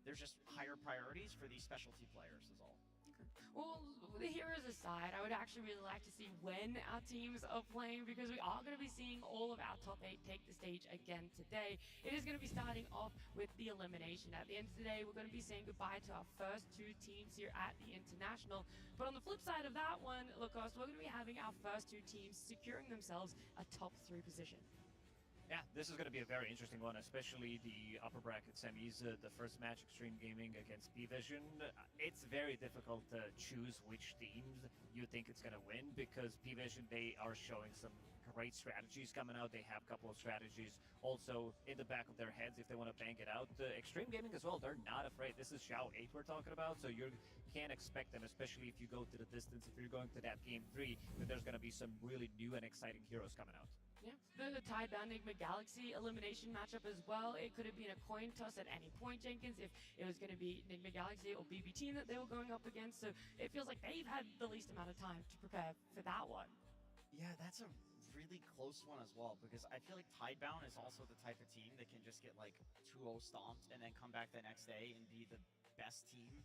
there's just higher priorities for these specialty players is all. Well, the heroes aside, I would actually really like to see when our teams are playing because we are going to be seeing all of our top 8 take the stage again today. It is going to be starting off with the elimination. At the end of the day, we're going to be saying goodbye to our first 2 teams here at the International. But on the flip side of that one, Lacoste, we're going to be having our first 2 teams securing themselves a top 3 position. Yeah, this is going to be a very interesting one, especially the upper bracket semis. The first match, Extreme Gaming against P-Vision. It's very difficult to choose which teams you think it's going to win because P-Vision, they are showing some great strategies coming out. They have a couple of strategies also in the back of their heads if they want to bang it out. Extreme Gaming as well, they're not afraid. This is Xiao 8 we're talking about, so you can't expect them, especially if you go to the distance, if you're going to that game 3, that there's going to be some really new and exciting heroes coming out. Yeah, the Tidebound Enigma Galaxy elimination matchup as well. It could have been a coin toss at any point, Jenkins, if it was going to be Enigma Galaxy or BB Team that they were going up against. So it feels like they've had the least amount of time to prepare for that one. Yeah, that's a really close one as well because I feel like Tidebound is also the type of team that can just get like 2-0 stomped and then come back the next day and be the best team.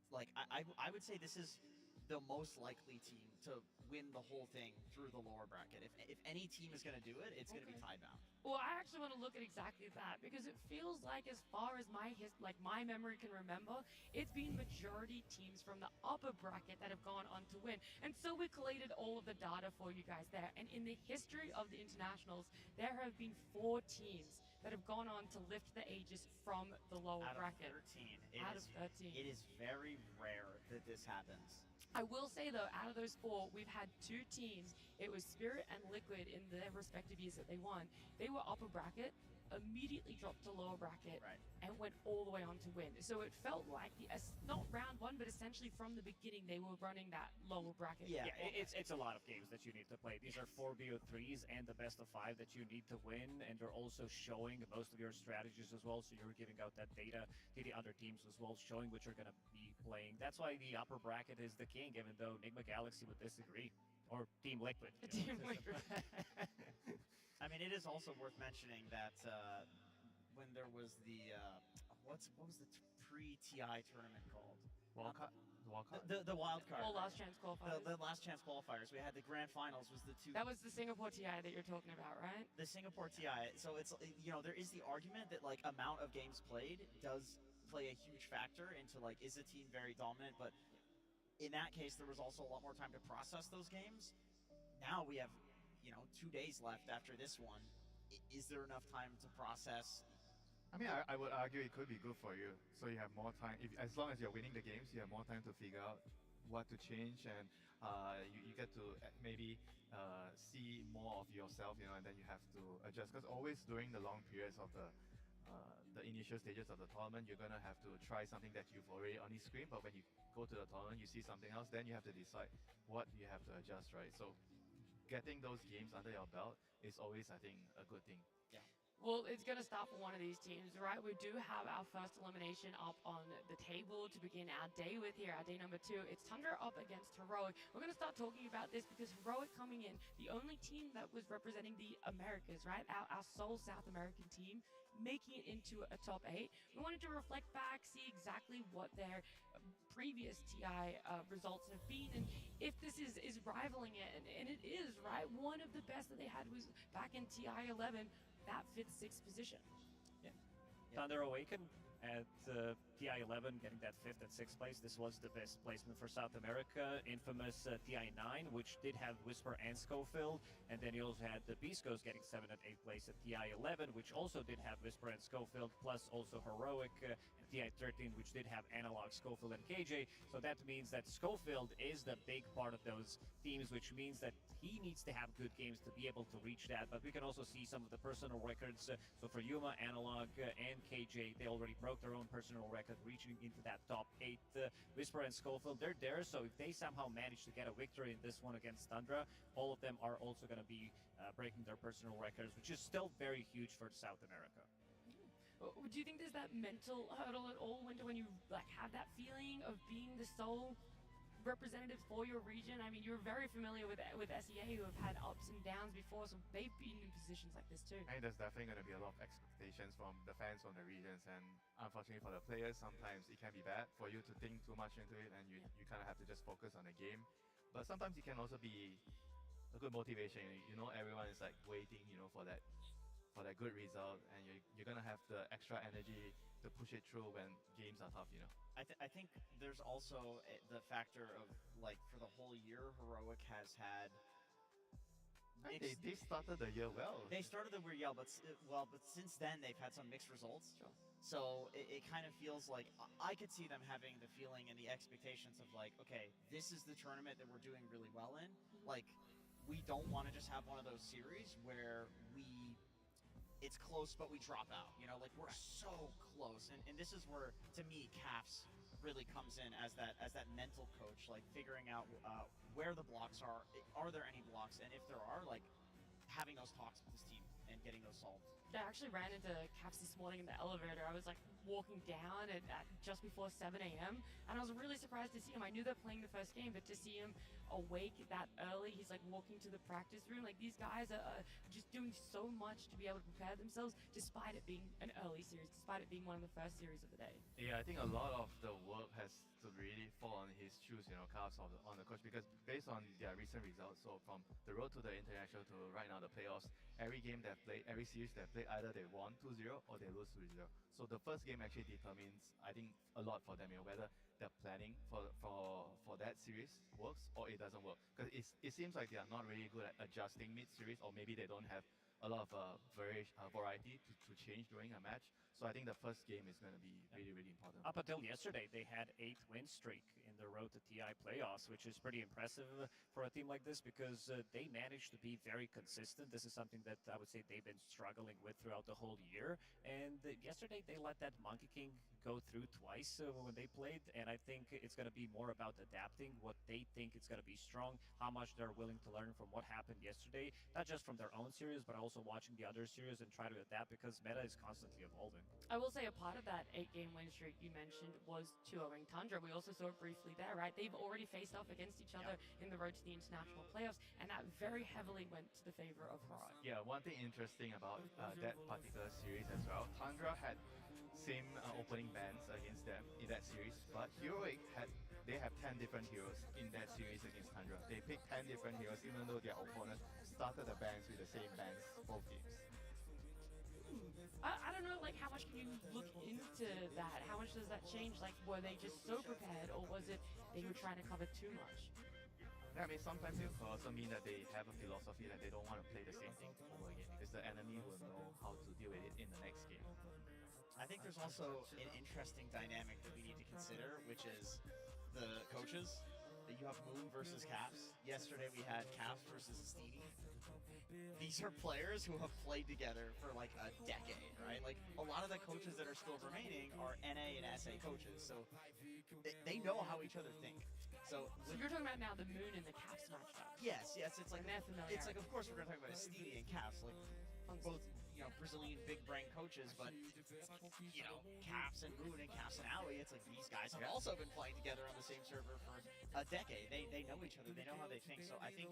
Like I would say this is the most likely team to win the whole thing through the lower bracket. If any team is going to do it, it's going to be Tidebound. Well, I actually want to look at exactly that because it feels like, as far as my memory can remember, it's been majority teams from the upper bracket that have gone on to win. And so we collated all of the data for you guys there. And in the history of the internationals, there have been 4 teams that have gone on to lift the Aegis from the lower bracket. Out of 13. It is very rare that this happens. I will say though, out of those 4, we've had 2 teams. It was Spirit and Liquid in their respective years that they won. They were upper bracket, immediately dropped to lower bracket, and went all the way on to win. So it felt like not round 1, but essentially from the beginning they were running that lower bracket. Yeah, it's a lot of games that you need to play. These are 4 BO3s and the best of 5 that you need to win, and they're also showing most of your strategies as well. So you're giving out that data to the other teams as well, showing what you're going to be playing. That's why the upper bracket is the king, even though Enigma Galaxy would disagree. Or Team Liquid. Team Liquid. I mean, it is also worth mentioning that when there was the what was the pre-TI tournament called? Wildcard? The wild card. Well, last chance qualifiers. The last chance qualifiers. We had the grand finals. Was the 2. That was the Singapore TI that you're talking about, right? The Singapore TI. So it's there is the argument that like amount of games played does play a huge factor into like is a team very dominant, but in that case there was also a lot more time to process those games. Now we have 2 days left after this one. Is there enough time to process? I mean, I would argue it could be good for you. So you have more time. As long as you're winning the games, you have more time to figure out what to change, and you get to maybe see more of yourself, and then you have to adjust. Because always during the long periods of the initial stages of the tournament, you're gonna have to try something that you've already on the screen. But when you go to the tournament, you see something else, then you have to decide what you have to adjust, right? So getting those games under your belt is always, I think, a good thing. Yeah. Well, it's going to start for one of these teams, right? We do have our first elimination up on the table to begin our day with here, our day number 2. It's Tundra up against Heroic. We're going to start talking about this because Heroic coming in, the only team that was representing the Americas, right? Our sole South American team, making it into a top 8. We wanted to reflect back, see exactly what their previous TI results have been, and if this is rivaling it, and it is, right? One of the best that they had was back in TI 11. That fits 6th position. Yeah. Thunder Awaken at TI 11, getting that 5th and 6th place. This was the best placement for South America. Infamous TI 9, which did have Whisper and Schofield. And then you also had the Beast Coast getting 7th and 8th place at TI 11, which also did have Whisper and Schofield, plus also Heroic and TI 13, which did have Analog, Schofield, and KJ. So that means that Schofield is the big part of those teams, which means that he needs to have good games to be able to reach that. But we can also see some of the personal records. So for Yuma, Analog, and KJ, they already broke their own personal record, reaching into that top 8. Whisper and Schofield, they're there, so if they somehow manage to get a victory in this one against Tundra, all of them are also going to be breaking their personal records, which is still very huge for South America. Do you think there's that mental hurdle at all when you have that feeling of being the sole representatives for your region. I mean, you're very familiar with SEA, who have had ups and downs before, so they've been in positions like this too. I think there's definitely going to be a lot of expectations from the fans from the regions, and unfortunately for the players, sometimes it can be bad for you to think too much into it, and you kind of have to just focus on the game. But sometimes it can also be a good motivation. You know, everyone is like waiting, for that good result, and you're gonna have the extra energy to push it through when games are tough. I think there's also the factor of, like, for the whole year, Heroic has had. They started the year well. They started the year but since then they've had some mixed results. Sure. So it kind of feels like I could see them having the feeling and the expectations of, like, okay, this is the tournament that we're doing really well in. Like, we don't want to just have one of those series where it's close but we drop out. Like, we're so close, and this is where, to me, CAFs really comes in as that mental coach, like figuring out where the blocks are. Are there any blocks? And if there are, like, having those talks with this team and getting those solved. I actually ran into CAFs this morning in the elevator. I was like walking down at just before 7 a.m. and I was really surprised to see him. I knew they're playing the first game, but to see him awake that early, he's like walking to the practice room. Like, these guys are just doing so much to be able to prepare themselves, despite it being an early series, despite it being one of the first series of the day. Yeah, I think a lot of the work has to really fall on his shoes, cast on the coach, because based on their recent results, so from the road to the international to right now the playoffs, every game they've played, every series they've played, either they won 2-0 or they lose 2-0. So the first game actually determines, I think, a lot for them, whether their planning for that series works or it doesn't work. Because it seems like they are not really good at adjusting mid-series, or maybe they don't have a lot of variety to change during a match. So I think the first game is going to be really, really important. Up until yesterday, they had 8-win streak in the road to TI playoffs, which is pretty impressive for a team like this, because they managed to be very consistent. This is something that I would say they've been struggling with throughout the whole year. And yesterday, they let that Monkey King go through twice when they played, and I think it's going to be more about adapting what they think is going to be strong, how much they're willing to learn from what happened yesterday, not just from their own series, but also watching the other series and try to adapt, because meta is constantly evolving. I will say a part of that 8-game win streak you mentioned was 2-0ing Tundra. We also saw it briefly there, right? They've already faced off against each other in the road to the international playoffs, and that very heavily went to the favor of Heroic. Yeah, one thing interesting about that particular series as well, Tundra had same opening bans against them in that series, but Heroic they have 10 different heroes in that series against Tundra. They picked 10 different heroes, even though their opponent started the bans with the same bans both games. I don't know, like, how much can you look into that? How much does that change? Like, were they just so prepared, or was it they were trying to cover too much? Yeah, I mean, sometimes it could also mean that they have a philosophy that they don't want to play the same thing over again, because the enemy will know how to deal with it in the next game. I think there's also an interesting dynamic that we need to consider, which is the coaches. You have Moon versus Caps. Yesterday we had Caps versus Estini. These are players who have played together for like a decade, right? Like, a lot of the coaches that are still remaining are NA and SA coaches, so they know how each other think. So you're talking about now the Moon and the Caps matchup. Yes, it's like they're familiar. It's like, of course we're gonna talk about Estini and Caps, like both Brazilian big brain coaches, but Caps and Moon and Caps and Ali, it's like these guys have also been playing together on the same server for a decade. They know each other, they know how they think. So I think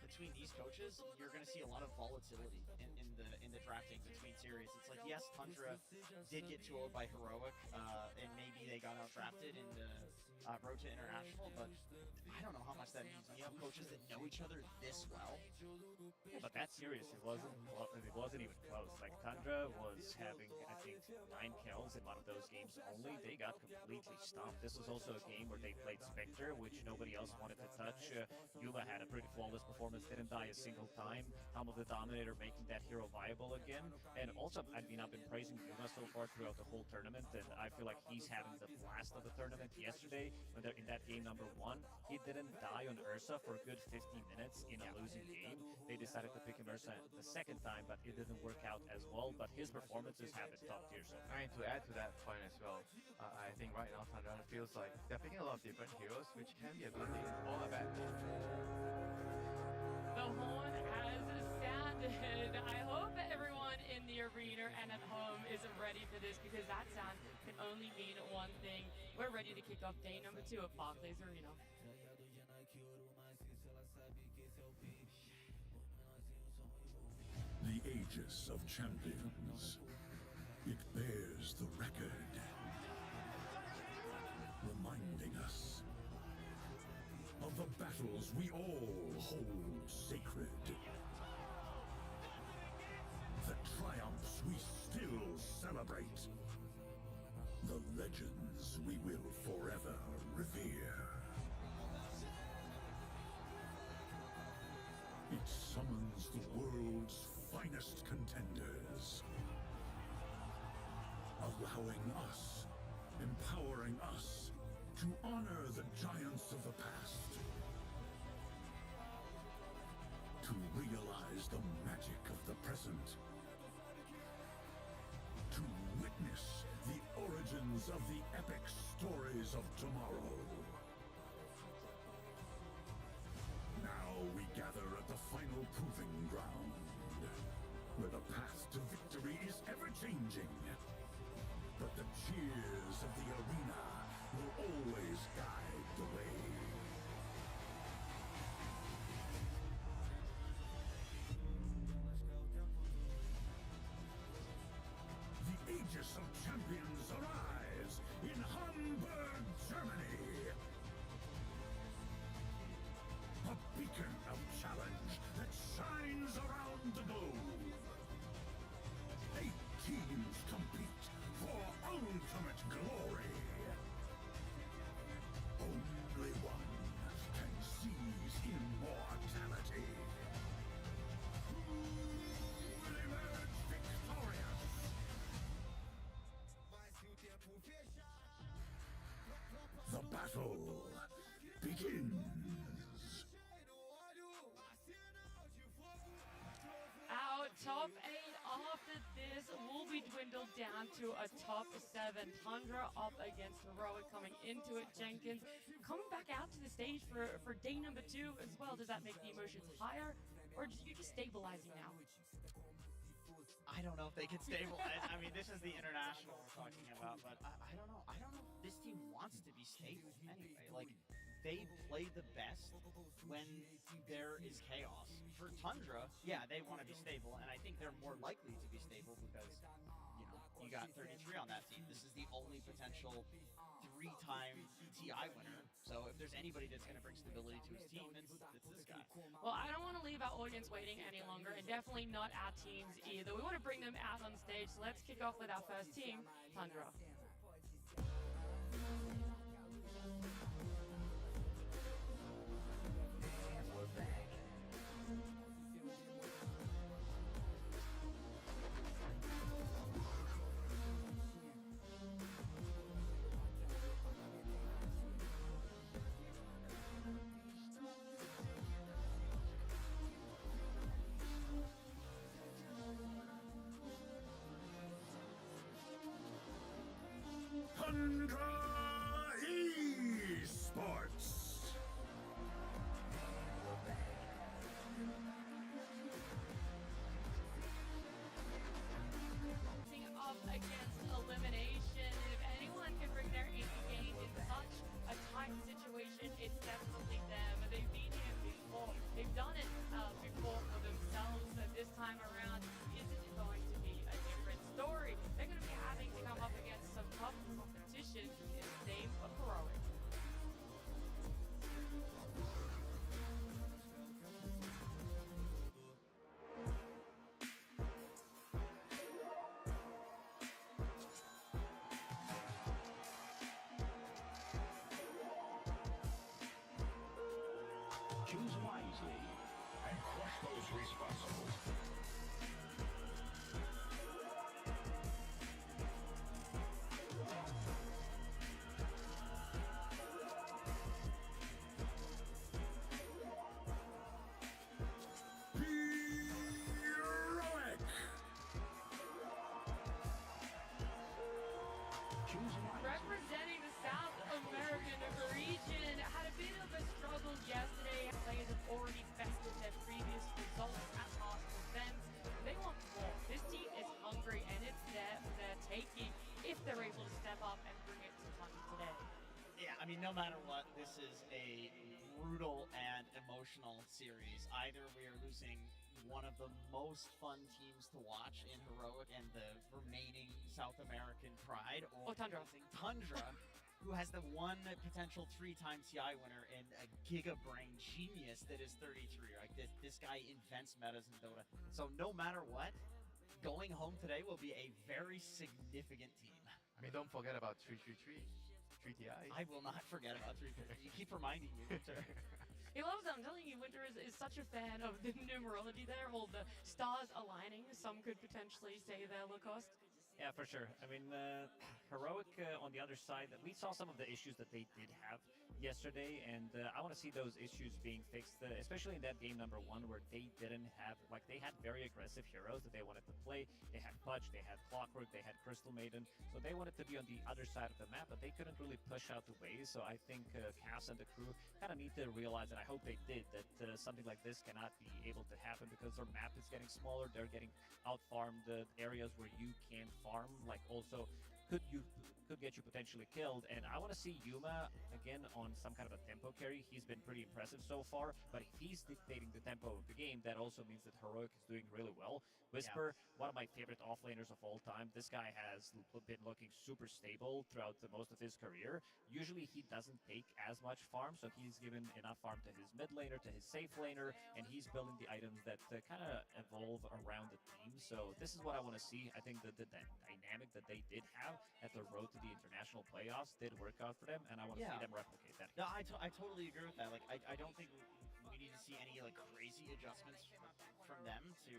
between these coaches, you're going to see a lot of volatility in the drafting between series. It's like, yes, Tundra did get 2-0 by Heroic, and maybe they got out drafted in the road to international, but I don't know how much that means. When you have coaches that know each other this well. But that series, it wasn't even close. Like, Tundra was having, I think, 9 kills in one of those games only. They got completely stomped. This was also a game where they played Spectre, which nobody else wanted to touch. Yuva had a pretty flawless performance, didn't die a single time. Helm of the Dominator making that hero viable again. And also, I've been praising Yuva so far throughout the whole tournament, and I feel like he's having the blast of the tournament. Yesterday, when they're in that game number 1, he didn't die on Ursa for a good 15 minutes in a losing game. They decided to pick him Ursa the second time, but it didn't work out as well. But his performances have been top tier. So, I mean, to add to that point as well, I think right now Tundra feels like they're picking a lot of different heroes, which can be a good thing or a bad thing. The horn has sounded. I hope everyone in the arena and at home is ready for this, because that sound can only mean one thing. We're ready to kick off day number 2 at Barclays Arena. The Aegis of Champions. It bears the record, reminding us of the battles we all hold sacred. The triumphs we still celebrate. The legends we will forever revere. It summons the world's finest contenders, allowing us, empowering us to honor the giants of the past, to realize the magic of the present, to witness the origins of the epic stories of tomorrow. Now we gather at the final proving ground, where the path to victory is ever-changing. But the cheers of the arena will always guide the way. The Aegis of Champions arrives in Hamburg, Germany. A beacon of challenge that shines around the globe. 8 teams compete for ultimate glory. Only one can seize immortality. Who will emerge victorious? The battle begins. Our top 8 after this will be dwindled down to a top 7. Tundra up against Heroic coming into it. Jenkins coming back out to the stage for day number 2 as well. Does that make the emotions higher, or are you just stabilizing now? I don't know if they can stabilize. I mean, this is the international we're talking about, but I don't know. I don't know if this team wants to be stable anyway. Like, they play the best when there is chaos. For Tundra, yeah, they want to be stable, and I think they're more likely to be stable because, you know, you got 33 on that team. This is the only potential 3-time TI winner. So if there's anybody that's going to bring stability to his team, it's this guy. Well, I don't want to leave our audience waiting any longer, and definitely not our teams either. We want to bring them out on stage, so let's kick off with our first team, Tundra. Tundra Esports. Up against elimination. If anyone can bring their A game in such a tight situation, it's definitely them. They've been here before. They've done it before for themselves. But this time around, isn't going to be a different story. They're going to be having to come up against some tough competition in the name of Heroic. Choose wisely and crush those responsible. Heroic! Choose wisely. Representing the South American region, had a bit of a struggle yesterday. Players have already bested their previous results at past events. They want more. This team is hungry, and it's there for their taking if they're able to step up and bring it to Tundra today. I mean, no matter what, this is a brutal and emotional series. Either we are losing one of the most fun teams to watch in Heroic and the remaining South American pride, Or Tundra. losing Tundra, who has the one potential three-time TI winner and a giga brain genius that is 33. Like this guy invents metas in Dota. So no matter what, going home today will be a very significant team. I mean, don't forget about 333, 3TI. I will not forget about 350. You keep reminding me, Winter. He loves it. I'm telling you, Winter is such a fan of the numerology there, all the stars aligning. Some could potentially say there, Lacoste. Yeah, for sure. I mean, Heroic on the other side, we saw some of the issues that they did have yesterday, and I want to see those issues being fixed, especially in that game number 1 where they didn't have, like, they had very aggressive heroes that they wanted to play. They had Pudge, they had Clockwork, they had Crystal Maiden, so they wanted to be on the other side of the map, but they couldn't really push out the waves, so I think Cass and the crew kind of need to realize, and I hope they did, that something like this cannot be able to happen because their map is getting smaller, they're getting out-farmed, the areas where you can farm, like, also could get you potentially killed. And I want to see Yuma again on some kind of a tempo carry. He's been pretty impressive so far, but if he's dictating the tempo of the game, that also means that Heroic is doing really well. Whisper, one of my favorite offlaners of all time. This guy has been looking super stable throughout most of his career. Usually he doesn't take as much farm, so he's given enough farm to his mid laner, to his safe laner, and he's building the items that kind of evolve around the team. So this is what I want to see. I think that the dynamic that they did have at the road to the international playoffs did work out for them, and I want to see them replicate that. No, I totally agree with that. Like, I don't think we need to see any like crazy adjustments from them to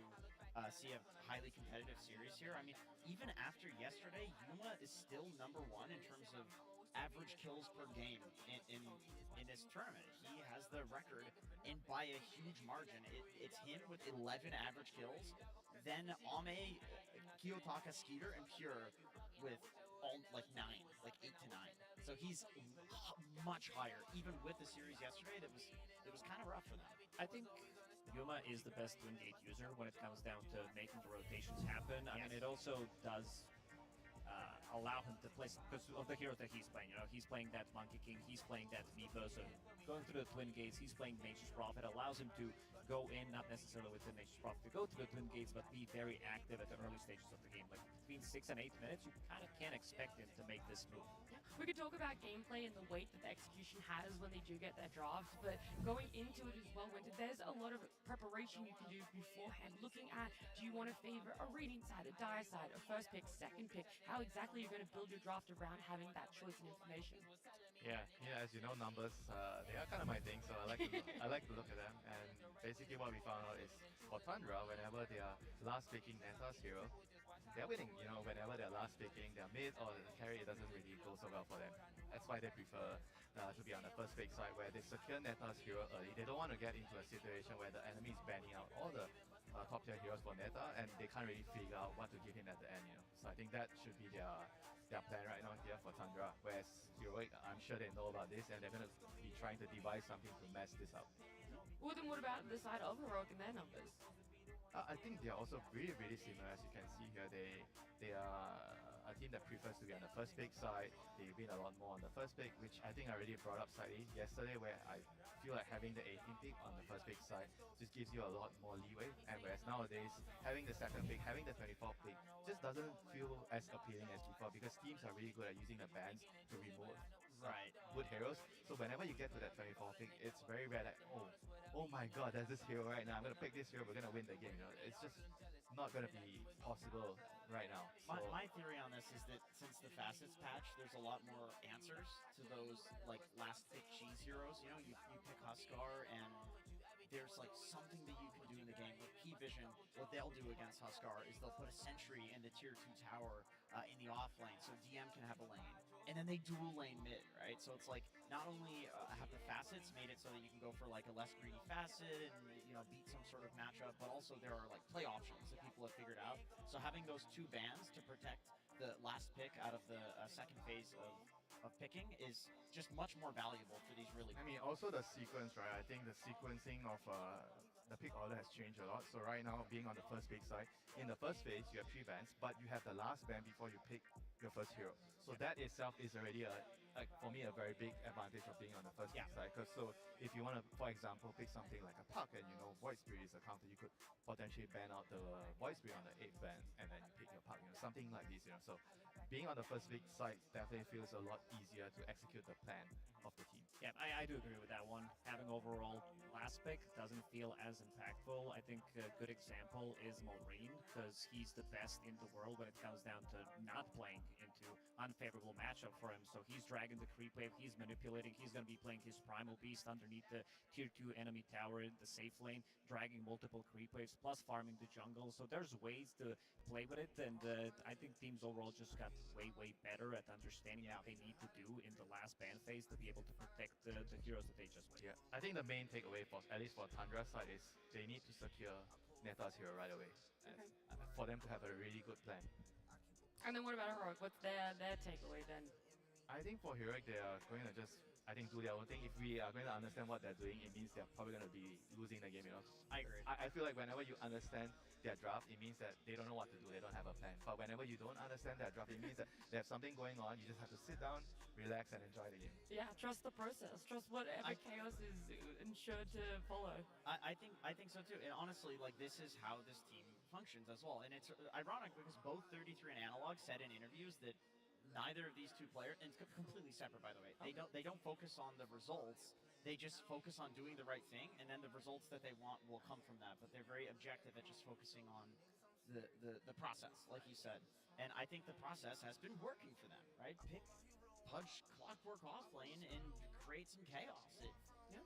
see a highly competitive series here. I mean, even after yesterday, Yuma is still number 1 in terms of average kills per game in this tournament. He has the record, and by a huge margin. It's him with 11 average kills, then Ame, Kiyotaka, Skeeter, and Pure with all like 9, like 8 to 9. So he's much higher, even with the series yesterday. That was kind of rough for them. I think Yuma is the best Twin Gate user when it comes down to making the rotations happen. I mean, it also does allow him to play, because of the heroes that he's playing. You know, he's playing that Monkey King, he's playing that Meepo, so going through the Twin Gates, he's playing Nature's Prophet, allows him to go in, not necessarily with the Nature's Prophet to go to the Twin Gates, but be very active at the early stages of the game. Like, between 6 and 8 minutes, you kind of can't expect him to make this move. We could talk about gameplay and the weight that the execution has when they do get their drafts, but going into it as well, Winter, there's a lot of preparation you can do beforehand. Looking at, do you want to favor a reading side, a dire side, a first pick, second pick? How exactly you're going to build your draft around having that choice and information? Yeah, as you know, numbers, they are kind of my thing, so I like to look at them. And basically what we found out is for Tundra, whenever they are last picking Neta's hero, they're winning. You know, whenever they're last picking their mid or carry, it doesn't really go so well for them. That's why they prefer to be on the first pick side, where they secure Neta's hero early. They don't want to get into a situation where the enemy is banning out all the top tier heroes for Neta, and they can't really figure out what to give him at the end. You know, so I think that should be their plan right now here for Tundra. Whereas Heroic, I'm sure they know about this, and they're going to be trying to devise something to mess this up. Well, then what about the side of Heroic and their numbers? I think they are also really similar. As you can see here, they are a team that prefers to be on the first pick side. They win a lot more on the first pick, which I think I already brought up slightly yesterday, where I feel like having the 18th pick on the first pick side just gives you a lot more leeway. And whereas nowadays, having the second pick, having the 24th pick just doesn't feel as appealing as before, because teams are really good at using the bans to remove good heroes. So whenever you get to that 24th pick, it's very rare that, oh my god, there's this hero right now, I'm going to pick this hero, we're going to win the game. You know, it's just not going to be possible right now. So My theory on this is that since the Facets patch, there's a lot more answers to those like last pick cheese heroes. You know, you pick Huskar, and there's like something that you can do in the game with P-Vision. What they'll do against Huskar is they'll put a sentry in the tier 2 tower in the off lane, so DM can have a lane. And then they dual lane mid, right? So it's like, not only have the Facets made it so that you can go for like a less greedy Facet and, you know, beat some sort of matchup, but also there are like play options that people have figured out. So having those 2 bans to protect the last pick out of the second phase of picking is just much more valuable for these really. I mean, also the sequence, right? I think the sequencing of the pick order has changed a lot. So right now, being on the first pick side, in the first phase, you have 3 bans, but you have the last ban before you pick your first hero. So that itself is already like for me a very big advantage of being on the first pick side. Because so if you want to, for example, pick something like a Puck and you know Void Spirit is a counter, you could potentially ban out the Void Spirit on the 8th ban and then you pick your Puck, something like this. So being on the first pick side definitely feels a lot easier to execute the plan of the team. Yeah, I do agree with that one. Having overall last pick doesn't feel as impactful. I think a good example is Mulreen, because he's the best in the world when it comes down to not playing into unfavorable matchup for him. So he's dragging the creep wave, he's manipulating, he's going to be playing his Primal Beast underneath the tier 2 enemy tower in the safe lane, dragging multiple creep waves, plus farming the jungle. So there's ways to play with it, and I think teams overall just got way better at understanding what they need to do in the last ban phase to be able to protect the heroes that they just win. Yeah, I think the main takeaway for at least for Tundra's side is they need to secure Neta's hero right away for them to have a really good plan. And then what about Heroic? What's their takeaway then? I think for Heroic they are going to just do their own thing. If we are going to understand what they're doing, it means they're probably going to be losing the game. I agree. I feel like whenever you understand their draft, it means that they don't know what to do. They don't have a plan. But whenever you don't understand their draft, it means that they have something going on. You just have to sit down, relax, and enjoy the game. Yeah, trust the process. Trust whatever chaos is ensured to follow. I think so too. And honestly, like this is how this team functions as well. And it's ironic because both 33 and Analog said in interviews that neither of these two players, and it's completely separate by the way, they don't focus on the results. They just focus on doing the right thing, and then the results that they want will come from that. But they're very objective at just focusing on the process, like you said. And I think the process has been working for them, right? Pick, punch, clockwork off lane, and create some chaos.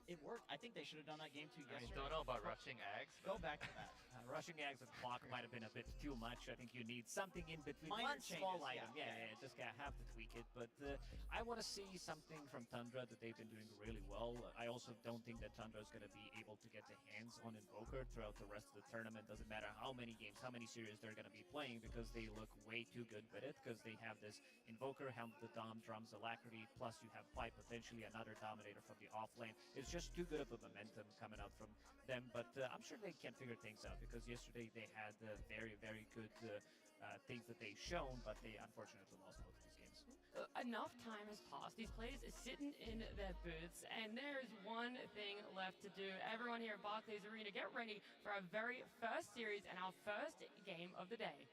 It worked. I think they should have done that game 2 yesterday. Don't know about rushing Ags. Go back to that. Rushing Ags and clock might have been a bit too much. I think you need something in between. Minor One small changes, item. Yeah, just gotta have to tweak it. But I want to see something from Tundra that they've been doing really well. I also don't think that Tundra is going to be able to get the hands on Invoker throughout the rest of the tournament. Doesn't matter how many games, how many series they're going to be playing, because they look way too good with it, because they have this Invoker, Helm of the Dom, Drums, Alacrity, plus you have Pipe, potentially another Dominator from the offlane. It's just too good of a momentum coming out from them, but I'm sure they can figure things out, because yesterday they had very good things that they've shown, but they unfortunately lost both of these games. Enough time has passed. These players are sitting in their booths, and there's one thing left to do. Everyone here at Barclays Arena, get ready for our very first series and our first game of the day.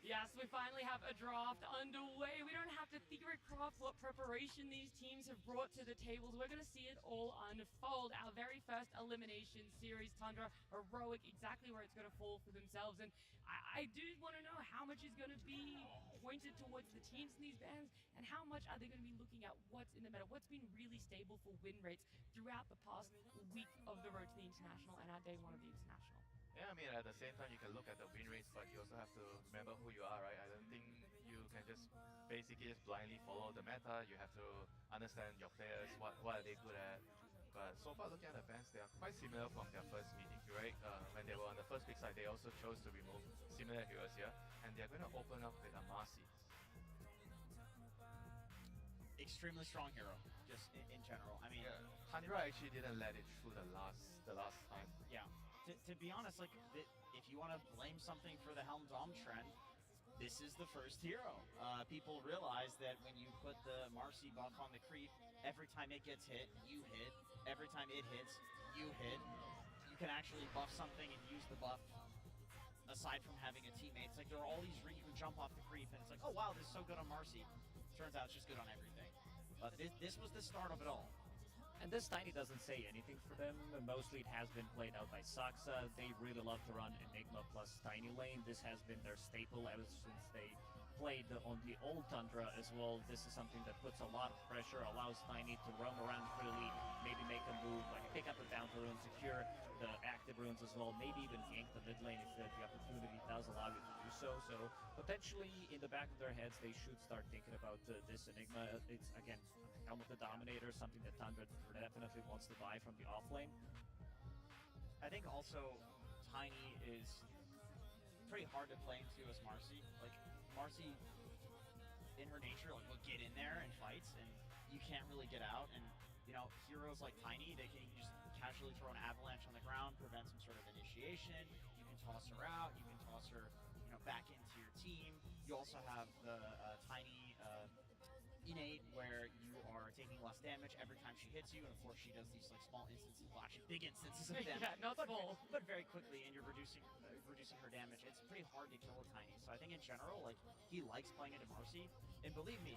Yes, we finally have a draft underway. We don't have to theorycraft what preparation these teams have brought to the tables. We're going to see it all unfold. Our very first elimination series, Tundra, Heroic, exactly where it's going to fall for themselves. And I do want to know how much is going to be pointed towards the teams in these bans, and how much are they going to be looking at what's in the meta, what's been really stable for win rates throughout the past week of the road to the International and our day one of the International. Yeah, I mean, at the same time, you can look at the win rates, but you also have to remember who you are, right? I don't think you can just basically just blindly follow the meta. You have to understand your players, what are they good at. But so far, looking at the bans, they are quite similar from their first meeting, right? When they were on the first pick side, they also chose to remove similar heroes here, and they're going to open up with a Marcy. Extremely strong hero, just in general. I mean, Tundra actually didn't let it through the last time. Yeah. To be honest, like if you want to blame something for the Helm Dom trend, this is the first hero. People realize that when you put the Marcy buff on the creep, every time it gets hit, you hit. Every time it hits, you hit. You can actually buff something and use the buff aside from having a teammate. It's like there are all these you can jump off the creep and it's like, oh wow, this is so good on Marcy. Turns out it's just good on everything. But this was the start of it all. And this Tiny doesn't say anything for them. Mostly it has been played out by Saksa. They really love to run Enigma plus Tiny lane. This has been their staple ever since they played on the old Tundra as well. This is something that puts a lot of pressure, allows Tiny to roam around freely, maybe make a move, like pick up the bounty rune, secure the active runes as well, maybe even gank the mid lane if the opportunity does allow you to do so. So potentially in the back of their heads, they should start thinking about this Enigma. It's, again, Helm of the Dominator, something that Tundra definitely wants to buy from the offlane. I think also Tiny is pretty hard to play into as Marcy. Like Marcy, in her nature, like will get in there and fights, and you can't really get out. And heroes like Tiny, they can just casually throw an avalanche on the ground, prevent some sort of initiation. You can toss her out. You can toss her, back into your team. You also have the Tiny innate, where you are taking less damage every time she hits you, and of course she does these like small instances, well actually big instances of damage. Yeah, not small. But very quickly, and you're reducing her damage. It's pretty hard to kill a Tiny. So I think in general, like he likes playing into Marcy, and believe me,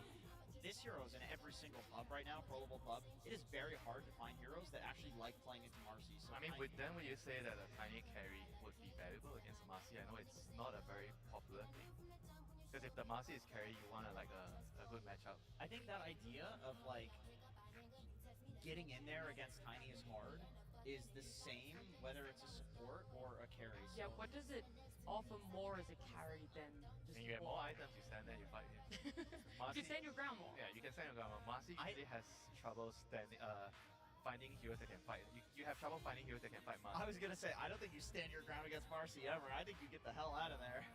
this hero is in every single pub right now, Pro Level pub. It is very hard to find heroes that actually like playing into Marcy. So I mean, when you say that a Tiny carry would be valuable against Marcy, I know it's not a very popular thing. Because if the Marcy is carry, you want like a good matchup. I think that idea of like getting in there against Tiny is hard is the same whether it's a support or a carry. So Yeah, what does it offer more as a carry than just And you have more items, you stand there, you fight him. You stand your ground more. Yeah, you can stand your ground. Marcy usually has trouble finding heroes that can fight. You have trouble finding heroes that can fight Marcy. I was gonna say, I don't think you stand your ground against Marcy ever. I think you get the hell out of there.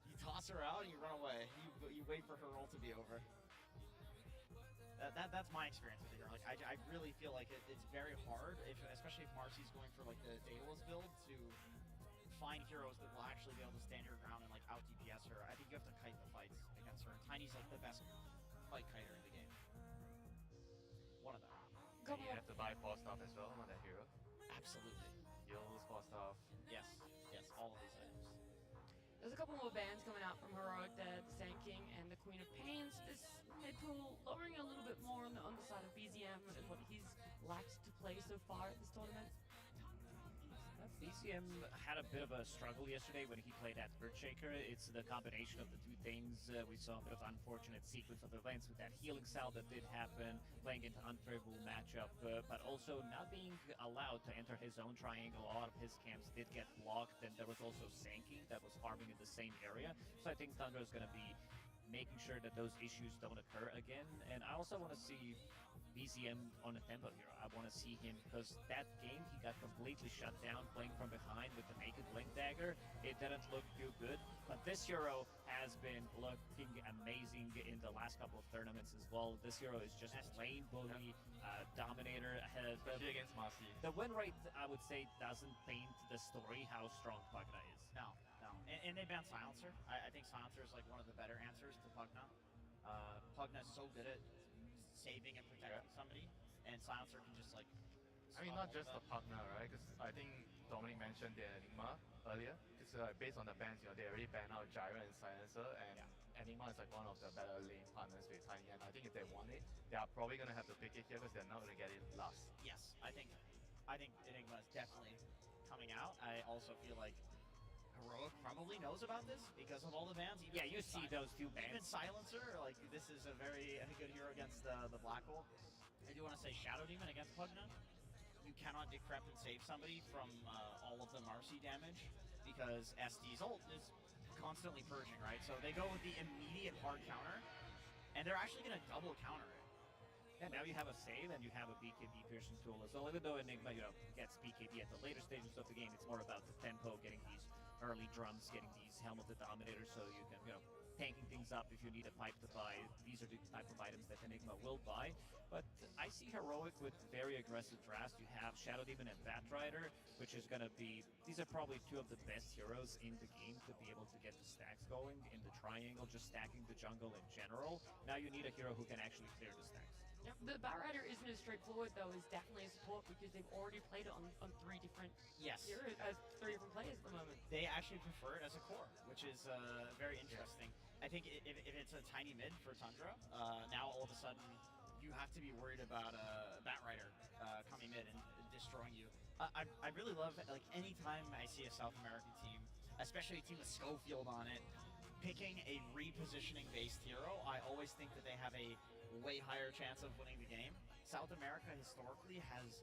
You toss her out and you run away. You wait for her roll to be over. That's my experience with the hero. Like I really feel like it's very hard, especially if Marcy's going for like the Daedalus build, to find heroes that will actually be able to stand your ground and like out DPS her. I think you have to kite the fights against her. And Tiny's like the best fight kiter in the game. One of them. And you have to buy 4 stuff as well on that hero. Absolutely. Heals, 4 stuff. Yes. Yes. All of these items. There's a couple more bans coming out from Heroic there, the Sand King and the Queen of Pains. This mid pool lowering a little bit more on the underside of BZM and what he's lacked to play so far at this tournament. BCM had a bit of a struggle yesterday when he played at Earthshaker. It's the combination of the two things. We saw a bit of unfortunate sequence of events with that healing cell that did happen, playing into unfavorable matchup, but also not being allowed to enter his own triangle. A lot of his camps did get blocked, and there was also Sanking that was farming in the same area. So I think Thunder is going to be making sure that those issues don't occur again. And I also want to see BZM on a tempo hero. I want to see him, because that game he got completely shut down playing from behind with the Naked Blink Dagger. It didn't look too good, but this hero has been looking amazing in the last couple of tournaments as well. This hero is just a lane bully, dominator. Especially against Marcy. The win rate, I would say, doesn't paint the story how strong Pugna is. No. And they banned Silencer. I think Silencer is like one of the better answers to Pugna. Pugna is so good at saving and protecting somebody, and Silencer can just like. I mean, not just the partner, right? Because I think Dominic mentioned the Enigma earlier. Because based on the bans, they already banned out Gyro and Silencer, and Enigma is like one of the better lane partners with Tiny. And I think if they want it, they are probably gonna have to pick it here because they're not gonna get it last. Yes, I think Enigma is definitely coming out. I also feel like Heroic probably knows about this because of all the bans. Yeah, you see those two bans. Even Silencer, like this is a very good hero against the Black Hole. I do want to say Shadow Demon against Pugna. You cannot decrep and save somebody from all of the Marcy damage because SD's ult is constantly purging, right? So they go with the immediate hard counter, and they're actually going to double counter it. And now you have a save and you have a BKB piercing tool as well. Even though Enigma, gets BKB at the later stages of the game, it's more about the tempo, getting these early drums, getting these Helm of the Dominator, so you can, tanking things up if you need a pipe to buy. These are the type of items that Enigma will buy. But I see Heroic with very aggressive drafts. You have Shadow Demon and Batrider, which is going to be... These are probably two of the best heroes in the game to be able to get the stacks going in the triangle, just stacking the jungle in general. Now you need a hero who can actually clear the stacks. Yep. The Batrider isn't as straightforward though, is definitely a support because they've already played it on 3 different heroes, 3 different players at the moment. They actually prefer it as a core, which is very interesting. I think if it's a tiny mid for Tundra, now all of a sudden you have to be worried about Batrider coming mid and destroying you. I really love, like, anytime I see a South American team, especially a team with Schofield on it, picking a repositioning-based hero, I always think that they have a way higher chance of winning the game. South America historically has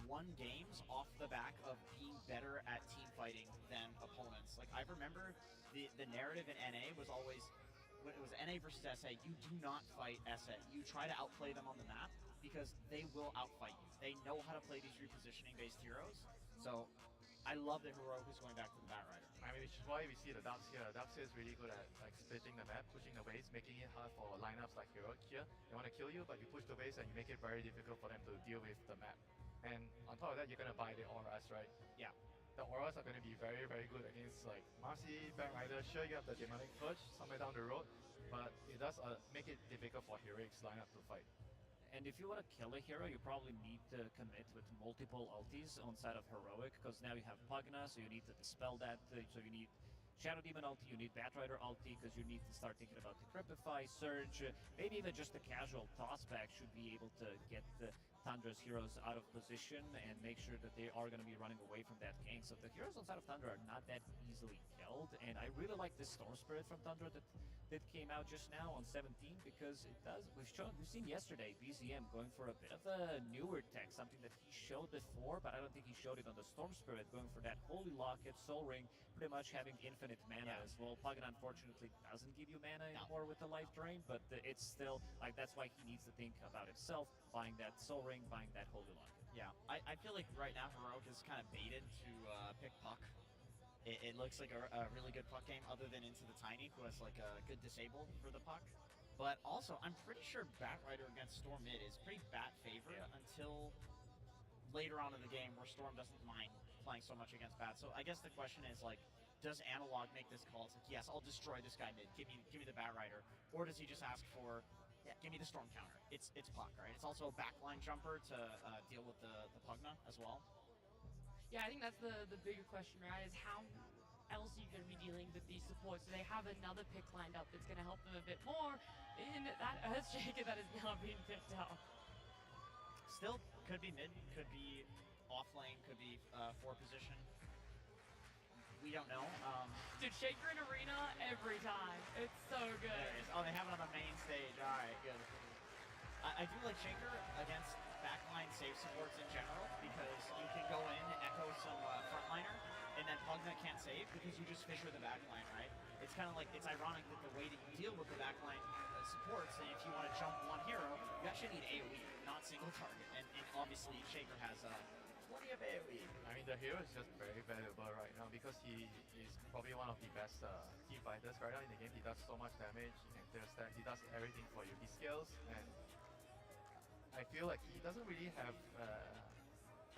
won games off the back of being better at team fighting than opponents. Like, I remember the narrative in NA was always, when it was NA versus SA, you do not fight SA. You try to outplay them on the map because they will outfight you. They know how to play these repositioning-based heroes. So I love the Heroic who's going back to the Batrider. I mean, which is why we see the Dubs here. Dubs here is really good at like splitting the map, pushing the waves, making it hard for lineups like Heroic here. They want to kill you, but you push the waves and you make it very difficult for them to deal with the map. And on top of that, you're gonna buy the auras, right? Yeah. The auras are gonna be very, very good against like Marcy, Batrider. Sure, you have the Demonic Purge somewhere down the road, but it does make it difficult for Heroic's lineup to fight. And if you want to kill a hero, you probably need to commit with multiple ultis on side of Heroic, because now you have Pugna, so you need to dispel that. So you need Shadow Demon ulti, you need Batrider ulti, because you need to start thinking about Decryptify, Surge, maybe even just a casual tossback should be able to get the Tundra's heroes out of position and make sure that they are going to be running away from that gank. So the heroes on side of Tundra are not that easily killed, and I really like this Storm Spirit from Tundra that came out just now on 17, because it does. We've seen yesterday BZM going for a bit of a newer tech, something that he showed before, but I don't think he showed it on the Storm Spirit, going for that Holy Locket, Soul Ring, pretty much having infinite mana as well. Plugin unfortunately doesn't give you mana anymore with the life drain, but it's still like that's why he needs to think about himself, buying that Soul Ring, buying that Holy Locket. Yeah, I feel like right now Heroic is kind of baited to pick Puck. It looks like a really good Puck game, other than Into the Tiny, who has like a good disable for the Puck. But also, I'm pretty sure Batrider against Storm mid is pretty bat favored until later on in the game, where Storm doesn't mind playing so much against bat. So I guess the question is like, does Analog make this call? It's like, yes, I'll destroy this guy mid. Give me the Batrider, or does he just ask for, yeah, give me the Storm counter? It's Puck, right? It's also a backline jumper to deal with the Pugna as well. Yeah, I think that's the bigger question, right? Is how else are you going to be dealing with these supports? Do they have another pick lined up that's going to help them a bit more in that Earthshaker that is now being picked up? Still could be mid, could be off lane, could be 4 position. We don't know. Dude, Shaker in Arena every time. It's so good. There it is. Oh, they have it on the main stage. All right, good. I do like Shaker against backline save supports in general, because you can go in and echo some frontliner, and then Pugna can't save because you just fissure the backline, right? It's kind of like, it's ironic that the way that you deal with the backline supports, and if you want to jump one hero, you actually need AoE, not single target, and obviously Shaker has plenty of AoE. I mean, the hero is just very valuable right now because he is probably one of the best team fighters right now in the game. He does so much damage, he can clear stacks, he does everything for you. He scales, and I feel like he doesn't really have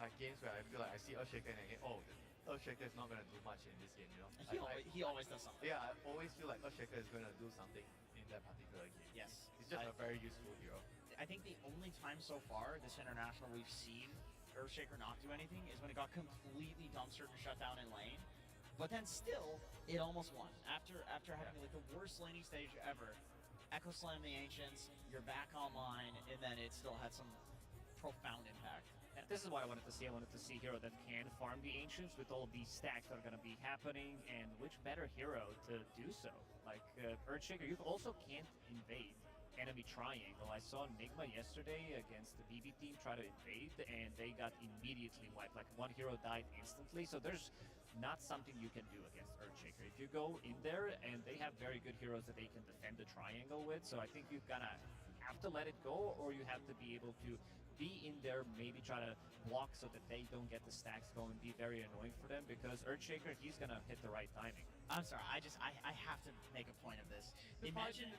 like games where I feel like I see Earthshaker and I get, oh, Earthshaker is not going to do much in this game, you know? He always does something. Yeah, I always feel like Earthshaker is going to do something in that particular game. Yes. He's just a very useful hero. I think the only time so far this international we've seen Earthshaker not do anything is when it got completely dumpstered and shut down in lane. But then still, it almost won. After having like the worst laning stage ever, Echo Slam the Ancients, you're back online, and then it still had some profound impact. And this is what I wanted to see. I wanted to see a hero that can farm the Ancients with all of these stacks that are going to be happening, and which better hero to do so. Like Earthshaker, you also can't invade enemy triangle. I saw Nigma yesterday against the BB team try to invade, and they got immediately wiped. Like one hero died instantly, so there's not something you can do against Earthshaker. If you go in there, and they have very good heroes that they can defend the triangle with, so I think you're gonna have to let it go, or you have to be able to be in there, maybe try to block so that they don't get the stacks going, be very annoying for them, because Earthshaker, he's gonna hit the right timing. I'm sorry, I have to make a point of this. Imagine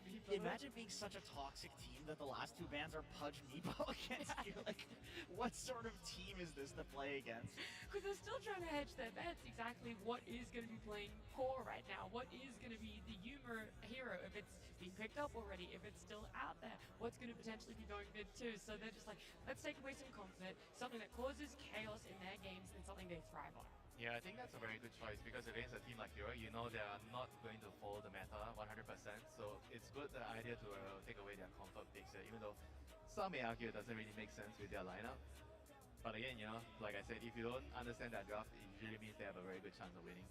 being such a toxic team that the last 2 bans are Pudge Meepo against you. Like, what sort of team is this to play against? Because they're still trying to hedge their bets exactly what is going to be playing core right now, what is going to be the Yuma hero, if it's being picked up already, if it's still out there, what's going to potentially be going mid too. So they're just like, let's take away some comfort, something that causes chaos in their games, and something they thrive on. Yeah, I think that's a very good choice because against a team like Hero, you know they are not going to follow the meta 100%. So it's good the idea to take away their comfort picks, even though some may argue it doesn't really make sense with their lineup. But again, you know, like I said, if you don't understand that draft, it usually means they have a very good chance of winning.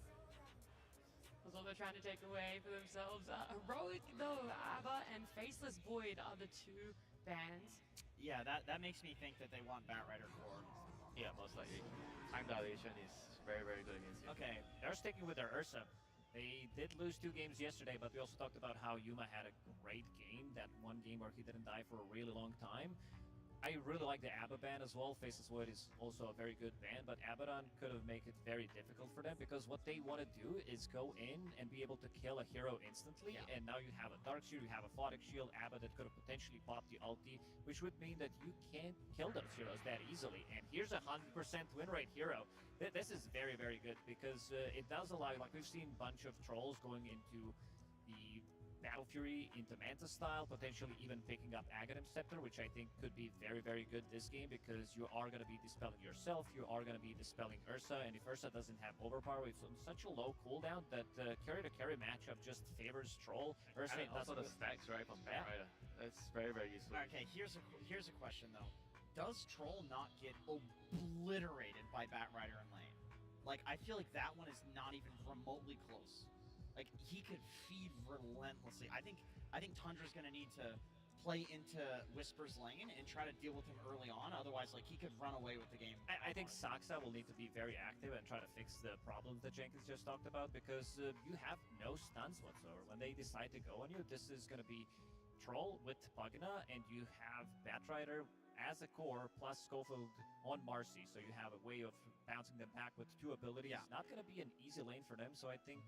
That's all they're trying to take away for themselves. Heroic, though, Abba and Faceless Void are the 2 bans. Yeah, that makes me think that they want Batrider core. Yeah, most likely. Time dilation is very, very good against you. Okay, they're sticking with their Ursa. They did lose 2 games yesterday, but we also talked about how Yuma had a great game, that one game where he didn't die for a really long time. I really like the Ababan as well. Faceless Void is also a very good ban, but Abaddon could have made it very difficult for them because what they want to do is go in and be able to kill a hero instantly, and now you have a Dark Shield, you have a Photic Shield, Abba that could have potentially popped the ulti, which would mean that you can't kill those heroes that easily. And here's a 100% win rate hero. This is very, very good because it does allow, like we've seen a bunch of trolls going into the Battle Fury into Manta style, potentially even picking up Aghanim Scepter, which I think could be very, very good this game because you are going to be dispelling yourself, you are going to be dispelling Ursa, and if Ursa doesn't have overpower, it's on such a low cooldown that carry-to-carry matchup just favors Troll. Ursa And also the stacks, right, from Batrider. That's very, very useful. Okay, here's a question though. Does Troll not get obliterated by Batrider in lane? Like, I feel like that one is not even remotely close. Like, he could feed relentlessly. I think Tundra's gonna need to play into Whisper's lane and try to deal with him early on. Otherwise, like, he could run away with the game. I think Saksa will need to be very active and try to fix the problems that Jenkins just talked about because you have no stuns whatsoever. When they decide to go on you, this is gonna be Troll with Pugna, and you have Batrider as a core plus Schofield on Marcy, so you have a way of bouncing them back with two abilities. Yeah. Not going to be an easy lane for them, so I think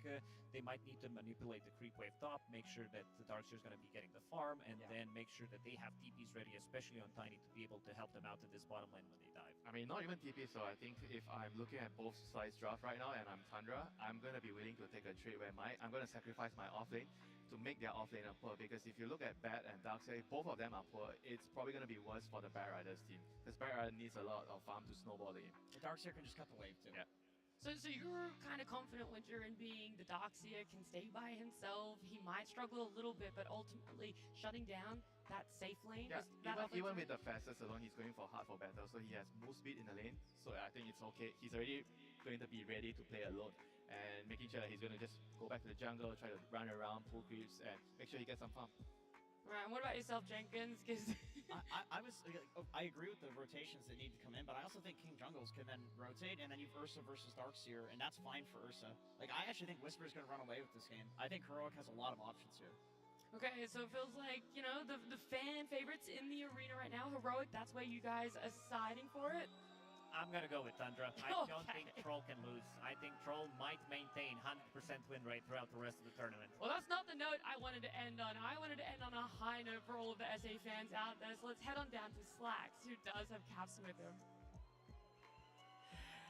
they might need to manipulate the creep wave top, make sure that the Darkseer is going to be getting the farm, and then make sure that they have TPs ready, especially on Tiny, to be able to help them out in this bottom lane when they dive. I mean, not even TP, so I think if I'm looking at both sides draft right now and I'm Tundra, I'm going to be willing to take a trade where I'm going to sacrifice my off lane to make their off laner poor, because if you look at Bat and Darkseid, if both of them are poor, it's probably going to be worse for the Batriders team, because Batrider needs a lot of farm to snowball the game. The Darkseer can just cut the wave too. Yeah. So you're kind of confident, Winter, in being the Darkseer can stay by himself. He might struggle a little bit, but ultimately shutting down that safe lane. Yeah, is that even with the fastest alone, he's going for hard for battle, so he has move speed in the lane, so I think it's okay. He's already going to be ready to play alone, and making sure that he's going to just go back to the jungle, try to run around, pull creeps, and make sure he gets some farm. Right, and what about yourself, Jenkins? Because I agree with the rotations that need to come in, but I also think King Jungles can then rotate, and then you've Ursa versus Darkseer, and that's fine for Ursa. Like, I actually think Whisper's going to run away with this game. I think Heroic has a lot of options here. okay, so it feels like, you know, the fan favorites in the arena right now, Heroic, that's where you guys are siding for it. I'm going to go with Tundra. I don't Okay. think Troll can lose. I think Troll might maintain 100% win rate throughout the rest of the tournament. Well, that's not the note I wanted to end on. I wanted to end on a high note for all of the SA fans out there. So let's head on down to Slacks, who does have Caps with him.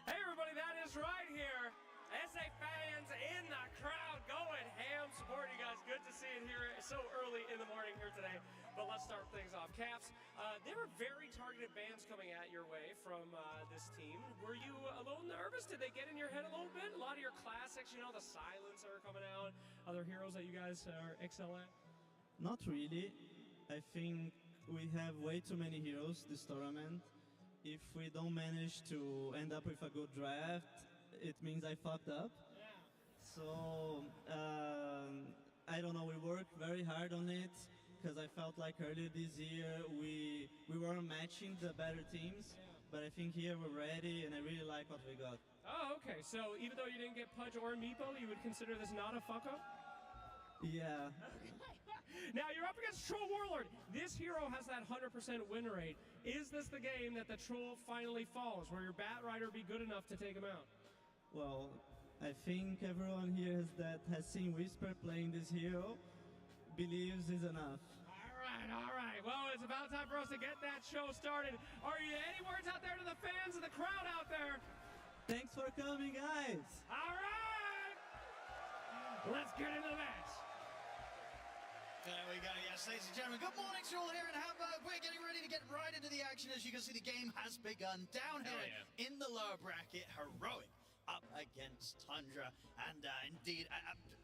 Hey everybody, that is right here. SA fans in the crowd going ham, supporting you guys. Good to see it here so early in the morning here today. But let's start things off. Caps, there were very targeted bans coming at your way from this team. Were you a little nervous? Did they get in your head a little bit? A lot of your classics, you know, the Silencer coming out, other heroes that you guys are excel at? Not really. I think we have way too many heroes this tournament. If we don't manage to end up with a good draft, it means I fucked up. Yeah. So, I don't know, we worked very hard on it, because I felt like earlier this year we weren't matching the better teams, but I think here we're ready and I really like what we got. Oh, okay. So even though you didn't get Pudge or Meepo, you would consider this not a fuck up? Yeah. Now you're up against Troll Warlord. This hero has that 100% win rate. Is this the game that the Troll finally falls, where your Batrider be good enough to take him out? Well, I think everyone here has seen Whisper playing this hero believes is enough. All right. Well, it's about time for us to get that show started. Are you any words out there to the fans and the crowd out there? Thanks for coming, guys! All right. Let's get into the match. There we go, yes, ladies and gentlemen. Good morning to you all here in Hamburg. We're getting ready to get right into the action. As you can see, the game has begun. Down here in the lower bracket, Heroic up against Tundra. And indeed,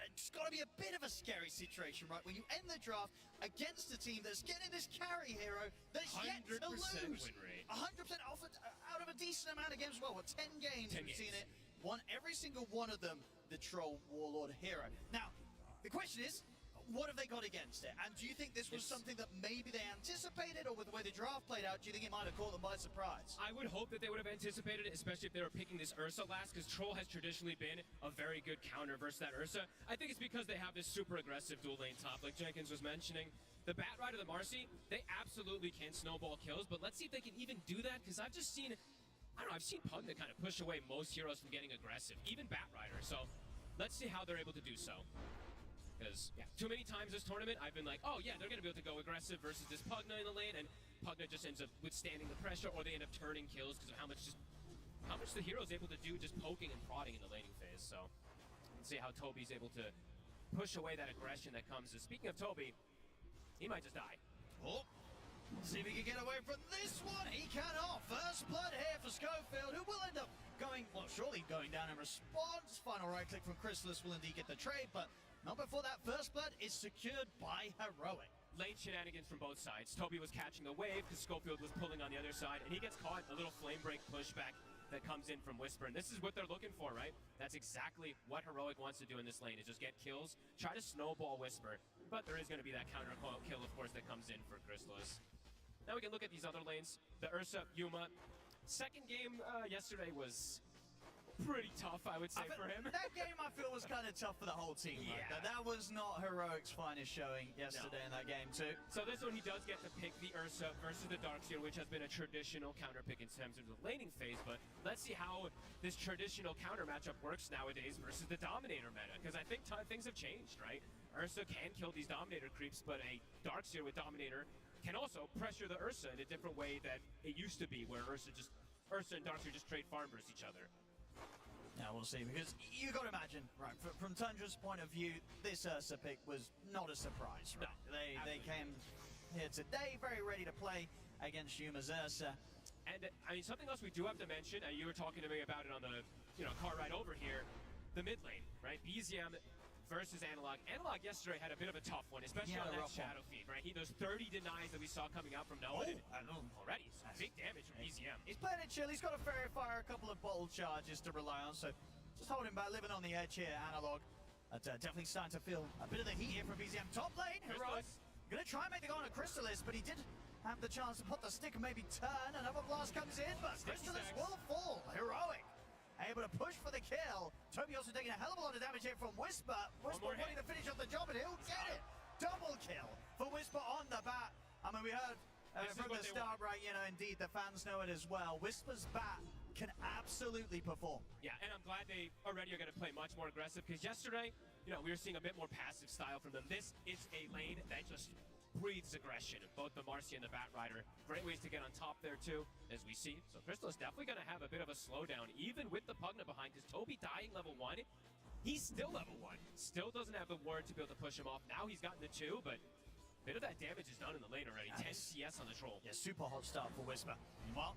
it's got to be a bit of a scary situation, right? When you end the draft against a team that's getting this carry hero that's yet to lose. 100% win rate. 100% offered out of a decent amount of games as well. What, 10 games 10 we've games. seen it. Won every single one of them, the Troll Warlord hero. Now, the question is, what have they got against it? And do you think this was something that maybe they anticipated, or with the way the draft played out, do you think it might have caught them by surprise? I would hope that they would have anticipated it, especially if they were picking this Ursa last, because Troll has traditionally been a very good counter versus that Ursa. I think it's because they have this super aggressive dual lane top, like Jenkins was mentioning. The Batrider, the Marcy, they absolutely can snowball kills, but let's see if they can even do that, because I've just seen, I don't know, I've seen Pugna kind of push away most heroes from getting aggressive, even Batrider, so let's see how they're able to do so. Because, yeah, too many times this tournament, I've been like, oh yeah, they're going to be able to go aggressive versus this Pugna in the lane, and Pugna just ends up withstanding the pressure, or they end up turning kills because of how much the hero's able to do just poking and prodding in the laning phase. So, let's see how Toby's able to push away that aggression that comes. Speaking of Toby, he might just die. Oh, see if he can get away from this one. He cannot. First blood here for Schofield, who will end up going, well, surely going down in response. Final right click from Chrysalis will indeed get the trade, but not before that first blood is secured by Heroic. Lane shenanigans from both sides. Toby was catching the wave because Schofield was pulling on the other side, and he gets caught in a little flame break pushback that comes in from Whisper, and this is what they're looking for, right? That's exactly what Heroic wants to do in this lane, is just get kills, try to snowball Whisper, but there is going to be that counter kill, of course, that comes in for Chrysalis. Now we can look at these other lanes. The Ursa, Yuma. Second game yesterday was pretty tough, I would say, for him. That game, I feel, was kind of tough for the whole team. Yeah. Right? That was not Heroic's finest showing yesterday in that game, too. So this one, he does get to pick the Ursa versus the Darkseer, which has been a traditional counter pick in terms of the laning phase, but let's see how this traditional counter matchup works nowadays versus the Dominator meta, because I think things have changed, right? Ursa can kill these Dominator creeps, but a Darkseer with Dominator can also pressure the Ursa in a different way that it used to be, where Ursa and Darkseer just trade farm versus each other. Now we'll see, because you got to imagine, right, from Tundra's point of view, this Ursa pick was not a surprise, right? No, they came here today very ready to play against Yuma's Ursa. And, I mean, something else we do have to mention, you were talking to me about it on the, car ride over here, the mid lane, right? BZM versus Analog. Analog yesterday had a bit of a tough one, especially on that Shadow Feed, right? Those 30 denies that we saw coming out from Noah already. Big damage from BZM. He's playing it chill. He's got to fire a couple of bottle charges to rely on, so just holding back, living on the edge here, Analog. Definitely starting to feel a bit of the heat here from BZM. Top lane, Heroic. Gonna try and make the goal on Chrysalis, but he did have the chance to put the stick and maybe turn. Another blast comes in, but Chrysalis will fall. Heroic able to push for the kill. Toby also taking a hell of a lot of damage here from Whisper. Whisper wanting to finish off the job, and he'll get it. Double kill for Whisper on the bat. I mean, we heard from the start, right, indeed, the fans know it as well. Whisper's bat can absolutely perform. Yeah, and I'm glad they already are going to play much more aggressive, because yesterday, we were seeing a bit more passive style from them. This is a lane that just breathes aggression. Both the Marcy and the Batrider, great ways to get on top there too, as we see. So Crystal is definitely going to have a bit of a slowdown, even with the Pugna behind, because Toby dying level 1, he's still level 1. Still doesn't have the ward to be able to push him off. Now he's gotten the 2, but a bit of that damage is done in the lane already. 10 CS on the Troll. Yeah, super hot start for Whisper. Meanwhile,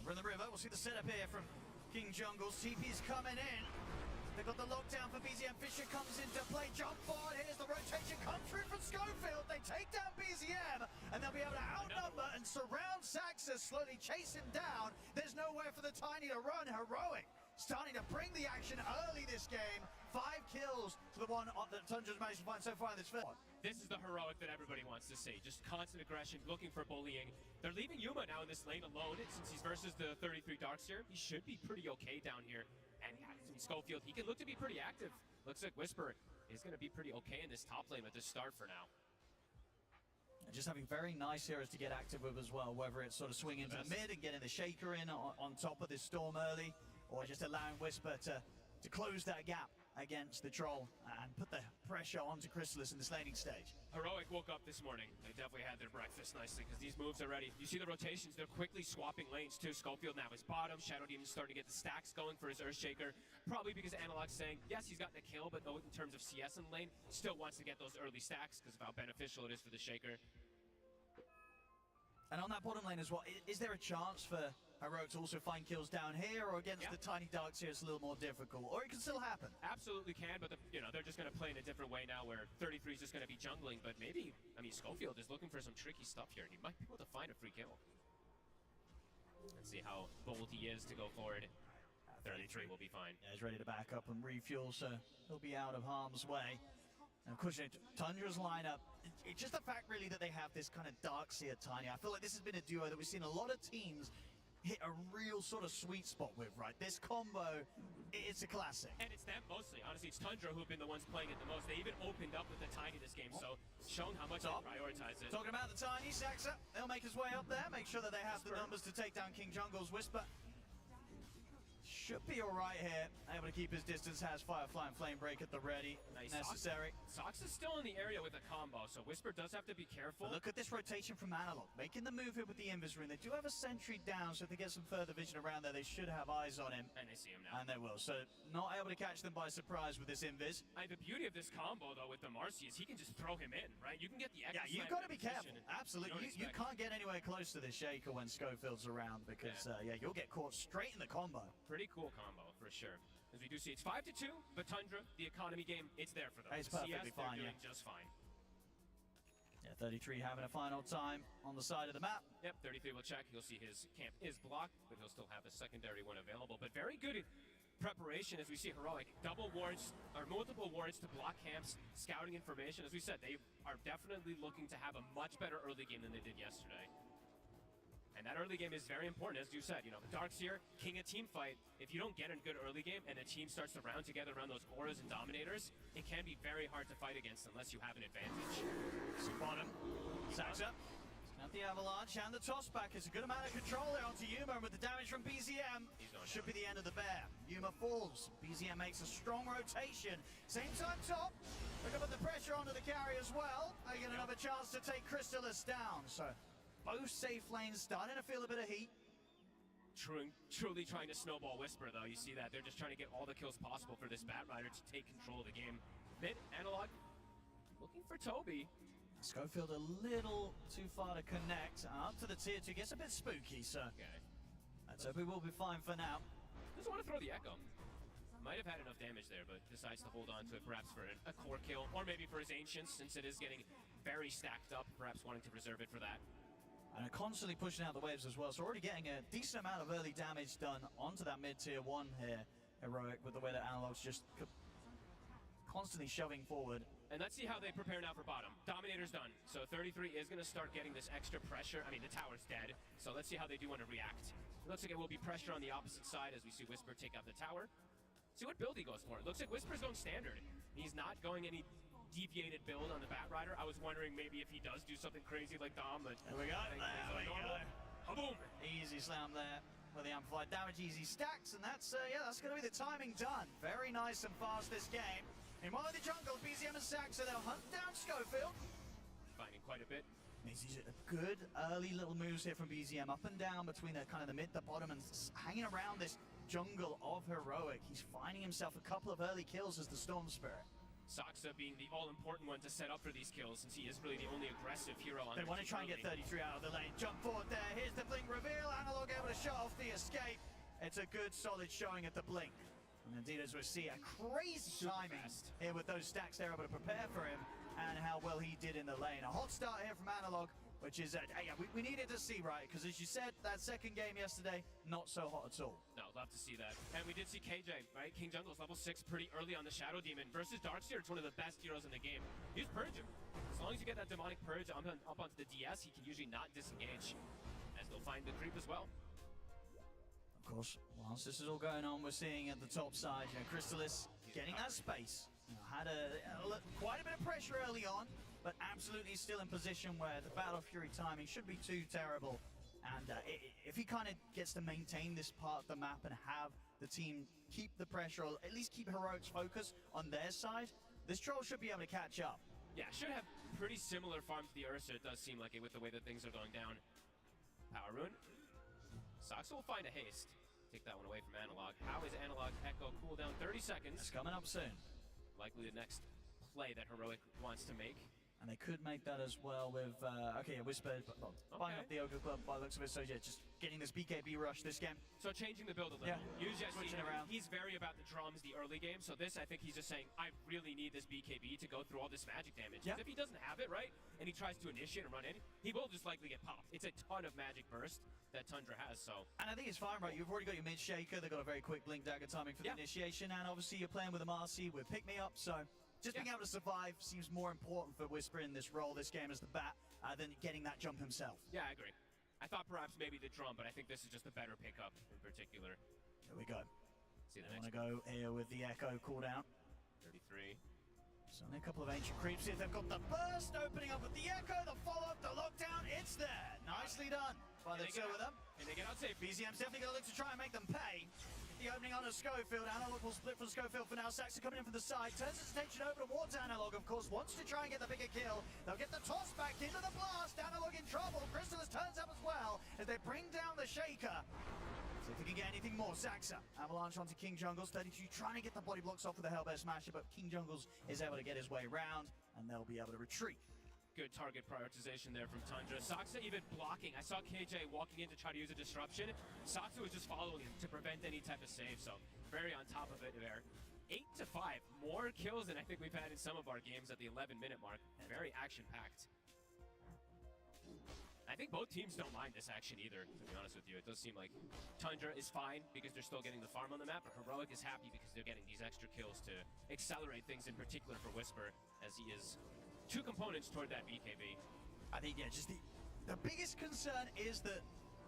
over in the river, we'll see the setup here from King Jungles. TP's coming in. They've got the lockdown for BZM. Fisher comes into play. Jump forward. Here's the rotation. Come through from Schofield. They take down BZM, and they'll be able to outnumber and surround Saxus, slowly chase him down. There's nowhere for the Tiny to run. Heroic starting to bring the action early this game. 5 kills to the one that Tundra's managed to find so far in this film. This is the Heroic that everybody wants to see. Just constant aggression, looking for bullying. They're leaving Yuma now in this lane alone, since he's versus the 33 Darkseer. He should be pretty okay down here. And Schofield, he can look to be pretty active. Looks like Whisper is going to be pretty okay in this top lane at this start for now. And just having very nice heroes to get active with as well, whether it's sort of swinging to the mid and getting the Shaker in on top of this Storm early, or just allowing Whisper to close that gap against the Troll and put the pressure onto Chrysalis in this laning stage. Heroic woke up this morning. They definitely had their breakfast nicely, because these moves are ready. You see the rotations, they're quickly swapping lanes too. Schofield now is bottom. Shadow Demon's starting to get the stacks going for his Earthshaker. Probably because Analog's saying, yes, he's gotten a kill, but no, in terms of CS in the lane, still wants to get those early stacks because of how beneficial it is for the Shaker. And on that bottom lane as well, is there a chance for Heroic to also find kills down here, or against the Tiny Darkseer it's a little more difficult? Or it can still happen? Absolutely can, but they're just going to play in a different way now, where 33 is just going to be jungling, but maybe, I mean, Schofield is looking for some tricky stuff here, and he might be able to find a free kill. Let's see how bold he is to go forward. 33 will be fine. Yeah, he's ready to back up and refuel, so he'll be out of harm's way. And of course, Tundra's lineup, it's just the fact really that they have this kind of Darkseer Tiny. I feel like this has been a duo that we've seen a lot of teams hit a real sort of sweet spot with, right? This combo, it's a classic. And it's them mostly. Honestly, it's Tundra who've been the ones playing it the most. They even opened up with the Tiny this game, so shown how much they prioritize it. Talking about the Tiny, Saxa, they'll make his way up there, make sure that they have the numbers to take down King Jungle's Whisper. Should be all right here. Able to keep his distance, has Firefly and Flame Break at the ready. Nice. Necessary. Sox is still in the area with a combo, so Whisper does have to be careful. But look at this rotation from Analog, making the move here with the Invis Rune. They do have a sentry down, so if they get some further vision around there, they should have eyes on him. And they see him now. And they will. So not able to catch them by surprise with this Invis. The beauty of this combo, though, with the Marcy is he can just throw him in, right? You can get the Yeah, you've got to be careful. Absolutely. You can't get anywhere close to the Shaker when Schofield's around because, you'll get caught straight in the combo. Pretty cool combo, for sure. As we do see, it's 5-2, but Tundra, the economy game, it's there for them. It's perfectly CS, fine, they're doing just fine. Yeah, 33 having a final time on the side of the map. Yep, 33 will check. You'll see his camp is blocked, but he'll still have a secondary one available. But very good preparation as we see Heroic. Double warrants, or multiple warrants to block camps, scouting information. As we said, they are definitely looking to have a much better early game than they did yesterday. And that early game is very important, as you said. You know, Darkseer, king of team fight. If you don't get a good early game and the team starts to round together around those auras and dominators, it can be very hard to fight against unless you have an advantage. Bottom. Saxa. Out the avalanche and the toss back. It's a good amount of control there onto Yuma, and with the damage from BZM, should be the end of the bear. Yuma falls. BZM makes a strong rotation. Same time top. They're going to put the pressure onto the carry as well. They get another chance to take Crystallis down. So both safe lanes starting to feel a bit of heat. Truly trying to snowball Whisper, though. You see that. They're just trying to get all the kills possible for this Batrider to take control of the game. Mid, Analog, looking for Toby. Schofield a little too far to connect. Up to the tier 2. Gets a bit spooky, so Okay. Toby will be fine for now. Doesn't want to throw the Echo. Might have had enough damage there, but decides to hold on to it perhaps for a core kill, or maybe for his Ancients, since it is getting very stacked up, perhaps wanting to reserve it for that. And are constantly pushing out the waves as well, so already getting a decent amount of early damage done onto that mid-tier 1 here, Heroic, with the way that Analog's just constantly shoving forward. And let's see how they prepare now for bottom. Dominator's done, so 33 is going to start getting this extra pressure. I mean, the tower's dead, so let's see how they do want to react. It looks like it will be pressure on the opposite side as we see Whisper take out the tower. See what build he goes for. It looks like Whisper's going standard. He's not going any deviated build on the Batrider. I was wondering maybe if he does do something crazy like Dom, but There we go. There we go. Boom! Easy slam there with the amplified damage, easy stacks, and that's going to be the timing done. Very nice and fast this game. Meanwhile, in the jungle, BZM and Saxa, they'll hunt down Schofield. Finding quite a bit. These are good early little moves here from BZM, up and down between the kind of the mid, the bottom, and hanging around this jungle of Heroic. He's finding himself a couple of early kills as the Storm Spirit. Saxa being the all-important one to set up for these kills, since he is really the only aggressive hero on They want to try and get 33 out of the lane. Jump forward there. Here's the blink reveal. Analog able to shut off the escape. It's a good, solid showing at the blink. And indeed, as we see, a crazy timing here with those stacks they're able to prepare for him, and how well he did in the lane. A hot start here from Analog, which is, we needed to see, right? Because as you said, that second game yesterday, not so hot at all. No, love to see that. And we did see KJ, right? King Jungle's level 6 pretty early on the Shadow Demon. Versus Darkseer, it's one of the best heroes in the game. Use Purge him. As long as you get that Demonic Purge up onto the DS, he can usually not disengage, as they'll find the creep as well. Of course, whilst this is all going on, we're seeing at the top side, Crystallis getting that space. Had quite a bit of pressure early on, but absolutely still in position where the Battle Fury timing should be too terrible. And if he kind of gets to maintain this part of the map and have the team keep the pressure, or at least keep Heroic's focus on their side, this Troll should be able to catch up. Yeah, should have pretty similar farm to the Ursa, it does seem like it, with the way that things are going down. Power Rune. Sox will find a haste. Take that one away from Analog. How is Analog's Echo cooldown? 30 seconds. It's coming up soon. Likely the next play that Heroic wants to make. And they could make that as well with, Whisper, buying up the Ogre Club by the looks of it, so yeah, just getting this BKB rush this game. So changing the build a little. Yeah, Usually switching around. He's very about the drums the early game, so this I think he's just saying, I really need this BKB to go through all this magic damage. Yeah. If he doesn't have it, right, and he tries to initiate and run in, he will just likely get popped. It's a ton of magic burst that Tundra has, so. And I think it's fine, right? You've already got your mid-shaker, they've got a very quick blink dagger timing for the initiation, and obviously you're playing with a Marcy with pick-me-up, so Just being able to survive seems more important for Whisper in this role, this game as the bat, than getting that jump himself. Yeah, I agree. I thought perhaps maybe the drum, but I think this is just a better pickup in particular. Here we go. See the I next want to go here with the Echo cooldown. 33. So a couple of ancient creeps here. They've got the burst opening up with the Echo, the follow-up, the lockdown. It's there. Nicely done by the two of them. And they get out safe. BZM's definitely going to look to try and make them pay. The opening on a Schofield. Analog will split from Schofield for now. Saxon coming in from the side. Turns his attention over towards Analog, of course. Wants to try and get the bigger kill. They'll get the toss back into the blast. Analog in trouble. Chrysalis turns up as well as they bring down the Shaker. See if we can get anything more. Saxa. Avalanche onto King Jungles. 32 trying to get the body blocks off with the Hellbear Smasher, but King Jungles is able to get his way around, and they'll be able to retreat. Good target prioritization there from Tundra. Saxa even blocking. I saw KJ walking in to try to use a disruption. Saxa was just following him to prevent any type of save, so very on top of it there. 8-5. More kills than I think we've had in some of our games at the 11-minute mark. Very action-packed. I think both teams don't mind this action either, to be honest with you. It does seem like Tundra is fine because they're still getting the farm on the map, but Heroic is happy because they're getting these extra kills to accelerate things, in particular for Whisper, as he is two components toward that BKB. I think, yeah, just the biggest concern is that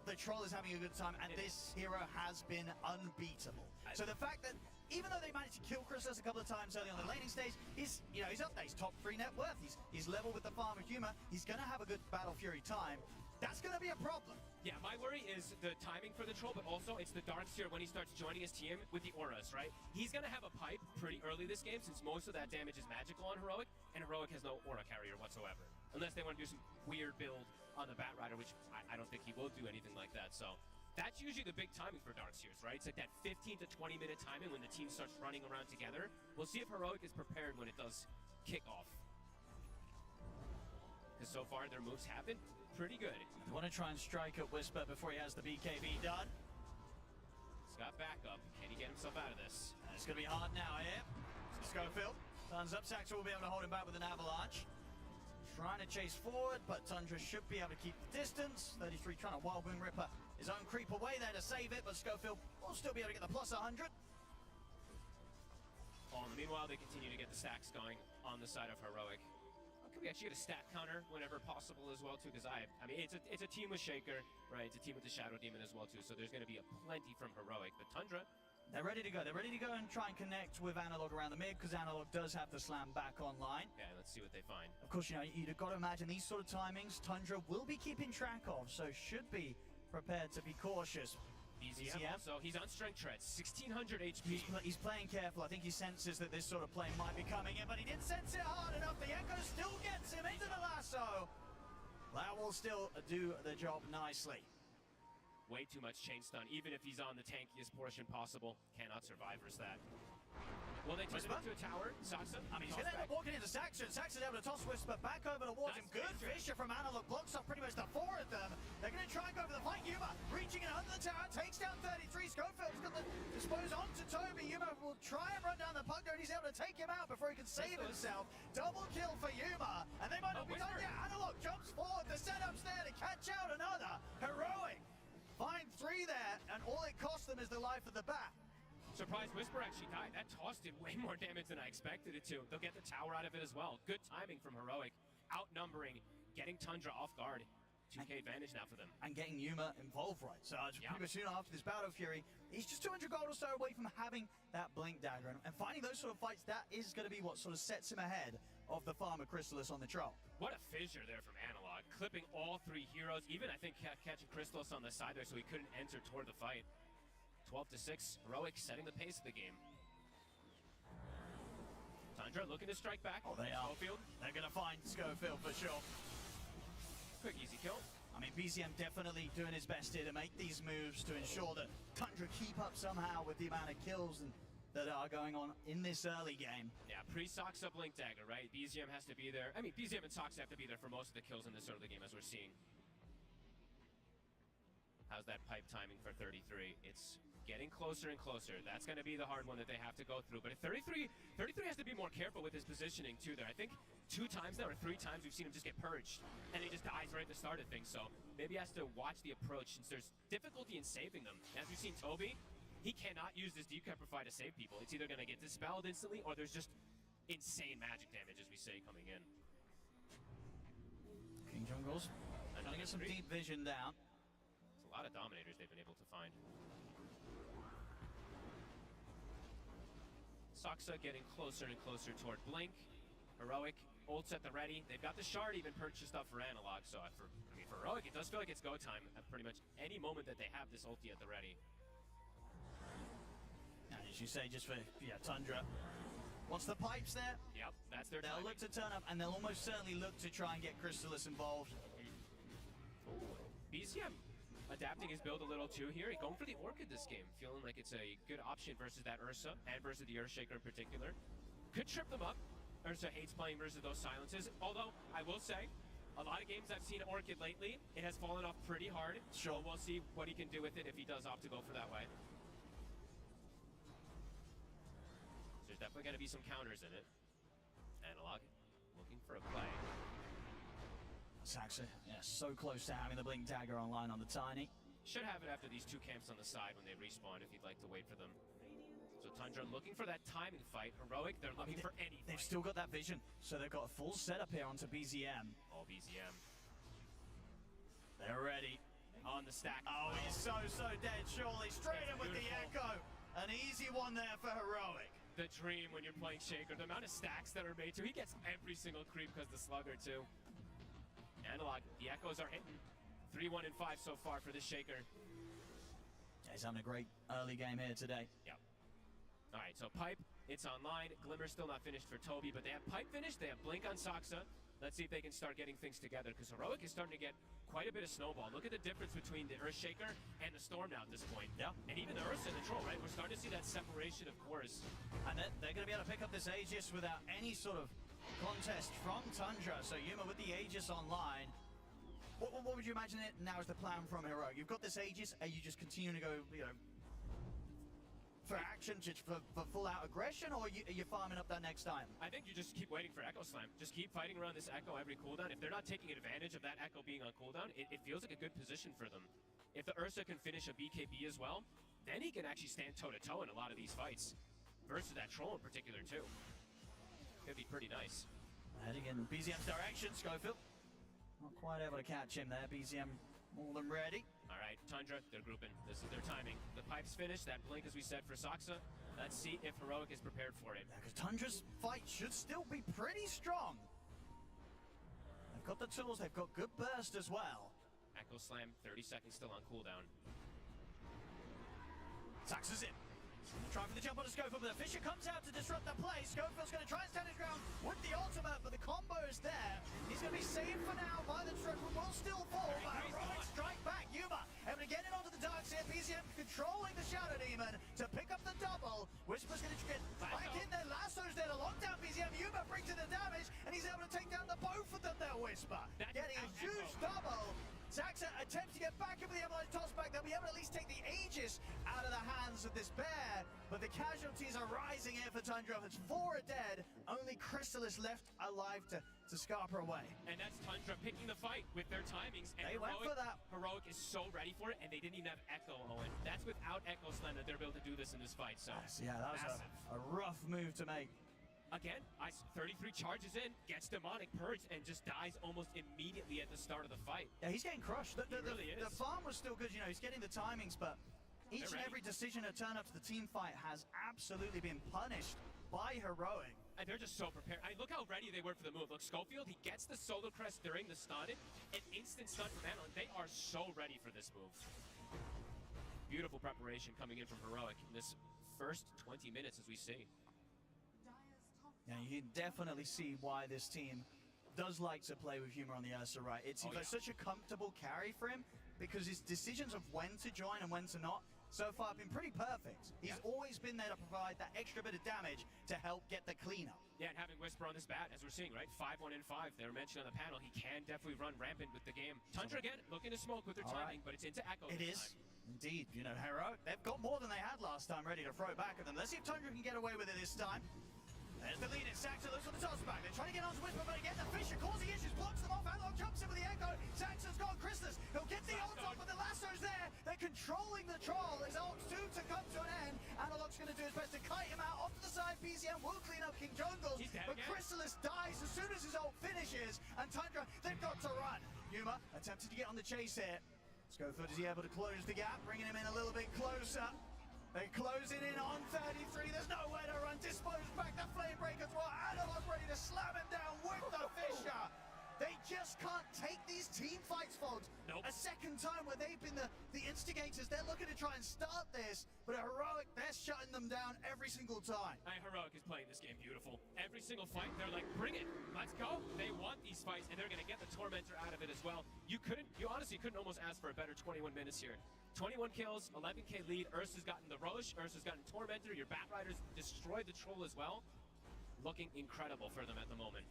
the Troll is having a good time, and this hero has been unbeatable. So the fact that even though they managed to kill Chrysalis a couple of times early on the laning stage, he's up there. He's top 3 net worth. He's level with the Farm of Humor. He's going to have a good Battle Fury time. That's going to be a problem. Yeah, my worry is the timing for the Troll, but also it's the Darkseer when he starts joining his team with the auras, right? He's going to have a pipe pretty early this game since most of that damage is magical on Heroic, and Heroic has no aura carrier whatsoever. Unless they want to do some weird build on the Bat Rider, which I don't think he will do anything like that. So that's usually the big timing for Darkseers, right? It's like that 15 to 20 minute timing when the team starts running around together. We'll see if Heroic is prepared when it does kick off. Because so far their moves have been pretty good. You want to try and strike at Whisper before he has the BKB done. He's got backup. Can he get himself out of this? And it's going to be hard now here. Schofield turns up. Saxa will be able to hold him back with an avalanche. Trying to chase forward, but Tundra should be able to keep the distance. 33 trying to Wild Wing Ripper his own creep away there to save it, but Schofield will still be able to get the plus 100. Oh, and meanwhile, they continue to get the stacks going on the side of Heroic. Could we actually get a stat counter whenever possible as well too? Because I mean, it's a team with Shaker, right? It's a team with the Shadow Demon as well too. So there's going to be a plenty from Heroic, but Tundra. They're ready to go. They're ready to go and try and connect with Analog around the mid because Analog does have the slam back online. Yeah, let's see what they find. Of course, you've got to imagine these sort of timings Tundra will be keeping track of, so should be prepared to be cautious. BZM also, he's on strength treads, 1600 HP. He's playing careful. I think he senses that this sort of play might be coming in, but he didn't sense it hard enough. The Echo still gets him into the lasso. That will still do the job nicely. Way too much chain stun, even if he's on the tankiest portion possible. Cannot survivors that. Well, they turn it into a tower. Saxa. I mean, he's going to end up walking into Saxon. Saxon's able to toss Whisper back over towards him. Good Fisher from Analog. Blocks up pretty much the 4 of them. They're going to try and go for the fight. Yuma reaching in under the tower. Takes down 33. Schofield's going to dispose onto Toby. Yuma will try and run down the puck there, and he's able to take him out before he can save himself. Double kill for Yuma. And they might not be done yet. Analog jumps forward. The setup's there to catch out another. Heroic. Find 3 there, and all it cost them is the life of the bat. Surprise Whisper actually died. That toss did way more damage than I expected it to. They'll get the tower out of it as well. Good timing from Heroic. Outnumbering, getting Tundra off guard. 2k advantage now for them. And getting Yuma involved right. So pretty much soon after this Battle Fury, he's just 200 gold or so away from having that Blink Dagger. And finding those sort of fights, that is going to be what sort of sets him ahead of the Farmer Chrysalis on the Troll. What a fissure there from Analog. Clipping all 3 heroes. Even, I think, catching Chrysalis on the side there so he couldn't enter toward the fight. 12-6, Heroic setting the pace of the game. Tundra looking to strike back. Oh, they are. Schofield. They're going to find Schofield for sure. Quick, easy kill. I mean, BZM definitely doing his best here to make these moves to ensure that Tundra keep up somehow with the amount of kills that are going on in this early game. Yeah, pre-Soxa Blink Dagger, right? BZM has to be there. I mean, BZM and Soxa have to be there for most of the kills in this early game, as we're seeing. How's that pipe timing for 33? It's getting closer and closer. That's going to be the hard one that they have to go through. But at 33 has to be more careful with his positioning too there. I think 2 times now or 3 times we've seen him just get purged and he just dies right at the start of things. So maybe he has to watch the approach since there's difficulty in saving them. As we've seen Toby, he cannot use this Decrepify to save people. It's either going to get dispelled instantly or there's just insane magic damage, as we say, coming in. King Jungles trying to get some deep vision down. It's a lot of Dominators they've been able to find. Saksa getting closer and closer toward Blink. Heroic, ults at the ready. They've got the shard even purchased up for Analog, so for Heroic, it does feel like it's go time at pretty much any moment that they have this ulti at the ready. And as you say, just for Tundra. What's the pipes there? Yep, that's their They'll timing. look to turn up, and they'll almost certainly look to try and get Crystallis involved. BZM adapting his build a little too here. He's going for the Orchid this game, feeling like it's a good option versus that Ursa and versus the Earthshaker in particular. Could trip them up. Ursa hates playing versus those silences, although I will say, a lot of games I've seen Orchid lately, it has fallen off pretty hard. Sure. So we'll see what he can do with it if he does opt to go for that way. There's definitely going to be some counters in it. Analog looking for a play. Saksa, so close to having the Blink Dagger online on the Tiny. Should have it after these two camps on the side when they respawn if you'd like to wait for them. So Tundra looking for that timing fight. Heroic, they're looking for any They've fight. still got that vision, so they've got a full setup here onto BZM. All BZM. They're ready. On the stack. Oh, he's so dead, surely. Straight in with the Echo. An easy one there for Heroic. The dream when you're playing Shaker. The amount of stacks that are made too. He gets every single creep because the Slugger too. Analog, the Echoes are hitting. 3, 1, and 5 so far for this Shaker. Yeah, he's having a great early game here today. Yep. All right, so Pipe, it's online. Glimmer's still not finished for Toby, but they have Pipe finished. They have Blink on Saksa. Let's see if they can start getting things together, because Heroic is starting to get quite a bit of snowball. Look at the difference between the Earthshaker and the Storm now at this point. Yeah. And even the Ursa and the Troll, right? We're starting to see that separation of cores. And they're going to be able to pick up this Aegis without any sort of contest from Tundra. So Yuma with the Aegis online. What would you imagine it now is the plan from Heroic? You've got this Aegis, and you just continue to go, for action, just for full out aggression, or are you farming up that next time? I think you just keep waiting for Echo Slam. Just keep fighting around this Echo every cooldown. If they're not taking advantage of that Echo being on cooldown, it feels like a good position for them. If the Ursa can finish a BKB as well, then he can actually stand toe-to-toe in a lot of these fights. Versus that Troll in particular, too. Could be pretty nice. Heading in BZM's direction, Schofield. Not quite able to catch him there. BZM more than ready. All right, Tundra, they're grouping. This is their timing. The Pipe's finished. That Blink, as we said, for Saksa. Let's see if Heroic is prepared for it. Yeah, because Tundra's fight should still be pretty strong. They've got the tools, they've got good burst as well. Echo Slam, 30 seconds still on cooldown. Saksa's in. Trying for the jump on the Schofield, but the Fisher comes out to disrupt the play. Schofield's going to try and stand his ground with the ultimate, but the combo is there. He's going to be saved for now by the triple. Will still fall, but Heroic strike back. Yuma able to get it onto the dark side. BZM controlling the Shadow Demon to pick up the double. Whisper's going to get back in there. Lasso's there to lock down BZM. Yuma brings in the damage, and he's able to take down the both of them there, Whisper. Getting a huge double. Saksa attempts to get back over the Avalanche tossback. They'll be able to at least take the Aegis out of the hands of this bear. But the casualties are rising here for Tundra. It's 4 are dead. Only Crystallis left alive to scarper away. And that's Tundra picking the fight with their timings. And They went for that. Heroic is so ready for it, and they didn't even have Echo, Owen. That's without Echo Slam that they're able to do this in this fight. So Yeah, that was a rough move to make. Again, 33 charges in, gets Demonic Purge, and just dies almost immediately at the start of the fight. Yeah, he's getting crushed. He really is. The farm was still good, he's getting the timings, but each and every decision to turn up to the team fight has absolutely been punished by Heroic. And they're just so prepared. Look how ready they were for the move. Look, Schofield, he gets the Solar Crest during the stun. An instant stun from Analog. They are so ready for this move. Beautiful preparation coming in from Heroic in this first 20 minutes, as we see. Yeah, you can definitely see why this team does like to play with Humor on the Ursa, right? It's such a comfortable carry for him because his decisions of when to join and when to not so far have been pretty perfect. He's always been there to provide that extra bit of damage to help get the cleanup. Yeah, and having Whisper on this bat, as we're seeing, right? 5, 1, and 5. They were mentioned on the panel. He can definitely run rampant with the game. Tundra again, looking to smoke with their timing, but it's into Echo It this is. time. Indeed, Heroic, they've got more than they had last time ready to throw back at them. Let's see if Tundra can get away with it this time. There's the lead in. Saksa looks for the toss back. They're trying to get onto Whisper, but again, the Fisher causing issues, blocks them off. Analog jumps in with the Echo. Saksa's got Crystallis. He'll get the ult off, but the Lasso's there. They're controlling the Troll. His ult's due to come to an end. Analog's going to do his best to kite him out onto the side. BZM will clean up King Jungle, He's dead but again. Chrysalis dies as soon as his ult finishes, and Tundra, they've got to run. Yuma attempted to get on the chase here. Schofield, is he able to close the gap, bringing him in a little bit closer. They close it in on 33. There's nowhere to run. Dispose back the Flame Breaker as well. Analog ready to slam him down with the Fissure. They just can't take these team fights, folks. Nope. A second time where they've been the instigators. They're looking to try and start this, but Heroic, they're shutting them down every single time. Heroic is playing this game beautiful. Every single fight, they're like, bring it, let's go. They want these fights, and they're gonna get the Tormentor out of it as well. You honestly couldn't almost ask for a better 21 minutes here. 21 kills, 11k lead. Ursa's gotten the Roche, Ursa's gotten Tormentor. Your Batriders destroyed the Troll as well. Looking incredible for them at the moment.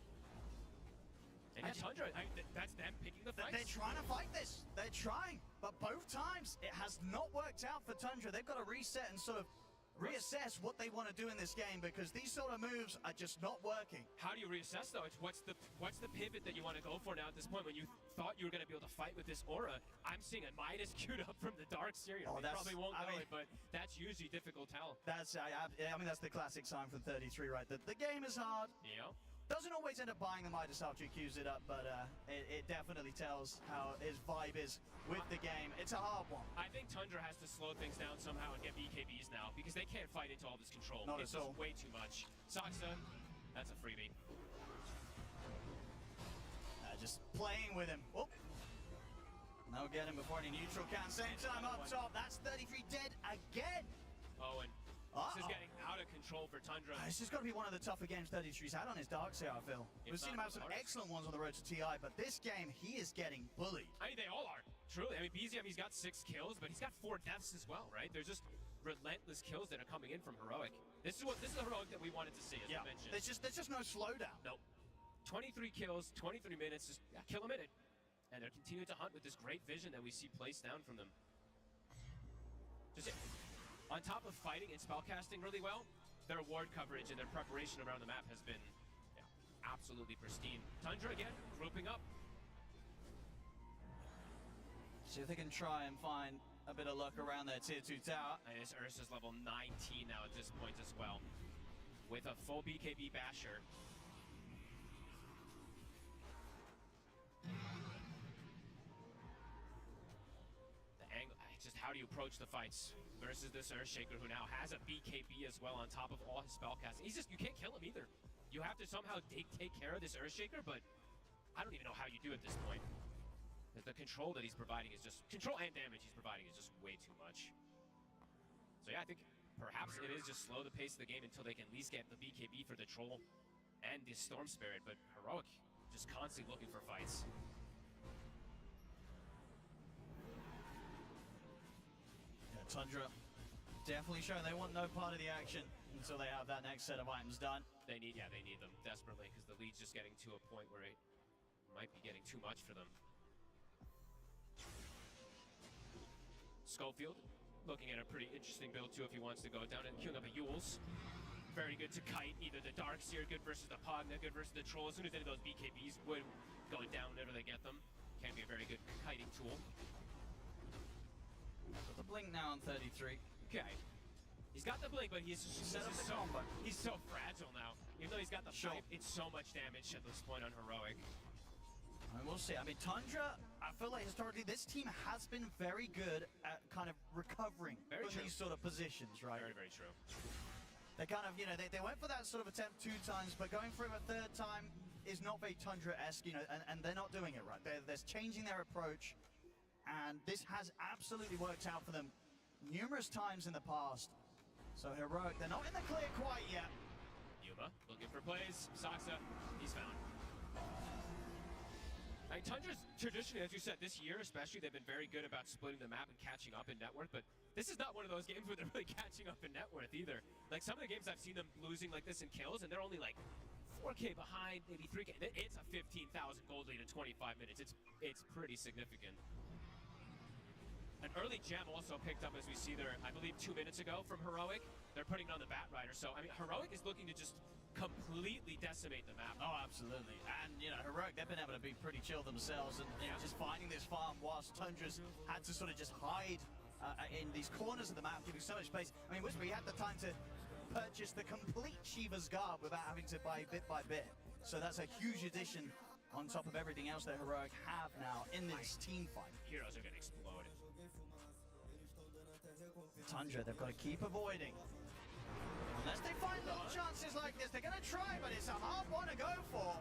And Tundra, that's them picking the fights. They're trying to fight this. They're trying, but both times it has not worked out for Tundra. They've got to reset and sort of reassess what they want to do in this game, because these sort of moves are just not working. How do you reassess though? It's what's the pivot that you want to go for now at this point when you thought you were going to be able to fight with this aura? I'm seeing a Midas queued up from the Dark Series. Oh, They probably won't I know mean- it, but that's usually difficult tell. That's I mean that's the classic sign from 33, right? The game is hard. Yeah. Doesn't always end up buying the Midas after he queues it up, but it definitely tells how his vibe is with the game. It's a hard one. I think Tundra has to slow things down somehow and get BKBs now because they can't fight into all this control. Not it's at just all. way too much. Saksa, that's a freebie. Just playing with him. Oh. No, get him before any neutral can. Same time up top. That's 33 dead again. Oh, and this is getting out of control for Tundra. This has got to be one of the tougher games 33's had on his Darkseer, I feel. We've seen him have some excellent ones on the road to TI, but this game, he is getting bullied. I mean, they all are. Truly. I mean, BZM, he's got 6 kills, but he's got 4 deaths as well, right? There's just relentless kills that are coming in from Heroic. This is the Heroic that we wanted to see, as I mentioned. There's just no slowdown. Nope. 23 kills, 23 minutes, just kill a minute. And they're continuing to hunt with this great vision that we see placed down from them. Just on top of fighting and spellcasting really well, their ward coverage and their preparation around the map has been absolutely pristine. Tundra again, grouping up. See if they can try and find a bit of luck around their tier 2 tower. And this Ursa's level 19 now at this point as well. With a full BKB basher. The angle, just how do you approach the fights versus this Earthshaker who now has a BKB as well on top of all his spellcasting. You can't kill him either. You have to somehow take care of this Earthshaker, but I don't even know how you do at this point. The control that he's providing is just, control and damage he's providing is just way too much. So yeah, I think perhaps it is just slow the pace of the game until they can at least get the BKB for the Troll and the Storm Spirit, but Heroic just constantly looking for fights. Yeah, Tundra definitely showing they want no part of the action until they have that next set of items done. They need them desperately because the lead's just getting to a point where it might be getting too much for them. Schofield looking at a pretty interesting build too if he wants to go down and queuing up a Yules. Very good to kite either the Darkseer, good versus the Pogna, good versus the Troll. As soon as any of those BKBs would go down whenever they get them, can be a very good kiting tool. Got the blink now on 33. Okay. He's got the blink, but he's Set up the combo. He's so fragile now. Even though he's got the Sure. pipe, it's so much damage at this point on Heroic. I mean, we'll see. I mean, Tundra, I feel like historically this team has been very good at kind of recovering Very from true. these sort of positions, right? Very, very true. They kind of, they went for that sort of attempt 2 times, but going for it a 3rd time is not very Tundra-esque, and they're not doing it right. They're changing their approach, and this has absolutely worked out for them numerous times in the past. So Heroic, they're not in the clear quite yet. Yuma looking for plays. Saksa, he's found. Tundra's traditionally, as you said, this year especially, they've been very good about splitting the map and catching up in net worth, but this is not one of those games where they're really catching up in net worth either. Like some of the games I've seen them losing like this in kills, and they're only like 4K behind, maybe 3K. It's a 15,000 gold lead in 25 minutes. It's pretty significant. An early gem also picked up, as we see there, I believe 2 minutes ago from Heroic. They're putting it on the Batrider. So, I mean, Heroic is looking to just completely decimate the map. Oh, absolutely. And, Heroic, they've been able to be pretty chill themselves and just finding this farm whilst Tundra's had to sort of just hide in these corners of the map, giving so much space. I mean, Whisper, he had the time to purchased the complete Shiva's garb without having to buy bit by bit. So that's a huge addition on top of everything else that Heroic have now in this team fight. Heroes are going to explode. Tundra, they've got to keep avoiding. Unless they find little chances like this, they're going to try, but it's a hard one to go for.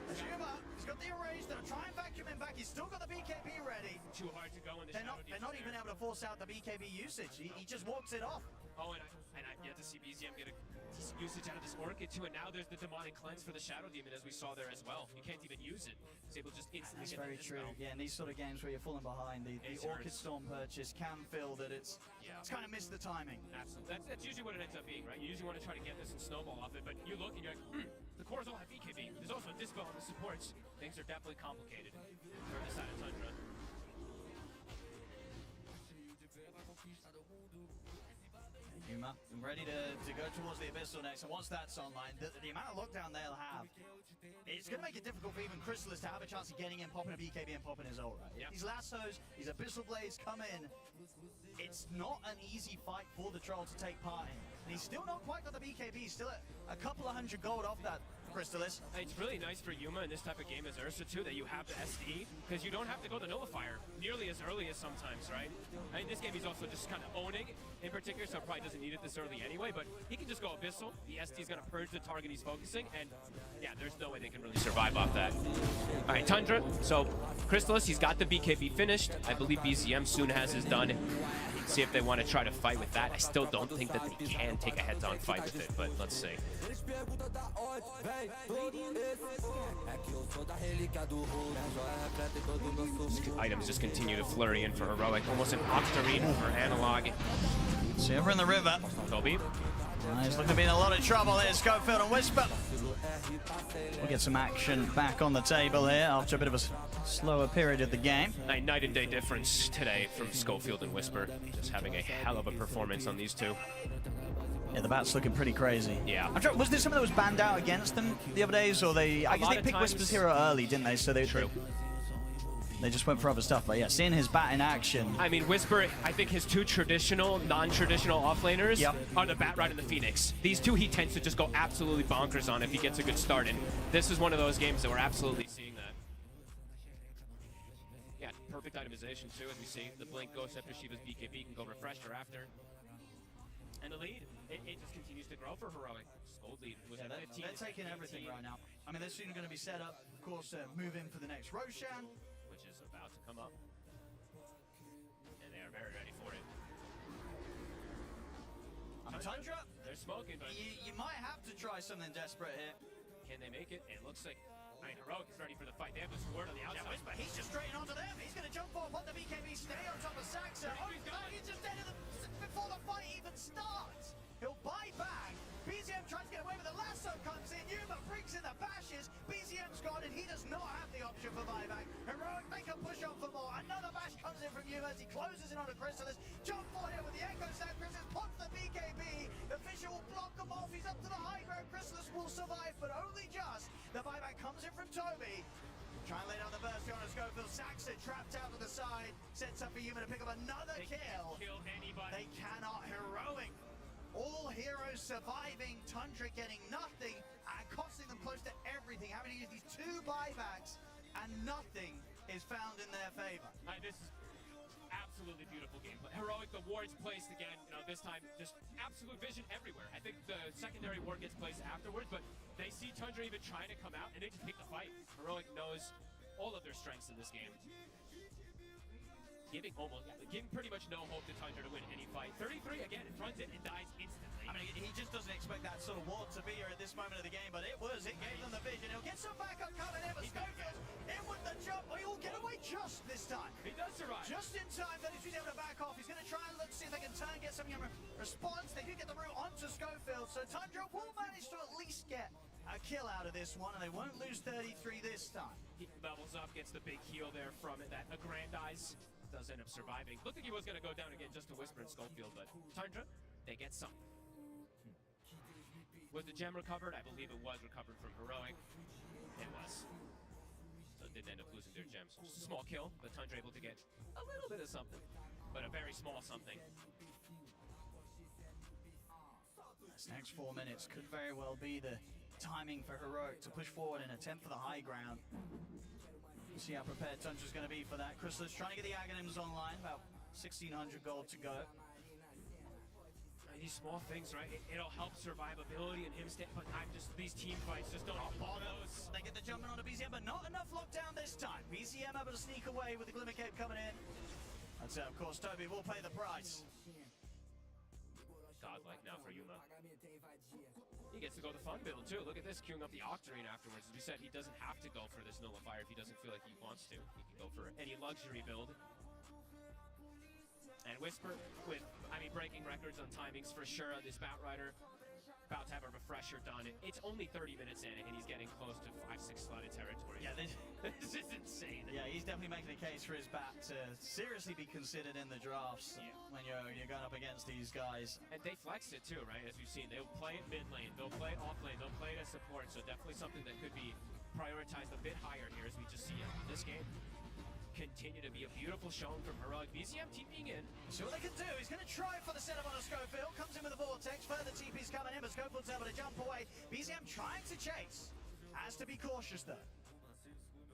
Shiva, he's got the erase, they'll try and vacuum him back, he's still got the BKB ready. Too hard to go in the They're not even able to force out the BKB usage, he just walks it off. Oh, and I've yet to see BZM get a decent usage out of this Orchid too, and now there's the Demonic Cleanse for the Shadow Demon as we saw there as well. You can't even use it. He's able to just instantly That's get very the true. dispel. Yeah, in these sort of games where you're falling behind, the Orchid Storm purchase can feel that it's kind of missed the timing. Absolutely. That's usually what it ends up being, right? You usually want to try to get this and snowball off it, but you look and you're like, the cores all have BKB. There's also a Dispel on the supports. Things are definitely complicated for the side of Tundra. Yuma ready to go towards the Abyssal next, and once that's online, the amount of lockdown they'll have, it's going to make it difficult for even Crystallis to have a chance of getting in, popping a BKB and popping his ult, right? Yep. These lassos, these Abyssal Blades come in, it's not an easy fight for the Troll to take part in. And he's still not quite got the BKB, he's still at a couple of hundred gold off that, Crystallis. It's really nice for Yuma in this type of game as Ursa too that you have the SD, because you don't have to go the Nullifier nearly as early as sometimes, right? I mean, this game he's also just kind of owning in particular, so probably doesn't need it this early anyway, but he can just go Abyssal. The SD is going to purge the target he's focusing, and yeah, there's no way they can really survive off that. All right, Tundra. So Crystallis, he's got the BKB finished. I believe BZM soon has his done. See if they want to try to fight with that. I still don't think that they can take a heads-on fight with it, but let's see. Items just continue to flurry in for Heroic. Almost an Octarine for Analog. See over in the river. Kobe. He's looking to be in a lot of trouble here, Schofield and Whisper. We'll get some action back on the table here after a bit of a slower period of the game. A night and day difference today from Schofield and Whisper. Just having a hell of a performance on these two. Yeah, the bat's looking pretty crazy. Yeah. I'm sure, was this something that was banned out against them the other days, or I guess they picked Whisper's hero early, didn't they? So they just went for other stuff. But yeah, seeing his bat in action. I mean, Whisper, I think his two traditional, non-traditional offlaners are the Bat Ride and the Phoenix. These two he tends to just go absolutely bonkers on if he gets a good start, and this is one of those games that we're absolutely seeing that. Yeah, perfect itemization too, as we see. The Blink Ghost after Shiva's BKB can go Refresher after. And the lead, it just continues to grow for Heroic. Gold lead was at 15. They're taking everything right now. I mean, they're soon going to be set up, of course, to move in for the next Roshan. Which is about to come up. And they are very ready for it. Tundra, they're smoking, but you might have to try something desperate here. Can they make it? It looks like, I mean, Heroic is ready for the fight. They have the sword on the outside. Whisper, he's just straight onto them. He's going to jump off on the BKB, stay on top of Saxa. Oh, he's just dead before the fight even starts. He'll buy back. BZM tries to get away with the lasso, comes in. Yuma brings in the bashes. BZM's gone, and he does not have the option for buyback. Heroic, they can push on for more. Another bash comes in from Yuma as he closes in on a Crystallis. Jump for him with the Echo Stab. Crystallis pops the BKB. The Fisher will block him off. He's up to the high ground. Crystallis will survive, but only just. The buyback comes in from Toby. Try and lay down the burst on a Schofield. Saxon trapped out to the side. Sets up for Yuma to pick up another kill. Can't kill anybody. They cannot. Heroic. All heroes surviving, Tundra getting nothing, and costing them close to everything, having to use these two buybacks, and nothing is found in their favor. This is absolutely beautiful game. But Heroic, the ward's placed again, this time just absolute vision everywhere. I think the secondary ward gets placed afterwards, but they see Tundra even trying to come out, and they just take the fight. Heroic knows all of their strengths in this game. Giving pretty much no hope to Tundra to win any fight. 33 again, it runs it and dies instantly. I mean, he just doesn't expect that sort of ward to be here at this moment of the game, but it gave them the vision. He'll get some backup coming in, but Schofield in with the jump. He will get away just this time. He does survive. Just in time that he's able to back off. He's going to try and look, see if they can turn, get some response. They do get the route onto Schofield, so Tundra will manage to at least get a kill out of this one, and they won't lose 33 this time. He levels up, gets the big heal there from it. That aggrandize does end up surviving. Looked like he was going to go down again just to Whisper in Schofield, but Tundra, they get some. Was the gem recovered? I believe it was recovered from Heroic. It was. So it did end up losing their gems. Just a small kill, but Tundra able to get a little bit of something, but a very small something. This next 4 minutes could very well be the timing for Heroic to push forward and attempt for the high ground. See how prepared Tundra's going to be for that. Chrysalis trying to get the Aghanims online, about 1,600 gold to go. These small things, right? It'll help survivability and him stay, but these team fights just don't even close. They get the jumping onto BZM, but not enough lockdown this time. BZM able to sneak away with the Glimmer Cape coming in. And so, of course, Toby will pay the price. Godlike now for Yuma. He gets to go the fun build too. Look at this, queuing up the Octarine afterwards. As we said, he doesn't have to go for this Nullifier if he doesn't feel like he wants to. He can go for any luxury build. And Whisper with, breaking records on timings for sure on this Batrider. About to have a refresher done. It's only 30 minutes in and he's getting close to 5-6 slotted territory. Yeah, this is insane. Yeah, he's definitely making a case for his bat to seriously be considered in the drafts when you're going up against these guys. And they flex it too, right? As we've seen, they'll play it mid lane, they'll play it off lane, they'll play it as support. So definitely something that could be prioritized a bit higher here as we just see it. This game continue to be a beautiful showing from Heroic. BZM TPing in. See what they can do. He's going to try for the setup on a Schofield. Comes in with a Vortex. Further TP's coming in, but Schofield's able to jump away. BZM trying to chase. Has to be cautious though.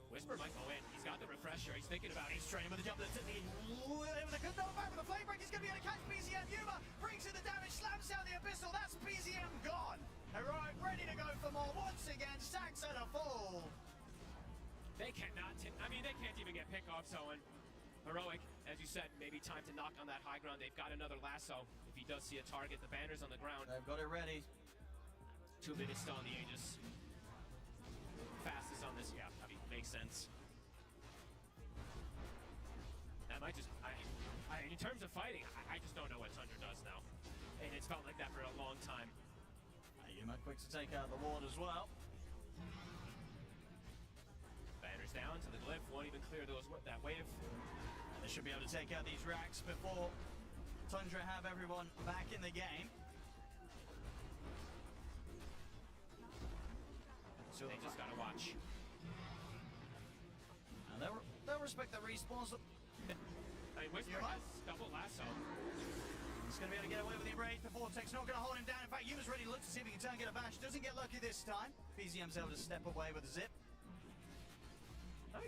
Whisper might go in. He's got the refresher. He's thinking about it. He's training with the jump. With a good double back with the flame break. He's going to be able to catch BZM. Yuma brings in the damage. Slams down the Abyssal. That's BZM gone. Heroic ready to go for more. Once again, Stacks at a full. They cannot, they can't even get pickoffs, Owen. Heroic, as you said, maybe time to knock on that high ground. They've got another lasso. If he does see a target, the banner's on the ground. They've got it ready. 2 minutes still on the Aegis. Fastest on this, yeah, makes sense. That might just, in terms of fighting, I just don't know what Tundra does now. And it's felt like that for a long time. Yuma quick to take out the ward as well. Banner's down to the glyph, won't even clear that wave. And they should be able to take out these racks before Tundra have everyone back in the game. So they just gotta watch. And they'll respect the respawns. Whisper has double lasso. He's going to be able to get away with the Enrage. The Vortex not going to hold him down. In fact, Yuma's ready to look to see if he can turn and get a bash. Doesn't get lucky this time. BZM's able to step away with a zip.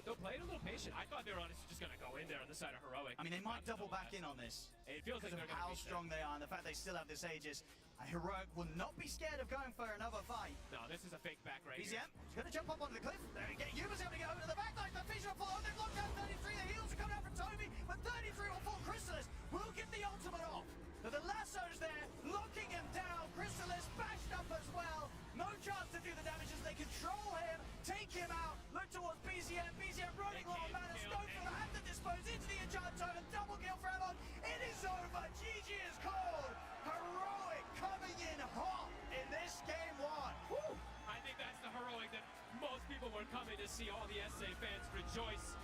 They'll play it a little patient. I thought they were honestly just going to go in there on the side of Heroic. They might double back in on this. It feels like because of how strong they are and the fact they still have this Aegis. Heroic will not be scared of going for another fight. No, this is a fake back right BZM here. is going to jump up onto the cliff. There we go. Yuma's able to get over to the back line. The Vision will fall. They've locked down 33. The heals are coming out from Toby, but 33 will fall. Chrysalis will get the ultimate off. But the lasso's there, locking him down. Chrysalis bashed up as well. No chance to do the damage as they control him, take him out, look towards BZM. BZM running low on mana. Schofield had to dispose into the Enchanto and double kill for Emon. It is over. GG is called. Heroic coming in hot in this game one. Woo! I think that's the Heroic that most people were coming to see. All the SA fans rejoice.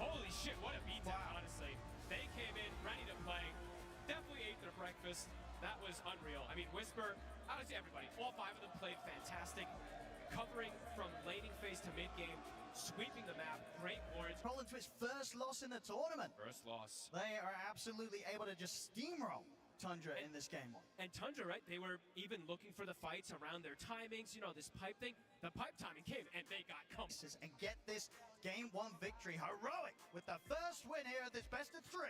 Holy shit, what a beatdown, honestly. They came in ready to play. Definitely ate their breakfast. That was unreal. Whisper, honestly, everybody, all 5 of them played fantastic. Covering from laning phase to mid game, sweeping the map, great wards. Rolling to his first loss in the tournament. First loss. They are absolutely able to just steamroll Tundra in this game one. And Tundra, right, they were even looking for the fights around their timings, this pipe thing. The pipe timing came, and they got comfortable. And get this game one victory. Heroic with the first win here at this best of 3.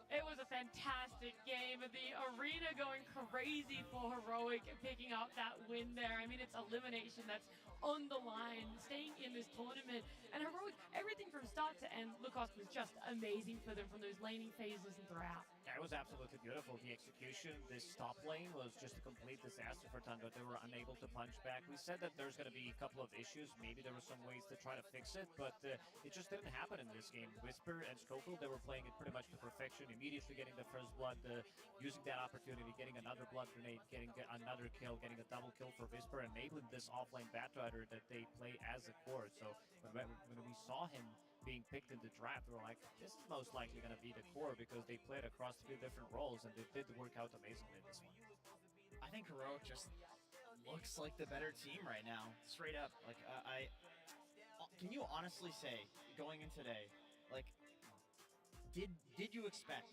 It was a fantastic game. The arena going crazy for Heroic, picking up that win there. It's elimination that's on the line, staying in this tournament. And Heroic, everything from start to end, Lucas was just amazing for them from those laning phases and throughout. Yeah, it was absolutely beautiful. The execution, this top lane was just a complete disaster for Tundra. They were unable to punch back. We said that there's going to be a couple of issues. Maybe there were some ways to try to fix it, but it just didn't happen in this game. Whisper and Schofield, they were playing it pretty much to perfection, immediately getting the first blood, using that opportunity, getting another blood grenade, getting another kill, getting a double kill for Whisper, enabling this offlane Batrider that they play as a core. So when we saw him being picked in the draft, we were like, this is most likely going to be the core because they played across 3 different roles and they did work out amazingly in this one. I think Heroic just looks like the better team right now, straight up. Can you honestly say, going in today, did you expect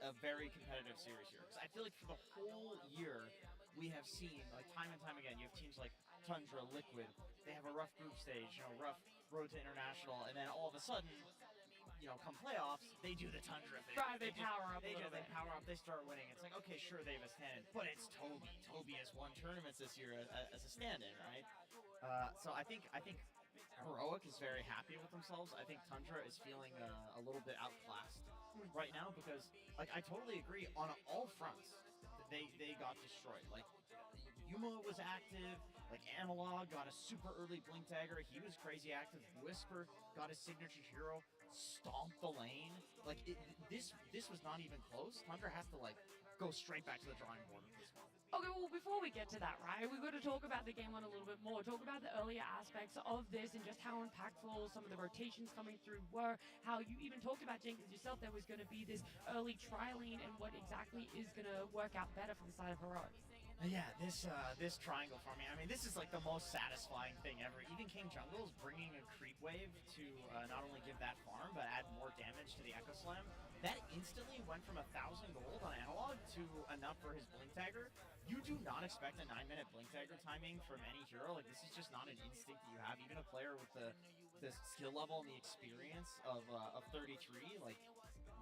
a very competitive series here. Because I feel like for the whole year, we have seen, like, time and time again, you have teams like Tundra, Liquid, they have a rough group stage, rough road to international, and then all of a sudden, come playoffs, they do the Tundra thing. Right, they power up a They little they bit. power up, they start winning. It's like, okay, sure, they have a stand-in, but it's Toby. Toby has won tournaments this year as a stand-in, right? So I think Heroic is very happy with themselves. I think Tundra is feeling a little bit outclassed right now because, like, I totally agree on all fronts. They got destroyed. Like, Yuma was active. Like, Analog got a super early Blink Dagger. He was crazy active. Whisper got his signature hero. Stomped the lane. Like, this was not even close. Tundra has to, like, go straight back to the drawing board with this one. Okay, well, before we get to that, right, we've got to talk about the game one a little bit more. Talk about the earlier aspects of this and just how impactful some of the rotations coming through were. How you even talked about, Jenkins, yourself, there was going to be this early trialing and what exactly is going to work out better for the side of Heroic. Yeah, this triangle for me. I mean, this is like the most satisfying thing ever. Even King Jungle is bringing a creep wave to not only give that farm, but add more damage to the Echo Slam. That instantly went from 1,000 gold on Analog to enough for his Blink Dagger. You do not expect a 9-minute Blink Dagger timing from any hero. Like, this is just not an instinct that you have. Even a player with the skill level and the experience of 33, like,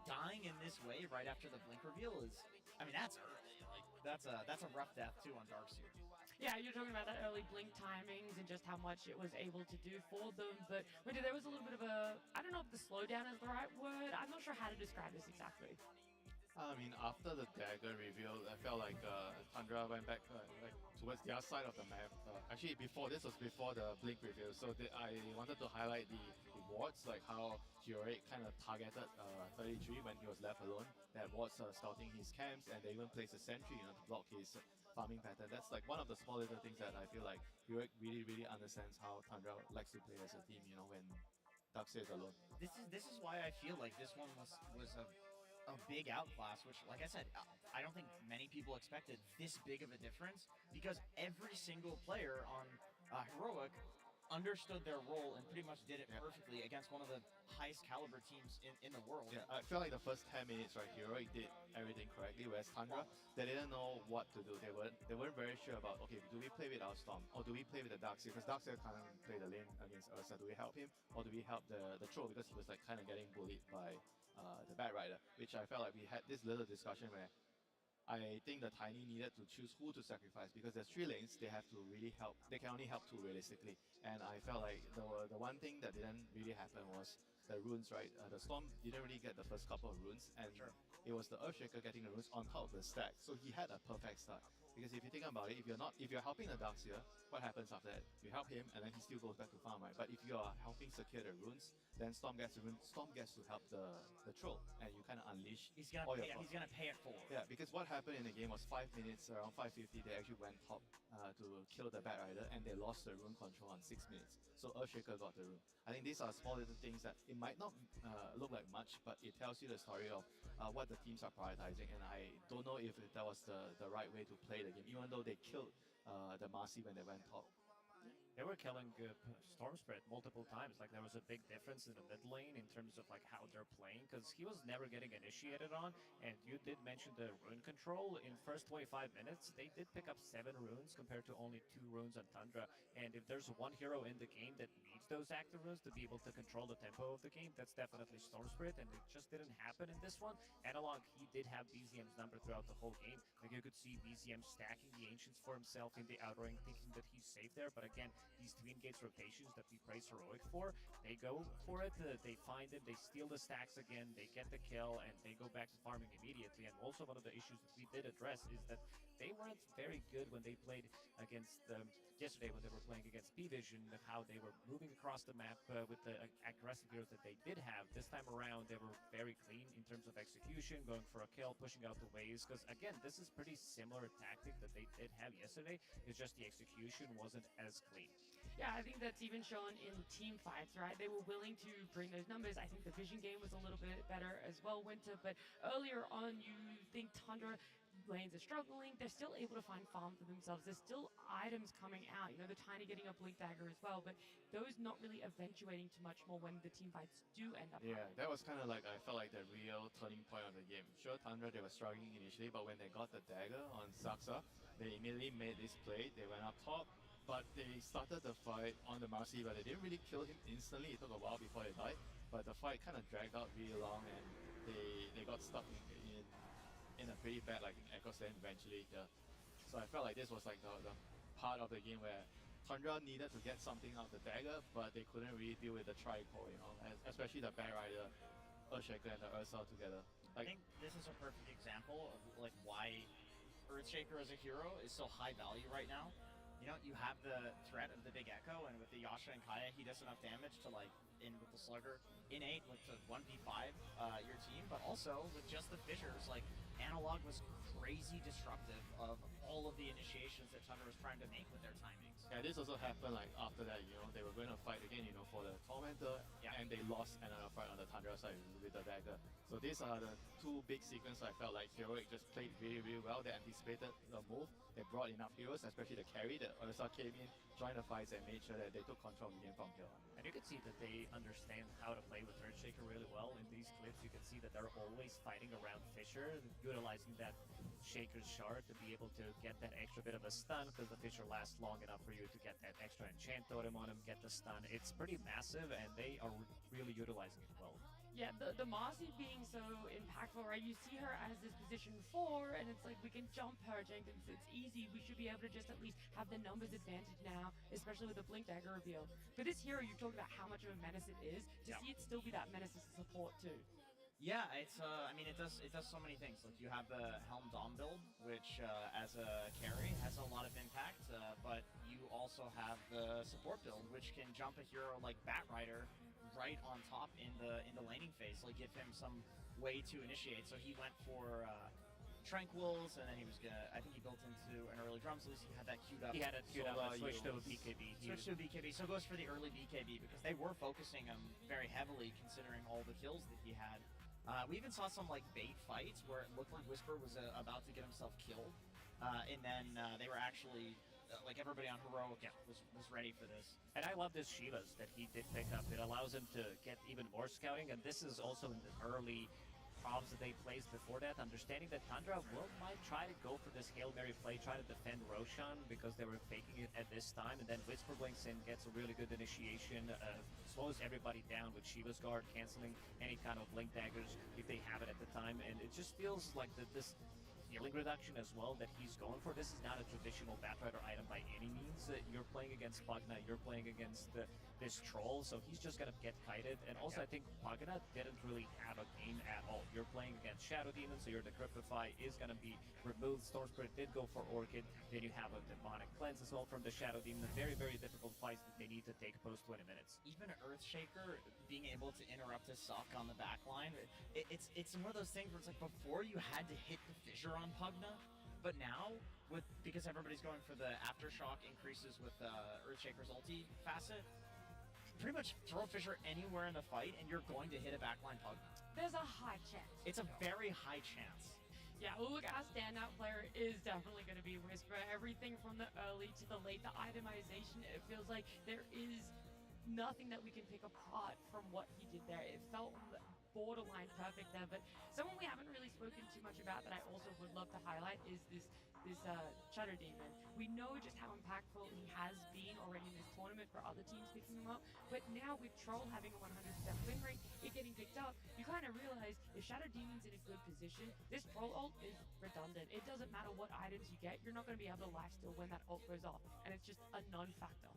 dying in this way right after the Blink reveal is, I mean, that's early. Like, that's a rough death too on Darkseer. Yeah, you're talking about that early Blink timings and just how much it was able to do for them. But Winter, there was a little bit of a, I don't know if the slowdown is the right word. I'm not sure how to describe this exactly. I mean, after the dagger reveal, I felt like Tundra went back like towards the other side of the map. Actually, this was before the Blink reveal, so I wanted to highlight the wards, like how Heroic kind of targeted 33 when he was left alone. That wards scouting his camps, and they even placed a sentry, to block his farming pattern. That's like one of the small little things that I feel like Heroic really understands how Tundra likes to play as a team. When Darkseer is alone. This is why I feel like this one was a big outclass, which, like I said, I don't think many people expected this big of a difference, because every single player on Heroic understood their role and pretty much did it perfectly against one of the highest caliber teams in the world. Yeah, I feel like the first 10 minutes, right, Heroic did everything correctly, whereas Tundra, they didn't know what to do. They weren't very sure about, okay, do we play with our Storm, or do we play with the Darkseer? Because Darkseer can't play the lane against Ursa. Do we help him, or do we help the troll, because he was like kind of getting bullied by the Bat Rider, which I felt like we had this little discussion where I think the Tiny needed to choose who to sacrifice, because there's 3 lanes, they have to really help. They can only help 2 realistically. And I felt like the one thing that didn't really happen was the runes, right? The Storm didn't really get the first couple of runes, and it was the Earthshaker getting the runes on top of the stack. So he had a perfect start. Because if you think about it, if you're helping the Darkseer, what happens after that? You help him, and then he still goes back to farm, right? But if you are helping secure the runes, then Storm gets the runes. Storm gets to help the troll, and you kind of unleash He's gonna pay it forward. Yeah, because what happened in the game was 5 minutes, around 5:50, they actually went top to kill the Bat Rider, and they lost the rune control on 6 minutes. So Earthshaker got the rune. I think these are small little things that it might not look like much, but it tells you the story of what the teams are prioritizing, and I don't know if that was the right way to play the game, even though they killed the Marcy when they went top. They were killing Storm Spirit multiple times. Like, there was a big difference in the mid lane in terms of like how they're playing, because he was never getting initiated on. And you did mention the rune control. In first 25 minutes, they did pick up 7 runes compared to only 2 runes on Tundra. And if there's one hero in the game that needs those active runes to be able to control the tempo of the game, that's definitely Storm Spirit, and it just didn't happen in this one. Analog, he did have BZM's number throughout the whole game. Like, you could see BZM stacking the Ancients for himself in the outer ring, thinking that he's safe there. But again, these Twin Gates rotations that we praise Heroic for, they go for it, they find it, they steal the stacks again, they get the kill, and they go back to farming immediately. And also one of the issues that we did address is that they weren't very good when they played against yesterday when they were playing against P-Vision, of how they were moving across the map with the aggressive heroes that they did have. This time around, they were very clean in terms of execution, going for a kill, pushing out the waves, because again, this is pretty similar tactic that they did have yesterday. It's just the execution wasn't as clean. Yeah, I think that's even shown in team fights, right? They were willing to bring those numbers. I think the vision game was a little bit better as well, Winter. But earlier on, you think Tundra lanes are struggling, they're still able to find farm for themselves. There's still items coming out. You know, they're trying to getting a Blink Dagger as well, but those not really eventuating too much more when the team fights do end up Yeah, happening. that was kind of like, I felt like the real turning point of the game. Sure, Tundra, they were struggling initially, but when they got the dagger on Saksa, they immediately made this play. They went up top, but they started the fight on the Marcy, but they didn't really kill him instantly. It took a while before they died, but the fight kind of dragged out really long, and they got stuck in a pretty bad like echo stand eventually. Yeah. So I felt like this was like the part of the game where Tundra needed to get something out of the dagger, but they couldn't really deal with the trico, you know, especially the Bear Rider, Earthshaker, and the Ursa together. I think this is a perfect example of like why Earthshaker as a hero is so high value right now. You know, you have the threat of the big echo, and with the Yasha and Kaya, he does enough damage to like in with the Slugger, innate with the 1v5 your team, but also with just the fissures, like Analog was crazy disruptive of all of the initiations that Tundra was trying to make with their timings. Yeah, this also happened like after that, you know, they were going to fight again, you know, for the Tormentor, and they lost another fight on the Tundra side with the dagger. So these are the two big sequences I felt like Heroic just played really, really well. They anticipated the move, they brought enough heroes, especially the carry that Ursa came in, joined the fights, and made sure that they took control of the game from here on. And you can see that they understand how to play with Earthshaker really well. In these clips, you can see that they're always fighting around Fissure, utilizing that Shaker's Shard to be able to get that extra bit of a stun, because the Fissure lasts long enough for you to get that extra enchant totem on him, get the stun. It's pretty massive, and they are really utilizing it well. Yeah, the Marcy being so impactful, right? You see her as this position 4, and it's like, we can jump her, Jenkins. It's easy. We should be able to just at least have the numbers advantage now, especially with the Blink Dagger reveal. For this hero, you talked about how much of a menace it is. To see it still be that menace as a support, too. Yeah, it's I mean it does so many things. Like you have the Helm Dom build, which as a carry has a lot of impact, but you also have the support build, which can jump a hero like Batrider right on top in the laning phase, like give him some way to initiate. So he went for Tranquils, and then he was gonna, I think he built into an early drums, at least he had that queued up. He had it queued up and switched to a BKB. Switched to a BKB, so it goes for the early BKB, because they were focusing him very heavily considering all the kills that he had. We even saw some like bait fights where it looked like Whisper was about to get himself killed, and then they were actually like everybody on Heroic was ready for this. And I love this Shivas that he did pick up. It allows him to get even more scouting, and this is also in the early props that they placed before that, understanding that Tundra might try to go for this Hail Mary play, try to defend Roshan because they were faking it at this time, and then Whisper blinks in, gets a really good initiation, slows everybody down with Shiva's Guard, canceling any kind of Blink Daggers if they have it at the time, and it just feels like this healing reduction as well that he's going for. This is not a traditional Batrider item by any means. You're playing against Pugna, you're playing against this Troll, so he's just gonna get kited. And also I think Pugna didn't really have a game at all. You're playing against Shadow Demon, so your Decryptify is gonna be removed. Storm Spirit did go for Orchid, then you have a Demonic Cleanse as well from the Shadow Demon. Very, very difficult fights that they need to take post 20 minutes. Even Earthshaker being able to interrupt his suck on the back line, it's one of those things where it's like before you had to hit the fissure on Pugna, but now because everybody's going for the aftershock increases with Earthshaker's ulti facet, pretty much throw a fissure anywhere in the fight and you're going to hit a backline Pugna. There's a high chance. It's a very high chance. Yeah, look, our standout player is definitely going to be Whisper. Everything from the early to the late, the itemization, it feels like there is nothing that we can pick apart from what he did there. It felt borderline perfect there, but someone we haven't really spoken too much about that I also would love to highlight is this Shadow Demon. We know just how impactful he has been already in this tournament for other teams picking him up, but now with Troll having a 100% win rate, it getting picked up, you kind of realize if Shadow Demon's in a good position, this Troll ult is redundant. It doesn't matter what items you get, you're not going to be able to lifesteal when that ult goes off, and it's just a non-factor.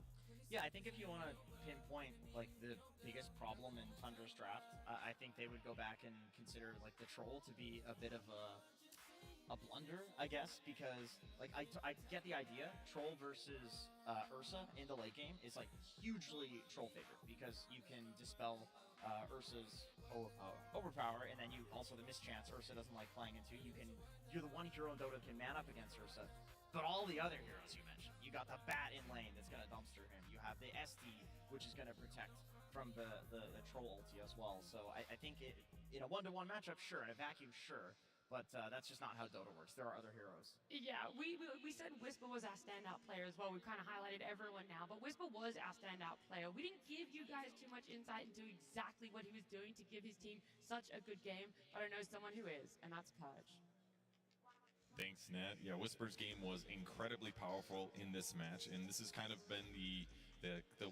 Yeah, I think if you want to pinpoint like the biggest problem in Tundra's draft, I think they would go back and consider like the Troll to be a bit of a blunder, I guess, because like I get the idea. Troll versus Ursa in the late game is like hugely Troll favored because you can dispel Ursa's overpower, and then you also the mischance Ursa doesn't like playing into. You're the one hero in Dota can man up against Ursa, but all the other heroes you mentioned, you got the Bat in lane that's gonna dumpster him. You have the SD, which is gonna protect from the Troll ulti as well. So I think in a 1-to-1 matchup, sure. In a vacuum, sure. But that's just not how Dota works. There are other heroes. Yeah, we said Whisper was our standout player as well. We've kind of highlighted everyone now, but Whisper was our standout player. We didn't give you guys too much insight into exactly what he was doing to give his team such a good game, but I know someone who is, and that's Purge. Thanks, Nat. Yeah, Whisper's game was incredibly powerful in this match, and this has kind of been the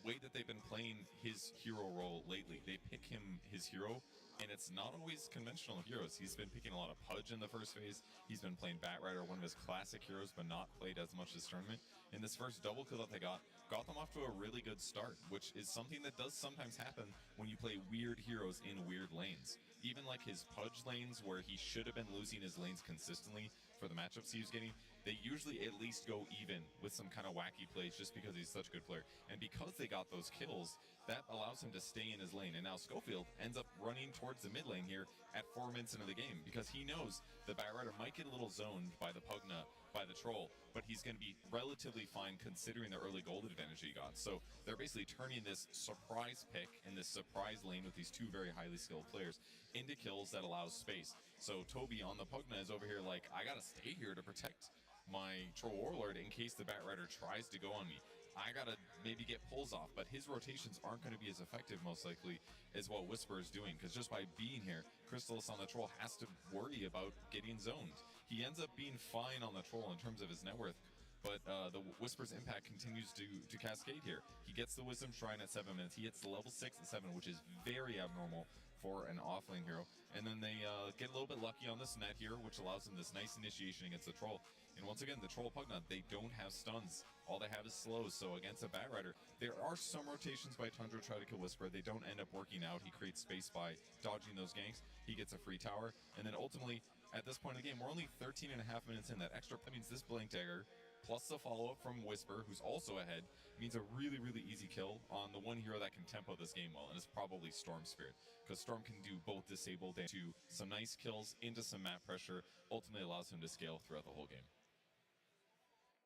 way that they've been playing his hero role lately. They pick him his hero, and it's not always conventional heroes. He's been picking a lot of Pudge in the first phase. He's been playing Batrider, one of his classic heroes, but not played as much this tournament. And this first double kill that they got them off to a really good start, which is something that does sometimes happen when you play weird heroes in weird lanes. Even like his Pudge lanes, where he should have been losing his lanes consistently for the matchups he was getting, they usually at least go even with some kind of wacky plays just because he's such a good player. And because they got those kills, that allows him to stay in his lane. And now Schofield ends up running towards the mid lane here at 4 minutes into the game because he knows the Batrider might get a little zoned by the Pugna, by the Troll, but he's going to be relatively fine considering the early gold advantage he got. So they're basically turning this surprise pick in this surprise lane with these two very highly skilled players into kills that allows space. So Toby on the Pugna is over here like, I got to stay here to protect my Troll Warlord in case the Batrider tries to go on me. I gotta maybe get pulls off, but his rotations aren't going to be as effective most likely as what Whisper is doing, because just by being here, Crystallis on the Troll has to worry about getting zoned. He ends up being fine on the Troll in terms of his net worth, but the Whisper's impact continues to cascade here. He gets the Wisdom Shrine at 7 minutes. He hits the level 6 at 7, which is very abnormal for an offlane hero. And then they get a little bit lucky on this net here, which allows them this nice initiation against the Troll. And once again, the Troll Pugna, they don't have stuns. All they have is slows, so against a Batrider, there are some rotations by Tundra to try to kill Whisper. They don't end up working out. He creates space by dodging those ganks. He gets a free tower. And then ultimately, at this point in the game, we're only 13 and a half minutes in. That extra, that means this Blink Dagger, plus the follow-up from Whisper, who's also ahead, means a really, really easy kill on the one hero that can tempo this game well, and it's probably Storm Spirit, because Storm can do both disable damage to some nice kills into some map pressure, ultimately allows him to scale throughout the whole game.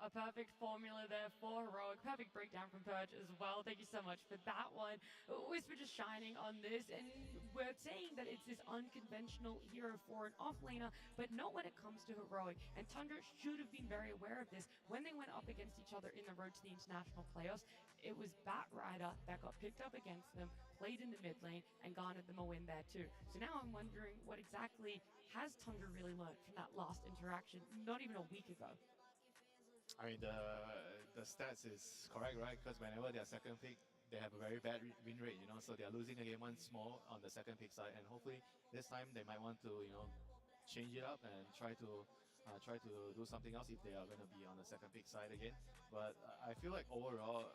A perfect formula there for Heroic. Perfect breakdown from Purge as well. Thank you so much for that one. Whisper just shining on this, and we're saying that it's this unconventional hero for an offlaner, but not when it comes to Heroic. And Tundra should have been very aware of this. When they went up against each other in the road to the international playoffs, it was Batrider that got picked up against them, played in the mid lane, and garnered them a win there too. So now I'm wondering, what exactly has Tundra really learned from that last interaction, not even a week ago? I mean, the stats is correct, right? Because whenever they're second pick, they have a very bad win rate, you know, so they're losing the game one small on the second pick side, and hopefully this time they might want to, you know, change it up and try to do something else if they are going to be on the second pick side again. But I feel like overall,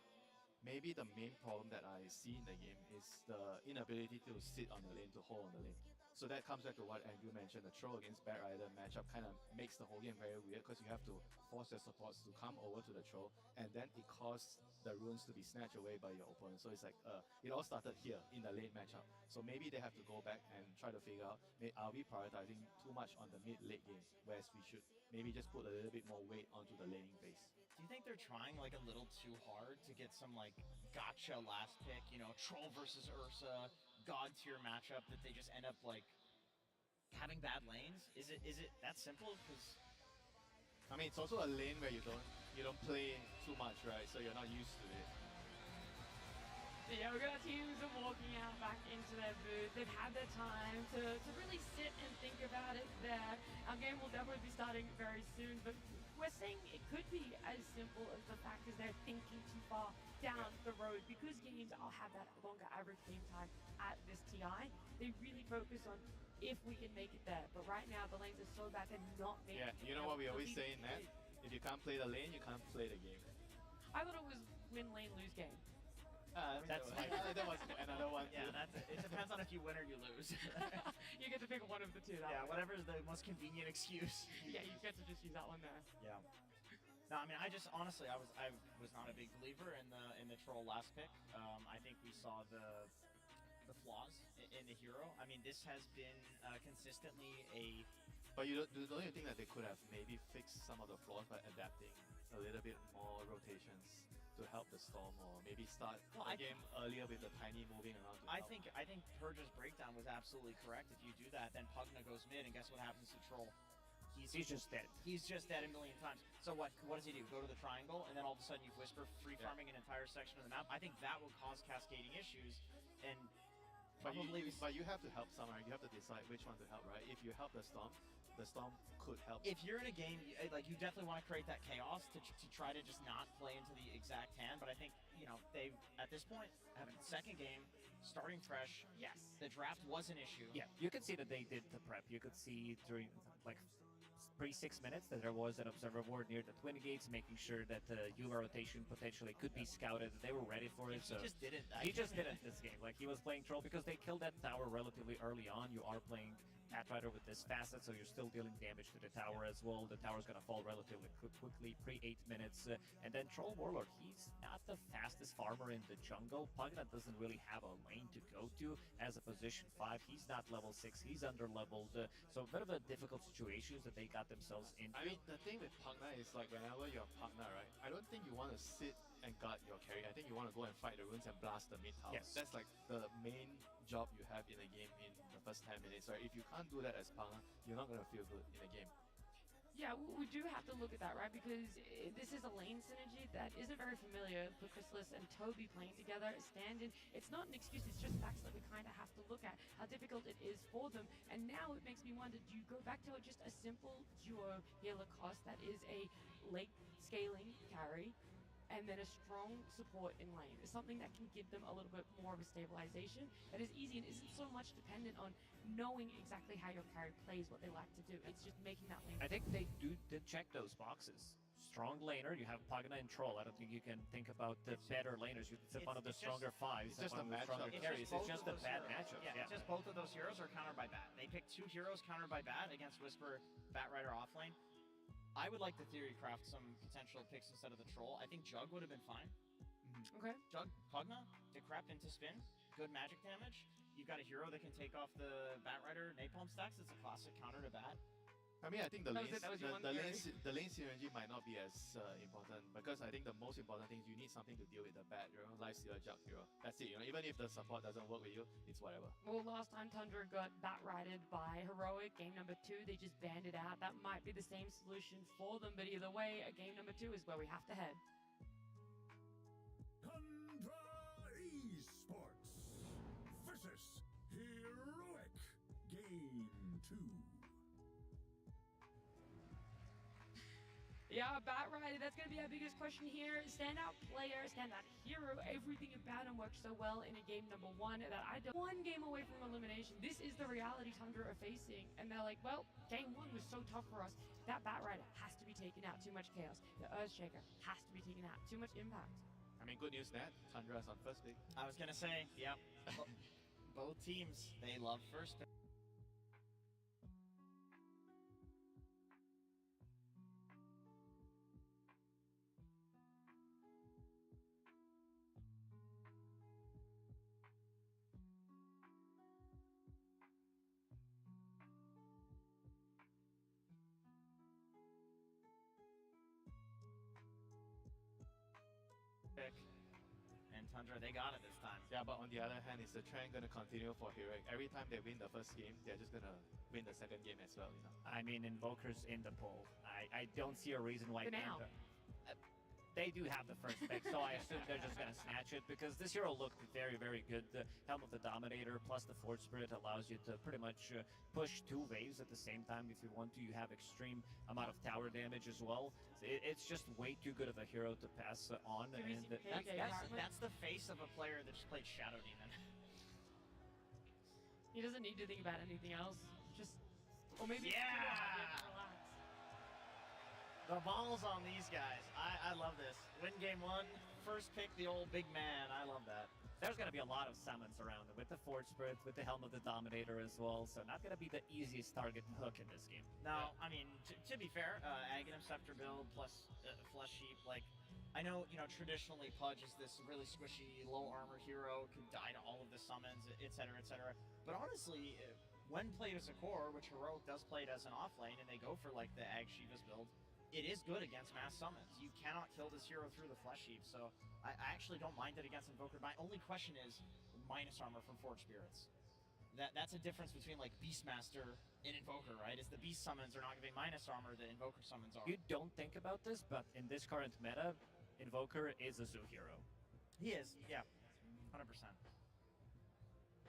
maybe the main problem that I see in the game is the inability to sit on the lane, to hold on the lane. So that comes back to what Andrew mentioned, the Troll against Batrider matchup kind of makes the whole game very weird because you have to force your supports to come over to the Troll, and then it causes the runes to be snatched away by your opponent. So it's like, it all started here in the late matchup. So maybe they have to go back and try to figure out, are we prioritizing too much on the mid-late game, whereas we should maybe just put a little bit more weight onto the laning phase. Do you think they're trying like a little too hard to get some like gotcha last pick, you know, Troll versus Ursa, god tier matchup that they just end up like having bad lanes? Is it that simple? Because I mean, it's also a lane where you don't play too much, right? So you're not used to it. Yeah, we've got our teams walking out back into their booth. They've had their time to really sit and think about it there. Our game will definitely be starting very soon, but we're saying it could be as simple as the fact is they're thinking too far down the road. Because games all have that longer average game time at this TI, they really focus on if we can make it there. But right now, the lanes are so bad they're not making it. Yeah, you know what we always say in that? If you can't play the lane, you can't play the game. I thought it was win lane, lose game. That's that was another one. Yeah, it depends on if you win or you lose. You get to pick one of the two. Yeah, whatever's the most convenient excuse. Yeah, you get to just use that one there. Yeah. No, I mean, I just honestly, I was not a big believer in the Troll last pick. I think we saw the flaws in the hero. I mean, this has been consistently a. But don't you think that they could have maybe fixed some of the flaws by adapting a little bit more rotations to help the Storm, or maybe start the game earlier with the Tiny moving around? I think Purge's breakdown was absolutely correct. If you do that, then Pugna goes mid, and guess what happens to Troll? He's just dead. He's just dead a million times. So what does he do? Go to the triangle, and then all of a sudden you've Whisper free farming an entire section of the map? I think that will cause cascading issues, and probably... But you have to help someone. You have to decide which one to help, right? If you help the Storm could help. If you're in a game, like, you definitely want to create that chaos to try to just not play into the exact hand, but I think, you know, they've, at this point, having second game, starting fresh. Yes. The draft was an issue. Yeah, you could see that they did the prep. You could see during, like, pre-6 minutes that there was an observer ward near the twin gates, making sure that the Eula rotation potentially could be scouted. They were ready for it. He just didn't. He just didn't this game. Like, he was playing troll because they killed that tower relatively early on. You are playing Batrider with this facet, so you're still dealing damage to the tower as well. The tower's gonna fall relatively quickly, pre-8 minutes. And then Troll Warlord, he's not the fastest farmer in the jungle. Pugna doesn't really have a lane to go to as a position 5. He's not level 6, he's under-leveled. So a bit of a difficult situation that they got themselves into. I mean, the thing with Pugna is, like, whenever you're Pugna, right, I don't think you want to sit and guard your carry. I think you want to go and fight the runes and blast the mid tower. Yes. That's like the main job you have in a game in the first 10 minutes, right? If you can't do that as Pugna, you're not going to feel good in a game. Yeah, we do have to look at that, right? Because this is a lane synergy that isn't very familiar for Chrysalis and Toby playing together, stand-in. It's not an excuse, it's just facts that we kind of have to look at, how difficult it is for them. And now it makes me wonder, do you go back to just a simple duo healer cost that is a late scaling carry, and then a strong support in lane? It's something that can give them a little bit more of a stabilization that is easy and isn't so much dependent on knowing exactly how your carry plays, what they like to do. It's just making that lane. I think they did check those boxes. Strong laner, you have Pugna and Troll. I don't think you can think about the better laners. You can sit one of the stronger 5s, it's just one a of the stronger matchup. carries. It's just a bad heroes. matchup. Yeah, it's just both of those heroes are countered by Bat. They picked 2 heroes countered by Bat against Whisper, Batrider offlane. I would like to theory craft some potential picks instead of the Troll. I think Jug would have been fine. Okay. Jug, Pugna, decrep into spin, good magic damage. You've got a hero that can take off the Batrider napalm stacks. It's a classic counter to Bat. I mean, I think the That was lane, it, that was your one theory. the lane synergy might not be as important, because I think the most important thing is you need something to deal with the bad, you know, Lifestealer, Jug hero. That's it, you know, even if the support doesn't work with you, it's whatever. Well, last time Tundra got bat-righted by Heroic, game number 2, they just banned it out. That might be the same solution for them, but either way, a game number 2 is where we have to head. Tundra Esports versus Heroic Game 2. Yeah, Batrider, that's going to be our biggest question here. Standout player, standout hero, everything about him works so well in a game number 1 that I don't... One game away from elimination. This is the reality Tundra are facing. And they're like, well, game 1 was so tough for us. That Batrider has to be taken out. Too much chaos. The Earthshaker has to be taken out. Too much impact. I mean, good news, Nat. Tundra's on first pick. I was going to say, yep. Both teams, they love first pick. And Tundra, they got it this time. Yeah, but on the other hand, is the trend going to continue for Heroic? Every time they win the first game, they're just going to win the second game as well, you know? I mean, Invoker's in the pool. I don't see a reason why For now. They do have the first pick, so I assume they're just going to snatch it, because this hero looked very, very good. The Helm of the Dominator plus the Forge Spirit allows you to pretty much push 2 waves at the same time if you want to. You have extreme amount of tower damage as well. It's just way too good of a hero to pass on. And That's the face of a player that just played Shadow Demon. He doesn't need to think about anything else. Just... Or maybe... Yeah! Relax. The balls on these guys. I love this. Win game 1, first pick the old big man. I love that. There's going to be a lot of summons around with the Forge Spirit, with the Helm of the Dominator as well, so not going to be the easiest target and hook in this game. Now, I mean, to be fair, Aghanim Scepter build plus Flesh Sheep, like, I know, you know, traditionally Pudge is this really squishy, low armor hero, can die to all of the summons, etc., etc. But honestly, when played as a core, which Heroic does play it as an offlane, and they go for, like, the Ag Shivas build, it is good against mass summons. You cannot kill this hero through the Flesh Heap, so I actually don't mind it against Invoker. My only question is minus armor from Forge Spirits. That's a difference between like Beastmaster and Invoker, right? Is the Beast summons are not giving minus armor, the Invoker summons are. You don't think about this, but in this current meta, Invoker is a Zoo hero. He is, yeah, 100%.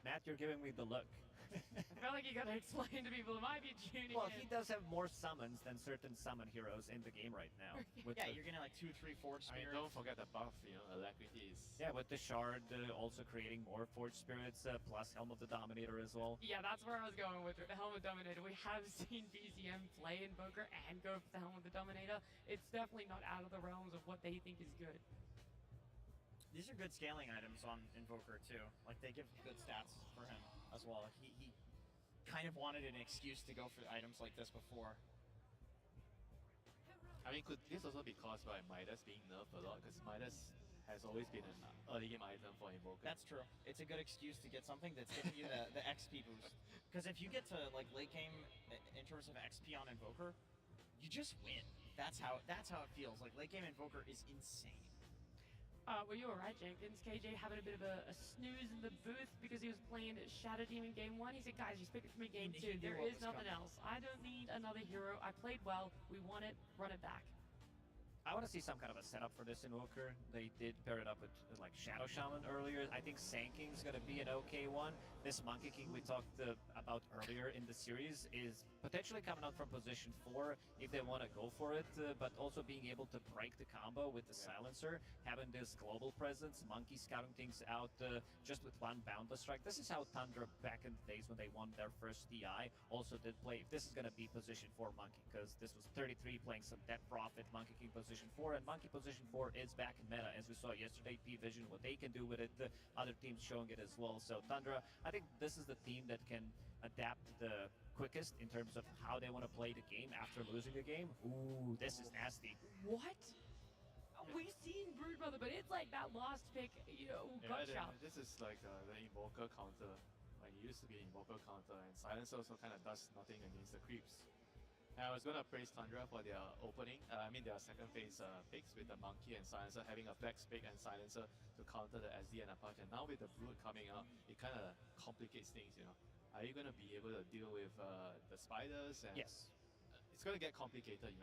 Matt, you're giving me the look. I feel like you gotta explain to people who might be tuning Well, in. he does have more summons than certain summon heroes in the game right now. With Yeah, the, you're getting like 2, 3, 4 I mean, spirit. don't forget the buff, Alacrity is... yeah, with the Shard also creating more Forged Spirits, plus Helm of the Dominator as well. Yeah, that's where I was going with the Helm of Dominator. We have seen BZM play Invoker and go for the Helm of the Dominator. It's definitely not out of the realms of what they think is good. These are good scaling items on Invoker too. Like they give good stats for him as well. He kind of wanted an excuse to go for items like this before. I mean, could this also be caused by Midas being nerfed a lot? Because Midas has always been an early game item for Invoker. That's true. It's a good excuse to get something that's giving you the XP boost. Because if you get to like late game in terms of XP on Invoker, you just win. That's how it feels. Like late game Invoker is insane. Well, you were right, Jenkins. KJ having a bit of a snooze in the booth because he was playing Shadow Demon Game 1. He said, guys, just pick it for me Game 2. He knew There what is was nothing coming. else. I don't need another hero. I played well. We won it. Run it back. I want to see some kind of a setup for this Invoker. They did pair it up with like Shadow Shaman earlier. I think Sanking is going to be an okay one. This Monkey King we talked about earlier in the series is potentially coming out from position 4 if they want to go for it, but also being able to break the combo with the Silencer, having this global presence, Monkey scouting things out just with one Boundless Strike. This is how Tundra back in the days when they won their first DI also did play. This is going to be position 4 Monkey because this was 33 playing some Death Prophet, Monkey King position 4, and Monkey position 4 is back in meta as we saw yesterday. P-Vision, what they can do with it, the other teams showing it as well. So Tundra, I think this is the team that can adapt the quickest in terms of how they want to play the game after losing a game. Ooh, this is nasty. What? We've seen Broodmother, but it's like that last pick, gut shot. This is like the Invoker counter. Like it used to be Invoker counter, and Silencer also kind of does nothing against the creeps. And I was gonna praise Tundra for their opening. Their second phase picks with the Monkey and Silencer having a Flex pick and Silencer to counter the SD and Apache. And now with the Brood coming out, it kind of complicates things. Are you gonna be able to deal with the spiders? And Yes. It's gonna get complicated.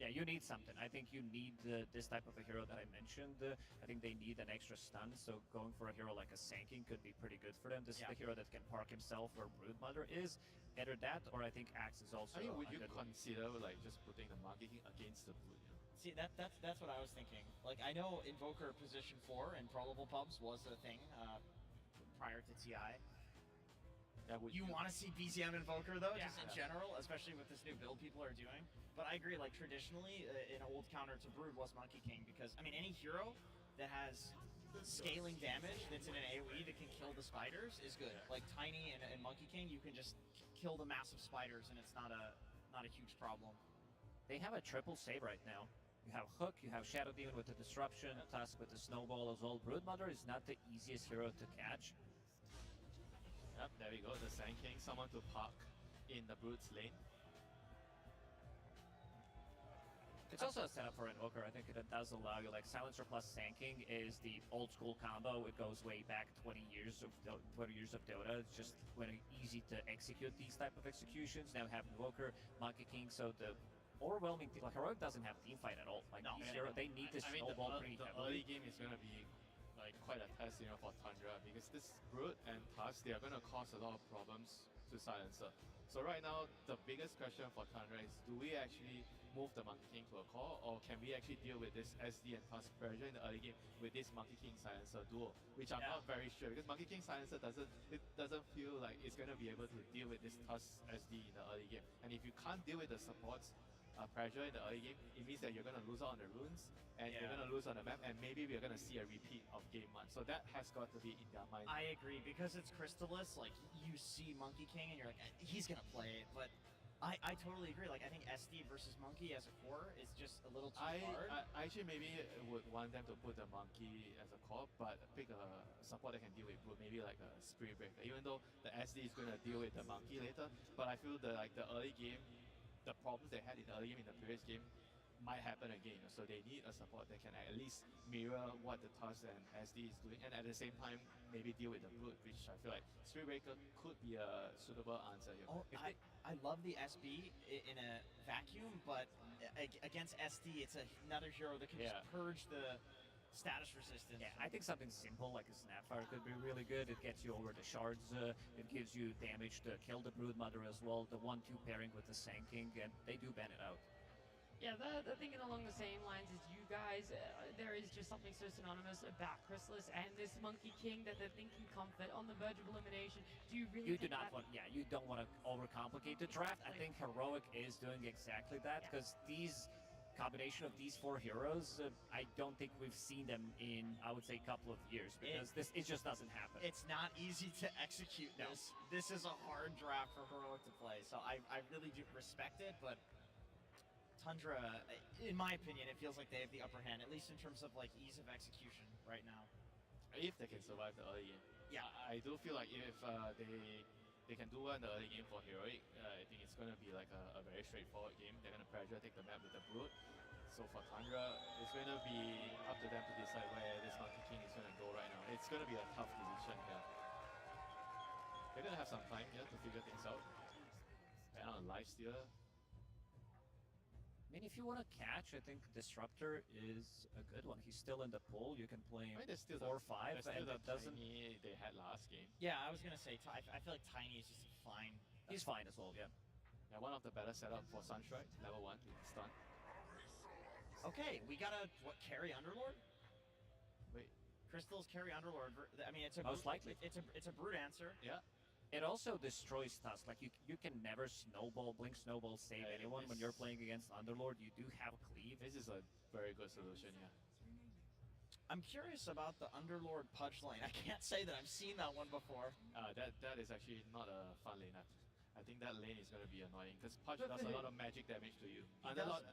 Yeah, you need something. I think you need this type of a hero that I mentioned. I think they need an extra stun, so going for a hero like a Sanking could be pretty good for them. This is the hero that can park himself where Broodmother is. Either that, or I think Axe is also I mean, would a you good one. consider like just putting the Monkey King against the Brood? See, that's what I was thinking. Like, I know Invoker position 4 in Pro Level pubs was a thing prior to TI. You want to see BZM Invoker, though, just in general, especially with this new build people are doing. But I agree, like, traditionally, an old counter to Brood was Monkey King, because, I mean, any hero that has scaling damage that's in an AoE that can kill the spiders is good. Like, Tiny and Monkey King, you can just kill the massive spiders, and it's not a huge problem. They have a triple save right now. You have Hook, you have Shadow Demon with the Disruption, Tusk with the Snowball as well. Broodmother is not the easiest hero to catch. Yep, there we go, the Sand King, someone to park in the Brood's lane. It's also a setup for Invoker. I think it does allow you, like, Silencer plus Sanking is the old school combo. It goes way back 20 years of Dota. It's just very easy to execute these type of executions. Now have Invoker, Monkey King, so the overwhelming like Heroic doesn't have team fight at all. Like these heroes, they need to snowball pretty the heavily. early game is gonna be like quite a test, for Tundra, because this Brood and Tusk, they are gonna cause a lot of problems to Silencer. So right now, the biggest question for Tundra is, do we actually move the Monkey King to a core, or can we actually deal with this SD and Tusk pressure in the early game with this Monkey King Silencer duo, which I'm not very sure, because Monkey King Silencer doesn't feel like it's gonna be able to deal with this Tusk SD in the early game. And if you can't deal with the supports pressure in the early game, it means that you're gonna lose out on the runes, and you're gonna lose on the map, and maybe we're gonna see a repeat of game 1. So that has got to be in their mind. I agree, because it's Crystallis, like, you see Monkey King and you're like, he's gonna play it, but I totally agree. Like, I think SD versus Monkey as a core is just a little too hard. I actually maybe would want them to put the Monkey as a core, but pick a support that can deal with Brood, maybe like a Spirit Breaker, even though the SD is gonna deal with the Monkey later. But I feel the early game, the problems they had in the early game in the previous game, might happen again. So they need a support that can at least mirror what the Tusk and SD is doing, and at the same time maybe deal with the Brute, which I feel like Spirit Breaker could be a suitable answer here. Oh, I love the SB in a vacuum, but against SD, it's another hero that can just purge the status resistance. Yeah, I think something simple like a Snapfire could be really good. It gets you over the shards, it gives you damage to kill the Broodmother as well, the 1-2 pairing with the Sand King, and they do ban it out. Yeah, they're thinking along the same lines as you guys. There is just something so synonymous about Chrysalis and this Monkey King that they're thinking comfort on the verge of elimination. Do you really You do not want, you don't want to overcomplicate the draft. I think Heroic is doing exactly that, because these combination of these 4 heroes, I don't think we've seen them in, I would say, a couple of years, because it just doesn't happen. It's not easy to execute this. This is a hard draft for Heroic to play, so I really do respect it, but Tundra, in my opinion, it feels like they have the upper hand, at least in terms of like ease of execution right now. If they can survive the early game. Yeah. I do feel like if they can do well in the early game for Heroic, I think it's going to be like a very straightforward game. They're going to pressure, take the map with the Brute. So for Tundra, it's going to be up to them to decide where this Monkey King is going to go right now. It's going to be a tough decision here. They're going to have some time here to figure things out. And on Lifestealer. I mean, if you want to catch, I think Disruptor is a good one. He's still in the pool. You can play him 4 or 5, and it doesn't. They had last game. Yeah, I was gonna say. I feel like Tiny is just fine. He's fine as well. Yeah. Yeah, one of the better setup for Sunstrike, level 1 with stun. Okay, we got a carry Underlord. Wait, Crystal's carry Underlord. I mean, it's a most likely. It's a Brute answer. Yeah. It also destroys Tusk. Like, you can never Blink Snowball save anyone when you're playing against Underlord. You do have Cleave. This is a very good solution, yeah. I'm curious about the Underlord Pudge lane. I can't say that I've seen that one before. That is actually not a fun lane. I think that lane is going to be annoying, because Pudge does a lot of magic damage to you. Underlord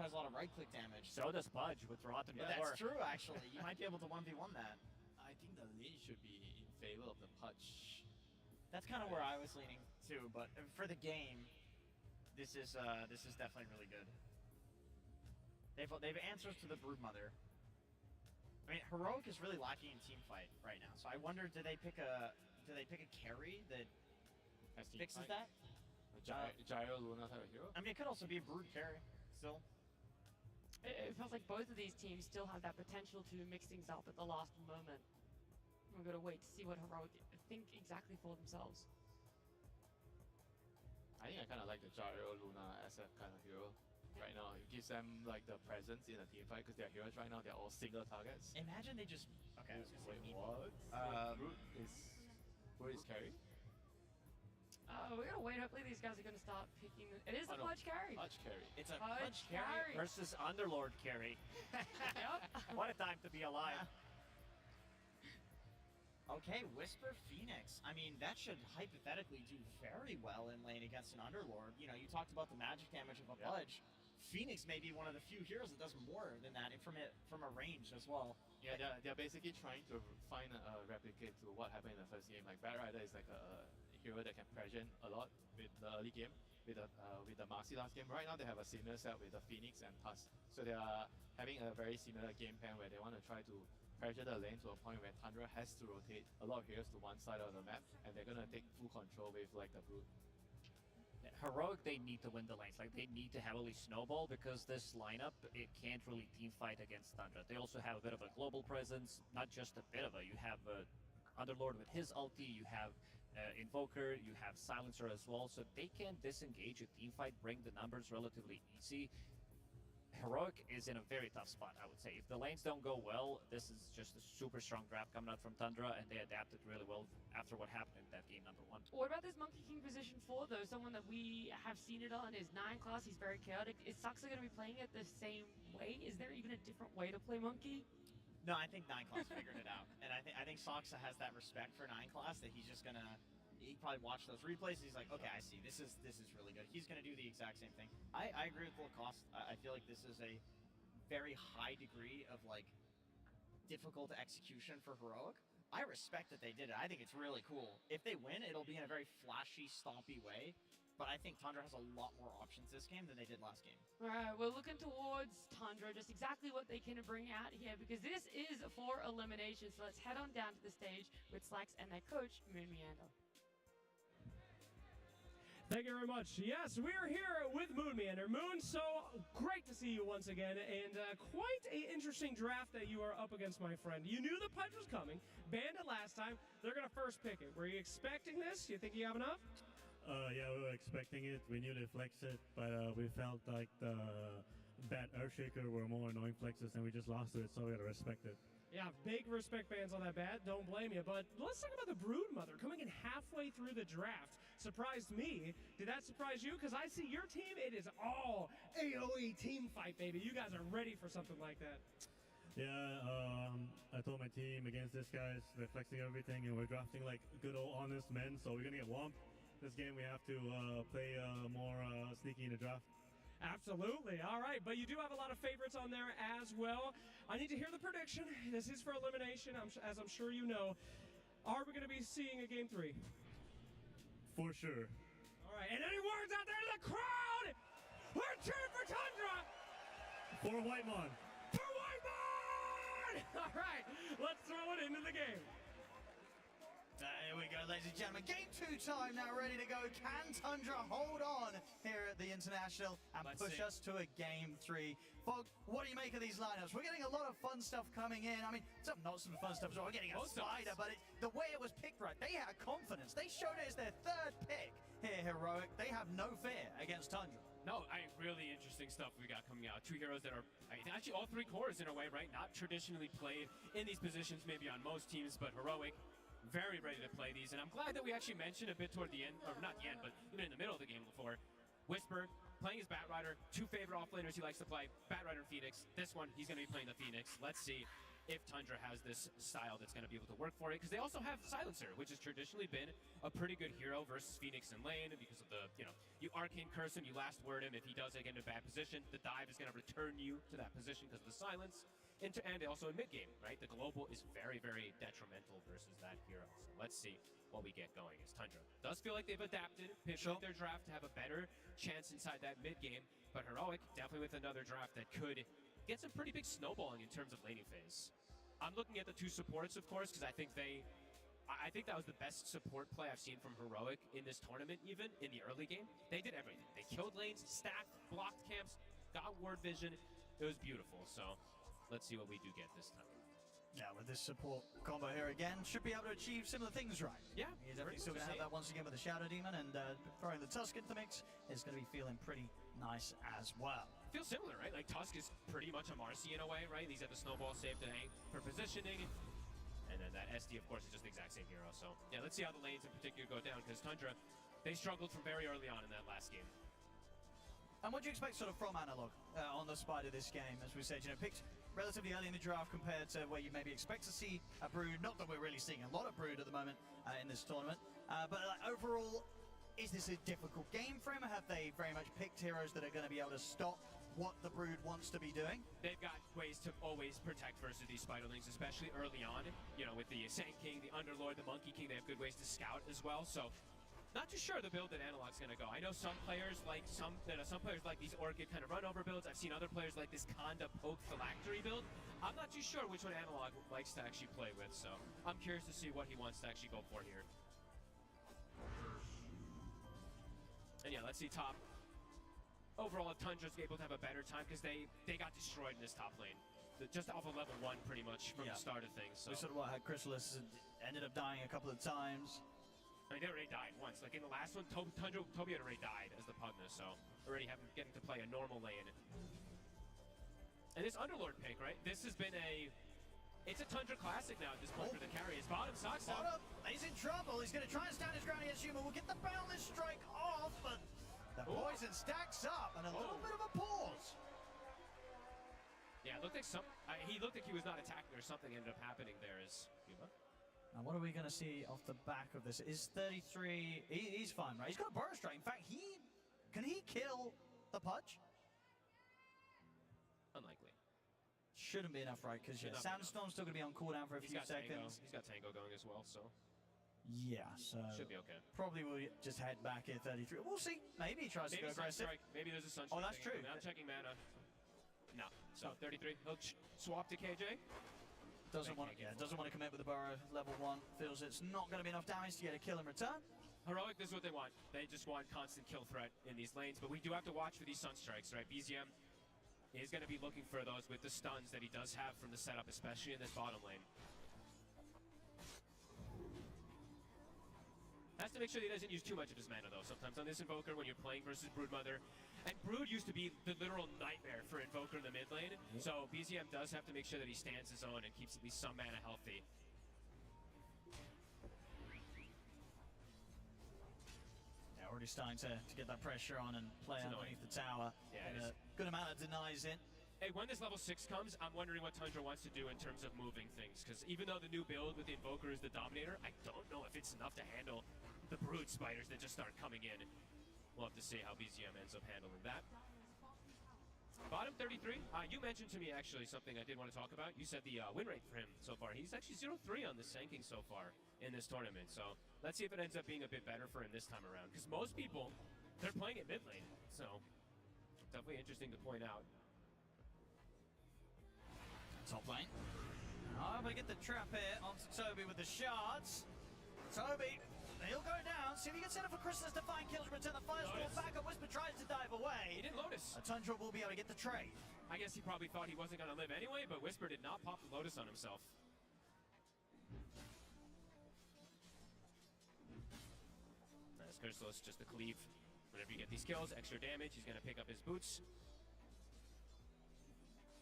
has a lot of right-click damage. So does Pudge with Rotten Yeah, that's true, actually. You might be able to 1v1 that. I think the lane should be in favor of the Pudge. That's kind of where I was leaning too, but for the game, this is definitely really good. They've answers to the Broodmother. I mean, Heroic is really lacking in team fight right now, so I wonder, do they pick a carry that fixes that? Gyro Luna type of hero? I mean, it could also be a Brood carry still. It feels like both of these teams still have that potential to mix things up at the last moment. We're going to wait to see what Heroic think exactly for themselves. I think I kind of like the Gyro Luna as a kind of hero right now. It gives them like the presence in a team fight, because their heroes right now, they're all single targets. Imagine they just... Okay, I was going to say... What? Brute is carry? We're going to wait. Hopefully these guys are going to start picking... It is a Pudge carry. Pudge carry. It's a Pudge carry versus Underlord carry. Yep. What a time to be alive. Okay, Whisper Phoenix. I mean, that should hypothetically do very well in lane against an Underlord. You know, you talked about the magic damage of a Pudge. Phoenix may be one of the few heroes that does more than that from a range as well. Yeah, they're basically trying to find a replicate to what happened in the first game. Like Batrider is like a hero that can pressure a lot with the early game, with the Marcy last game. Right now they have a similar set with the Phoenix and Tusk. So they are having a very similar game plan where they want to try to pressure the lane to a point where Tundra has to rotate a lot of heroes to one side of the map, and they're gonna take full control with like the Brute. Heroic, they need to win the lanes. Like, they need to heavily snowball, because this lineup, it can't really team fight against Tundra. They also have a bit of a global presence, not just a bit of a. You have Underlord with his ulti, you have Invoker, you have Silencer as well, so they can disengage a team fight, bring the numbers relatively easy. Heroic is in a very tough spot, I would say. If the lanes don't go well, this is just a super strong draft coming out from Tundra, and they adapted really well after what happened in that game number 1. What about this Monkey King position 4, though? Someone that we have seen it on is 9 class. He's very chaotic. Is Saxa going to be playing it the same way? Is there even a different way to play Monkey? No, I think 9 class figured it out, and I think Saxa has that respect for 9 class that he's just gonna. He probably watched those replays and he's like, okay, I see. This is really good. He's going to do the exact same thing. I agree with Lacoste. I feel like this is a very high degree of like difficult execution for Heroic. I respect that they did it. I think it's really cool. If they win, it'll be in a very flashy, stompy way. But I think Tundra has a lot more options this game than they did last game. All right, we're looking towards towards Tundra, just exactly what they can bring out here, because this is for elimination. So let's head on down to the stage with Slacks and their coach, Moon Meander. Thank you very much. Yes, we're here with Moon Meander. Moon, so great to see you once again, and quite an interesting draft that you are up against, my friend. You knew the Pudge was coming, banned it last time. They're going to first pick it. Were you expecting this? You think you have enough? Yeah, we were expecting it. We knew they flex it, but we felt like the bad Earthshaker were more annoying flexes, and we just lost to it, so we had to respect it. Yeah, big respect bans on that bad. Don't blame you. But let's talk about the Broodmother coming in halfway through the draft. Surprised me. Did that surprise you? Because I see your team, it is all AOE team fight, baby. You guys are ready for something like that. Yeah, I told my team against this guys, they're flexing everything, and we're drafting like good old honest men, so we're going to get whomped. This game we have to play more sneaky in the draft. Absolutely. All right, but you do have a lot of favorites on there as well. I need to hear the prediction. This is for elimination, as I'm sure you know. Are we going to be seeing a Game 3? For sure. All right, and any words out there to the crowd? We're cheering for Tundra! For Whitemon! For Whitemon! All right, let's throw it into the game. Here we go, ladies and gentlemen. Game 2 time now, ready to go. Can Tundra hold on here at the International and push us to a Game 3? Fog, what do you make of these lineups? We're getting a lot of fun stuff coming in. I mean, not some fun stuff, so we're getting a spider, but the way it was picked right, they had confidence. They showed it as their third pick here, Heroic. They have no fear against Tundra. No, really interesting stuff we got coming out. Two heroes that are, actually all three cores in a way, right? Not traditionally played in these positions, maybe on most teams, but Heroic, very ready to play these. And I'm glad that we actually mentioned a bit toward the end, or not the end, but even in the middle of the game before, Whisper playing his Batrider, two favorite offlaners he likes to play, Batrider and Phoenix. This one, he's going to be playing the Phoenix. Let's see if Tundra has this style that's going to be able to work for it, because they also have Silencer, which has traditionally been a pretty good hero versus Phoenix in lane because of the, you Arcane Curse him, you last word him. If he does get into a bad position, the dive is going to return you to that position because of the silence. And also in mid-game, right? The global is very, very detrimental versus that hero. So let's see what we get going as Tundra does feel like they've adapted, pivoted their draft to have a better chance inside that mid-game, but Heroic definitely with another draft that could get some pretty big snowballing in terms of laning phase. I'm looking at the two supports, of course, because I think that was the best support play I've seen from Heroic in this tournament, even in the early game. They did everything. They killed lanes, stacked, blocked camps, got ward vision. It was beautiful. So let's see what we do get this time. Yeah, with this support combo here again, should be able to achieve similar things, right? Yeah. He's definitely still going to have that once again with the Shadow Demon, and throwing the Tusk into the mix is going to be feeling pretty nice as well. Feels similar, right? Like Tusk is pretty much a Marcy in a way, right? He's at the snowball save today for positioning. And then that SD, of course, is just the exact same hero. So, yeah, let's see how the lanes in particular go down, because Tundra, they struggled from very early on in that last game. And what do you expect sort of from Analog on the Spider this game? As we said, picked relatively early in the draft compared to where you maybe expect to see a Brood. Not that we're really seeing a lot of Brood at the moment in this tournament. But overall, is this a difficult game for him? Have they very much picked heroes that are going to be able to stop what the Brood wants to be doing? They've got ways to always protect versus these Spiderlings, especially early on. With the Sand King, the Underlord, the Monkey King, they have good ways to scout as well. So, not too sure the build that Analog's going to go. I know some players like these Orchid kind of run over builds. I've seen other players like this Conda Poke Phylactery build. I'm not too sure which one Analog likes to actually play with, so I'm curious to see what he wants to actually go for here. And yeah, let's see top. Overall, if Tundra's able to have a better time, because they got destroyed in this top lane. Just off of level 1 pretty much from the start of things. So. We sort of had Chrysalis ended up dying a couple of times. I mean, they already died once. Like in the last one, Toby had already died as the Pugna, so already getting to play a normal lane. And this Underlord pick, right? This has been it's a Tundra classic now at this point for the carry. His bottom sucks up. He's in trouble. He's going to try and stand his ground against Yuma. We'll get the Boundless Strike off, but the poison stacks up and a little bit of a pause. Yeah, it looked like he looked like he was not attacking or something ended up happening there as Yuma. Now, what are we going to see off the back of this? Is 33... He's fine, right? He's got a Burrow Strike. In fact, can he kill the Pudge? Unlikely. Shouldn't be enough, right? Because Sandstorm's still going to be on cooldown for a few seconds. He's got Tango going as well, so... Yeah, so... Should be okay. Probably we'll just head back at 33. We'll see. Maybe he tries to go aggressive. Maybe there's a Sunstrike. Oh, that's true. I'm checking mana. So 33, he'll swap to KJ. Doesn't want to commit with the Burrow level 1. Feels it's not going to be enough damage to get a kill in return. Heroic, this is what they want. They just want constant kill threat in these lanes, but we do have to watch for these Sunstrikes, right? BZM is going to be looking for those with the stuns that he does have from the setup, especially in this bottom lane. Has to make sure he doesn't use too much of his mana, though. Sometimes on this Invoker, when you're playing versus Broodmother, and Brood used to be the literal nightmare for Invoker in the mid lane, so BZM does have to make sure that he stands his own and keeps at least some mana healthy. Yeah, already starting to get that pressure on and play underneath the tower. Yeah, and a good amount of denies in. Hey, when this level 6 comes, I'm wondering what Tundra wants to do in terms of moving things, because even though the new build with the Invoker is the Dominator, I don't know if it's enough to handle the Brood Spiders that just start coming in. We'll have to see how BZM ends up handling that. Bottom 33, you mentioned to me actually something I did want to talk about. You said the win rate for him so far. He's actually 0-3 on the Sanking so far in this tournament. So let's see if it ends up being a bit better for him this time around. Because most people, they're playing at mid lane. So definitely interesting to point out. Top lane. Oh, but get the trap here onto Toby with the shards. Toby, he'll go down. See if he can set up for Crystallis to find kills, return the firestorm back up. Whisper tries to dive away. He didn't Lotus. Tundra will be able to get the trade. I guess he probably thought he wasn't going to live anyway, but Whisper did not pop the Lotus on himself. Nice Crystallis, just a cleave. Whenever you get these kills, extra damage, he's going to pick up his boots.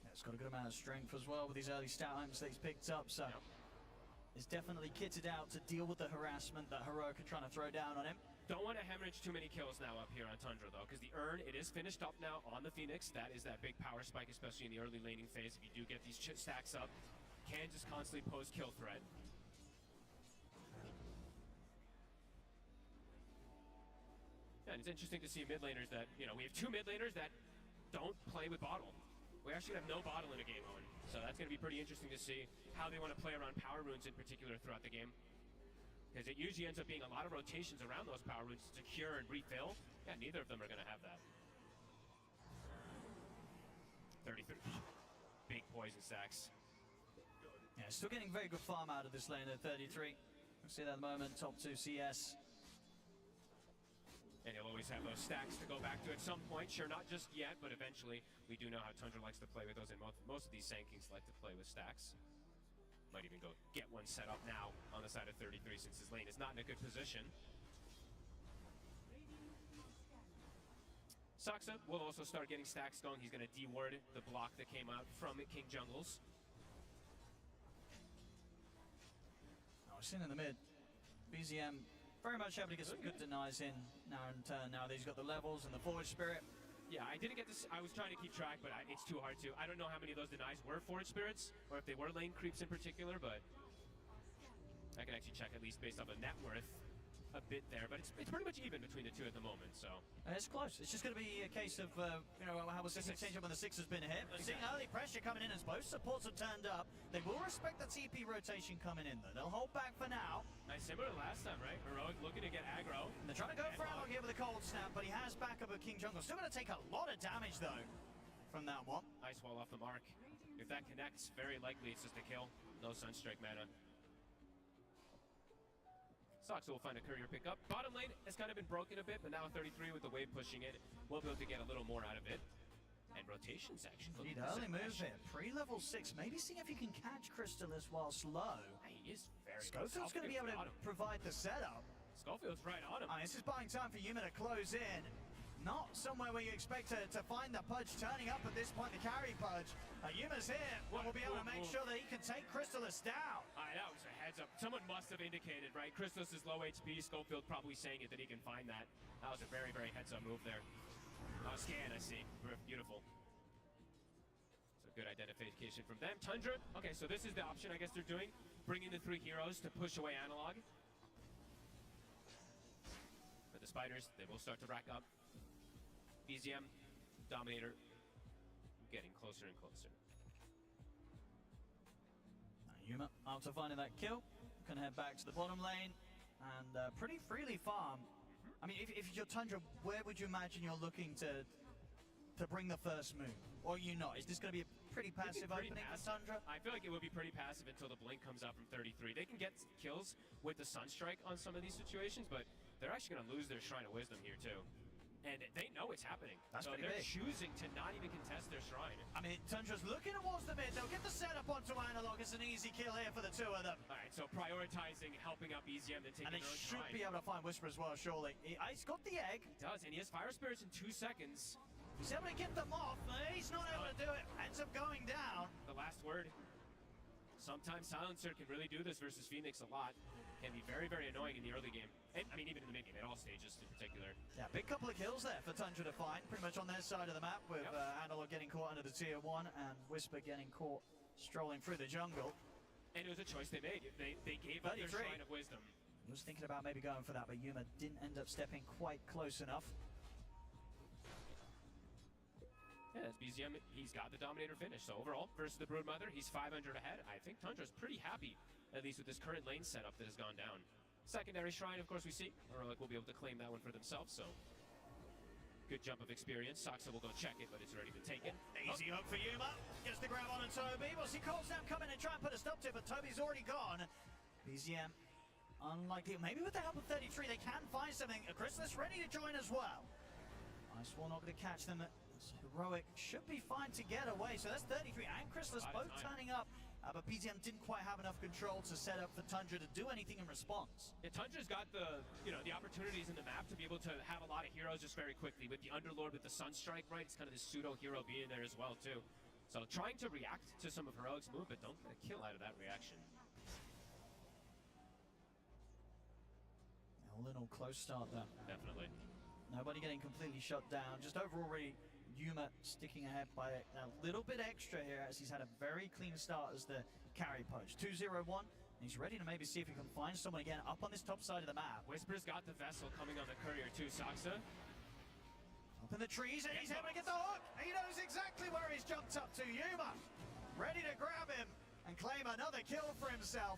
Yeah, it's got a good amount of strength as well with these early stat items that he's picked up, so is definitely kitted out to deal with the harassment that Heroic are trying to throw down on him. Don't want to hemorrhage too many kills now up here on Tundra, though, because the Urn, it is finished up now on the Phoenix. That is that big power spike, especially in the early laning phase. If you do get these stacks up, can just constantly pose kill threat. Yeah, and it's interesting to see mid laners that, you know, we have two mid laners that don't play with bottle. We actually have no bottle in a game mode. So that's going to be pretty interesting to see how they want to play around power runes in particular throughout the game. Because it usually ends up being a lot of rotations around those power runes to cure and refill. Yeah, neither of them are going to have that. 33. Big poison stacks. Yeah, still getting very good farm out of this lane at 33. We'll see that at the moment, top 2 CS. And you'll always have those stacks to go back to at some point. Sure, not just yet, but eventually. We do know how Tundra likes to play with those, and most of these Sankings like to play with stacks. Might even go get one set up now on the side of 33 since his lane is not in a good position. Saksa will also start getting stacks going. He's going to de-ward the block that came out from King Jungles. Oh, we're seeing in the mid. BZM very much able to get some good denies in now in turn. Now that he's got the levels and the forward spirit. Yeah, I didn't get this. I was trying to keep track, but it's too hard to. I don't know how many of those denies were forward spirits, or if they were lane creeps in particular, but I can actually check at least based off of net worth a bit there. But it's pretty much even between the two at the moment, so. And it's close. It's just going to be a case of, you know, how we'll see the change up when the 6 has been hit. We're seeing early pressure coming in as both supports have turned up. They will respect the TP rotation coming in, though. They'll hold back for now. Nice, similar to last time, right? Heroic looking to get aggro. And they're trying to go for Analog here with a cold snap, but he has backup of King Jungle. Still going to take a lot of damage, though, from that one. Ice wall off the mark. If that connects, very likely it's just a kill. No Sunstrike mana. Soxa will find a courier pickup. Bottom lane has kind of been broken a bit, but now 33 with the wave pushing it, we'll be able to get a little more out of it. And rotations actually. Need early move here. Pre-level 6. Maybe see if you can catch Crystallis whilst low. He is very Schofield's going to be able to provide the setup. Schofield's right on him. This is buying time for Yuma to close in. Not somewhere where you expect to find the Pudge turning up at this point, the carry Pudge. Yuma's here, we'll be able to make sure that he can take Crystallis down. That was a heads up. Someone must have indicated, right? Crystallis is low HP, Schofield probably saying it that he can find that. That was a very, very heads up move there. Scan, I see. Beautiful. So good identification from them. Tundra, okay, so this is the option I guess they're doing. Bringing the 3 heroes to push away Analog. But the Spiders, they will start to rack up. BZM, Dominator, getting closer and closer. Yuma, after finding that kill, can head back to the bottom lane and pretty freely farm. I mean, if you're Tundra, where would you imagine you're looking to bring the first move? Or are you not? Is this going to be a pretty passive pretty opening passive. for Tundra? I feel like it would be pretty passive until the blink comes out from 33. They can get kills with the Sunstrike on some of these situations, but they're actually going to lose their Shrine of Wisdom here too. And they know it's happening. That's so pretty they're big. choosing to not even contest their Shrine. I mean, Tundra's looking towards the mid. They'll get the setup onto Analog. It's an easy kill here for the two of them. All right, so prioritizing, helping up EZM, then taking And they their own should Shrine. be able to find Whisper as well, surely. He's got the egg. He does, and he has Fire Spirits in 2 seconds. He's able to get them off. He's not able to do it. Ends up going down. The last word. Sometimes Silencer can really do this versus Phoenix a lot. Can be very, very annoying in the early game. And, I mean, even in the mid game, at all stages in particular. Yeah, big couple of kills there for Tundra to find, pretty much on their side of the map, with Analog getting caught under the tier 1 and Whisper getting caught strolling through the jungle. And it was a choice they made. They gave up their 33. Shrine of Wisdom. He was thinking about maybe going for that, but Yuma didn't end up stepping quite close enough. Yeah, that's BZM. He's got the Dominator finish. So overall, versus the Broodmother, he's 500 ahead. I think Tundra's pretty happy, at least with this current lane setup that has gone down. Secondary Shrine, of course, we see. Heroic will be able to claim that one for themselves, so good jump of experience. Saksa will go check it, but it's already been taken. Easy hook for Yuma. Gets the grab on and Toby. We'll see Coldsnap come in and try and put a stop to it, but Toby's already gone. BZM, unlikely. Maybe with the help of 33, they can find something. Chrysalis ready to join as well. Ice Wall not going to catch them. Heroic should be fine to get away. So that's 33 and Chrysalis both turning up. But BZM didn't quite have enough control to set up for Tundra to do anything in response. Yeah, Tundra's got the opportunities in the map to be able to have a lot of heroes just very quickly. With the Underlord, with the Sunstrike, right? It's kind of this pseudo-hero being there as well, too. So trying to react to some of Heroic's move, but don't get a kill out of that reaction. A little close start there. Definitely. Nobody getting completely shut down. Just overall, really, Yuma sticking ahead by a little bit extra here, as he's had a very clean start as the carry poach. 2-0-1, and he's ready to maybe see if he can find someone again up on this top side of the map. Whisper's got the Vessel coming on the Courier too, Saksa. Up in the trees, and he's able to get the hook. He knows exactly where he's jumped up to. Yuma, ready to grab him and claim another kill for himself.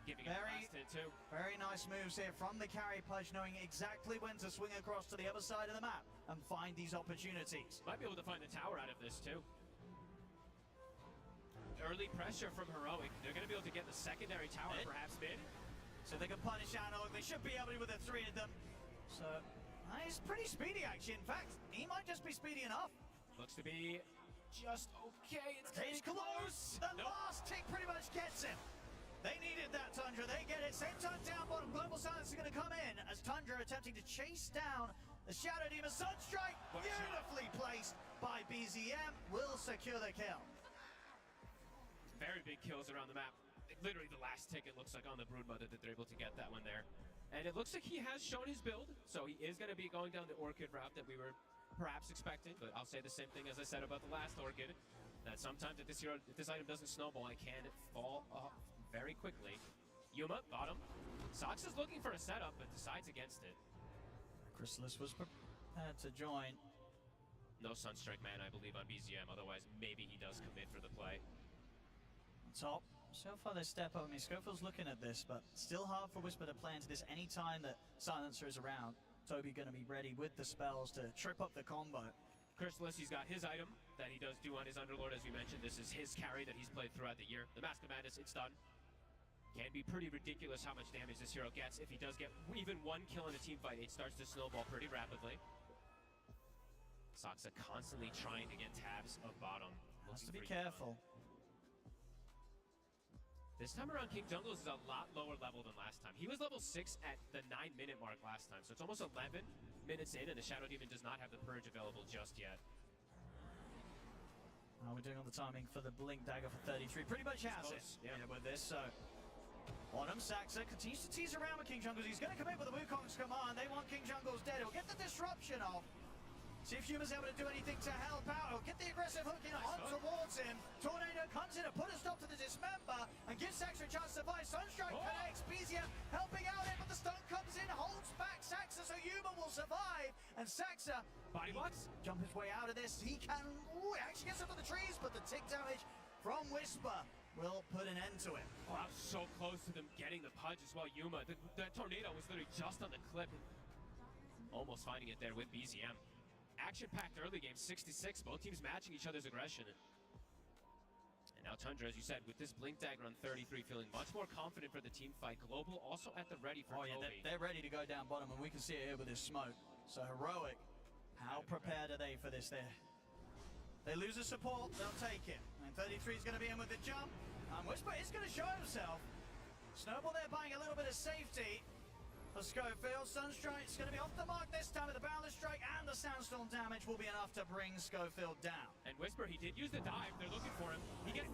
Giving it a last hit too. Very nice moves here from the carry punch, knowing exactly when to swing across to the other side of the map and find these opportunities. Might be able to find the tower out of this too. Early pressure from Heroic. They're going to be able to get the secondary tower, perhaps mid. So they can punish Analog. They should be able to with the 3 of them. So he's pretty speedy, actually. In fact, he might just be speedy enough. Looks to be just okay. It's close. The last tick pretty much gets him. They needed that, Tundra. They get it. Same time down bottom. Global Silence is going to come in as Tundra attempting to chase down the Shadow Demon. Sunstrike, beautifully placed by BZM, will secure the kill. Very big kills around the map. Literally the last tick, it looks like, on the Broodmother that they're able to get that one there. And it looks like he has shown his build, so he is going to be going down the Orchid route that we were perhaps expecting, but I'll say the same thing as I said about the last Orchid, that sometimes if this item doesn't snowball, it can fall off very quickly. Yuma, bottom. Sox is looking for a setup, but decides against it. Chrysalis was prepared to join. No Sunstrike Man, I believe, on BZM, otherwise maybe he does commit for the play. Top. So far they step up. I mean, Schofield's looking at this, but still hard for Whisper to play into this any time that Silencer is around. Toby going to be ready with the spells to trip up the combo. Chrysalis, he's got his item that he does do on his Underlord, as we mentioned. This is his carry that he's played throughout the year. The Mask of Madness, it's done. Can be pretty ridiculous how much damage this hero gets. If he does get even one kill in a team fight, it starts to snowball pretty rapidly. Saksa constantly trying to get tabs of bottom. Has to be careful. This time around, King Jungles is a lot lower level than last time. He was level 6 at the 9-minute mark last time, so it's almost 11 minutes in, and the Shadow Demon does not have the Purge available just yet. How are we doing on the timing for the Blink Dagger for 33? Pretty much has it with this, so... Autumn Saksa continues to tease around with King Jungles. He's going to come in with the Wukong's command. They want King Jungles dead. He'll get the disruption off. See if Yuma's able to do anything to help out. He'll get the aggressive hook in on towards him. Tornado comes in to put a stop to the Dismember and gives Saksa a chance to survive. Sunstrike connects. BZM helping out here, but the stun comes in, holds back Saksa, so Yuma will survive. And Saksa, body blocks, jump his way out of this. He can, actually gets up to the trees, but the tick damage from Whisper will put an end to it. Oh, I was so close to them getting the punch as well. Yuma, that tornado was literally just on the clip. Almost finding it there with BZM. action-packed early game, 66. Both teams matching each other's aggression. And now Tundra, as you said, with this Blink Dagger on 33, feeling much more confident for the team fight. Global also at the ready for Oh, yeah, Kobe. they're ready to go down bottom, and we can see it here with this smoke. So Heroic, how prepared are they for this there? They lose the support, they'll take it. And 33 is going to be in with the jump. And Whisper is going to show himself. Snowball there buying a little bit of safety for Schofield. Sunstrike's going to be off the mark this time with the Boundless Strike, and the Sandstorm damage will be enough to bring Schofield down. And Whisper, he did use the dive. They're looking for him. He gets...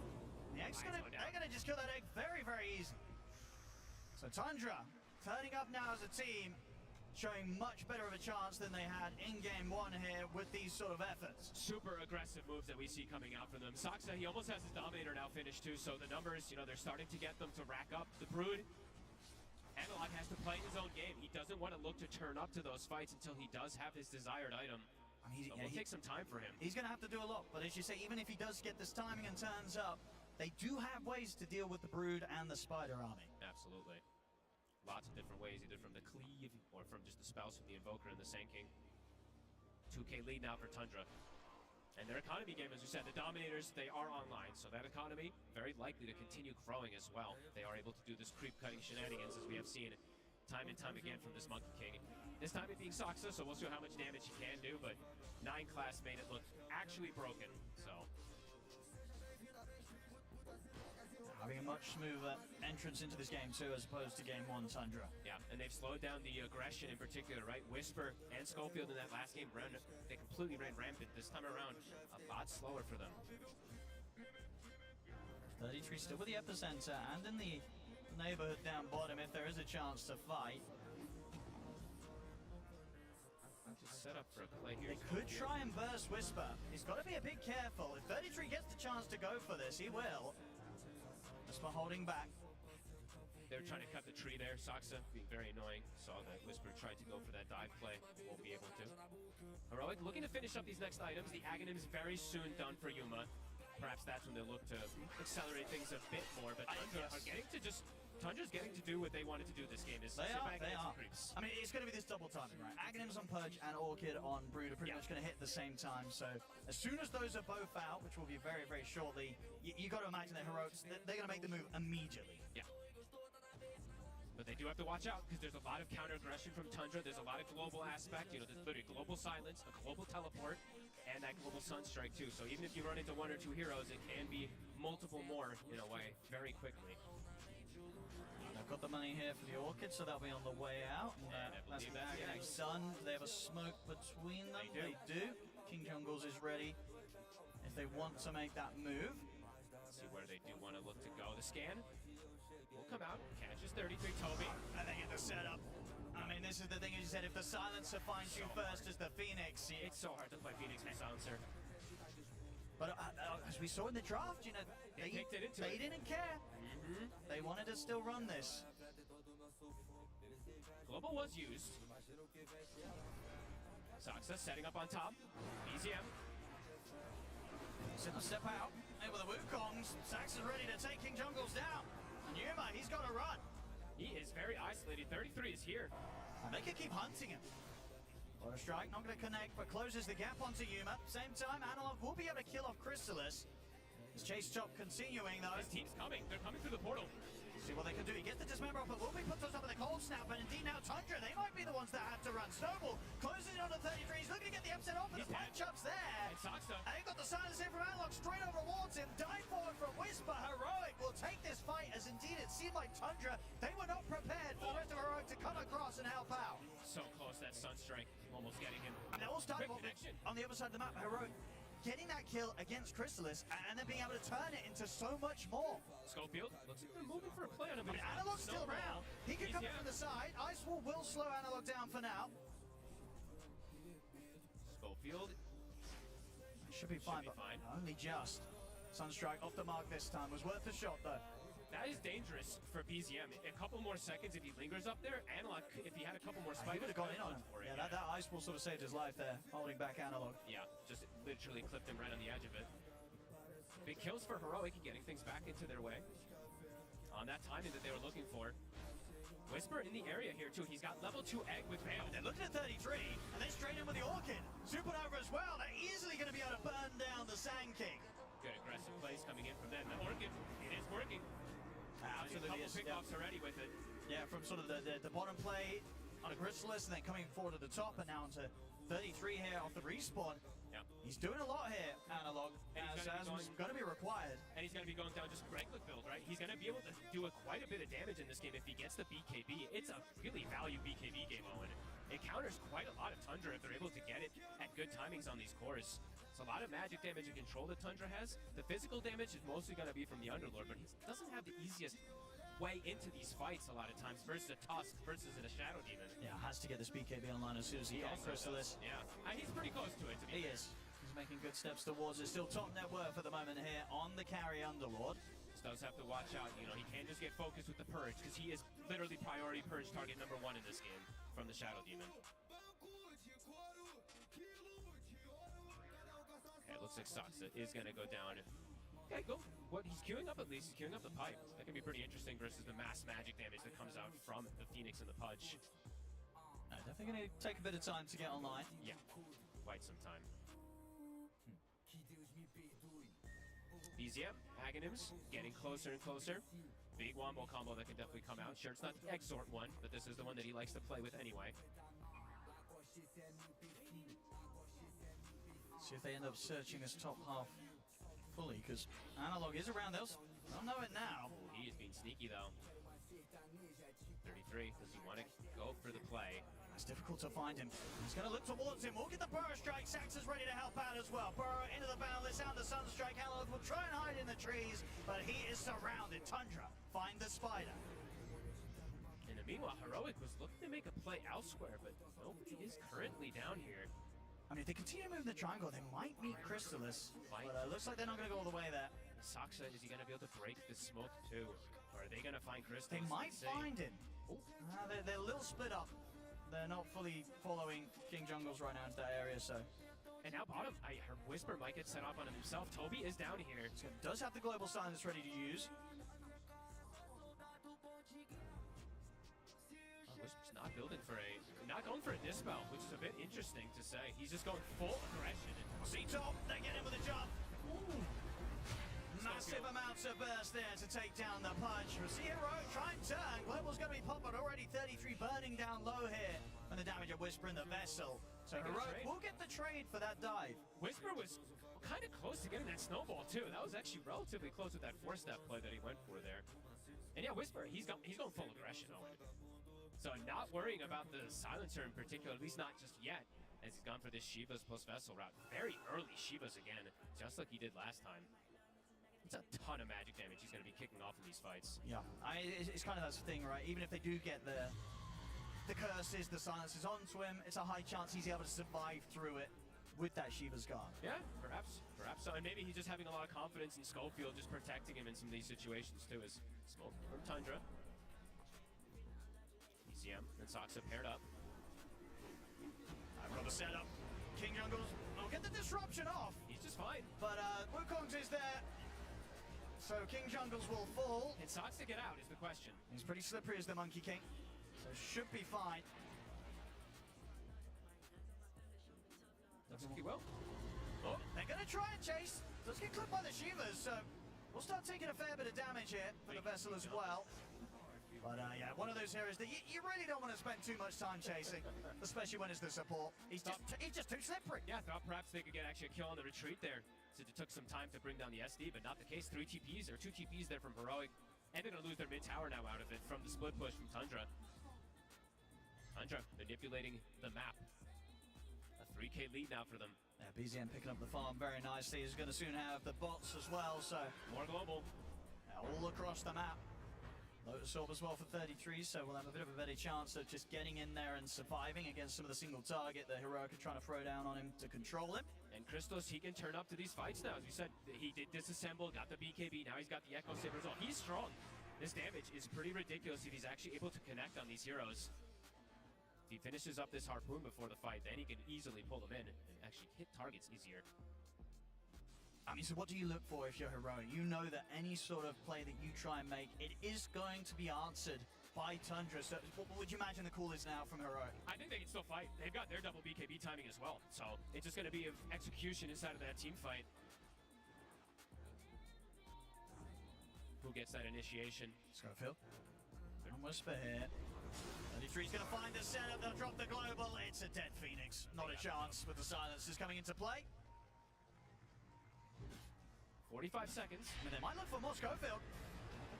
The Egg's they're gonna just kill that Egg very, very easy. So Tundra turning up now as a team, showing much better of a chance than they had in game one here with these sort of efforts. Super aggressive moves that we see coming out from them. Saksa, he almost has his Dominator now finished too, so the numbers, you know, they're starting to get them to rack up. The Brood, Analog has to play his own game. He doesn't want to look to turn up to those fights until he does have his desired item. I mean, so it'll take some time for him. He's going to have to do a lot, but as you say, even if he does get this timing and turns up, they do have ways to deal with the Brood and the Spider Army. Absolutely. Lots of different ways, either from the cleave or from just the spells from the Invoker and the Sand King. 2K lead now for Tundra. And their economy game, as you said, the Dominators, they are online, so that economy very likely to continue growing as well. They are able to do this creep-cutting shenanigans, as we have seen time and time again from this Monkey King. This time it being Saksa, so we'll see how much damage he can do, but 9 class made it look actually broken, so... Having a much smoother entrance into this game too, as opposed to game one Tundra. Yeah, and they've slowed down the aggression in particular, right? Whisper and Schofield in that last game, they completely ran rampant. This time around, a lot slower for them. 33 still with the epicenter and in the neighborhood down bottom if there is a chance to fight. Just set up for a play here. They could try and burst Whisper. He's got to be a bit careful. If 33 gets the chance to go for this, he will. Whisper holding back. They're trying to cut the tree there. Saksa being very annoying. Saw that Whisper tried to go for that dive play. Won't be able to. Heroic looking to finish up these next items. The Aghanim's very soon done for Yuma. Perhaps that's when they'll look to accelerate things a bit more. But Tundra are getting to just... Tundra's getting to do what they wanted to do this game. Is they sit are, back they and are. Creeps. I mean, it's going to be this double timing, right? Aghanim's on Purge and Orchid on Brood are pretty much going to hit at the same time. So as soon as those are both out, which will be very, very shortly, you got to imagine that Heroics, they're going to make the move immediately. Yeah. But they do have to watch out because there's a lot of counter aggression from Tundra. There's a lot of global aspect. You know, there's literally global silence, a global teleport, and that global sunstrike too. So even if you run into 1 or 2 heroes, it can be multiple more in a way very quickly. They've got the money here for the Orchid, so they'll be on the way out. That's the Aghanim's done. They have a smoke between them. They do. King Jungles is ready if they want to make that move. Let's see where they do want to look to go. The scan will come out. Catches 33 Toby. And they get the setup. I mean, this is the thing, as you said, if the silencer finds you first as the Phoenix. It's so hard to play Phoenix with silencer. But as we saw in the draft, you know, they didn't care. They wanted to still run this. Global was used. Saksa setting up on top. BZM. Sitting a step out. And with the Wukongs, Saksa's ready to take King Jungles down. And Yuma, he's got to run. He is very isolated. 33 is here. And they can keep hunting him. Water Strike not going to connect, but closes the gap onto Yuma. Same time, Analog will be able to kill off Chrysalis. His chase chop continuing though. His team's coming. They're coming through the portal. See what they can do. He gets the dismember off, but will be put on top of the cold snap. And indeed now Tundra, they might be the ones that have to run. Snowball closes it on the 33. He's looking to get the upset off, but the punch-up's there. And Saksa. And he got the silence in from Analog straight over towards him. Dive forward from Whisper. Heroic will take this fight, as indeed it seemed like Tundra, they were not prepared for the rest of Heroic to come across and help out. So close, that Sunstrike almost getting him. And they all started on the other side of the map. Heroic getting that kill against Chrysalis and then being able to turn it into so much more. Schofield looks like they're moving for a play on him. But Analog's still around. He can come in from the side. Ice Wall will slow Analog down for now. Schofield should be fine, but only just. Sunstrike off the mark this time. Was worth the shot though. That is dangerous for BZM. A couple more seconds if he lingers up there. Analog, if he had a couple more spikes, he would have gone in on him. Yeah, that Ice Wall sort of saved his life there, holding back Analog. Yeah, just literally clipped him right on the edge of it. Big kills for Heroic, getting things back into their way. On that timing that they were looking for. Whisper in the area here too. He's got level 2 egg with Veil. They're looking at 33, and then straight in with the Orchid. Supernova as well. They're easily going to be able to burn down the Sand King. Good aggressive plays coming in from them. The Orchid, it is working. Absolutely a couple is. pickoffs already with it. Yeah, from sort of the bottom play on a Crystallis, and then coming forward to the top, and now onto 33 here off the respawn. Yeah. He's doing a lot here, Analog, as is going to be required. And he's going to be going down just Reiklich build, right? He's going to be able to do quite a bit of damage in this game if he gets the BKB. It's a really value BKB game, Owen. It counters quite a lot of Tundra if they're able to get it at good timings on these cores. It's a lot of magic damage and control that Tundra has. The physical damage is mostly going to be from the Underlord, but he doesn't have the easiest way into these fights a lot of times versus a Tusk versus a Shadow Demon. Yeah, has to get this BKB online as soon as he can, Crystallis. Yeah, he's pretty close to it, to be fair. He is. He's making good steps towards it. Still top net worth at the moment here on the carry Underlord. Just does have to watch out. You know, he can't just get focused with the Purge because he is literally priority Purge target #1 in this game from the Shadow Demon. Okay, it looks like Saksa is going to go down. Okay, go. What he's queuing up at least. He's queuing up the pipe. That can be pretty interesting versus the mass magic damage that comes out from the Phoenix and the Pudge. Definitely going to take a bit of time to get online. Yeah, quite some time. BZM, Aghanims, getting closer and closer. Big wombo combo that can definitely come out. Sure, it's not the Exort one, but this is the one that he likes to play with anyway. See if they end up searching this top half fully, because Analog is around those. Don't know it now. Ooh, he is being sneaky though. 33, does he want to go for the play? It's difficult to find him. He's going to look towards him. We'll get the Burrow Strike. Sax is ready to help out as well. Burrow into the boundless, out the Sunstrike. Analog will try and hide in the trees, but he is surrounded. Tundra, find the spider. In the meanwhile, Heroic was looking to make a play elsewhere, but nobody is currently down here. I mean, if they continue moving the triangle, they might meet Crystallis, but looks like they're not going to go all the way there. Saksa, is he going to be able to break the smoke too? Or are they going to find Crystallis? They might find him. They're a little split up. They're not fully following King Jungles right now into that area, so. And now bottom, I heard Whisper might get set up on himself. Toby is down here. Does have the Global Silence ready to use. Whisper's not building for not going for a Dispel, which is a bit interesting to say. He's just going full aggression. See top, they get him with a jump. Massive amounts of burst there to take down the Punch. We'll see Heroic try and turn. Global's going to be popping already. 33 burning down low here. And the damage of Whisper in the vessel. So Heroic will get the trade for that dive. Whisper was kind of close to getting that snowball too. That was actually relatively close with that 4-step play that he went for there. And yeah, Whisper, he's going full aggression, Owen. So not worrying about the silencer in particular, at least not just yet, as he's gone for this Shivas plus Vessel route. Very early Shivas again, just like he did last time. It's a ton of magic damage he's going to be kicking off in these fights. Yeah, it's kind of that thing, right? Even if they do get the curses, the silences onto him, it's a high chance he's able to survive through it with that Shiva's Guard. Yeah, perhaps so. And maybe he's just having a lot of confidence in Schofield just protecting him in some of these situations too, as Smoke from Tundra. BZM and Saksa paired up. I've got the setup. King Jungles will get the disruption off. He's just fine. But Wukongs is there. So King Jungles will fall. It sucks to get out is the question. He's pretty slippery as the Monkey King. So should be fine. Looks like he will. Oh, they're going to try and chase. Does get clipped by the Shivas, so we'll start taking a fair bit of damage here for the Vessel as well. But yeah, one of those heroes that you really don't want to spend too much time chasing, especially when it's the support. He's just too slippery. Yeah, thought perhaps they could get actually a kill on the retreat there, since it took some time to bring down the SD, but not the case. 3 TPs, or 2 TPs there from Heroic, and they're going to lose their mid tower now out of it from the split push from Tundra. Tundra manipulating the map. A 3K lead now for them. Yeah, BZM picking up the farm very nicely. He's going to soon have the bots as well, so. More global. All across the map. Lotus Orb as well for 33, so we'll have a bit of a better chance of just getting in there and surviving against some of the single target that Heroic are trying to throw down on him to control him. And Crystallis, he can turn up to these fights now. As we said, he did disassemble, got the BKB, now he's got the Echo Saber as well. He's strong. This damage is pretty ridiculous if he's actually able to connect on these heroes. If he finishes up this Harpoon before the fight, then he can easily pull them in and actually hit targets easier. I mean, so what do you look for if you're Heroic? You know that any sort of play that you try and make, it is going to be answered by Tundra. So what would you imagine the call is now from Heroic? I think they can still fight. They've got their double BKB timing as well. So it's just going to be execution inside of that team fight. Who gets that initiation? Schofield. And Whisper here. 33's going to find the setup. They'll drop the global. It's a dead Phoenix. Not a chance with the silencers coming into play. 45 seconds. I mean, they might look for more Schofield.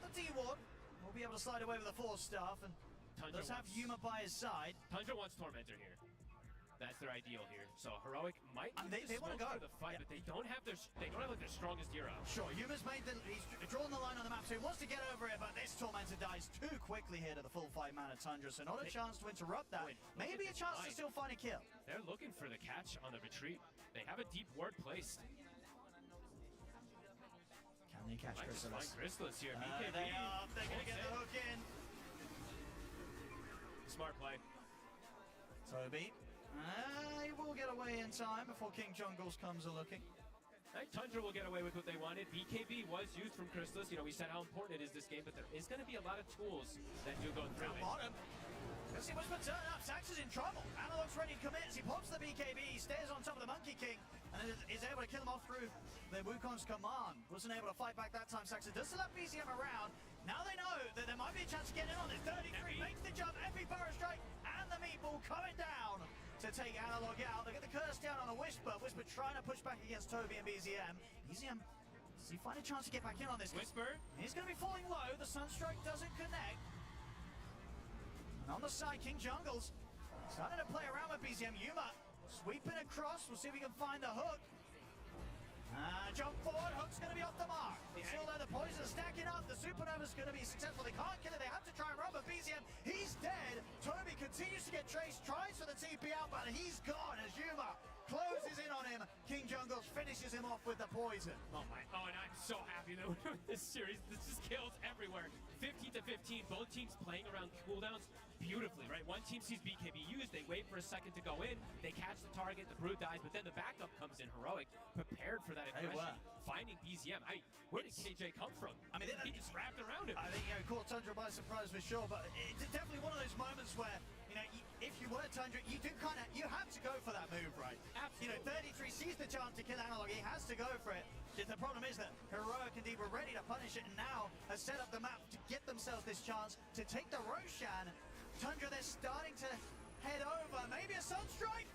But the D-Ward will be able to slide away with the Force Staff, and Tundra does have Yuma by his side. Tundra wants Tormentor here. That's their ideal here. So Heroic might they want to go for the fight, but they don't have like their strongest hero. Sure, Yuma's he's drawn the line on the map, so he wants to get over it, but this Tormentor dies too quickly here to the full 5-mana Tundra, so not a chance to interrupt that. Maybe a chance to still find a kill. They're looking for the catch on the retreat. They have a deep ward placed. Can they catch Chrysalis? Chrysalis here. They're going to get the hook in. Smart play. Toby. He will get away in time before King Jungles comes a-looking. Tundra will get away with what they wanted. BKB was used from Chrysalis. You know, we said how important it is this game, but there is going to be a lot of tools that do go through it. Bottom. Let's see Whisper turn up. Sax is in trouble. Analog's ready to commit as he pops the BKB. He stays on top of the Monkey King and is able to kill him off through the Wukong's command. Wasn't able to fight back that time. Sax does still have BZM around. Now they know that there might be a chance to get in on this. 33 makes the jump. Epi Burrow Strike and the Meatball coming down to take Analog out. They get the curse down on a Whisper. Whisper trying to push back against Toby and BZM. BZM, does he find a chance to get back in on this? Whisper. He's going to be falling low. The Sunstrike doesn't connect. And on the side, King Jungles starting to play around with BZM. Yuma sweeping across. We'll see if we can find the hook. Jump forward, hook's going to be off the mark. He's still there, the poison is stacking up. The Supernova's going to be successful. They can't kill it, they have to try and run, but BZM, he's dead. Toby continues to get chased, tries for the TP out, but he's gone as Yuma closes in on him. King Jungles finishes him off with the poison. Oh my, and I'm so happy that we're doing this series. This is kills everywhere. 15 to 15, both teams playing around cooldowns beautifully, right? One team sees BKB used, they wait for a second to go in, they catch the target, the Brood dies, but then the backup comes in. Heroic, prepared for that aggression, finding BZM. Where did KJ come from? I mean, he just wrapped around him. I think, caught Tundra by surprise for sure, but it's definitely one of those moments where, if you were Tundra, you have to go for that move, right? Absolutely. 33 sees the chance to kill Analog, he has to go for it. The problem is that Heroic indeed were ready to punish it and now has set up the map to get themselves this chance to take the Roshan. Tundra, they're starting to head over. Maybe a Sunstrike?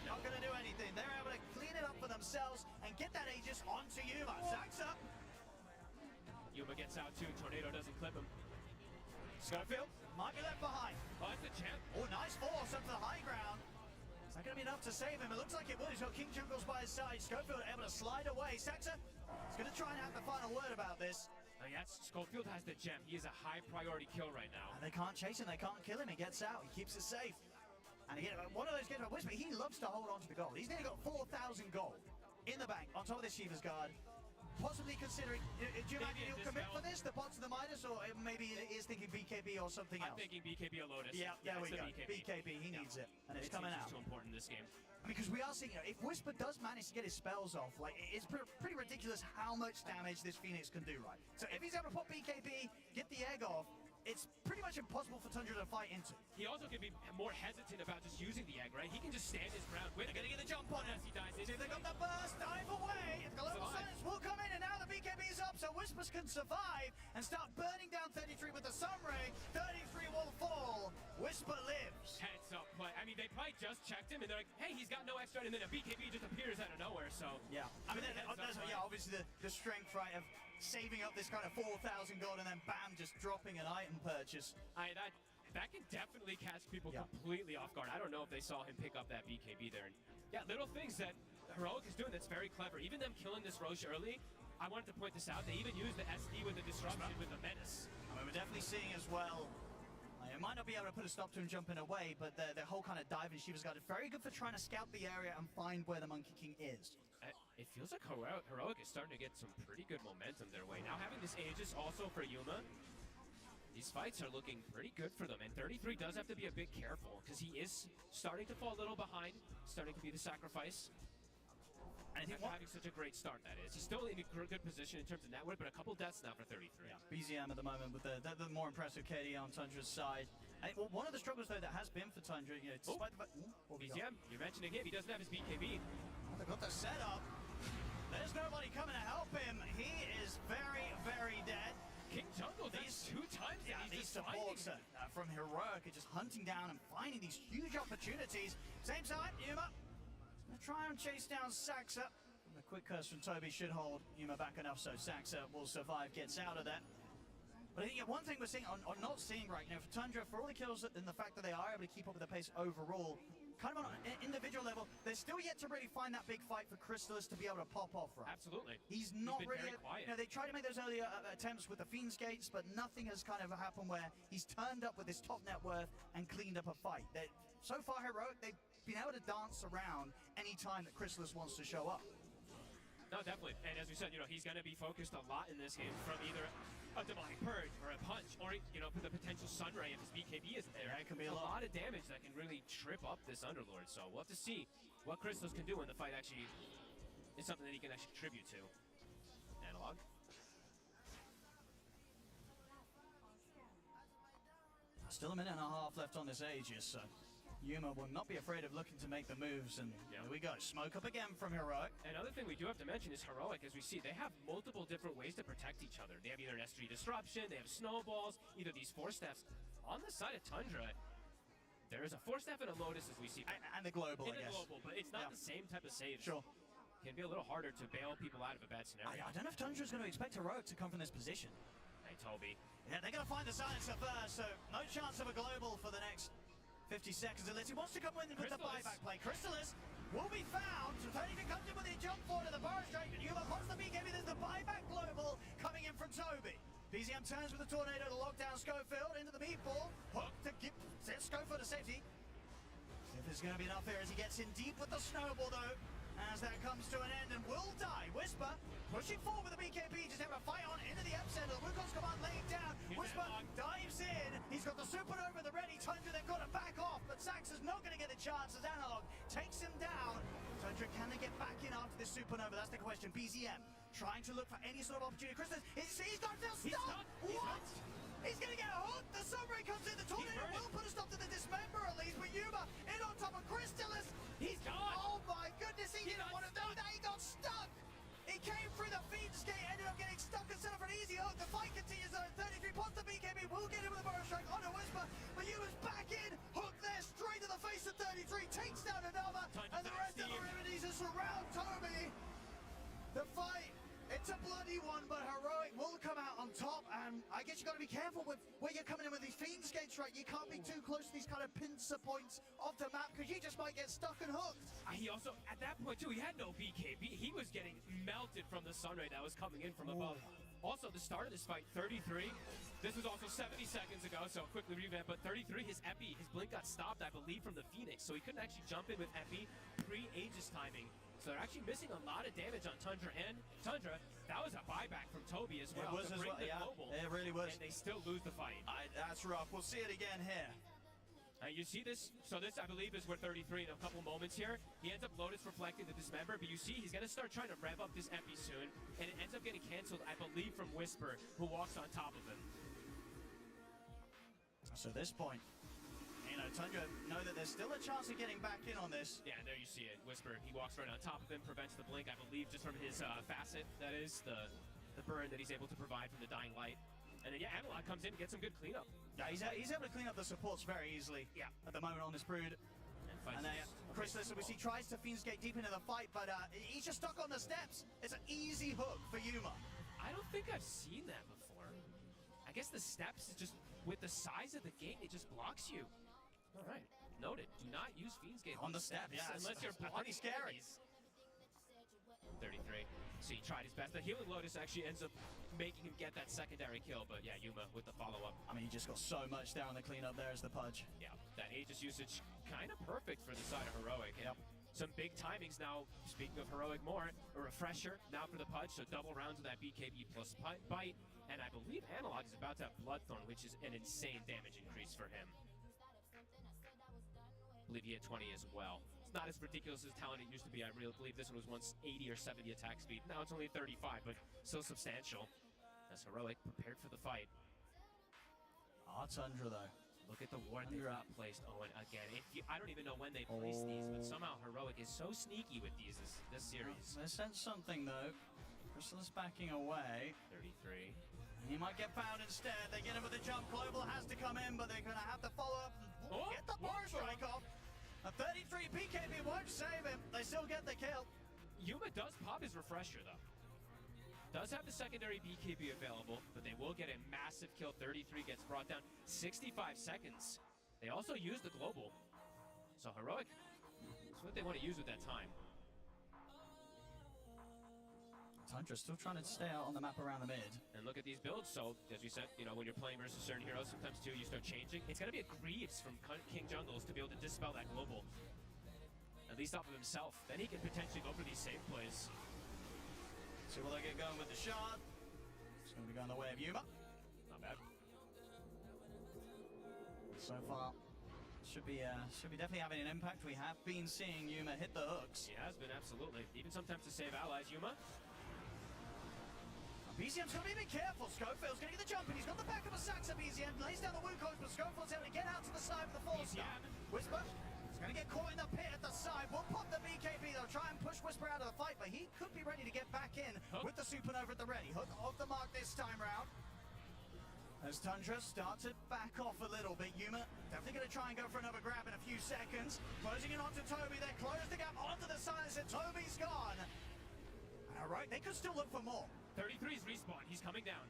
Not going to do anything. They're able to clean it up for themselves and get that Aegis onto Yuma. Zax up. Yuma gets out too. Tornado doesn't clip him. Schofield might be left behind. Oh, that's the champ. Oh, nice force up to the high ground. Is that going to be enough to save him? It looks like it will. He's got King Jungles by his side. Schofield able to slide away. Saxa is going to try and have the final word about this. Yes, Schofield has the gem. He is a high priority kill right now. And they can't chase him. They can't kill him. He gets out. He keeps it safe. And again, one of those games, Whisper, he loves to hold on to the gold. He's nearly got 4,000 gold in the bank on top of this Shiva's Guard. Possibly considering, do you imagine he'll commit for this, the bots of the Midas, or maybe he is thinking BKB or something else? I'm thinking BKB or Lotus. Yeah, there we go. BKB, he needs it, and it's coming out. It's too important in this game. Because we are seeing, if Whisper does manage to get his spells off, like, it's pretty ridiculous how much damage this Phoenix can do, right? So if he's able to pop BKB, get the egg off, it's pretty much impossible for Tundra to fight into. He also can be more hesitant about just using the egg, right? He can just stand his ground with it. They're going to get the jump on it. As he dies. See if they got the burst, dive away. The global silence will come in, and now the BKB's up, so Whispers can survive and start burning down 33 with the Sunray. 33 will fall. Whisper lives. Heads up play. I mean, they probably just checked him, and they're like, hey, he's got no extra, and then a BKB just appears out of nowhere, so. Yeah. I mean, obviously the strength, right, of saving up this kind of 4,000 gold and then bam, just dropping an item purchase. That can definitely catch people completely off guard. I don't know if they saw him pick up that BKB there. And yeah, little things that Heroic is doing that's very clever. Even them killing this Roche early, I wanted to point this out. They even used the SD with the disruption with the menace. I mean, we're definitely seeing as well. It might not be able to put a stop to him jumping away, but the whole kind of dive in Shiva's Guard is very good for trying to scout the area and find where the Monkey King is. It feels like Heroic is starting to get some pretty good momentum their way. Now having this Aegis also for Yuma, these fights are looking pretty good for them. And 33 does have to be a bit careful because he is starting to fall a little behind, starting to be the sacrifice. And I think After having such a great start, that is. He's still in a good position in terms of net worth, but a couple deaths now for 33. Yeah, BZM at the moment with the more impressive KD on Tundra's side. And one of the struggles, though, that has been for Tundra, you know, despite the fact... what we got? BZM, you're mentioning him. He doesn't have his BKB. They've got the setup. There's nobody coming to help him. He is very, very dead. King Jungle, these 2 times yeah, that these he's just finding. supports from Heroic are just hunting down and finding these huge opportunities. Same time, Yuma gonna try and chase down Saxa. The quick curse from Toby should hold Yuma back enough so Saxa will survive, gets out of that. But I think one thing we're seeing, or not seeing right now for Tundra, for all the kills and the fact that they are able to keep up with the pace overall, kind of on an individual level, they're still yet to really find that big fight for Crystallis to be able to pop off from. Absolutely. He's not been really, very quiet. you know, they tried to make those earlier attempts with the Fiend's Gates, but nothing has kind of happened where he's turned up with his top net worth and cleaned up a fight. So far, Heroic, they've been able to dance around any time that Crystallis wants to show up. No, definitely. And as we said, you know, he's going to be focused a lot in this game from either a Demonic Purge or a punch, or, you know, the potential Sunray if his BKB isn't there. Yeah, it can be a a lot. lot of damage that can really trip up this Underlord. So we'll have to see what Crystallis can do when the fight actually is something that he can actually contribute to. Analog. Still a minute and a half left on this Aegis, so Yuma will not be afraid of looking to make the moves, and here we go. Smoke up again from Heroic. Another thing we do have to mention is Heroic, as we see, they have multiple different ways to protect each other. They have either an S3 disruption, they have snowballs, either these 4-steps. On the side of Tundra, there is a 4-step and a Lotus, as we see. And the global, I guess. Global, but it's not the same type of save. Sure. Can be a little harder to bail people out of a bad scenario. I don't know if Tundra's going to expect Heroic to come from this position. Hey, Toby. Yeah, they're going to find the silencer first, so no chance of a global for the next 50 seconds, unless he wants to come in with the buyback play. Crystallis will be found. So Tony comes in with a jump forward to the bar straight, and Yuma pops the BKB. There's the buyback global coming in from Toby. BZM turns with the tornado to lock down Schofield into the meatball. Hook to get Schofield to safety. See if there's going to be enough here as he gets in deep with the snowball, though. As that comes to an end and will die. Whisper pushing forward with the BKB, just having a fight on into the epicenter. The Wukong's command laying down. Whisper dives in. He's got the supernova at the ready. Tundra, they've got to back off, but Saxa's not going to get the chance as Analog takes him down. Tundra, can they get back in after this supernova? That's the question. BZM trying to look for any sort of opportunity. Crystallis, he's got himself stuck. What? He's going to get hooked. The Sunray comes in. The tornado will put a stop to the dismember at least. But Yuma in on top of Crystallis. He's gone. Oh my goodness, he didn't want to do that. He got stuck. He came through the Fiend's Gate, ended up getting stuck instead of an easy hook. The fight continues though. 33 pops the BKB. Will get him with a burrow strike on a Whisper. But Yuma's back in. Hook there straight to the face of 33. Takes down another. And the rest of the remedies are surround Toby. The fight. It's a bloody one, but Heroic will come out on top, and I guess you got to be careful with where you're coming in with these Fiend's Gates, right? You can't be too close to these kind of pincer points of the map, because you just might get stuck and hooked. He also, at that point too, he had no BKB. He was getting melted from the Sunray that was coming in from above. Also, the start of this fight, 33. This was also 70 seconds ago, so quickly revamp, but 33, his Epi, his blink got stopped, I believe, from the Phoenix, so he couldn't actually jump in with Epi pre-Aegis timing. So they're actually missing a lot of damage on Tundra, and Tundra, that was a buyback from Toby as well. It was as well, yeah. It really was. And they still lose the fight. That's rough. We'll see it again here. You see this? So this, I believe, is where 33 in a couple moments here. He ends up Lotus reflecting the dismember, but you see he's going to start trying to rev up this Epi soon, and it ends up getting canceled, I believe, from Whisper, who walks on top of him. So at this point, you know, Tundra know that there's still a chance of getting back in on this. Yeah, there you see it. Whisper, he walks right on top of him, prevents the blink, I believe, just from his facet, that is, the burn that he's able to provide from the Dying Light. And then, yeah, Analog comes in and gets some good cleanup. Yeah, he's able to clean up the supports very easily at the moment on this Brood. And then Crystallis, obviously, tries to Fiend's Gate deep into the fight, but he's just stuck on the steps. It's an easy hook for Yuma. I don't think I've seen that before. I guess the steps is just, with the size of the gate, it just blocks you. All right, noted. Do not use Fiend's Gate on the steps, unless you're blocking. Pretty scary. 33. So he tried his best. The Healing Lotus actually ends up making him get that secondary kill, but yeah, Yuma with the follow-up. I mean, he just got so much there on the cleanup there as the Pudge. Yeah, that Aegis usage kind of perfect for the side of Heroic. And some big timings now, speaking of Heroic more, a refresher now for the Pudge, so double rounds of that BKB plus bite, and I believe Analog is about to have Bloodthorn, which is an insane damage increase for him. I believe he had 20 as well. It's not as ridiculous as talent it used to be. I really believe this one was once 80 or 70 attack speed. Now it's only 35, but still substantial. As Heroic prepared for the fight. Tundra though. Look at the ward they've got placed, Owen, again. I don't even know when they placed these, but somehow Heroic is so sneaky with these this series. They sense something though. Crystallis backing away. 33. He might get found instead. They get him with a jump. Global has to come in, but they're going to have to follow up and get the bar strike off. A 33 BKB won't save him. They still get the kill. Yuma does pop his refresher though. Does have the secondary BKB available, but they will get a massive kill. 33 gets brought down. 65 seconds. They also use the global. So Heroic, that's what they want to use with that time. Tundra's still trying to stay out on the map around the mid. And look at these builds. So, as we said, when you're playing versus certain heroes, sometimes too, you start changing. It's going to be a Greaves from King Jungles to be able to dispel that global. At least off of himself. Then he can potentially go for these save plays. See will they get going with the shard. It's going to be going the way of Yuma. Not bad. So far, should be definitely having an impact. We have been seeing Yuma hit the hooks. He has been, absolutely. Even sometimes to save allies. Yuma. BZM's got to be a bit careful. Schofield's going to get the jump, and he's got the back of a Saxa. BZM lays down the Wukong, but Schofield's able to get out to the side of the fall start. Whisper is going to get caught in the pit at the side. Will pop the BKB. They'll try and push Whisper out of the fight, but he could be ready to get back in with the Supernova at the ready. Hook off the mark this time round. As Tundra starts to back off a little bit, Yuma definitely going to try and go for another grab in a few seconds. Closing in onto Toby, they close the gap onto the silence, and Toby's gone. All right, they could still look for more. 33's respawn, he's coming down.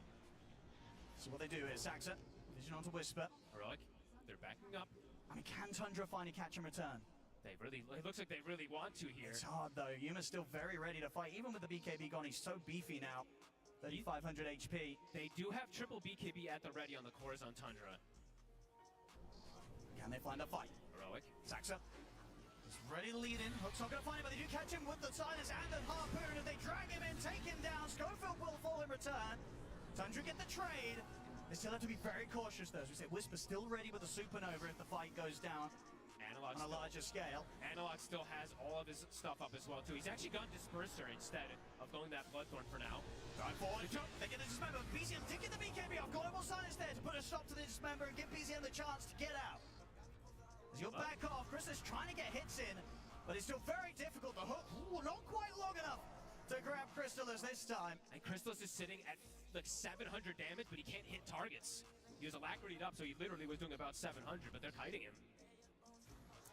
So what they do is Saxa, vision onto Whisper. Heroic, they're backing up. I mean, can Tundra finally catch and return? It looks like they really want to here. It's hard though, Yuma's still very ready to fight. Even with the BKB gone, he's so beefy now. 3,500 HP. They do have triple BKB at the ready on the cores on Tundra. Can they find a fight? Heroic. Saxa is ready to lead in. Hook's not going to find him, but they do catch him with the silence and the harpoon. And they drag him in, take him down. Schofield will fall in return. Tundra get the trade. They still have to be very cautious though. As we said, Whisper still ready with the Supernova if the fight goes down. Analog on a larger scale. Analog still has all of his stuff up as well too. He's actually gone Disperser instead of going that Bloodthorn for now. Drive forward, they get the Dismember. BZM did get the BKB off. Global silence there to put a stop to the Dismember and give BZM the chance to get out. As you'll back off, Chris is trying to get hits in, but it's still very difficult. The hook, not quite long enough to grab Crystallis this time. And Crystallis is sitting at like 700 damage, but he can't hit targets. He was alacrity'd up, so he literally was doing about 700, but they're kiting him.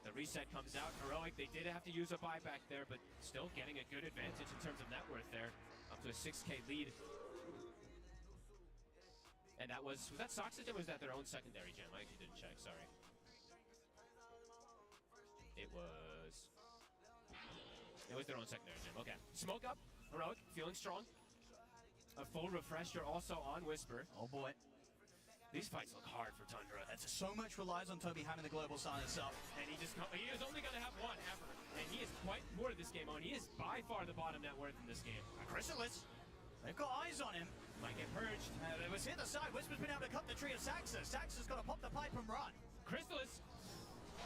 The reset comes out. Heroic, they did have to use a buyback there, but still getting a good advantage in terms of net worth there. Up to a 6K lead. And that was that Soxygen or was that their own secondary gem? I actually didn't check, sorry. It was their own secondary gem, okay. Smoke up, Heroic, feeling strong. A full refresher also on Whisper. Oh boy. These fights look hard for Tundra. That's so much relies on Toby having the global silence up. And he is only going to have one ever. And he is quite more to this game on. He is by far the bottom net worth in this game. Crystallis, they've got eyes on him. Might get purged. It was hit the side. Whisper's been able to cut the tree of Saxa. Saxa's got to pop the pipe and run. Crystallis.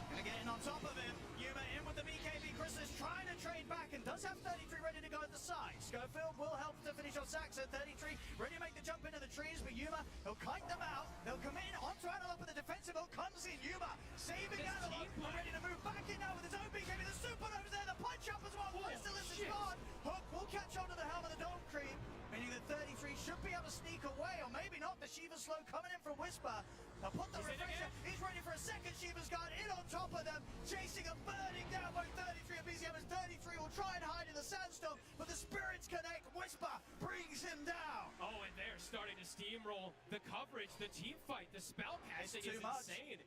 Gonna get in on top of him. Yuma in with the BKB. Crystallis trying to trade back and does have 33 ready to go at the side. Schofield will help to finish on Saxa. 33 ready to make the jump into the trees, but Yuma, he'll kite them out. They'll come in onto Analog with the defensive hook. Comes in Yuma, saving Analog. Ready to move back in now with his own BKB. The Supernova's there, the punch up as well. Crystallis is gone. Hook will catch onto the helm of the Dome Creep, meaning that 33 should be able to sneak away, or maybe not. The Shiva Slow coming in from Whisper. They'll put the refresher. He's ready for a second. Shiva's Guard in on top of them, chasing and burning down both 33 and BZM as 33 will try and hide in the sandstorm, but the spirits connect. Whisper brings him down. Oh, and they're starting to steamroll the coverage, the team fight, the spell casting is insane.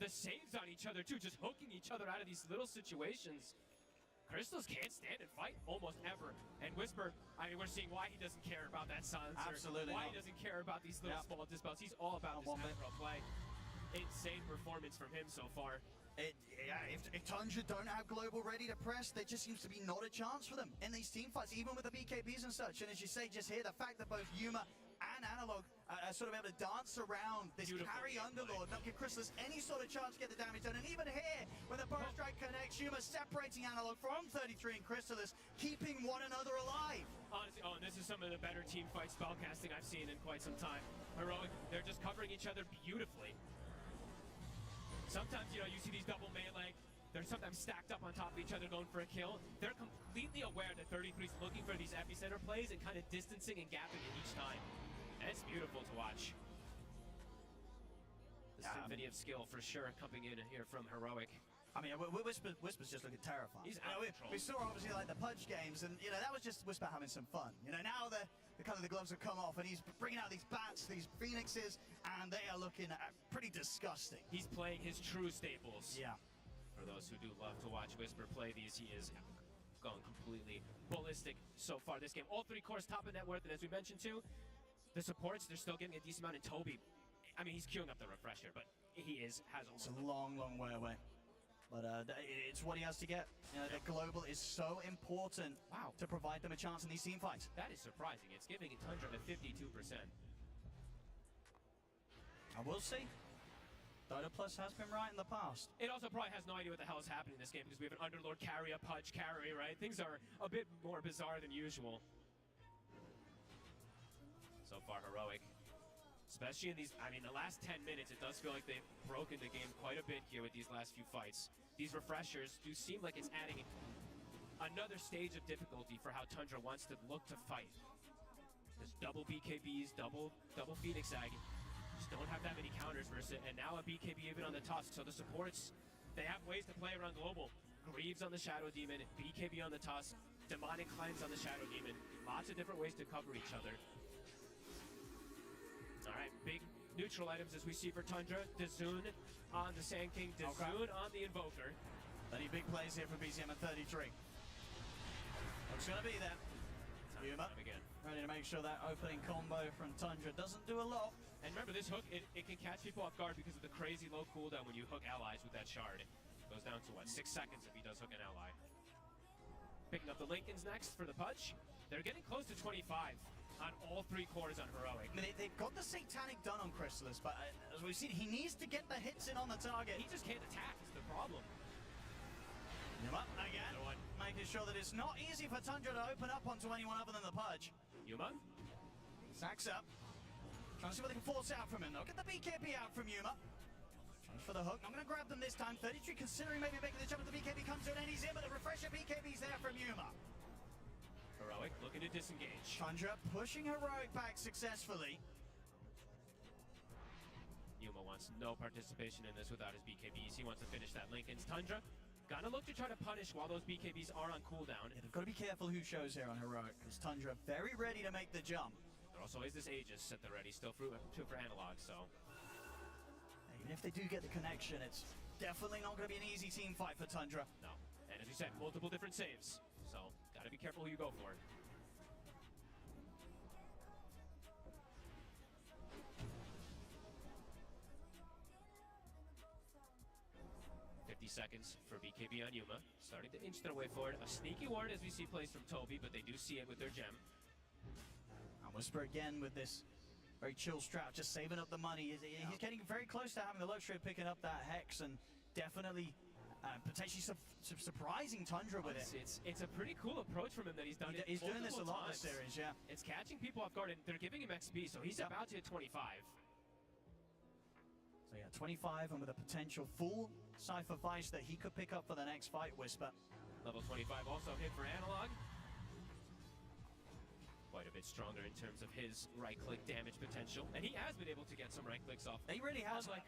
The saves on each other too, just hooking each other out of these little situations. Crystals can't stand and fight almost ever. And Whisper, I mean, we're seeing why he doesn't care about that silencer. Absolutely Why not. he doesn't care about these little small dispels. He's all about this macro play. Insane performance from him so far. If Tundra don't have global ready to press, there just seems to be not a chance for them in these team fights, even with the BKBs and such. And as you say, just here, the fact that both Yuma and Analog, sort of able to dance around this Beautiful carry gameplay. Underlord, not give Chrysalis any sort of chance to get the damage done. And even here, when the Burrow Strike connects, Yuma separating Analog from 33 and Chrysalis, keeping one another alive. Honestly, and this is some of the better team fight spellcasting I've seen in quite some time. Heroic, they're just covering each other beautifully. Sometimes, you see these double melee, they're sometimes stacked up on top of each other going for a kill. They're completely aware that 33's looking for these epicenter plays and kind of distancing and gapping it each time. And it's beautiful to watch. The symphony of skill for sure coming in here from Heroic. I mean, Whisper's just looking terrifying. He's out of control. We saw obviously like the Pudge games, and that was just Whisper having some fun. Now the kind of the gloves have come off, and he's bringing out these bats, these phoenixes, and they are looking pretty disgusting. He's playing his true staples. Yeah. For those who do love to watch Whisper play these, he is going completely ballistic so far this game. All 3 cores top of net worth, and as we mentioned too, the supports, they're still getting a decent amount in Toby. I mean, he's queuing up the refresher, but he has It's a long, long way away. But it's what he has to get. The global is so important to provide them a chance in these team fights. That is surprising. It's giving Tundra a 52%. I will see. Dota Plus has been right in the past. It also probably has no idea what the hell is happening in this game because we have an Underlord carry, a Pudge carry, right? Things are a bit more bizarre than usual. So far, Heroic. Especially in these, the last 10 minutes, it does feel like they've broken the game quite a bit here with these last few fights. These refreshers do seem like it's adding another stage of difficulty for how Tundra wants to look to fight. There's double BKBs, double Phoenix Ag. Just don't have that many counters versus it. And now a BKB even on the Tusk. So the supports, they have ways to play around global. Greaves on the Shadow Demon, BKB on the Tusk, Demonic Cleanse on the Shadow Demon. Lots of different ways to cover each other. All right, big neutral items as we see for Tundra. Dazun on the Sand King, Dazun on the Invoker. Plenty big plays here for BZM at 33. Looks gonna be there. Yuma again. Ready to make sure that opening combo from Tundra doesn't do a lot. And remember, this hook, it can catch people off guard because of the crazy low cooldown when you hook allies with that shard. It goes down to, 6 seconds if he does hook an ally. Picking up the Lincolns next for the Pudge. They're getting close to 25 on all 3 cores on Heroic. I mean, they've got the Satanic done on Chrysalis, but as we've seen, he needs to get the hits in on the target. He just can't attack, is the problem. Yuma again, making sure that it's not easy for Tundra to open up onto anyone other than the Pudge. Yuma? Sacks up. Trying to see what they can force out from him. They'll get the BKB out from Yuma. Trying for the hook. I'm going to grab them this time. 33 considering maybe making the jump, but the BKB comes to an end. He's in, but the refresher BKB's there from Yuma. Heroic looking to disengage. Tundra pushing Heroic back successfully. Yuma wants no participation in this without his BKBs. He wants to finish that Lincoln's. Tundra gonna look to try to punish while those BKBs are on cooldown. Yeah, they've got to be careful who shows here on Heroic, because Tundra very ready to make the jump. There also is this Aegis at the ready, still for Analog, so. Even if they do get the connection, it's definitely not going to be an easy team fight for Tundra. No, and as you said, multiple different saves, so gotta be careful who you go for. 50 seconds for BKB on Yuma, starting to inch their way forward. A sneaky ward as we see plays from Toby, but they do see it with their gem. And Whisper again with this very chill strat, just saving up the money. He's getting very close to having the luxury of picking up that Hex and definitely potentially surprising Tundra with it. It's a pretty cool approach from him that he's done. He's doing this a lot in times. the series, yeah. It's catching people off guard, and they're giving him XP, so he's about to hit 25. So yeah, 25, and with a potential full Cypher Vice that he could pick up for the next fight, Whisper. Level 25 also hit for Analog. Quite a bit stronger in terms of his right-click damage potential, and he has been able to get some right-clicks off. He really has. Like,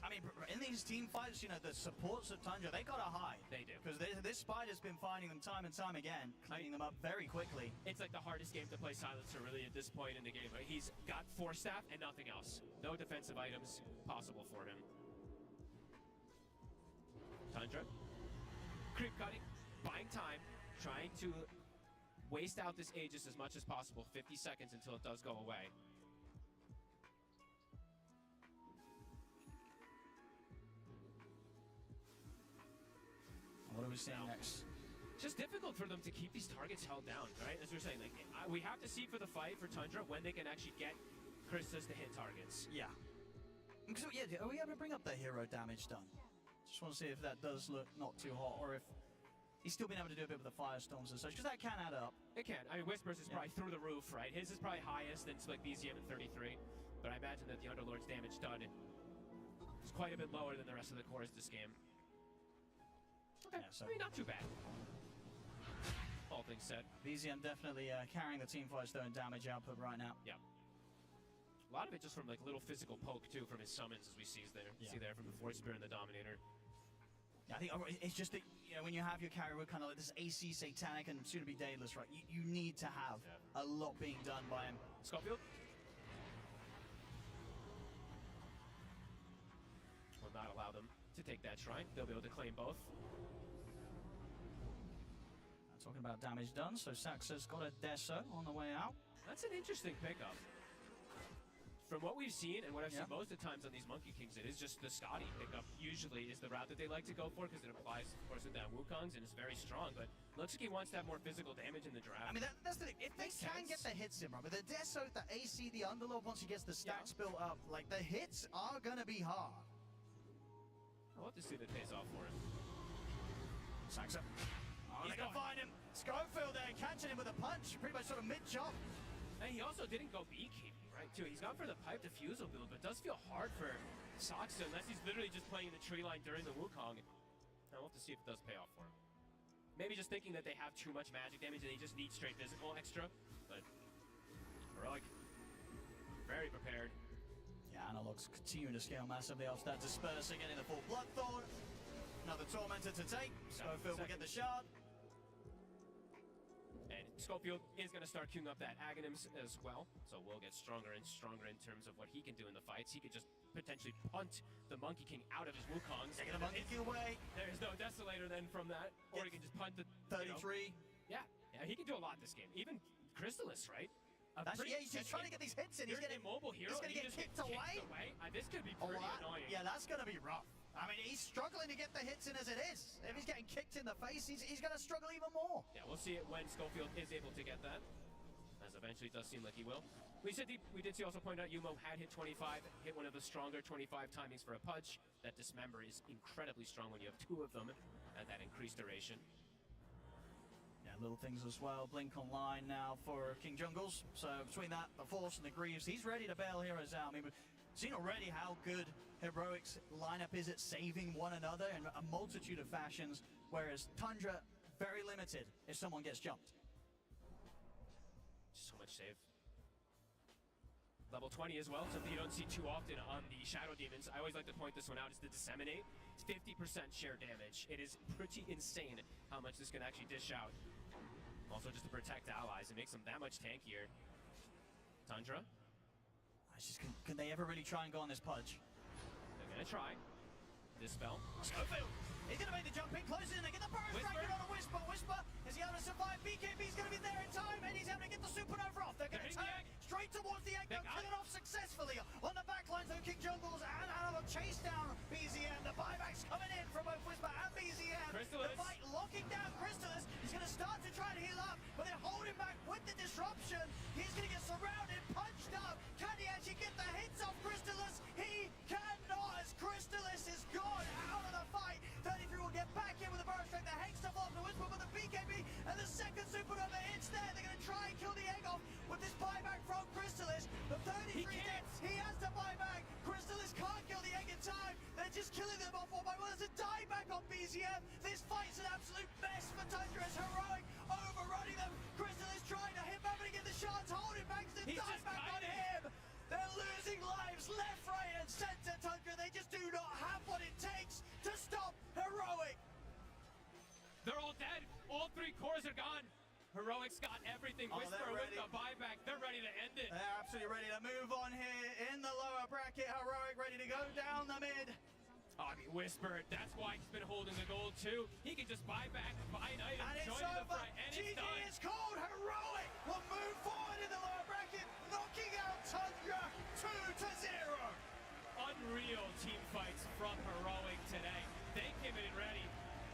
I mean, in these team fights, you know, the supports of Tundra, they gotta hide. They do. Because this Spider's been finding them time and time again, cleaning them up very quickly. It's like the hardest game to play Silencer really at this point in the game. He's got Force Staff and nothing else. No defensive items possible for him. Tundra, creep cutting, buying time, trying to waste out this Aegis as much as possible. 50 seconds until it does go away. What are we seeing next? It's just difficult for them to keep these targets held down, right? As we're saying, like, we have to see for the fight for Tundra when they can actually get Crystallis to hit targets. Yeah. Because, yeah, are we able to bring up the hero damage done? Just want to see if that does look not too hot, or if he's still been able to do a bit with the firestorms and such, because that can add up. It can. I mean, Whispers is probably through the roof, right? His is probably highest than Split BZM at 33, but I imagine that the Underlord's damage done is quite a bit lower than the rest of the cores this game. Okay, Yeah, so I mean, not too bad. All things said. BZM definitely carrying the team Firestone damage output right now. Yeah. A lot of it just from like little physical poke too from his summons, as we see there. Yeah. See there from the Force Spear and the Dominator. Yeah, I think it's just that, you know, when you have your carry with kind of like this AC Satanic and soon to be Daedalus, right? You need to have a lot being done by him. Schofield will not allow them to take that shrine. They'll be able to claim both. Talking about damage done, so Saxa's got a Deso on the way out. That's an interesting pickup. From what we've seen and what I've seen most of the times on these Monkey Kings, it is just the Scotty pickup usually is the route that they like to go for because it applies, of course, with that Wukongs and is very strong, but looks like he wants to have more physical damage in the draft. I mean, that's the thing. If they can get the hits in, right? But the Deso, the AC, the Underlord, once he gets the stacks built up, like, the hits are going to be hard. We'll have to see if it pays off for him. Saxa. Oh, they're going to find him. Schofield there, catching him with a punch, pretty much sort of mid-jump. And he also didn't go beekeeping, right, too. He's gone for the pipe defusal build, but it does feel hard for Saxa unless he's literally just playing the tree line during the Wukong. Now we'll have to see if it does pay off for him. Maybe just thinking that they have too much magic damage and they just need straight physical extra, but Heroic, very prepared. Yeah, Analogs continuing to scale massively off that dispersing, getting the full Bloodthorn. Another Tormentor to take. Schofield will get the shard. And Schofield is going to start queuing up that Aghanims as well, so we'll get stronger and stronger in terms of what he can do in the fights. He could just potentially punt the Monkey King out of his Wukongs. Taking the Monkey King away. There's no Desolator then from that, or he can just punt the 33. Yeah, he can do a lot this game. Even Crystallis, right? Yeah, he's just trying to get these hits in. He's getting immobile hero. He's going to get kicked away. This could be pretty annoying. Yeah, that's going to be rough. I mean, he's struggling to get the hits in as it is. If he's getting kicked in the face, he's going to struggle even more. Yeah, we'll see it when Schofield is able to get that, as eventually it does seem like he will. We did see also point out Yumo had hit 25, hit one of the stronger 25 timings for a punch. That Dismember is incredibly strong when you have two of them at that increased duration. Yeah, little things as well. Blink online now for King Jungles. So between that, the Force and the Greaves, he's ready to bail heroes out. I mean, we've seen already how good Heroic's lineup is at saving one another in a multitude of fashions, whereas Tundra, very limited if someone gets jumped. So much save. Level 20 as well, something you don't see too often on the Shadow Demons. I always like to point this one out, is the Disseminate. It's 50% share damage. It is pretty insane how much this can actually dish out. Also just to protect allies, it makes them that much tankier. Tundra. Can they ever really try and go on this Pudge? They're gonna try. Dispel. Schofield! He's gonna make the jump in, close in, they get the burst striking on a Whisper. Whisper, is he able to survive? BKB's gonna be there in time, and he's able to get the Supernova off. They're gonna turn straight towards the egg, they'll kill it off successfully. On the back lines, though, King Jungles and Analog chase down BZM. The buyback's coming in from both Whisper and BZM. Crystallis. The fight locking down Crystallis. He's gonna start to try and heal up, but they're holding back with the disruption. He's gonna get surrounded, punched up. Can he actually get the hits off Crystallis? He cannot, as Crystallis is gone out of the fight. 33 will get back in with a burst strike. The Hex stuff off the Whisper with the BKB, and the second Supernova hits there. They're gonna try and kill the egg off with this buyback from Crystallis. The 33 dead. He has to buy back. Crystallis can't kill the egg in time. They're just killing them off one by one. There's a dieback on BZM. This fight's an absolute mess for Tundra as Heroic overrunning them. Crystallis trying to hit back and get the shots, holding back the dieback on him. They're losing lives left, right, and center, Tundra. They just do not have what it takes to stop Heroic. They're all dead. All three cores are gone. Heroic's got everything. Whisper with the buyback. They're ready to end it. They're absolutely ready to move on here in the lower bracket. Heroic ready to go down the mid. Oh, I mean, Whisper, that's why he's been holding the gold too. He can just buy back, buy an item, and join the fight, and it's GG done. is called. Heroic will move forward in the lower bracket, knocking out Tundra 2-0. Unreal team fights from Heroic today. They came in ready.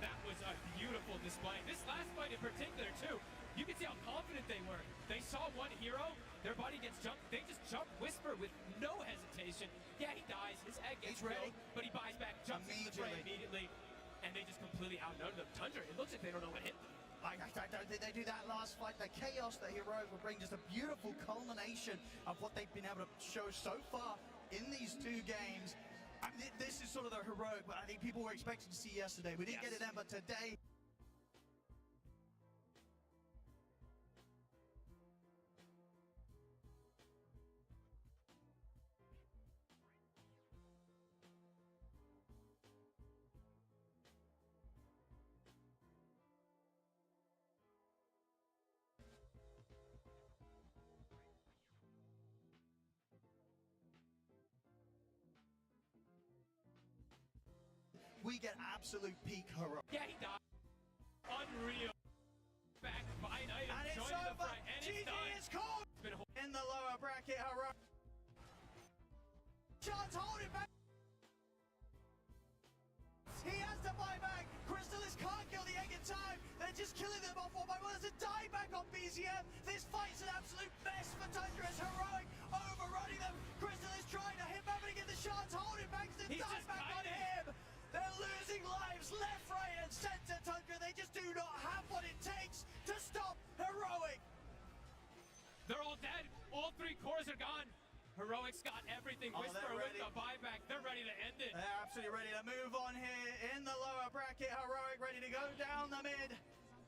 That was a beautiful display. This last fight in particular too, you can see how confident they were. They saw one hero, their body gets jumped, they just jumped Whisper with no hesitation. Yeah, he dies. His egg gets He's ready. killed, but he buys back, jumps into the fray immediately, and they just completely outnumber them. Tundra, it looks like they don't know what hit them. I don't think they do that last fight. The chaos that Heroic will bring, just a beautiful culmination of what they've been able to show so far in these 2 games. This is sort of the Heroic, but I think people were expecting to see yesterday. We didn't get it then, but today. We get absolute peak Heroic. Yeah, he died. Unreal. Back by night And it's joining the over. fray, and GG it's done. is called in the lower bracket. Heroic. Chance holding back. He has to buy back. Crystallis can't kill the egg in time. They're just killing them off one by one. There's a die back on BZM. This fight's an absolute mess for Tundra as Heroic overrunning them. Crystallis trying to hit back, but again the Shards holding back. The He's die just back on him. They're losing lives left, right, and center. Tundra, they just do not have what it takes to stop Heroic. They're all dead. All 3 cores are gone. Heroic's got everything. Oh, Whisper they're with ready. the buyback. They're ready to end it. They're absolutely ready to move on here in the lower bracket. Heroic ready to go down the mid.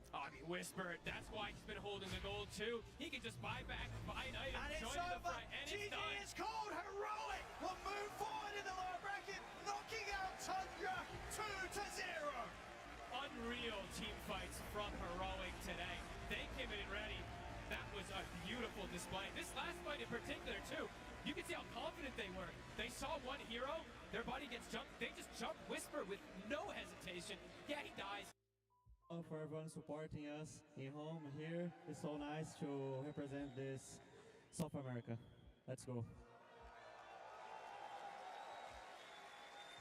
Oh, I mean, Whisper, that's why he's been holding the gold too. He can just buy back, buy night, And and it's join the over. fray. And GG it's done. is called. Heroic will move forward in the lower bracket, knocking out Tundra 2-0. Unreal team fights from Heroic today. They came in ready. That was a beautiful display. This last fight in particular too, you can see how confident they were. They saw one hero, their body gets jumped, they just jumped Whisper with no hesitation. Yeah, he dies. For everyone supporting us in home here, it's so nice to represent this South America. Let's go.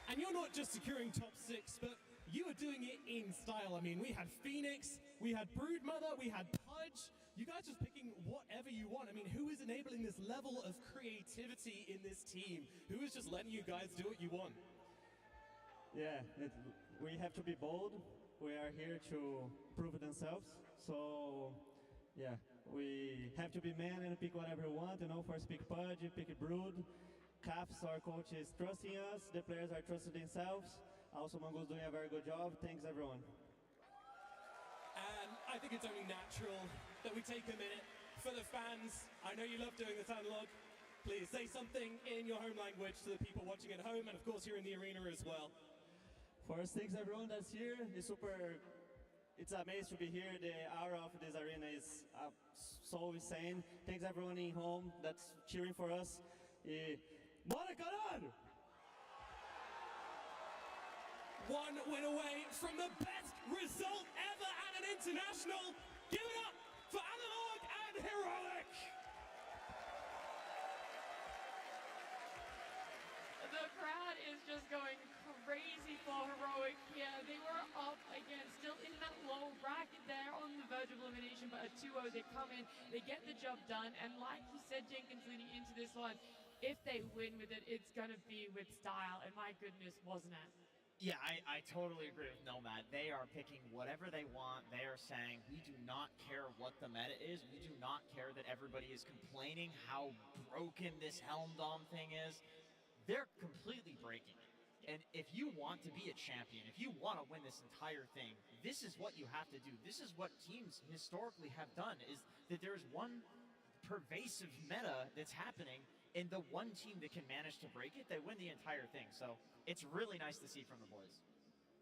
And you're not just securing top 6, but you are doing it in style. I mean, we had Phoenix, we had Broodmother, we had Pudge. You guys just picking whatever you want. I mean, who is enabling this level of creativity in this team? Who is just letting you guys do what you want? Yeah, we have to be bold. We are here to prove themselves. So, yeah, we have to be man and pick whatever we want. You know, first pick Pudge, pick Brood. Caps, our coach, is trusting us. The players are trusting themselves. Also, Mongo's doing a very good job. Thanks, everyone. And I think it's only natural that we take a minute for the fans. I know you love doing this analog. Please say something in your home language to the people watching at home and of course here in the arena as well. First, thanks everyone that's here. It's amazing to be here. The aura of this arena is so insane. Thanks everyone in home that's cheering for us. Maracanã! One win away from the best result ever at an international. Give it up for Analog and Heroic. The crowd is just going crazy for Heroic here. They were up against, still in that low bracket there on the verge of elimination, but a 2-0, they come in, they get the job done, and like you said, Jenkins, leading into this one, if they win with it, it's gonna be with style, and my goodness, wasn't it? Yeah, I totally agree with Nomad. They are picking whatever they want. They are saying, we do not care what the meta is. We do not care that everybody is complaining how broken this Helm Dom thing is. They're completely breaking it. And if you want to be a champion, if you want to win this entire thing, this is what you have to do. This is what teams historically have done, is that there's one pervasive meta that's happening, and the one team that can manage to break it, they win the entire thing. So it's really nice to see from the boys.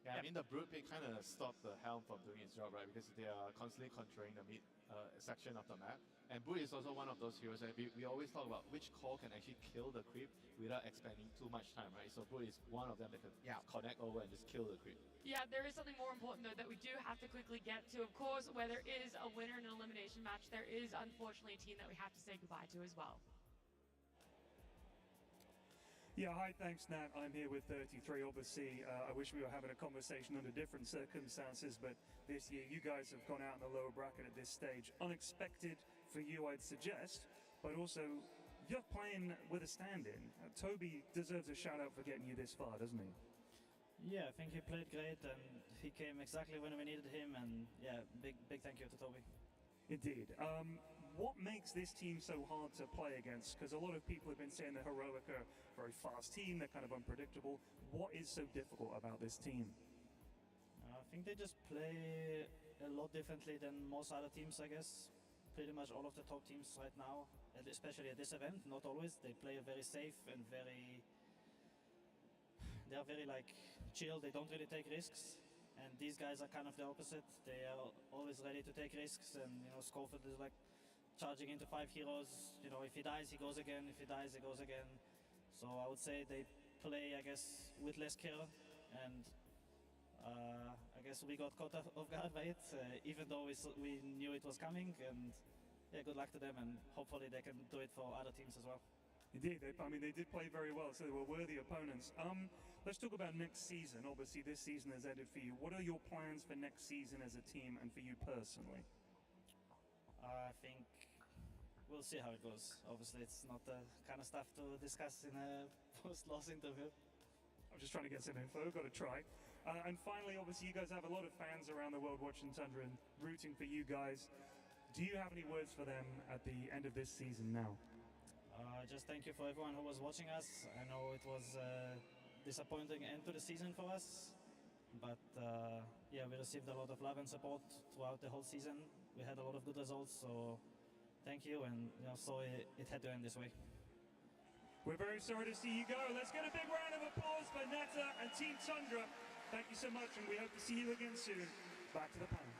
Yeah, I mean, the Brood pick kind of stopped the Helm from doing its job, right? Because they are constantly controlling the mid section of the map. And Brood is also one of those heroes that we always talk about which core can actually kill the creep without expending too much time, right? So Brood is one of them that can connect over and just kill the creep. Yeah, there is something more important though that we do have to quickly get to. Of course, where there is a winner in an elimination match, there is unfortunately a team that we have to say goodbye to as well. Yeah, hi, thanks, Nat. I'm here with 33. Obviously, I wish we were having a conversation under different circumstances, but this year you guys have gone out in the lower bracket at this stage. Unexpected for you, I'd suggest, but also you're playing with a stand-in. Toby deserves a shout out for getting you this far, doesn't he? Yeah, I think he played great and he came exactly when we needed him. And yeah, big thank you to Toby. Indeed. What makes this team so hard to play against? Because a lot of people have been saying that Heroic are a very fast team, they're kind of unpredictable. What is so difficult about this team? I think they just play a lot differently than most other teams, I guess. Pretty much all of the top teams right now, and especially at this event, not always, they play very safe and they are very like chill, they don't really take risks. And these guys are kind of the opposite. They are always ready to take risks, and you know, Schofield is like charging into 5 heroes. You know, if he dies, he goes again. If he dies, he goes again. So I would say they play, I guess, with less care, and I guess we got caught off guard by it, even though we knew it was coming. And yeah, good luck to them, and hopefully they can do it for other teams as well. Indeed, they did play very well, so they were worthy opponents. Let's talk about next season. Obviously, this season has ended for you. What are your plans for next season as a team and for you personally? I think we'll see how it goes. Obviously, it's not the kind of stuff to discuss in a post-loss interview. I'm just trying to get some info, got to try. And finally, obviously, you guys have a lot of fans around the world watching Tundra and rooting for you guys. Do you have any words for them at the end of this season now? Just thank you for everyone who was watching us. I know it was a disappointing end to the season for us, but yeah, we received a lot of love and support throughout the whole season. We had a lot of good results, so thank you, and you know, sorry it had to end this way. We're very sorry to see you go. Let's get a big round of applause for Neta and Team Tundra. Thank you so much, and we hope to see you again soon. Back to the panel.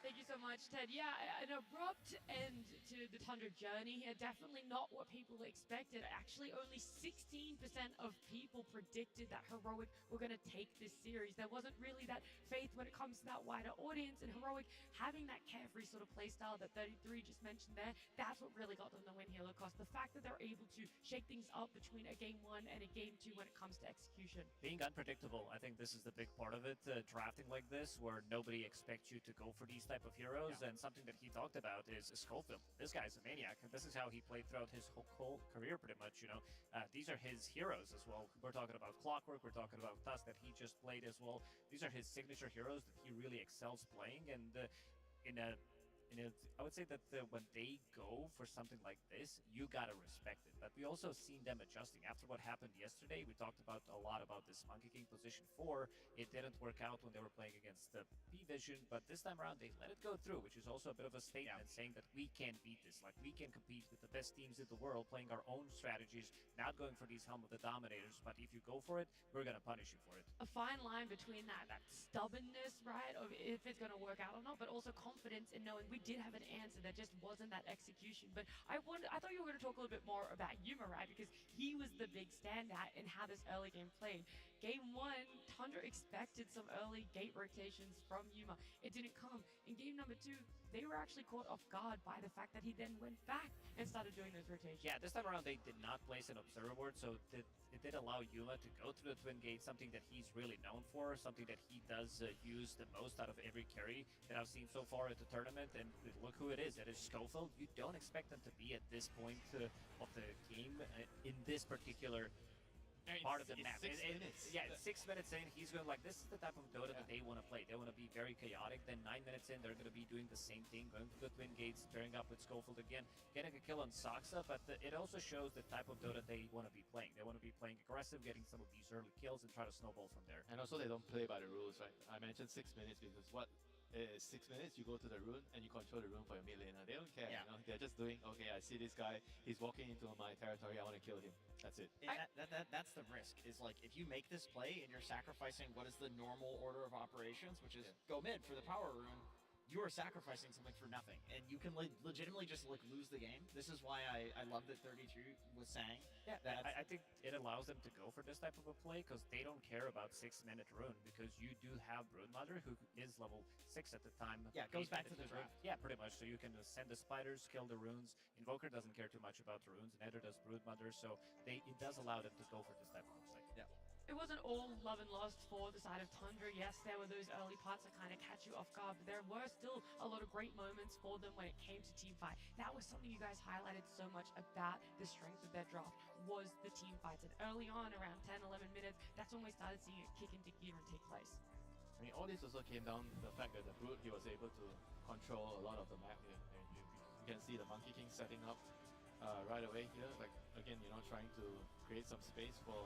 Thank you so much, Ted. Yeah, an abrupt end to the Tundra journey here. Definitely not what people expected. Actually, only 16% of people predicted that Heroic were going to take this series. There wasn't really that faith when it comes to that wider audience, and Heroic having that carefree sort of playstyle that 33 just mentioned there, that's what really got them the win here, Lucas. The fact that they're able to shake things up between a game 1 and a game 2 when it comes to execution. Being unpredictable, I think this is the big part of it. Drafting like this, where nobody expects you to go for these type of heroes, and something that he talked about is Schofield. This guy's a maniac, and this is how he played throughout his whole career, pretty much. You know, these are his heroes as well. We're talking about Clockwork, we're talking about Tusk that he just played as well. These are his signature heroes that he really excels playing, and I would say that when they go for something like this, you gotta respect it. But we also seen them adjusting after what happened yesterday. We talked about a lot about this Monkey King position 4. It didn't work out when they were playing against the P-Vision, but this time around they let it go through, which is also a bit of a statement saying that we can beat this. Like, we can compete with the best teams in the world, playing our own strategies, not going for these Helm of the Dominators. But if you go for it, we're gonna punish you for it. A fine line between that stubbornness, right, of if it's going to work out or not, but also confidence in knowing we did have an answer that just wasn't that execution. But I thought you were going to talk a little bit more about Yuma, right, because he was the big standout in how this early game played. Game 1, Tundra expected some early gate rotations from Yuma. It didn't come. In game number 2, they were actually caught off guard by the fact that he then went back and started doing those rotations. Yeah, this time around they did not place an observer ward, so it did allow Yuma to go through the Twin Gate, something that he's really known for, something that he does use the most out of every carry that I've seen so far at the tournament. And look who it is. It is Schofield. You don't expect them to be at this point of the game in this particular part of the map. 6 minutes. Yeah, 6 minutes in, he's going like, this is the type of Dota that they want to play. They want to be very chaotic. Then 9 minutes in, they're going to be doing the same thing, going to the Twin Gates, pairing up with Schofield again, getting a kill on Saksa. But it also shows the type of Dota they want to be playing. They want to be playing aggressive, getting some of these early kills, and try to snowball from there. And also they don't play by the rules, right? I mentioned 6 minutes because what is 6 minutes? You go to the rune and you control the rune for your mid laner. They don't care, you know? They're just doing, okay, I see this guy, he's walking into my territory, I want to kill him. That's it. That's the risk, is like, if you make this play and you're sacrificing what is the normal order of operations, which is go mid for the power rune, you are sacrificing something for nothing, and you can legitimately just like lose the game. This is why I love that 32 was saying. Yeah, I think it allows them to go for this type of a play because they don't care about 6-minute rune, because you do have Broodmother who is level 6 at the time. Yeah, it goes back to the draft. Yeah, pretty much. So you can send the spiders, kill the runes. Invoker doesn't care too much about the runes, neither does Broodmother. So it does allow them to go for this type of play. Yeah. It wasn't all love and lost for the side of Tundra. Yes, there were those early parts that kind of catch you off guard, but there were still a lot of great moments for them when it came to team fight. That was something you guys highlighted so much about the strength of their draft, was the team fights. And early on, around 10, 11 minutes, that's when we started seeing it kick into gear and take place. I mean, all this also came down to the fact that the Brute, he was able to control a lot of the map here. And you can see the Monkey King setting up right away here. Like, again, trying to create some space for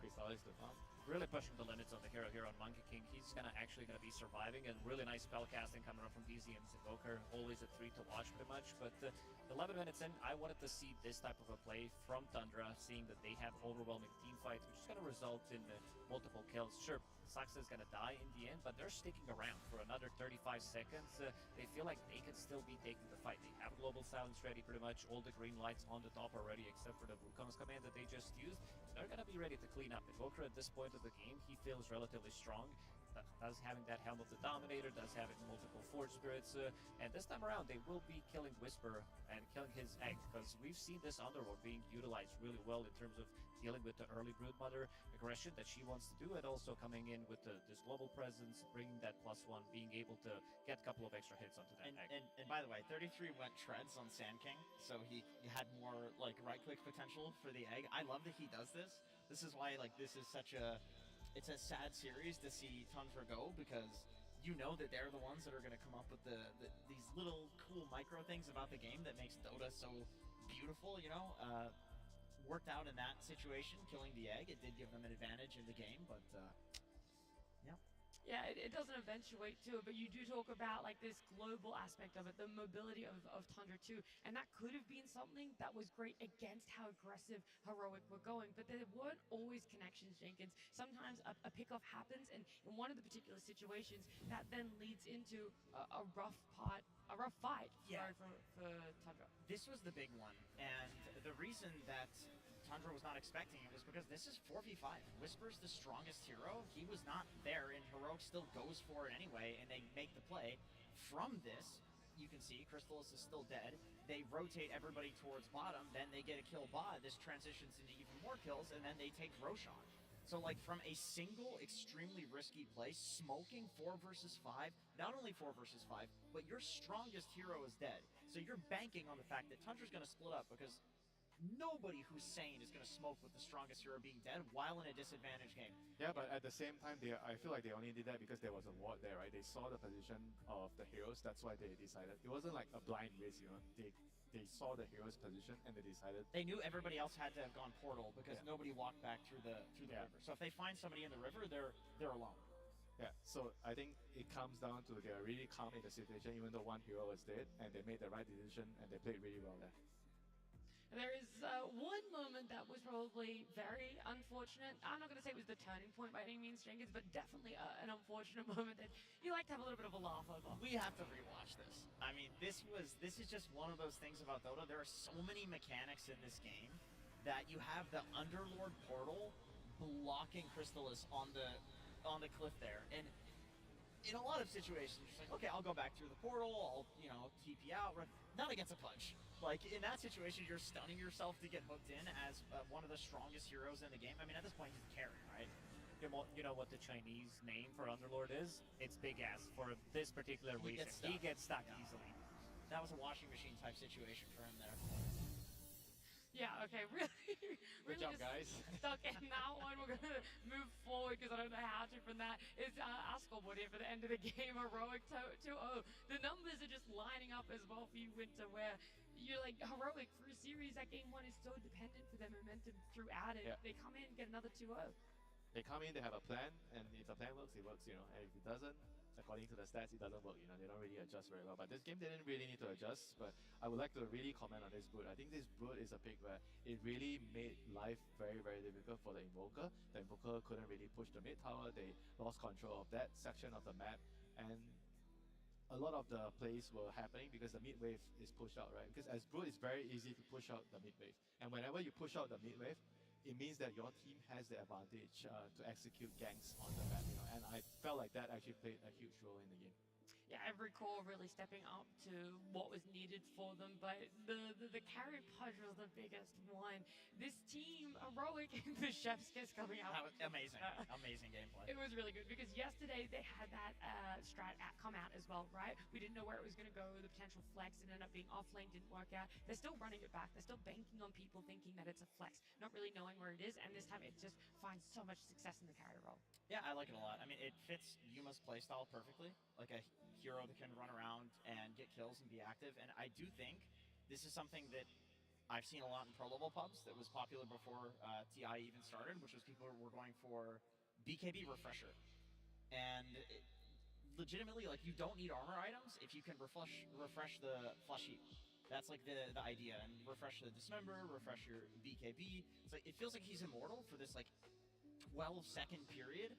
Crystallis to farm. Really pushing the limits on the hero here on Monkey King. He's actually gonna be surviving, and really nice spell casting coming up from DZM's Invoker. Always a 3 to watch pretty much, but 11 minutes in, I wanted to see this type of a play from Tundra, seeing that they have overwhelming team fights, which is gonna result in multiple kills. Sure, Saxa is gonna die in the end, but they're sticking around for another 35 seconds. They feel like they can still be taking the fight. They have Global Silence ready pretty much, all the green lights on the top already, except for the Wukong's command that they just used. They're gonna be ready to clean up. Invoker at this point of the game, he feels relatively strong. Does having that Helm of the Dominator, does having multiple Forge Spirits, and this time around they will be killing Whisper and killing his egg, because we've seen this Underlord being utilized really well in terms of dealing with the early Broodmother aggression that she wants to do, and also coming in with this global presence, bringing that +1, being able to get a couple of extra hits onto that egg. And by the way, 33 went treads on Sand King, so he had more like right-click potential for the egg. I love that he does this. This is why this is such a... It's a sad series to see Tundra go, because you know that they're the ones that are going to come up with these little cool micro things about the game that makes Dota so beautiful, worked out in that situation, killing the egg. It did give them an advantage in the game, but yeah. Yeah, it doesn't eventuate to it, but you do talk about this global aspect of it, the mobility of Tundra too, and that could have been something that was great against how aggressive Heroic were going, but there weren't always connections, Jenkins. Sometimes a pickoff happens, and in one of the particular situations, that then leads into a rough fight for Tundra. This was the big one, and the reason that Tundra was not expecting it was because this is 4v5. Whisper's the strongest hero. He was not there, and Heroic still goes for it anyway, and they make the play. From this, you can see Crystallis is still dead. They rotate everybody towards bottom, then they get a kill bot. This transitions into even more kills, and then they take Roshan. So from a single extremely risky play, smoking 4 versus 5, not only 4 versus 5, but your strongest hero is dead. So you're banking on the fact that Tundra's going to split up, because nobody who's sane is going to smoke with the strongest hero being dead while in a disadvantaged game. Yeah, but at the same time, I feel like they only did that because there was a ward there, right? They saw the position of the heroes, that's why they decided. It wasn't like a blind risk, They saw the hero's position and they decided. They knew everybody else had to have gone portal because nobody walked back through the river. So if they find somebody in the river, they're alone. Yeah, so I think it comes down to they're really calm in the situation, even though one hero was dead, and they made the right decision and they played really well there. There is one moment that was probably very unfortunate. I'm not going to say it was the turning point by any means, Jenkins, but definitely an unfortunate moment that you like to have a little bit of a laugh over. We have to rewatch this. I mean, this is just one of those things about Dota. There are so many mechanics in this game that you have the Underlord portal blocking Crystallis on the cliff there, and in a lot of situations, you're just like, okay, I'll go back through the portal, I'll TP out, not against a punch. In that situation, you're stunning yourself to get hooked in as one of the strongest heroes in the game. I mean, at this point, he's carrying, right? You know what the Chinese name for Underlord is? It's Big Ass for this particular reason. He gets stuck easily. That was a washing machine type situation for him there. Yeah, okay, really Good job, guys. Stuck in that one. We're going to move forward because I don't know how to from that. It's our scoreboard here for the end of the game. Heroic 2-0. The numbers are just lining up as well for you, Winter, where you're like, Heroic for a series that game 1 is so dependent for their momentum throughout it. Yeah. They come in and get another 2-0. They come in, they have a plan, and if the plan works, it works, and if it doesn't, according to the stats, it doesn't work, they don't really adjust very well. But this game, they didn't really need to adjust, but I would like to really comment on this Brood. I think this Brood is a pick where it really made life very, very difficult for the Invoker. The Invoker couldn't really push the mid tower, they lost control of that section of the map, and a lot of the plays were happening because the mid wave is pushed out, right? Because as Brood, it's very easy to push out the mid wave, and whenever you push out the mid wave, it means that your team has the advantage to execute ganks on the map, and I felt like that actually played a huge role in the game. Yeah, every core really stepping up to what was needed for them, but the carry push was the biggest one. this team, Heroic, the chef's kiss coming out. That was amazing. Amazing gameplay. It was really good because yesterday they had that strat come out as well, right? We didn't know where it was going to go. The potential flex, it ended up being off lane, didn't work out. They're still running it back. They're still banking on people thinking that it's a flex, not really knowing where it is. And this time it just finds so much success in the carry role. Yeah, I like it a lot. I mean, it fits Yuma's playstyle perfectly. Like a hero that can run around and get kills and be active. And I do think this is something that I've seen a lot in pro level pubs that was popular before TI even started, which was people were going for BKB refresher. And legitimately, like, you don't need armor items if you can refresh the flesh heap. That's like the idea. And refresh the dismember, refresh your BKB. It's like, it feels like he's immortal for this like 12-second period.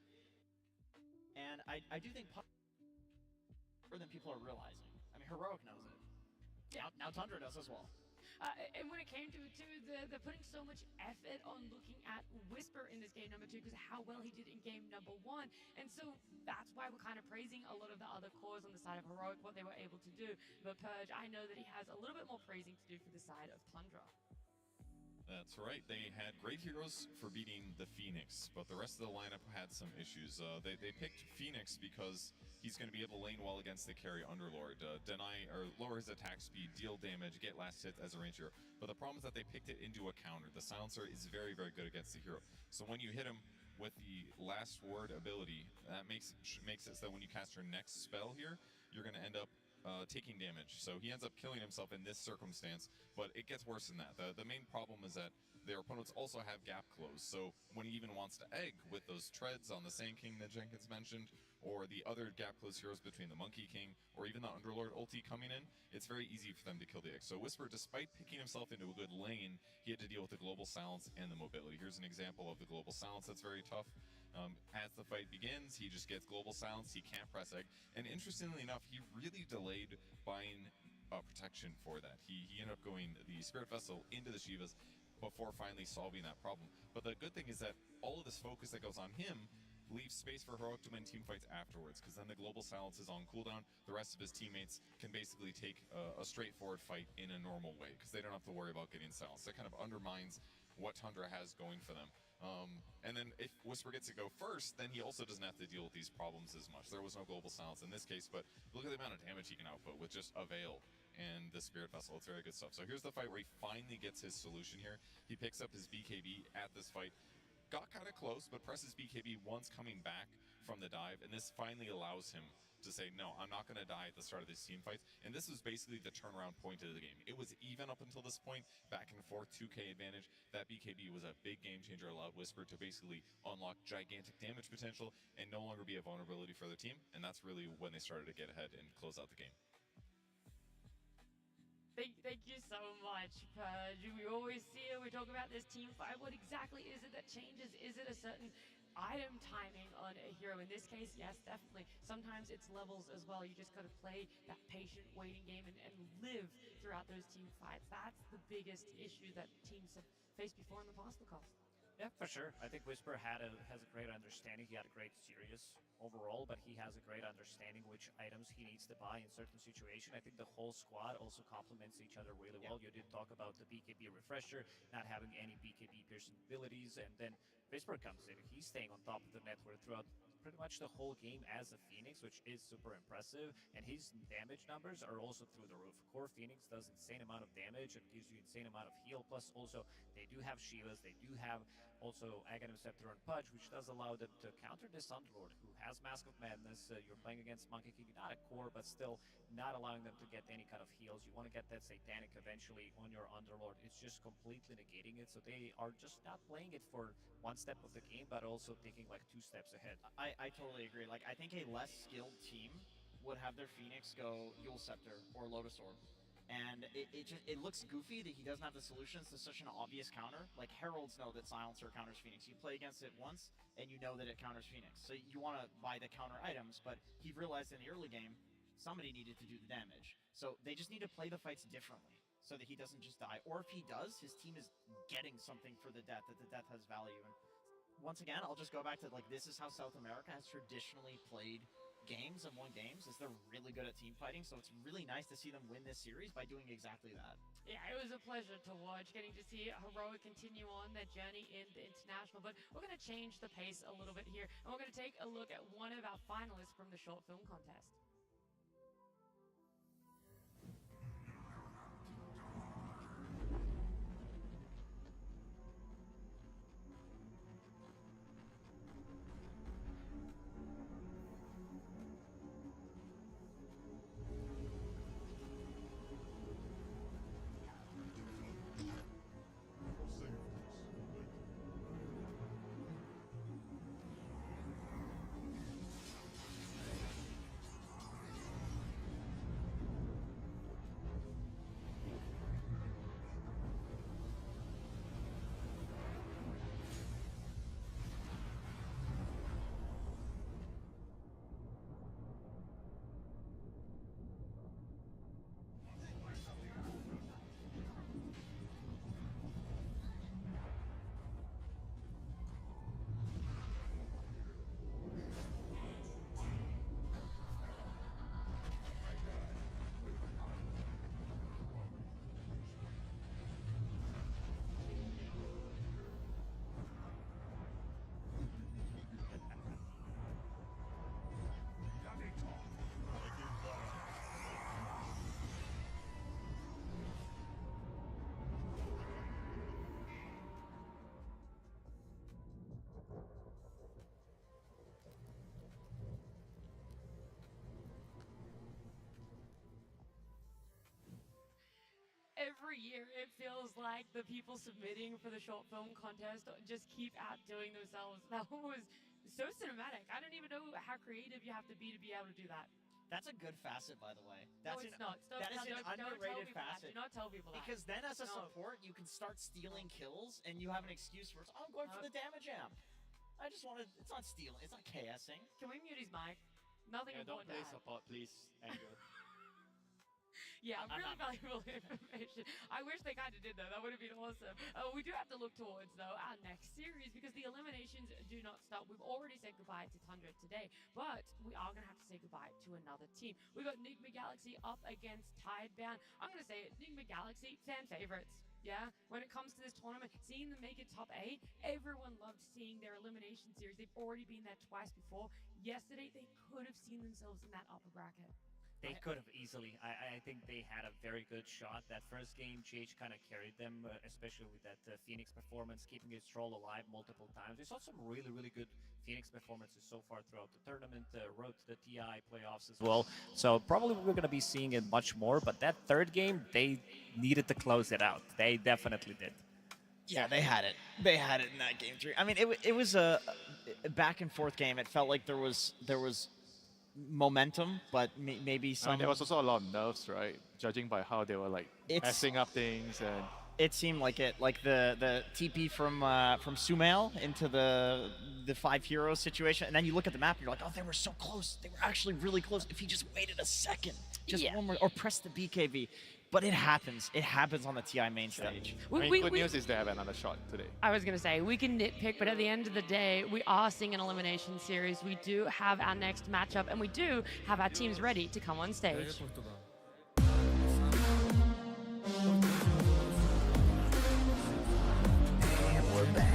And I do think more than people are realizing. I mean, Heroic knows it. Yeah. Now Tundra does as well. And when it came to it too, they're putting so much effort on looking at Whisper in this game number 2 because of how well he did in game number 1. And so that's why we're kind of praising a lot of the other cores on the side of Heroic, what they were able to do. But Purge, I know that he has a little bit more praising to do for the side of Tundra. That's right. They had great heroes for beating the Phoenix, but the rest of the lineup had some issues. They picked Phoenix because he's going to be able to lane well against the carry Underlord, deny or lower his attack speed, deal damage, get last hit as a range hero. But the problem is that they picked it into a counter. The silencer is very, very good against the hero. So when you hit him with the last word ability, that makes it so that when you cast your next spell here, you're going to end up taking damage. So he ends up killing himself in this circumstance, but it gets worse than that. The main problem is that their opponents also have gap close, so when he even wants to egg with those treads on the Sand King that Jenkins mentioned, or the other gap close heroes between the Monkey King, or even the Underlord ulti coming in, it's very easy for them to kill the egg. So Whisper, despite picking himself into a good lane, he had to deal with the global silence and the mobility. Here's an example of the global silence that's very tough. As the fight begins, he just gets global silence, he can't press egg, and interestingly enough, he really delayed buying protection for that. He ended up going the Spirit Vessel into the Shivas before finally solving that problem. But the good thing is that all of this focus that goes on him leaves space for Heroic to win team fights afterwards, because then the global silence is on cooldown. The rest of his teammates can basically take a straightforward fight in a normal way, because they don't have to worry about getting silenced. That kind of undermines what Tundra has going for them. And then if Whisper gets to go first, then he also doesn't have to deal with these problems as much. There was no global silence in this case, but look at the amount of damage he can output with just a Veil and the Spirit Vessel. It's very good stuff. So here's the fight where he finally gets his solution here. He picks up his BKB at this fight. Got kind of close, but presses BKB once coming back from the dive, and this finally allows him to say, no, I'm not going to die at the start of these team fights. And this was basically the turnaround point of the game. It was even up until this point, back and forth, 2k advantage. That BKB was a big game changer, allowed Whisper to basically unlock gigantic damage potential and no longer be a vulnerability for their team. And that's really when they started to get ahead and close out the game. Thank you so much, Purge. We always see it. We talk about this team fight. What exactly is it that changes? Is it a certain item timing on a hero? In this case, yes, definitely. Sometimes it's levels as well. You just gotta play that patient waiting game and live throughout those team fights. That's the biggest issue that teams have faced before in the past, Lucas. Yeah, for sure. I think Whisper has a great understanding. He had a great series overall, but he has a great understanding which items he needs to buy in certain situations. I think the whole squad also complements each other really well. You did talk about the BKB refresher, not having any BKB piercing abilities, and then Whisper comes in. He's staying on top of the network throughout pretty much the whole game as a Phoenix, which is super impressive, and his damage numbers are also through the roof. Core Phoenix does insane amount of damage and gives you insane amount of heal, plus also they do have Shivas, they do have also Aghanim Scepter and Pudge, which does allow them to counter this Underlord, who has Mask of Madness. You're playing against Monkey King, not a core, but still not allowing them to get any kind of heals. You want to get that Satanic eventually on your Underlord. It's just completely negating it, so they are just not playing it for one step of the game, but also thinking like 2 steps ahead. I totally agree. Like, I think a less skilled team would have their Phoenix go Eul Scepter or Lotus Orb. And it looks goofy that he doesn't have the solutions to such an obvious counter. Like, Heralds know that Silencer counters Phoenix. You play against it once, and you know that it counters Phoenix. So you want to buy the counter items, but he realized in the early game, somebody needed to do the damage. So they just need to play the fights differently so that he doesn't just die. Or if he does, his team is getting something for the death, that the death has value. And once again, I'll just go back to, like, this is how South America has traditionally played games and won games is they're really good at team fighting, so it's really nice to see them win this series by doing exactly that. Yeah, it was a pleasure to watch, getting to see Heroic continue on their journey in the international. But we're going to change the pace a little bit here, and we're going to take a look at one of our finalists from the short film contest. Every year, it feels like the people submitting for the short film contest just keep outdoing themselves. That one was so cinematic. I don't even know how creative you have to be able to do that. That's a good facet, by the way. No, it's not. That is an underrated people facet. Do not tell people that. Because then, as a No. support, you can start stealing kills, and you have an excuse for, I'm going for the damage amp. I just wanted. It's not stealing. It's not KSing. Can we mute his mic? Nothing Yeah, don't important play to add. support, please, Andrew. Yeah, really valuable information. I wish they kind of did though. That would have been awesome. We do have to look towards though our next series because the eliminations do not stop. We've already said goodbye to Tundra today, but we are going to have to say goodbye to another team. We got Nigma Galaxy up against Tidebound. I'm going to say it, Nigma Galaxy, fan favorites. Yeah, when it comes to this tournament, seeing them make it top 8, everyone loved seeing their elimination series. They've already been there twice before. Yesterday, they could have seen themselves in that upper bracket. They could have easily. I think they had a very good shot. That first game, GH kind of carried them, especially with that Phoenix performance, keeping his troll alive multiple times. We saw some really, really good Phoenix performances so far throughout the tournament, road to the TI playoffs as well. So probably we're going to be seeing it much more, but that third game, they needed to close it out. They definitely did. Yeah, they had it. They had it in that game 3. I mean, it was a back and forth game. It felt like there was momentum, but maybe some. I mean, there was also a lot of nerves, right? Judging by how they were like messing up things, and it seemed like it, like the TP from Sumail into the 5 heroes situation, and then you look at the map and you're like, oh, they were so close. They were actually really close. If he just waited a second, just one more, or press the BKB. But it happens. It happens on the TI main stage. I mean, good news is they have another shot today. I was going to say, we can nitpick, but at the end of the day, we are seeing an elimination series. We do have our next matchup, and we do have our teams ready to come on stage. And we're back.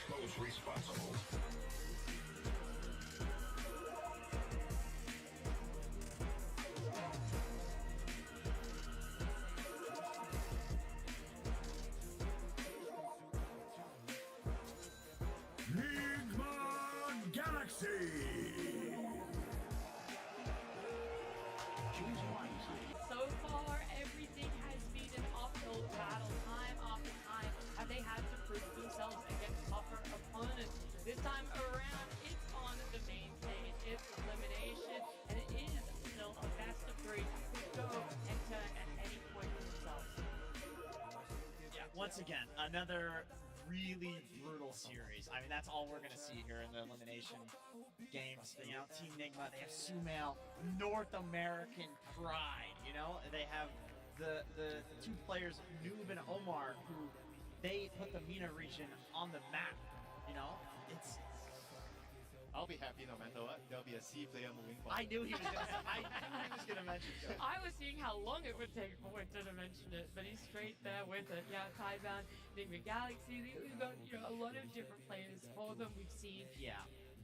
those responsible. Nigma Galaxy! Choose one. So far, everything has been an uphill battle, time after time, and they had to prove themselves against tougher opponents. This time around, it's on the main stage, it's elimination, and it is still a best of three who go and turn at any point themselves. Yeah, once again, another really brutal series. I mean, that's all we're gonna see here in the elimination games. You know, Team Nigma, they have Sumail, North American pride. You know, they have the two players, Noob and Omar, who they put the MENA region on the map. You know, it's. I'll be happy no matter what. There'll be a C player moving forward. I knew he was gonna mention it. I was seeing how long it would take for Winter to mention it, but he's straight there with it. Yeah, Tidebound, Nigma Galaxy, we've got a lot of different players for them. We've seen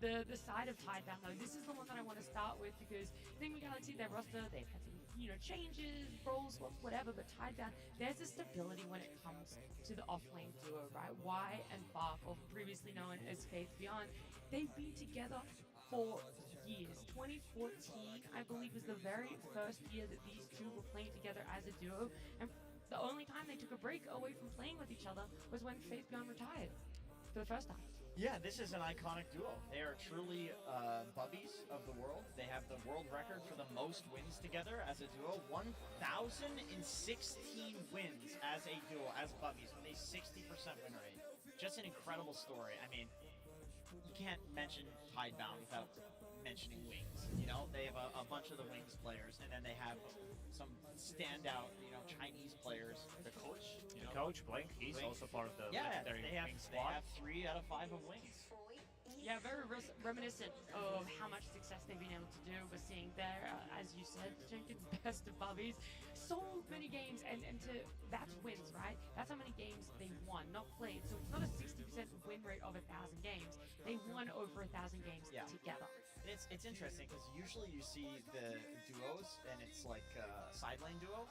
the side of Tidebound though. This is the one that I want to start with because Nigma Galaxy, their roster, they've had some changes, roles, whatever, but Tidebound, there's a stability when it comes to the offlane duo, right? Y and Bark, or previously known as Faith Beyond, they've been together for years. 2014, I believe, was the very first year that these two were playing together as a duo, and the only time they took a break away from playing with each other was when Faith Beyond retired for the first time. Yeah, this is an iconic duo. They are truly bubbies of the world. They have the world record for the most wins together as a duo. 1,016 wins as a duo, as bubbies, with a 60% win rate. Just an incredible story. I mean, you can't mention Tidebound without mentioning Wings. You know, they have a bunch of the Wings players, and then they have some standout, Chinese players. The coach, Coach Blink, he's also part of the legendary Wings They squad. have 3 out of 5 of Wings. Yeah, very reminiscent of how much success they've been able to do. We're seeing there, as you said, Jenkins, best of bubbies. So many games, and that's wins, right? That's how many games they won, not played. So it's not a 60% win rate of 1,000 games. They won over 1,000 games together. It's interesting because usually you see the duos and it's like a side lane duo,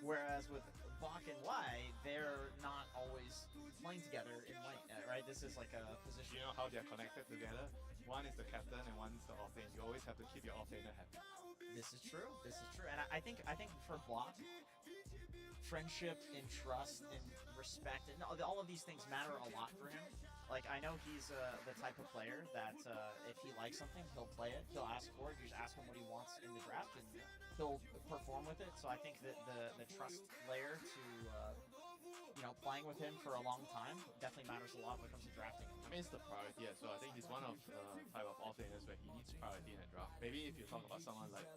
whereas with Bach and Y, they're not always playing together in lane, right? This is like a position. You know how they're connected together? One is the captain and one is the offlane. You always have to keep your offlaner happy. This is true. And I think for Block, friendship and trust and respect and all of these things matter a lot for him. Like, I know he's the type of player that if he likes something, he'll play it. He'll ask for it. You just ask him what he wants in the draft, and he'll perform with it. So I think that the trust layer to playing with him for a long time definitely matters a lot when it comes to drafting. I mean, it's the priority as well. I think he's one of the type of offlaners where he needs priority in a draft. Maybe if you talk about someone like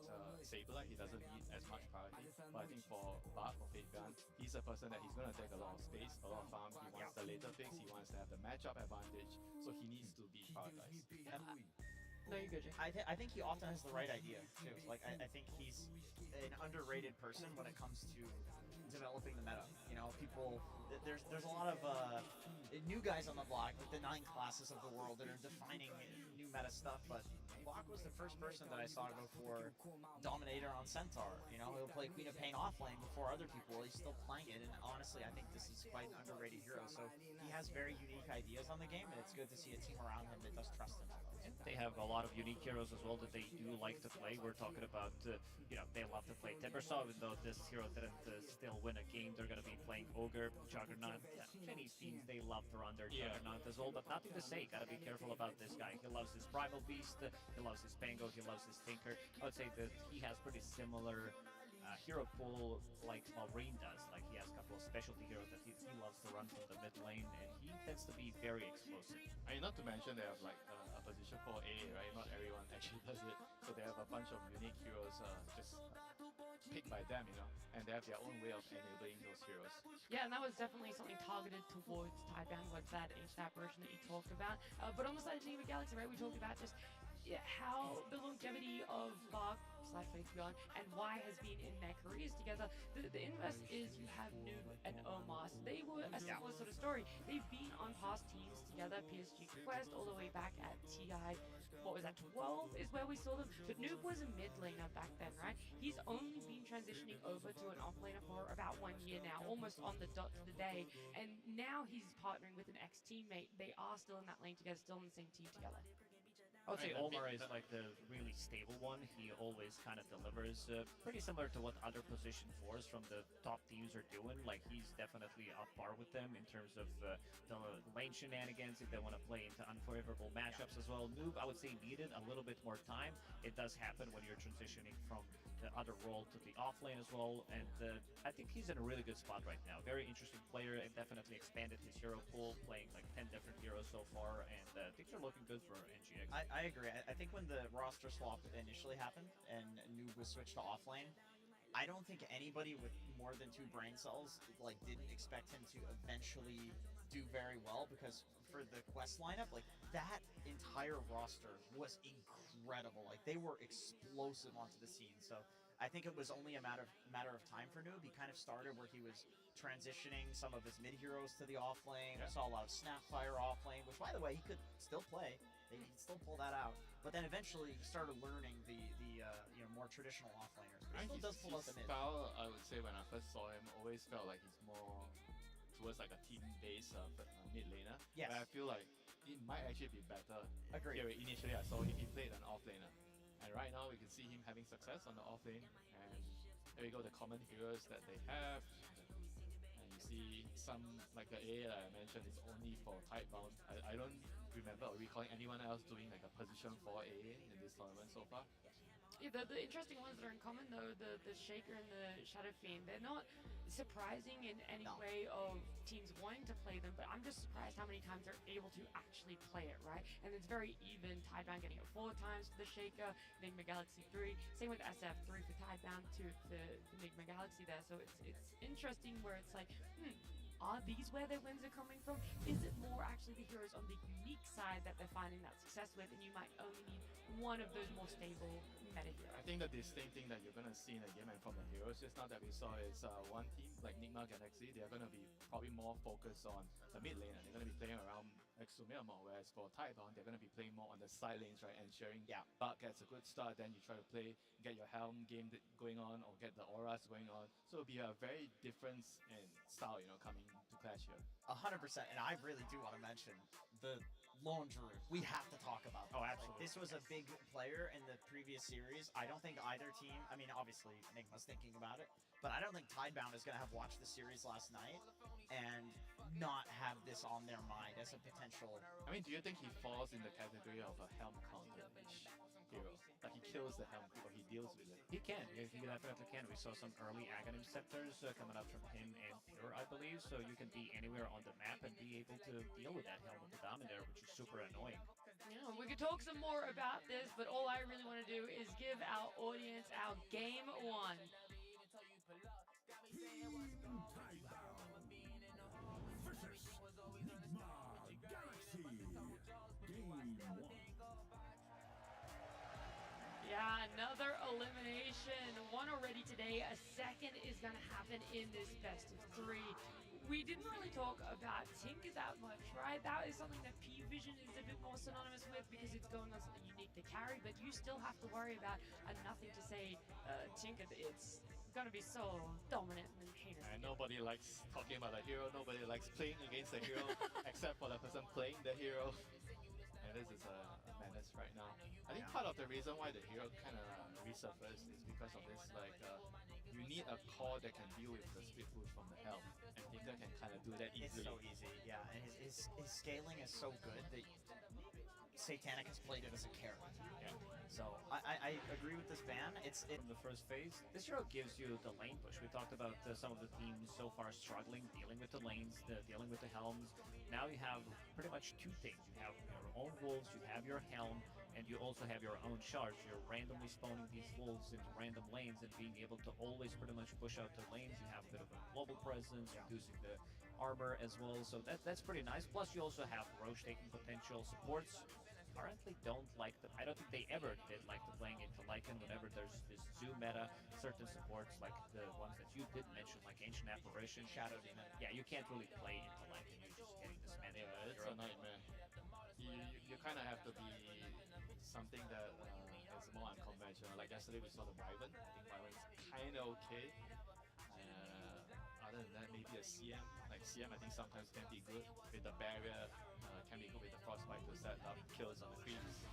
Saber, he doesn't need as much priority. But I think for Bart or Fabian, he's a person that he's going to take a lot of space, a lot of farm. He wants the later picks. He wants to have the matchup advantage. So he needs to be prioritized. No, you're good, Jake. I think he often has the right idea too. Like I think he's an underrated person when it comes to developing the meta. There's a lot of new guys on the block, like the 9 classes of the world that are defining new meta stuff. But Block was the first person that I saw go for Dominator on Centaur. He'll play Queen of Pain offlane before other people. He's still playing it, and honestly, I think this is quite an underrated hero. So he has very unique ideas on the game, and it's good to see a team around him that does trust him. They have a lot of unique heroes as well that they do like to play. We're talking about, they love to play Timbersaw, even though this hero didn't still win a game. They're going to be playing Ogre, Juggernaut. Chinese teams, they love to run their Juggernaut as well, but nothing to say. Got to be careful about this guy. He loves his Primal Beast, he loves his Pango, he loves his Tinker. I would say that he has pretty similar hero pool like Malrine does. Like, he has a couple of specialty heroes that he loves to run from the mid lane, and he tends to be very explosive. I mean, not to mention they have like a position 4A, right? Not everyone actually does it. So they have a bunch of unique heroes just picked by them, and they have their own way of enabling those heroes. Yeah, and that was definitely something targeted towards Tidebound, like that H-Stab version that you talked about. But on the side of Nigma Galaxy, right, we talked about just how the longevity of Lark/Faith Beyond and why has been in their careers together. The inverse is you have Noob and Omar. So they were a similar sort of story. They've been on past teams together, PSG Quest, all the way back at TI. What was that, 12 is where we saw them? But Noob was a mid laner back then, right? He's only been transitioning over to an off laner for about 1 year now, almost on the dot to the day. And now he's partnering with an ex-teammate. They are still in that lane together, still in the same team together. I would say Omar is like the really stable one. He always kind of delivers, pretty similar to what other position 4s from the top teams are doing. Like, he's definitely up par with them in terms of the lane shenanigans if they want to play into unfavorable matchups as well. Noob, I would say, needed a little bit more time. It does happen when you're transitioning from the other role to the off lane as well, and I think he's in a really good spot right now. Very interesting player, and definitely expanded his hero pool, playing like 10 different heroes so far, and things are looking good for NGX. I agree. I think when the roster swap initially happened and Noob was switched to offlane, I don't think anybody with more than 2 brain cells like didn't expect him to eventually do very well, because for the quest lineup, like that entire roster was incredible. Like they were explosive onto the scene. So I think it was only a matter of time for Noob. He kind of started where he was transitioning some of his mid heroes to the off lane. We saw a lot of Snapfire off lane, which by the way he could still play. He could still pull that out. But then eventually he started learning the more traditional off laners. He still does pull out the mid. Style, I would say when I first saw him, always felt like he's more towards like a team-based mid laner. Yes. But I feel like it might actually be better. Agreed. Here, initially I saw him, he played an off laner. And right now we can see him having success on the off lane. And there we go, the common heroes that they have. And you see some, like the A that I mentioned, is only for Tidebound. I don't remember or recalling anyone else doing like a position 4A in this tournament so far. Yeah, the interesting ones that are in common though, the Shaker and the Shadow Fiend, they're not surprising in any way of teams wanting to play them, but I'm just surprised how many times they're able to actually play it, right? And it's very even. Tidebound getting it 4 times for the Shaker, Enigma Galaxy 3, same with SF, 3 for Tidebound, 2 for the Enigma Galaxy there, so it's interesting where it's like, are these where their wins are coming from? Is it more actually the heroes on the unique side that they're finding that success with, and you might only need one of those more stable meta heroes? I think the distinct thing that you're going to see in the game and from the heroes just now that we saw is one team like Enigma Galaxy, they're going to be probably more focused on the mid lane, and they're going to be playing around Exumia more, whereas for Tidebound, they're going to be playing more on the side lanes, right, ensuring Bug gets a good start, then you try to play, get your Helm game going on, or get the auras going on. So it'll be a very difference in style, coming to clash here. 100%, and I really do want to mention the Lone Druid. We have to talk about that. Oh, absolutely. Like, this was a big player in the previous series. I don't think either team, I mean, obviously, Enigma's thinking about it, but I don't think Tidebound is going to have watched the series last night and not have this on their mind as a potential... I mean, do you think he falls in the category of a Helm counter-ish hero? Like, he kills the Helm, or he deals with it? He can. He definitely can. We saw some early Aghanim Scepters coming up from him and Pure, I believe, so you can be anywhere on the map and be able to deal with that Helm of the Dominator, which is super annoying. Yeah, we could talk some more about this, but all I really want to do is give our audience our game 1. Yeah, another elimination. One already today. A second is going to happen in this best of 3. We didn't really talk about Tinker that much, right? That is something that P-Vision is a bit more synonymous with because it's going on something unique to carry, but you still have to worry about a nothing to say Tinker. It's going to be so dominant and heinous. And nobody likes talking about the hero. Nobody likes playing against the hero except for the person playing the hero. And this is a menace right now. I think part of the reason why the hero kind of resurfaced is because of this, like, you need a core that can deal with the split push from the Helm, and Tinker can kind of do that easily. It's so easy, yeah. And his scaling is so good that Satanic has played it as a carry. Yeah. So I agree with this ban. It's in the first phase. This hero gives you the lane push. We talked about some of the teams so far struggling, dealing with the lanes, dealing with the Helms. Now you have pretty much 2 things. You have your own wolves, you have your Helm, and you also have your own charge. You're randomly spawning these wolves into random lanes and being able to always pretty much push out the lanes. You have a bit of a global presence, reducing the armor as well, so that's pretty nice. Plus you also have Roche taking potential supports. currently don't like the. I don't think they ever did like the playing into Lycan. Whenever there's this zoo meta, certain supports like the ones that you did mention, like Ancient Apparition, Shadow Demon. Yeah, you can't really play into Lycan. You're just getting dismantled. Yeah, it's a nightmare. You kind of have to be something that is more unconventional. Like yesterday we saw the Wyvern. I think Wyvern's kind of okay. Other than that, maybe a CM. Like CM, I think sometimes can be good with the barrier. Can be good with the frostbite to set up kills on the creeps.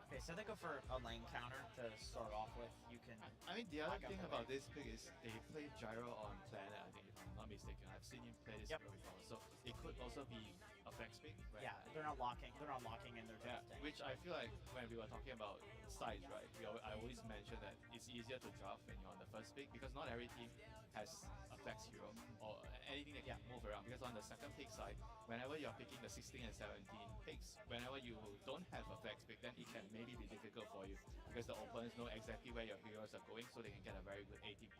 Okay, so they go for a lane counter to start off with. You can. I mean, the other back up thing the about lane. this pick is they played Gyro on Planet, I think, if I'm not mistaken. I've seen him play this hero before. So it could also be a flex pick. Yeah, they're not locking. They're not locking in their Yeah, drafting. which I feel like when we were talking about size, right? I always mention that it's easier to draft when you're on the first pick because not every team has a flex hero or anything that can move around. Because on the second pick side, whenever you're picking the 16 and 17 picks, whenever you don't have a flex pick, then it can maybe be difficult for you because the opponents know exactly where your heroes are going, so they can get a very good ATP.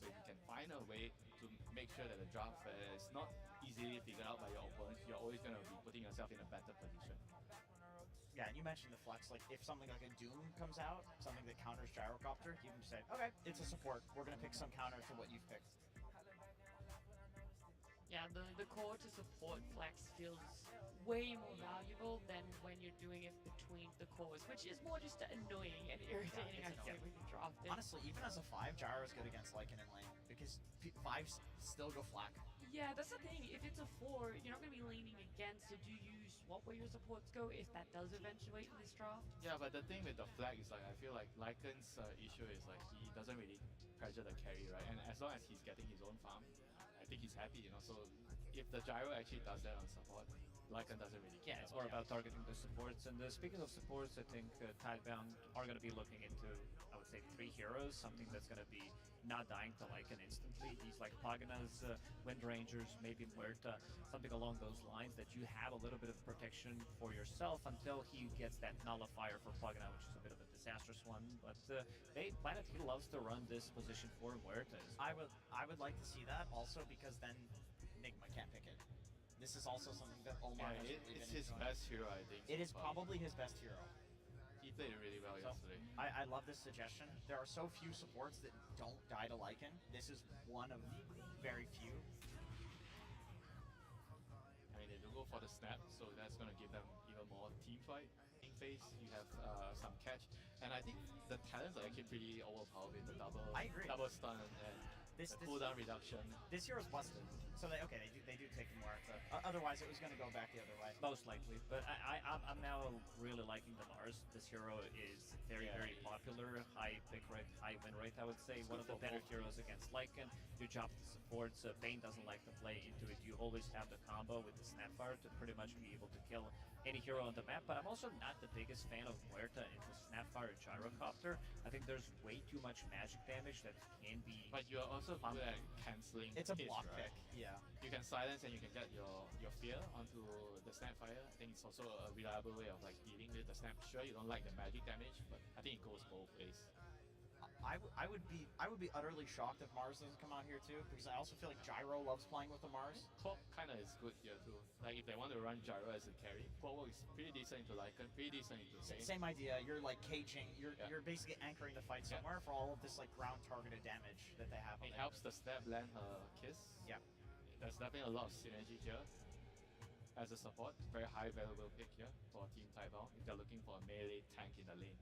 So if you can find a way to make sure that the draft is not easily figured out by your opponents, you're always going to be putting yourself in a better position. Yeah, and you mentioned the flex. Like, if something like a Doom comes out, something that counters Gyrocopter, you can say, okay, it's a support. We're going to pick some counter to what you've picked. Yeah, the core to support flex feels way more valuable than when you're doing it between the cores, which is more just annoying and irritating, I feel, when you draft it. Honestly, even as a 5, Gyro is good against Lycan in lane because 5s still go flak. Yeah, that's the thing. If it's a 4, you're not going to be leaning against it. Do you swap where your supports go if that does eventuate in this draft? Yeah, but the thing with the flag is like I feel like Lycan's issue is like he doesn't really pressure the carry, right? And as long as he's getting his own farm, I think he's happy, you know. So if the Gyro actually does that on support, Lycan doesn't really care. Yeah, it's more about targeting the supports. And speaking of supports, I think Tidebound are going to be looking into, I would say, 3 heroes, something that's going to be not dying to Lycan instantly. These like Paganas, Wind Rangers, maybe Muerta, something along those lines that you have a little bit of protection for yourself until he gets that nullifier for Pagana, which is a bit of a disastrous one. But Planet he loves to run this position for Muertas. I would like to see that also because then Nigma can't pick it. This is also something that Omar has really it's been his enjoying. best hero, I think. It is so far. probably his best hero. He played it really well So, yesterday. I love this suggestion. There are so few supports that don't die to Lycan. This is one of very few. I mean, they do go for the snap, so that's going to give them even more team fight. In phase, you have some catch, and I think the talents are actually pretty overpowered with the double stun and This the cooldown reduction. This hero's busted. So they do take the Muerta. Otherwise, it was going to go back the other way. Most likely, but I'm now really liking the Mars. This hero is very popular, high pick rate, high win rate. I would say one of the better heroes against Lycan. You drop the supports. Bane doesn't like to play into it. You always have the combo with the Snapfire to pretty much be able to kill any hero on the map. But I'm also not the biggest fan of Muerta into Snapfire and Gyrocopter. I think there's way too much magic damage that can be. But you're also good at cancelling. It's a hits, block right? pick. Yeah. You can silence and you can get your fear onto the Snapfire. I think it's also a reliable way of like dealing with the Snap. Sure, you don't like the magic damage, but I think it goes both ways. I would be utterly shocked if Mars doesn't come out here too, because I also feel like Gyro loves playing with the Mars. Top kind of is good here too. Like if they want to run Gyro as a carry, Quavo is pretty decent into Lycan, pretty decent into Bane. Same idea. You're like caging. You're basically anchoring the fight somewhere for all of this like ground targeted damage that they have. It helps the Snap land her kiss. Yeah. There's definitely a lot of synergy here. As a support, very high valuable pick here for Team Tidebound if they're looking for a melee tank in the lane.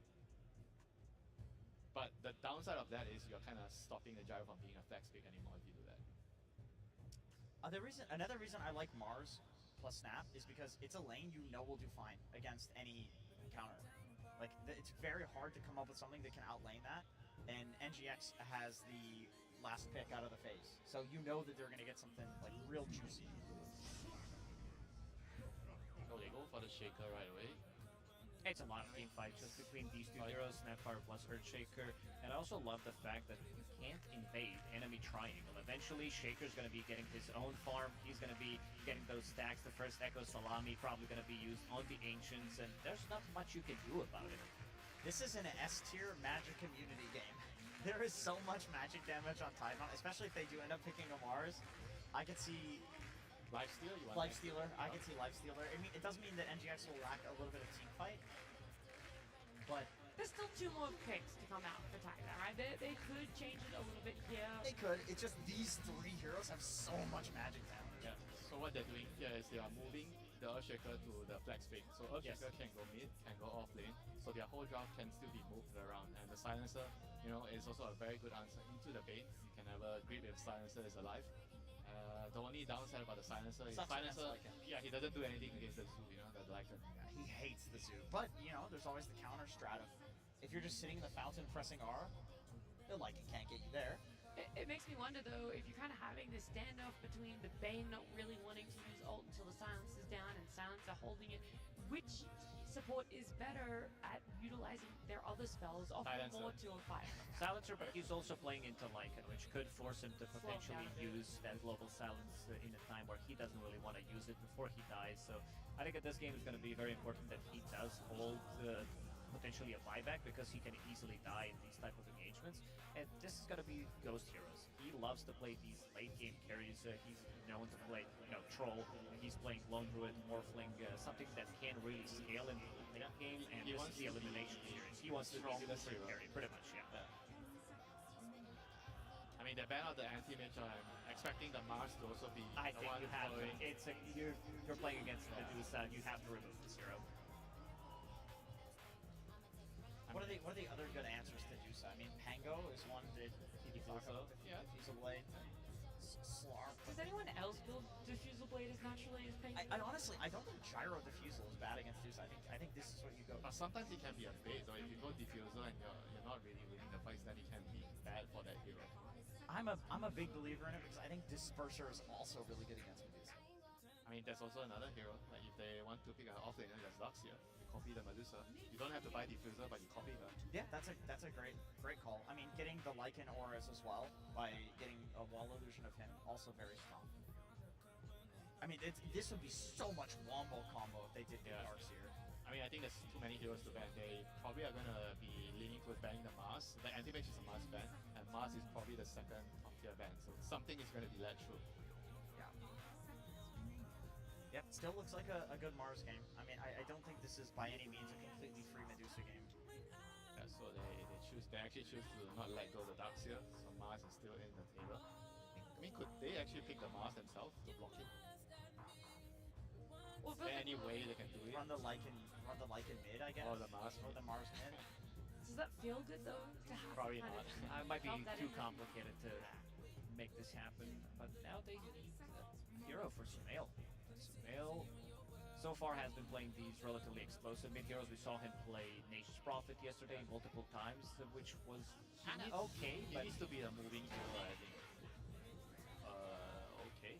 But the downside of that is you're kind of stopping the Gyro from being a flex pick anymore if you do that. Another reason I like Mars plus Snap is because it's a lane you know will do fine against any counter. Like it's very hard to come up with something that can outlane that, and NGX has the last pick out of the phase, so you know that they're gonna get something like real juicy. Oh, they go for the Shaker right away. It's a lot of team fights just between these two heroes, Snapfire plus Earthshaker. And I also love the fact that you can't invade enemy triangle. Eventually, Shaker's going to be getting his own farm. He's going to be getting those stacks. The first Echo Salami probably going to be used on the Ancients, and there's not much you can do about it. This is an S tier Magic community game. There is so much magic damage on Tidebound, especially if they do end up picking a Mars. I could see Life steal? You want Life Stealer. I can see Life Stealer. I mean, it doesn't mean that NGX will lack a little bit of team fight, but There's still 2 more picks to come out for Tiger, right? They could change it a little bit here. they could. It's just these 3 heroes have so much magic now. Yeah. So what they're doing here is they are moving the Earthshaker to the flex pick. So Earthshaker can go mid, can go off lane. So their whole draft can still be moved around. And the Silencer, you know, is also a very good answer into the bait. You can have a grip if Silencer is alive. The only downside about the Silencer is Sucks against Silencer, Lycan. yeah, he doesn't do anything against the Zoo, you know, the Lycan. He hates the Zoo. But, you know, there's always the counter strat of if you're just sitting in the fountain pressing R, the Lycan can't get you there. It makes me wonder though, if you're kind of having this standoff between the Bane not really wanting to use ult until the Silence is down and Silencer holding it, which support is better at utilizing their other spells, offering Silencer. more to a fight. Silencer, but he's also playing into Lycan, which could force him to potentially use that global silence in a time where he doesn't really want to use it before he dies. So I think that this game is going to be very important that he does hold potentially a buyback, because he can easily die in these type of engagements. And this is going to be Ghost Heroes. He loves to play these late game carries. He's known to play, Troll. He's playing Lone Druid, Morphling, something that can really scale in the late game. And He this wants is the to be elimination series. He wants to be the strongest free hero. carry, pretty much, yeah. I mean, they ban out the anti-mage. I'm expecting the Mars to also be I the think one you have to. following. You're playing against the Medusa. You have to remove this hero. What are the other good answers to Juice? I mean, Pango is one that you can talk about. Yeah. Diffusal Blade. Slark. Does anyone else build Diffusal Blade as naturally as Penguin? I honestly, I don't think Gyro Diffusal is bad against Juice. I think this is what you go. But sometimes it can be a bait, or if you go diffuser and you're not really winning the fights, then it can be bad for that hero. I'm a big believer in it because I think Disperser is also really good against Medusa. I mean, there's also another hero. Like if they want to pick an offlaner, there's Luxia. You copy the Medusa. You don't have to buy diffuser, but you copy her. Yeah, that's a great call. I mean, getting the Lycan auras as well by getting a wall illusion of him also very strong. I mean, this would be so much wombo combo if they did the Darkseer. I mean, I think there's too many heroes to ban. They probably are going to be leaning towards banning the Mars. The anti-mage is a Mars ban, and Mars is probably the second top tier ban. So something is going to be let through. Yeah. Yep, still looks like a good Mars game. I mean, I don't think this is by any means a completely free Medusa game. Yeah, so they actually choose to not let go of the Darkseer, so Mars is still in the table. I mean, could they actually pick the Mars themselves to block it? Well, is there any way they can do it? Run the Lycan mid, I guess. Or the Mars Or the Mars mid. Does that feel good though? To have Probably kind not. of It might be felt that too in? complicated to make this happen. But now they need a hero for Sumail. Sumail so far has been playing these relatively explosive mid heroes. We saw him play Nature's Prophet yesterday multiple times, which was kind of okay. He But needs to be a moving hero, I think. Okay.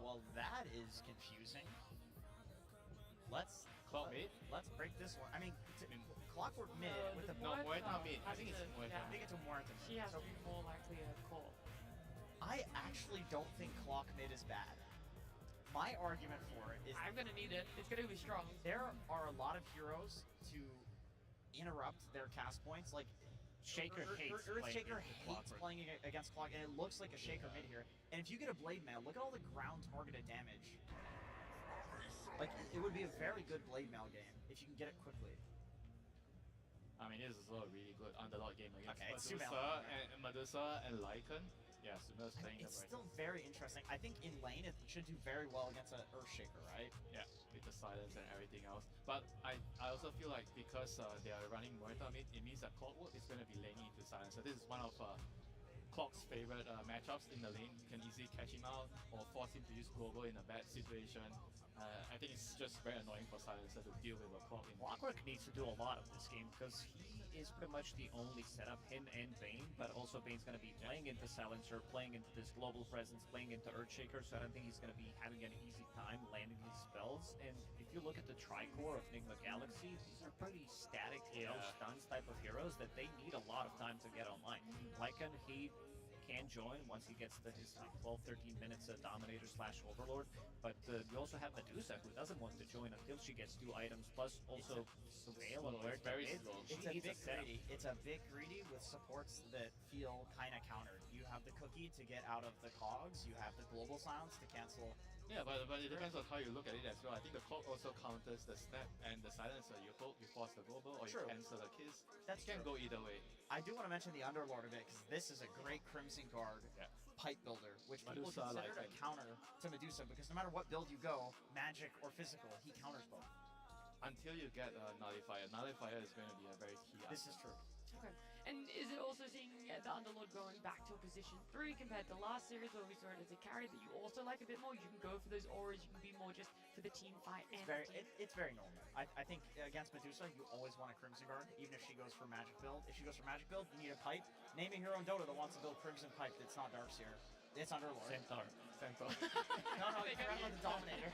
Well, that is confusing. Let's break this one. I mean, Clockwork mid with the Muerta mid. I think it's Muerta. I think it's a Muerta. She has to be more likely a call. I actually don't think Clock mid is bad. My argument for it is I'm gonna need it. It's gonna be strong. there are a lot of heroes to interrupt their cast points, like Shaker hates Earthshaker playing hates Clockwork. playing against Clock, and it looks like a Shaker mid here. And if you get a Blade Mail, look at all the ground targeted damage. Like, it would be a very good Blade Mail game if you can get it quickly. I mean, this is also a really good underdog game against Okay, it's Medusa and Lycan. Yeah, Sumail's playing It's the still very interesting. I think in lane it should do very well against an Earthshaker, right? Yeah, with the silence and everything else. But I also feel like because they are running Muerta mid, it means that Clockwork is going to be laning into silence. So this is one of Clock's favorite matchups in the lane. You can easily catch him out or force him to use global in a bad situation. I think it's just very annoying for Silencer to deal with a Clock in Clockwork needs to do a lot of this game because he is pretty much the only setup, him and Bane, but also Bane's going to be playing into Silencer, playing into this global presence, playing into Earthshaker, so I don't think he's going to be having an easy time landing his spells. And if you look at the Tricore of Nigma Galaxy, these are pretty static, stuns type of heroes that they need a lot of time to get online. Lycan, he can join once he gets his like 12, 13 minutes Dominator / Overlord. But you also have Medusa, who doesn't want to join until she gets 2 items, plus also Veil and where very slow. It's a bit greedy. It's a bit greedy with supports that feel kind of countered. You have the cookie to get out of the cogs. You have the global silence to cancel. Yeah, but it depends on how you look at it as well. I think the clock also counters the snap and the silencer. You hope you force the global or True. you cancel the kiss. That's can true. go either way. I do want to mention the Underlord a bit because this is a great Crimson Guard pipe builder, which people Medusa consider likes a counter to Medusa because no matter what build you go, magic or physical, he counters both. Until you get Nullifier. Nullifier is going to be a very key item. This is true. Okay. And is it also seeing the Underlord going back to a position 3 compared to last series where we saw it as a carry that you also like a bit more? You can go for those auras, you can be more just for the team fight. It's very normal. I think against Medusa, you always want a Crimson Guard, even if she goes for magic build. If she goes for magic build, you need a pipe. Name a hero in Dota that wants to build Crimson Pipe that's not Darkseer. It's Underlord. Centaur. No, you forgot about the Dominator.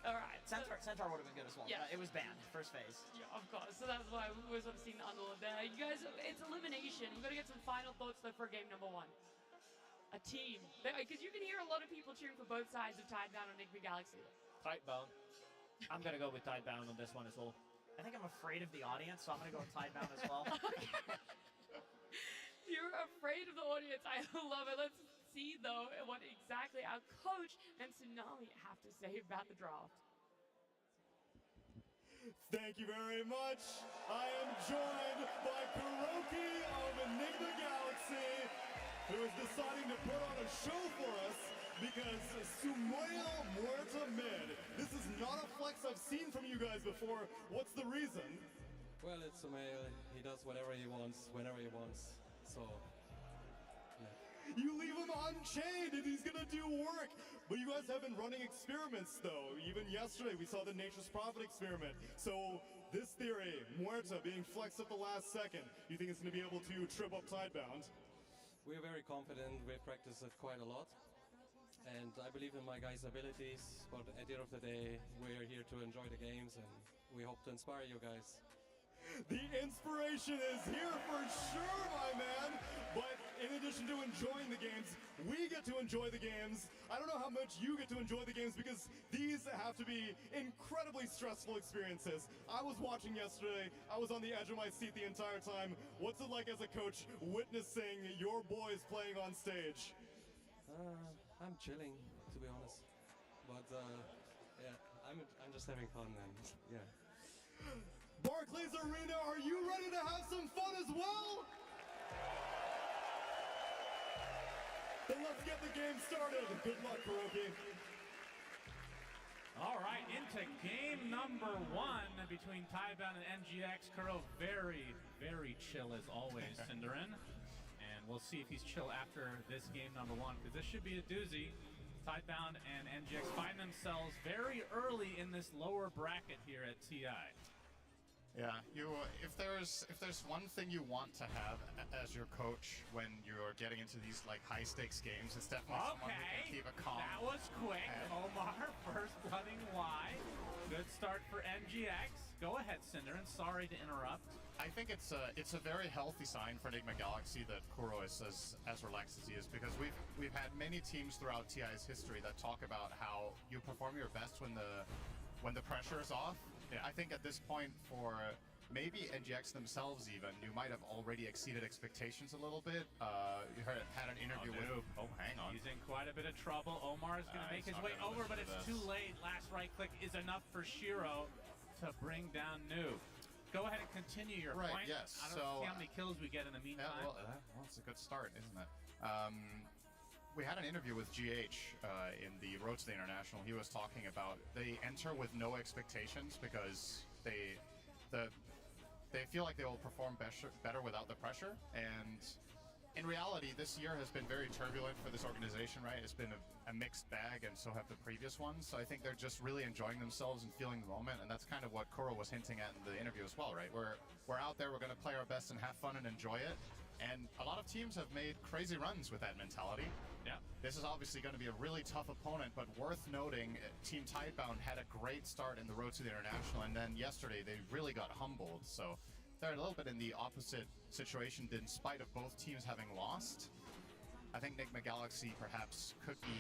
Alright. Centaur would have been good as well. Yeah. It was banned, first phase. Yeah, of course. So that's why we were sort of seeing the Underlord there. You guys, it's elimination. We've got to get some final thoughts though for game number 1. A team. Because you can hear a lot of people cheering for both sides of Tidebound and Enigma Galaxy. Tidebound. I'm going to go with Tidebound on this one as well. I think I'm afraid of the audience, so I'm going to go with Tidebound as well. You're afraid of the audience. I love it. Let's see, though, what exactly our coach and Tsunami have to say about the draft. Thank you very much. I am joined by Kuroki of Enigma Galaxy, who is deciding to put on a show for us because Sumail Muerta mid. This is not a flex I've seen from you guys before. What's the reason? Well, it's Sumail. He does whatever he wants, whenever he wants. So, yeah. You leave him unchained and he's gonna do work. But you guys have been running experiments though. Even yesterday we saw the Nature's Prophet experiment. So this theory, Muerta being flexed at the last second, you think it's gonna be able to trip up Tidebound? We're very confident. We've practiced it quite a lot. And I believe in my guys' abilities. But at the end of the day, we're here to enjoy the games and we hope to inspire you guys. The inspiration is here for sure, my man. But in addition to enjoying the games, we get to enjoy the games. I don't know how much you get to enjoy the games because these have to be incredibly stressful experiences. I was watching yesterday. I was on the edge of my seat the entire time. What's it like as a coach witnessing your boys playing on stage? I'm chilling, to be honest. But yeah, I'm just having fun and yeah. Barclays Arena, are you ready to have some fun as well? Then let's get the game started. Good luck, Kuroki. All right, into game number 1 between Tidebound and NGX. Kuro very, very chill as always, Cinderin. And we'll see if he's chill after this game number 1, because this should be a doozy. Tidebound and NGX find themselves very early in this lower bracket here at TI. Yeah, if there's one thing you want to have as your coach when you're getting into these like high stakes games, it's definitely someone who can keep a calm. That was quick. Omar first blooding Y. Good start for NGX. Go ahead, Cinder, and sorry to interrupt. I think it's a very healthy sign for Enigma Galaxy that Kuro is as relaxed as he is, because we've had many teams throughout TI's history that talk about how you perform your best when the pressure is off. Yeah. I think at this point for maybe NGX themselves even, you might have already exceeded expectations a little bit. You had an interview with... Oh, hang on. He's in quite a bit of trouble. Omar is going to make his way over, but it's too late. Last right click is enough for Shiro to bring down Noob. Go ahead and continue your point. Yes. I don't see how many kills we get in the meantime. Yeah, well, it's a good start, isn't it? We had an interview with GH in the Road to the International. He was talking about they enter with no expectations because they feel like they will perform better without the pressure. And in reality, this year has been very turbulent for this organization, right? It's been a mixed bag, and so have the previous ones. So I think they're just really enjoying themselves and feeling the moment, and that's kind of what Kuro was hinting at in the interview as well, right? We're out there, we're going to play our best and have fun and enjoy it. And a lot of teams have made crazy runs with that mentality. Yeah. This is obviously going to be a really tough opponent, but worth noting, Team Tidebound had a great start in the Road to the International, and then yesterday they really got humbled. So they're a little bit in the opposite situation in spite of both teams having lost. I think Nigma Galaxy perhaps could be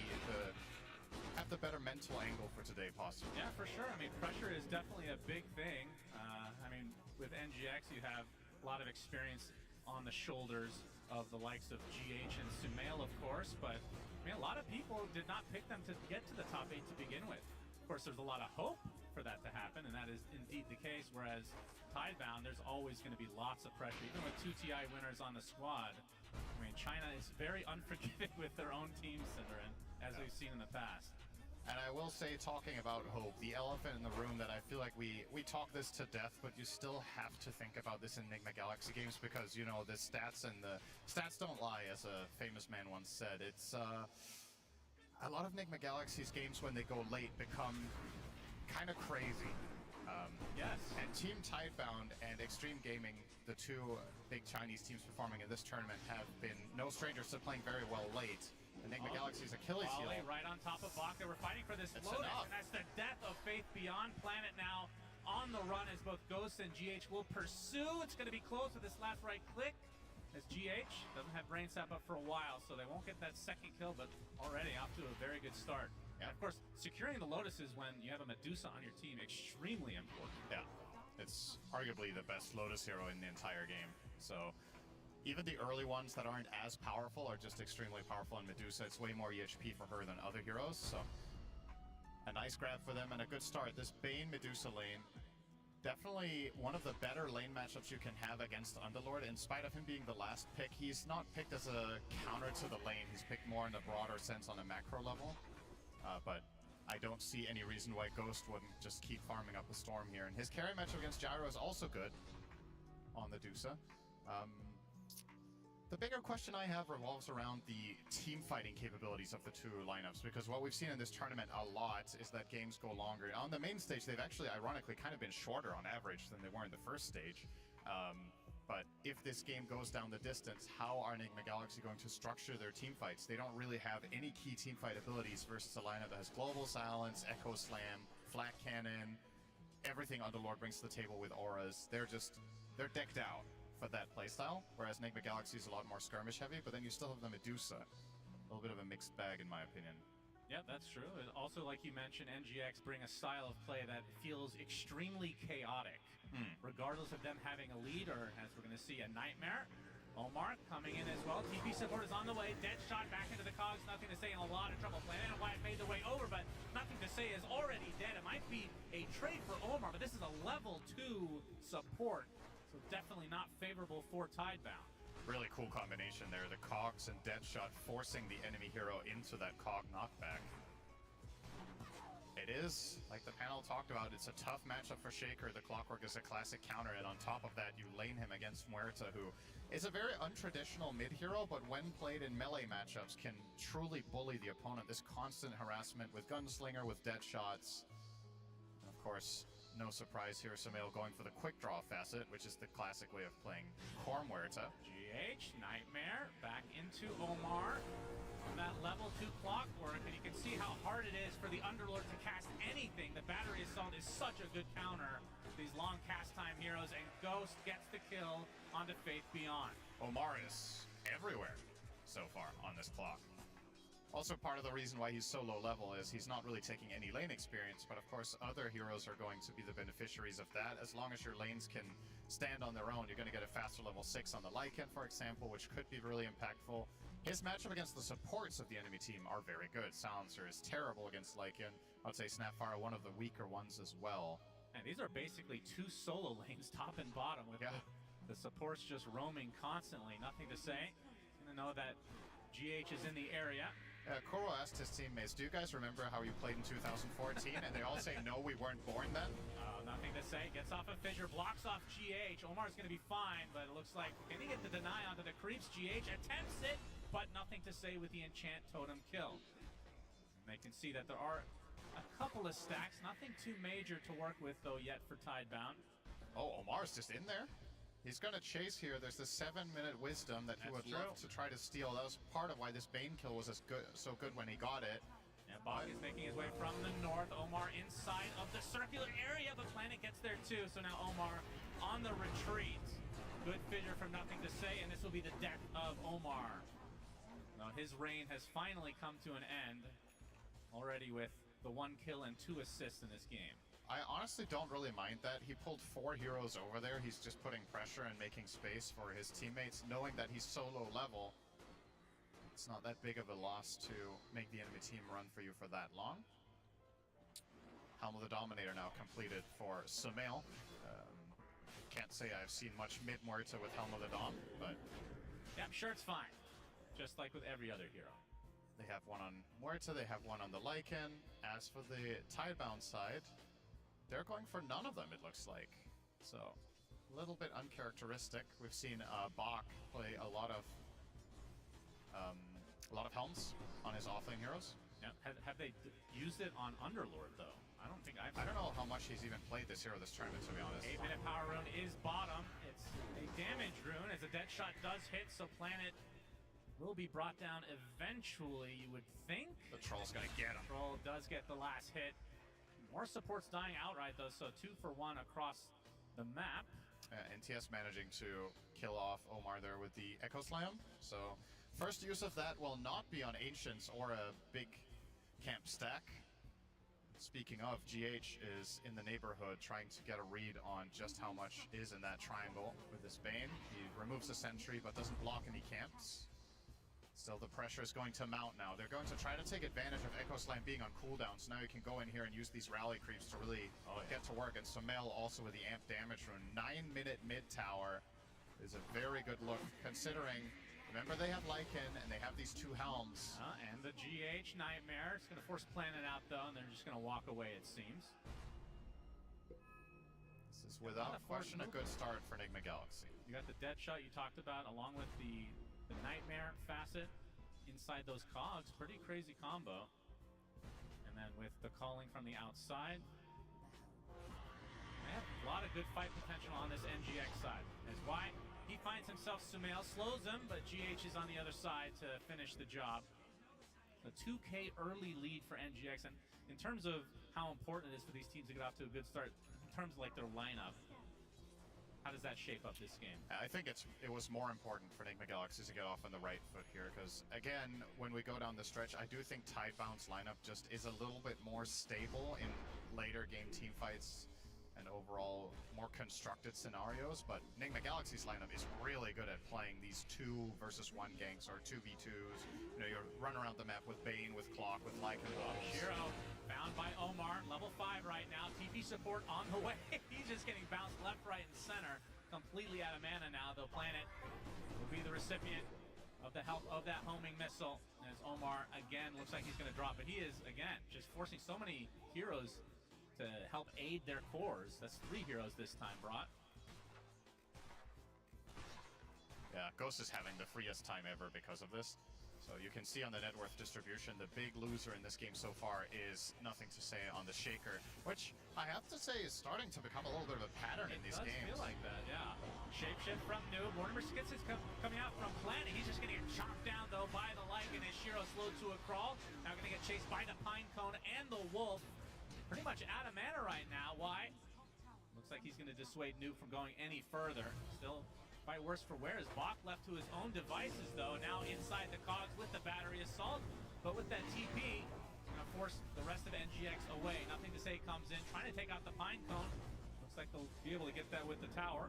have the better mental angle for today, possibly. Yeah, for sure. I mean, pressure is definitely a big thing. I mean, with NGX, you have a lot of experience on the shoulders of the likes of GH and Sumail, of course, but I mean, a lot of people did not pick them to get to the top 8 to begin with. Of course, there's a lot of hope for that to happen, and that is indeed the case, whereas Tidebound, there's always going to be lots of pressure. Even with 2 TI winners on the squad, I mean, China is very unforgiving with their own teams, Cinderin, as we've seen in the past. And I will say, talking about hope, the elephant in the room that I feel like we talk this to death, but you still have to think about this in Nigma Galaxy games because, you know, the stats don't lie, as a famous man once said. It's a lot of Nigma Galaxy's games when they go late become kind of crazy. Yes. And Team Tidebound and Extreme Gaming, the two big Chinese teams performing in this tournament, have been no strangers to playing very well late. Enigma Galaxy's Achilles heel. Right on top of Baka. We're fighting for this Lotus, and that's the death of Faith Beyond. Planet now on the run as both Ghost and GH will pursue. It's going to be close with this last right click, as GH doesn't have Brain Sap up for a while, so they won't get that second kill, but already off to a very good start. Yeah. And of course, securing the Lotuses when you have a Medusa on your team, extremely important. Yeah, it's arguably the best Lotus hero in the entire game. So even the early ones that aren't as powerful are just extremely powerful, and Medusa, it's way more EHP for her than other heroes, so a nice grab for them and a good start. This Bane Medusa lane, definitely one of the better lane matchups you can have against Underlord. In spite of him being the last pick, he's not picked as a counter to the lane. He's picked more in the broader sense on a macro level. But I don't see any reason why Ghost wouldn't just keep farming up the Storm here. And his carry matchup against Gyro is also good on the Dusa. The bigger question I have revolves around the team fighting capabilities of the two lineups, because what we've seen in this tournament a lot is that games go longer. On the main stage, they've actually, ironically, kind of been shorter on average than they were in the first stage. But if this game goes down the distance, how are Enigma Galaxy going to structure their team fights? They don't really have any key team fight abilities versus a lineup that has Global Silence, Echo Slam, Flat Cannon, everything Underlord brings to the table with auras. They're decked out for that playstyle, whereas Enigma Galaxy is a lot more skirmish heavy, but then you still have the Medusa. A little bit of a mixed bag in my opinion. Yeah, that's true. And also, like you mentioned, NGX bring a style of play that feels extremely chaotic. Regardless of them having a lead, or as we're going to see, a Nightmare. Omar coming in as well. TP support is on the way. Dead shot back into the cogs. Nothing to say, in a lot of trouble. Planet and Wyatt made their way over, but nothing to say is already dead. It might be a trade for Omar, but this is a level 2 support. So definitely not favorable for Tidebound. Really cool combination there. The cogs and Deadshot forcing the enemy hero into that cog knockback. It is, like the panel talked about, it's a tough matchup for Shaker. The Clockwork is a classic counter, and on top of that, you lane him against Muerta, who is a very untraditional mid-hero, but when played in melee matchups can truly bully the opponent. This constant harassment with Gunslinger, with Deadshots. And of course, no surprise here, Sumail going for the quick draw facet, which is the classic way of playing core Muerta. GH, Nightmare, back into Omar. On that level 2 Clockwork, and you can see how hard it is for the Underlord to cast anything. The Battery Assault is such a good counter to these long cast time heroes, and Ghost gets the kill onto Faith Beyond. Omar is everywhere so far on this clock. Also, part of the reason why he's so low level is he's not really taking any lane experience, but of course other heroes are going to be the beneficiaries of that. As long as your lanes can stand on their own, you're going to get a faster level 6 on the Lycan, for example, which could be really impactful. His matchup against the supports of the enemy team are very good. Silencer is terrible against Lycan. I'd say Snapfire, one of the weaker ones as well. And these are basically 2 solo lanes, top and bottom, with the supports just roaming constantly. Nothing to say. Gonna know that GH is in the area. Koro asked his teammates, do you guys remember how you played in 2014? And they all say, no, we weren't born then. Nothing to say. Gets off a Fissure, blocks off GH. Omar's going to be fine, but it looks like can he get the deny onto the creeps? GH attempts it, but nothing to say with the Enchant Totem kill. And they can see that there are a couple of stacks, nothing too major to work with though yet for Tidebound. Oh, Omar's just in there. He's going to chase here. There's the 7-minute wisdom that he would love to try to steal. That was part of why this Bane kill was so good when he got it. And Bach is making his way from the north. Omar inside of the circular area, but Planet gets there too. So now Omar on the retreat. Good fissure from Nothing to Say, and this will be the death of Omar. Now his reign has finally come to an end, already with the 1 kill and 2 assists in this game. I honestly don't really mind that. He pulled 4 heroes over there. He's just putting pressure and making space for his teammates, knowing that he's so low level. It's not that big of a loss to make the enemy team run for you for that long. Helm of the Dominator now completed for Sumail. Can't say I've seen much mid Muerta with Helm of the Dom, but yeah, I'm sure it's fine. Just like with every other hero. They have one on Muerta, they have one on the Lycan. As for the Tidebound side, they're going for none of them, it looks like. So, a little bit uncharacteristic. We've seen Bach play a lot of Helms on his offlane heroes. Yeah. Have they used it on Underlord, though? I don't think I've... I don't know how much he's even played this hero this tournament, to be honest. 8-minute power rune is bottom. It's a damage rune as a dead shot does hit, so Planet will be brought down eventually, you would think. The Troll's gonna get him. Troll does get the last hit. More supports dying outright, though, so 2 for 1 across the map. NTS managing to kill off Omar there with the Echo Slam. So, first use of that will not be on Ancients or a big camp stack. Speaking of, GH is in the neighborhood trying to get a read on just how much is in that triangle with this Bane. He removes the sentry but doesn't block any camps. Still, the pressure is going to mount now. They're going to try to take advantage of Echo Slam being on cooldown, so now you can go in here and use these rally creeps to really get to work. And Sumail also with the amp damage rune. 9-minute mid tower is a very good look, considering, remember they have Lycan and they have these 2 Helms. And the GH Nightmare. It's going to force Planet out, though, and they're just going to walk away, it seems. This is without question a good start for Enigma Galaxy. You got the dead shot you talked about, along with the Nightmare facet inside those cogs. Pretty crazy combo. And then with the calling from the outside, they have a lot of good fight potential on this NGX side. As why he finds himself, Sumail slows him, but GH is on the other side to finish the job. A 2K early lead for NGX, and in terms of how important it is for these teams to get off to a good start, in terms of like their lineup, how does that shape up this game? I think it was more important for Enigma Galaxy to get off on the right foot here, because again, when we go down the stretch, I do think Tidebound's lineup just is a little bit more stable in later game team fights and overall more constructed scenarios, but Enigma Galaxy's lineup is really good at playing these 2 versus 1 ganks or 2v2s. You know, you run around the map with Bane, with Clock, with Lycan. Shiro found by Omar, level 5 right now. TP support on the way. He's just getting bounced left, right, and center. Completely out of mana now, though. Planet will be the recipient of the help of that homing missile. As Omar, again, looks like he's going to drop. But he is, again, just forcing so many heroes to help aid their cores. That's 3 heroes this time brought. Yeah, Ghost is having the freest time ever because of this. So you can see on the net worth distribution, the big loser in this game so far is Nothing to Say on the Shaker, which I have to say is starting to become a little bit of a pattern in these games. It does feel like that, yeah. Shapeshift from Noob. Mortimer Skits is coming out from Planet. He's just going to get chopped down, though, by the Lycan as Shiro slowed to a crawl. Now going to get chased by the Pine Cone and the Wolf. Pretty much out of mana right now. Why? Looks like he's going to dissuade Noob from going any further. Still fight worse for wear. Is Bach left to his own devices, though, now inside the cogs with the battery assault. But with that TP, going to force the rest of NGX away. Nothing to Say comes in, trying to take out the Pine Cone. Looks like they'll be able to get that with the tower.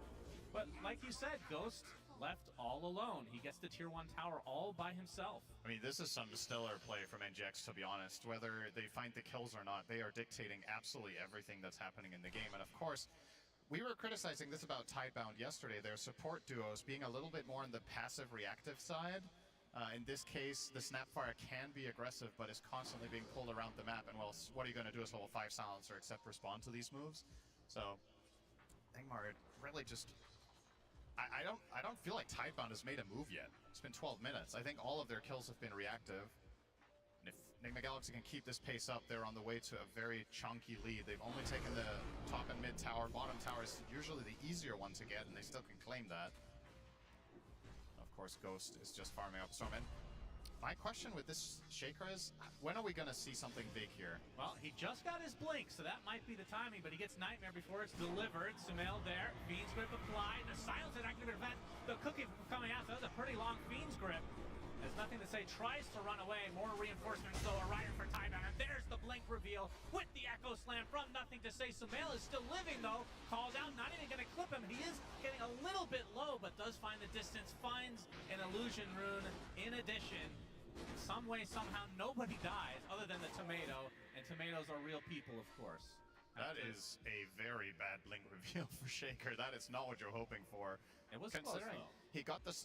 But like you said, Ghost left all alone. He gets the tier 1 tower all by himself. I mean, this is some stellar play from NGX, to be honest. Whether they find the kills or not, they are dictating absolutely everything that's happening in the game. And of course, we were criticizing this about Tidebound yesterday, their support duos being a little bit more on the passive reactive side. In this case, the Snapfire can be aggressive, but is constantly being pulled around the map. And well, what are you going to do as level 5 Silencer except respond to these moves? So, Angmar really just... I don't feel like Tidebound has made a move yet. It's been 12 minutes. I think all of their kills have been reactive. And if Enigma Galaxy can keep this pace up, they're on the way to a very chunky lead. They've only taken the top and mid tower. Bottom tower is usually the easier one to get, and they still can claim that. Of course, Ghost is just farming up Stormin. My question with this Shaker is, when are we going to see something big here? Well, he just got his blink, so that might be the timing, but he gets Nightmare before it's delivered. Sumail there, Fiend's Grip applied, the silence had activated to prevent the cookie from coming out, so that was a pretty long Fiend's Grip. There's nothing to say, tries to run away, more reinforcements though, arriving for Tybound, and there's the blink reveal with the Echo Slam from nothing to say. Sumail is still living though, calls out, not even gonna clip him. He is getting a little bit low, but does find the distance, finds an illusion rune in addition. Some way, somehow, nobody dies other than the tomato, and tomatoes are real people, of course. That is a very bad blink reveal for Shaker. That is not what you're hoping for. It was considering close, though. He got the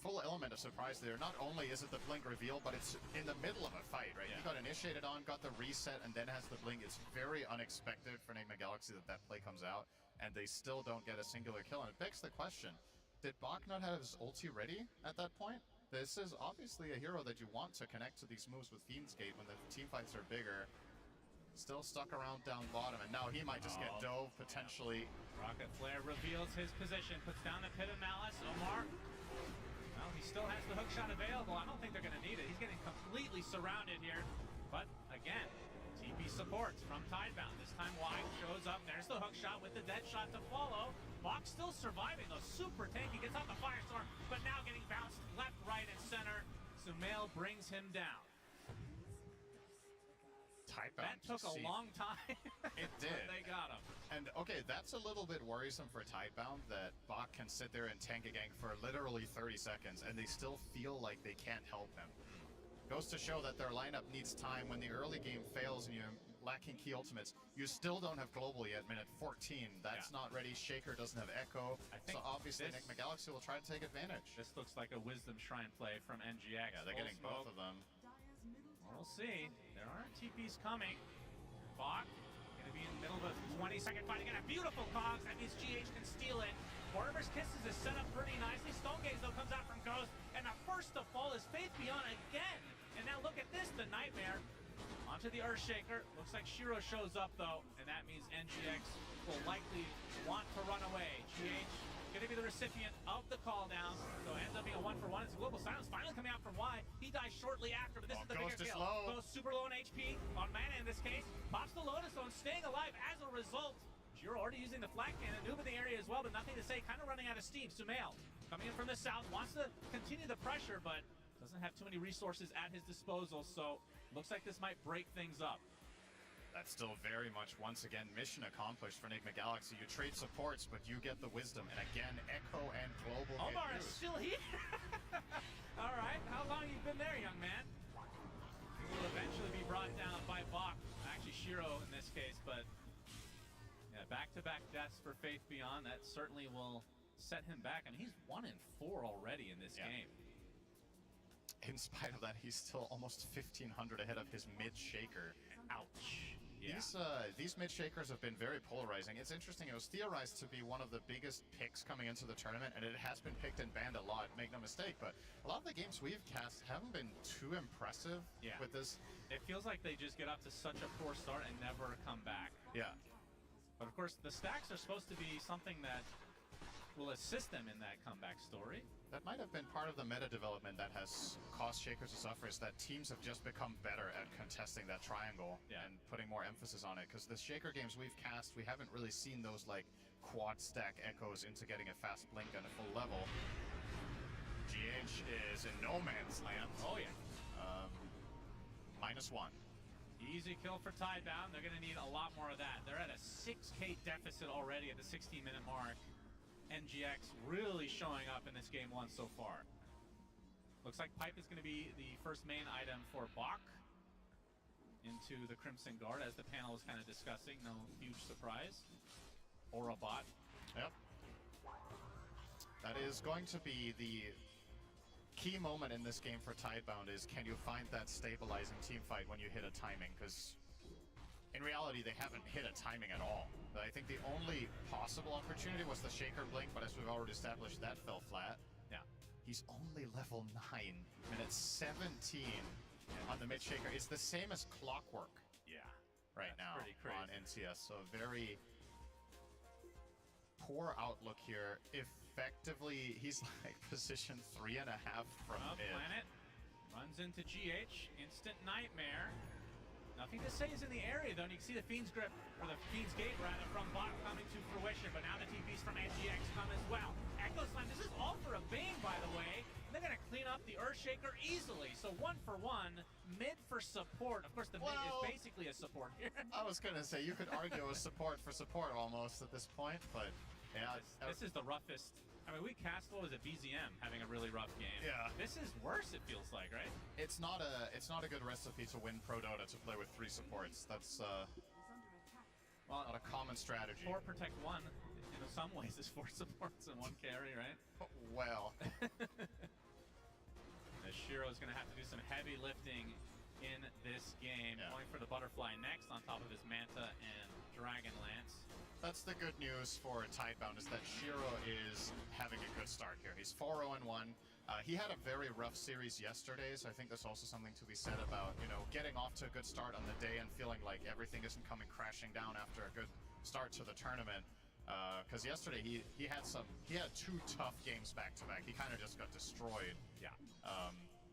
full element of surprise there. Not only is it the blink reveal, but it's in the middle of a fight, right? Yeah. He got initiated on, got the reset, and then has the blink. It's very unexpected for Enigma Galaxy that play comes out, and they still don't get a singular kill. And it begs the question, did Bach not have his ulti ready at that point? This is obviously a hero that you want to connect to these moves with Fiend's Gate when the team fights are bigger. Still stuck around down bottom, and now he might just get dove, potentially. Rocket Flare reveals his position, puts down the Pit of Malice. Omar, well, he still has the hookshot available. I don't think they're going to need it. He's getting completely surrounded here. But again, TP supports from Tidebound. This time Wide shows up. There's the hookshot with the dead shot to follow. Bach still surviving, though. Super tanky, gets out the Firestorm, but now getting bounced left, right, and center. Sumail brings him down. That took a long time. It did. But they got him. And okay, that's a little bit worrisome for Tidebound that Bach can sit there and tank a gang for literally 30 seconds and they still feel like they can't help him. Goes to show that their lineup needs time. When the early game fails and you're lacking key ultimates, you still don't have global yet, minute 14. That's not ready. Shaker doesn't have Echo. So obviously Enigma Galaxy will try to take advantage. This looks like a Wisdom Shrine play from NGX. Yeah, they're getting both of them. We'll see. There aren't TPs coming. Bach going to be in the middle of a 20-second fight again. A beautiful Cogs. That means GH can steal it. Mortimer's Kisses is set up pretty nicely. Stone Gaze, though, comes out from Ghost. And the first to fall is Faith Beyond again. And now look at this, the Nightmare. Onto the Earthshaker. Looks like Shiro shows up, though. And that means NGX will likely want to run away. GH going to be the recipient of the call down. So it ends up being a 1-for-1. It's a Global Silence finally coming out from Y. He dies shortly after, but this is the bigger kill. Ghost super low on HP, on mana in this case. Pops the Lotus Zone, staying alive as a result. Jiro already using the Flak Cannon, Noob in the area as well, but nothing to say. Kind of running out of steam. Sumail coming in from the south, wants to continue the pressure, but doesn't have too many resources at his disposal, so looks like this might break things up. That's still very much, once again, mission accomplished for Enigma Galaxy. You trade supports, but you get the wisdom. And again, Echo and Global. Omar is still here. All right, how long you been there, young man? He will eventually be brought down by Bach. Actually, Shiro in this case, but yeah, back-to-back deaths for Faith Beyond. That certainly will set him back. I mean, he's 1-4 already in this game. In spite of that, he's still almost 1,500 ahead of his mid-shaker. Ouch. Yeah. These mid-shakers have been very polarizing. It's interesting, it was theorized to be one of the biggest picks coming into the tournament, and it has been picked and banned a lot, make no mistake, but a lot of the games we've cast haven't been too impressive with this. It feels like they just get off to such a poor start and never come back. Yeah. But of course, the stacks are supposed to be something that will assist them in that comeback story. That might have been part of the meta development that has caused Shakers to suffer, is that teams have just become better at contesting that triangle and putting more emphasis on it. Because the Shaker games we've cast, we haven't really seen those like quad stack echoes into getting a fast blink and a full level. GH is in no man's land. Oh yeah. -1. Easy kill for Tidebound. They're going to need a lot more of that. They're at a 6K deficit already at the 16-minute mark. NGX really showing up in this game one so far. Looks like Pipe is going to be the first main item for Bach into the Crimson Guard, as the panel was kind of discussing. No huge surprise. Or a bot. Yep. That is going to be the key moment in this game for Tidebound, is can you find that stabilizing team fight when you hit a timing? Because in reality, they haven't hit a timing at all. I think the only possible opportunity was the Shaker Blink, but as we've already established, that fell flat. Yeah. He's only level 9, minute 17 on the mid-Shaker. It's the same as Clockwork right now on NCS, so very poor outlook here. Effectively, he's like position 3.5 from mid. Planet. Runs into GH, instant nightmare. Nothing to say is in the area though, and you can see the Fiend's Grip, or the Fiend's Gate rather, from bot coming to fruition, but now the TPs from NGX come as well. Echo Slam, this is all for a Bane, by the way. They're gonna clean up the Earthshaker easily, so 1 for 1, mid for support. Of course, the mid is basically a support here. I was gonna say, you could argue a support for support almost at this point, but yeah. This is the roughest. I mean, we cast what was it, BZM having a really rough game. Yeah. This is worse, it feels like, right? It's not a good recipe to win Pro Dota to play with 3 supports. That's well, not a common strategy. 4 protect 1, in some ways, is 4 supports and 1 carry, right? Well. Shiro is going to have to do some heavy lifting in this game. Going for the Butterfly next on top of his Manta and Dragonlance. That's the good news for Tidebound, is that Shiro is having a good start here. He's 4-0-1. He had a very rough series yesterday, so I think there's also something to be said about, you know, getting off to a good start on the day and feeling like everything isn't coming crashing down after a good start to the tournament. Because yesterday he had 2 tough games back-to-back. He kind of just got destroyed. Yeah.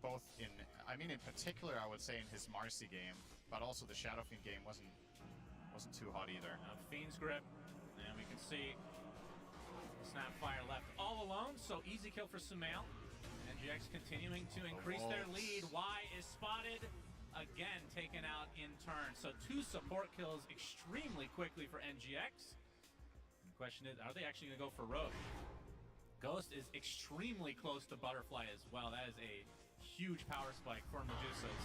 Both in particular, I would say in his Marcy game, but also the Shadow Fiend game wasn't too hot either. Fiend's Grip, and we can see Snapfire left all alone, so easy kill for Sumail. NGX continuing to increase their lead. Y is spotted, again taken out in turn. So 2 support kills extremely quickly for NGX. The question is, are they actually going to go for Rogue? Ghost is extremely close to Butterfly as well. That is a huge power spike for Medusas.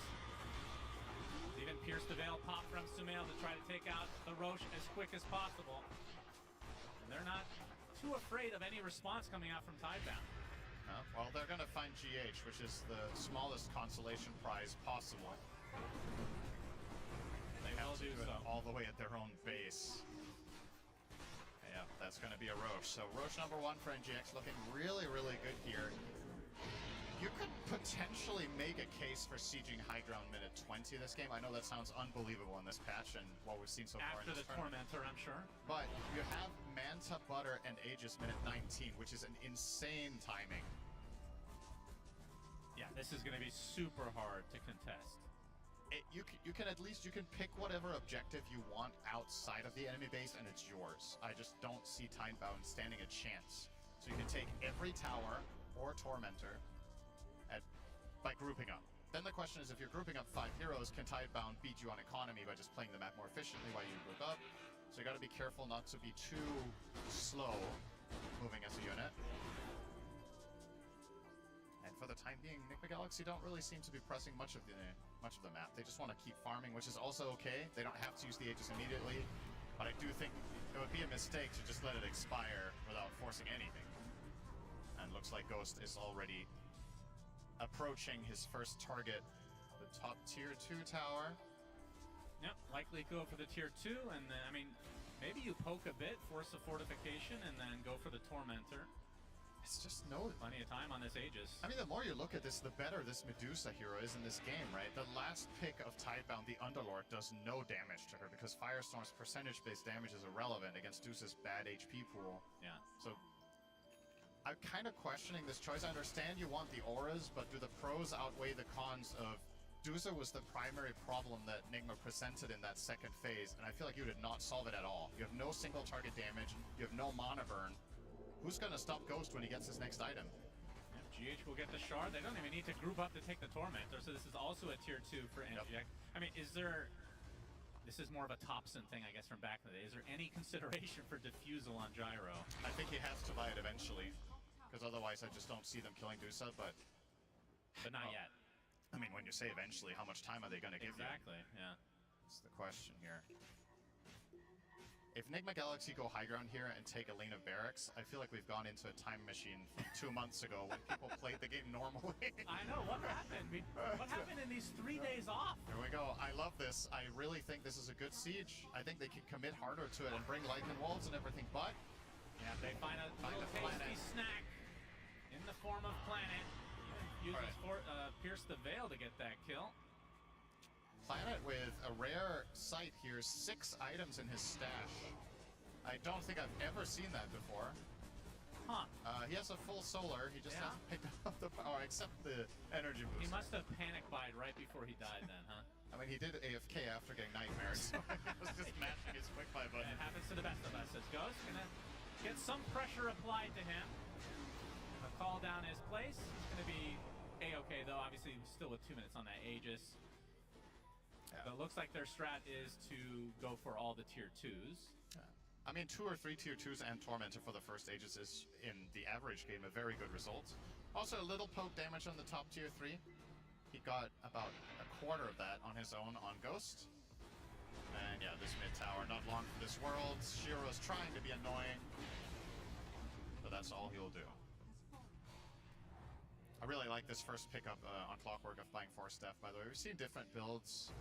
Even Pierce the Veil pop from Sumail to try to take out the Roche as quick as possible. And they're not too afraid of any response coming out from Tidebound. Well, they're going to find GH, which is the smallest consolation prize possible. They have to do it all the way at their own base. Yeah, that's going to be a Roche. So Roche number 1 for NGX, looking really, really good here. You could potentially make a case for sieging high ground minute 20 this game. I know that sounds unbelievable in this patch and what we've seen so far in this tournament. After the Tormentor, I'm sure. But you have Manta, Butter, and Aegis minute 19, which is an insane timing. Yeah, this is going to be super hard to contest. You can at least pick whatever objective you want outside of the enemy base, and it's yours. I just don't see Tidebound standing a chance. So you can take every tower or Tormentor by grouping up. Then the question is, if you're grouping up 5 heroes, can Tidebound beat you on economy by just playing the map more efficiently while you group up? So you got to be careful not to be too slow moving as a unit. And for the time being, Nigma Galaxy don't really seem to be pressing much of the map. They just want to keep farming, which is also okay. They don't have to use the Aegis immediately, but I do think it would be a mistake to just let it expire without forcing anything. And looks like Ghost is already approaching his first target, the top tier 2 tower. Yep, likely go for the tier 2, and then, I mean, maybe you poke a bit, force a fortification, and then go for the Tormentor. It's just plenty of time on this Aegis. I mean, the more you look at this, the better this Medusa hero is in this game, right? The last pick of Tidebound, the Underlord, does no damage to her because Firestorm's percentage-based damage is irrelevant against Deuce's bad HP pool. Yeah. So I'm kind of questioning this choice. I understand you want the auras, but do the pros outweigh the cons of Dusa was the primary problem that Nigma presented in that second phase, and I feel like you did not solve it at all. You have no single target damage, you have no mana burn. Who's going to stop Ghost when he gets his next item? GH will get the shard. They don't even need to group up to take the Tormentor, so this is also a tier 2 for NGX. I mean, is there... This is more of a Thompson thing, I guess, from back in the day. Is there any consideration for Diffusal on Gyro? I think he has to buy it eventually, because otherwise I just don't see them killing Dusa, but not yet. I mean, when you say eventually, how much time are they going to give you? Exactly, yeah. That's the question here. If Nigma Galaxy go high ground here and take a lane of barracks, I feel like we've gone into a time machine from 2 months ago when people played the game normally. I know, what happened? What happened in these 3 days off? Here we go. I love this. I really think this is a good siege. I think they can commit harder to it and bring Lycan Walls and everything, but... Yeah, they find a little tasty snack in the form of Planet. Even uses Pierce the Veil to get that kill. Planet with a rare sight here, 6 items in his stash. I don't think I've ever seen that before. Huh. He has a full solar. He just hasn't picked up the power, except the energy boost. He must have panic buyed right before he died then, huh? I mean, he did AFK after getting nightmares, so he was just mashing his quick buy button. It happens to the best of us. As Ghost gonna get some pressure applied to him. A call down his place. It's gonna be A-okay though. Obviously, still with 2 minutes on that Aegis. But it looks like their strat is to go for all the tier 2s. I mean, 2 or 3 tier 2s and Tormentor for the first Aegis is, in the average game, a very good result. Also, a little poke damage on the top tier 3. He got about a quarter of that on his own on Ghost. And yeah, this mid tower, not long for this world. Shiro's trying to be annoying, but that's all he'll do. I really like this first pickup on Clockwork of buying Force Staff, by the way. We've seen different builds.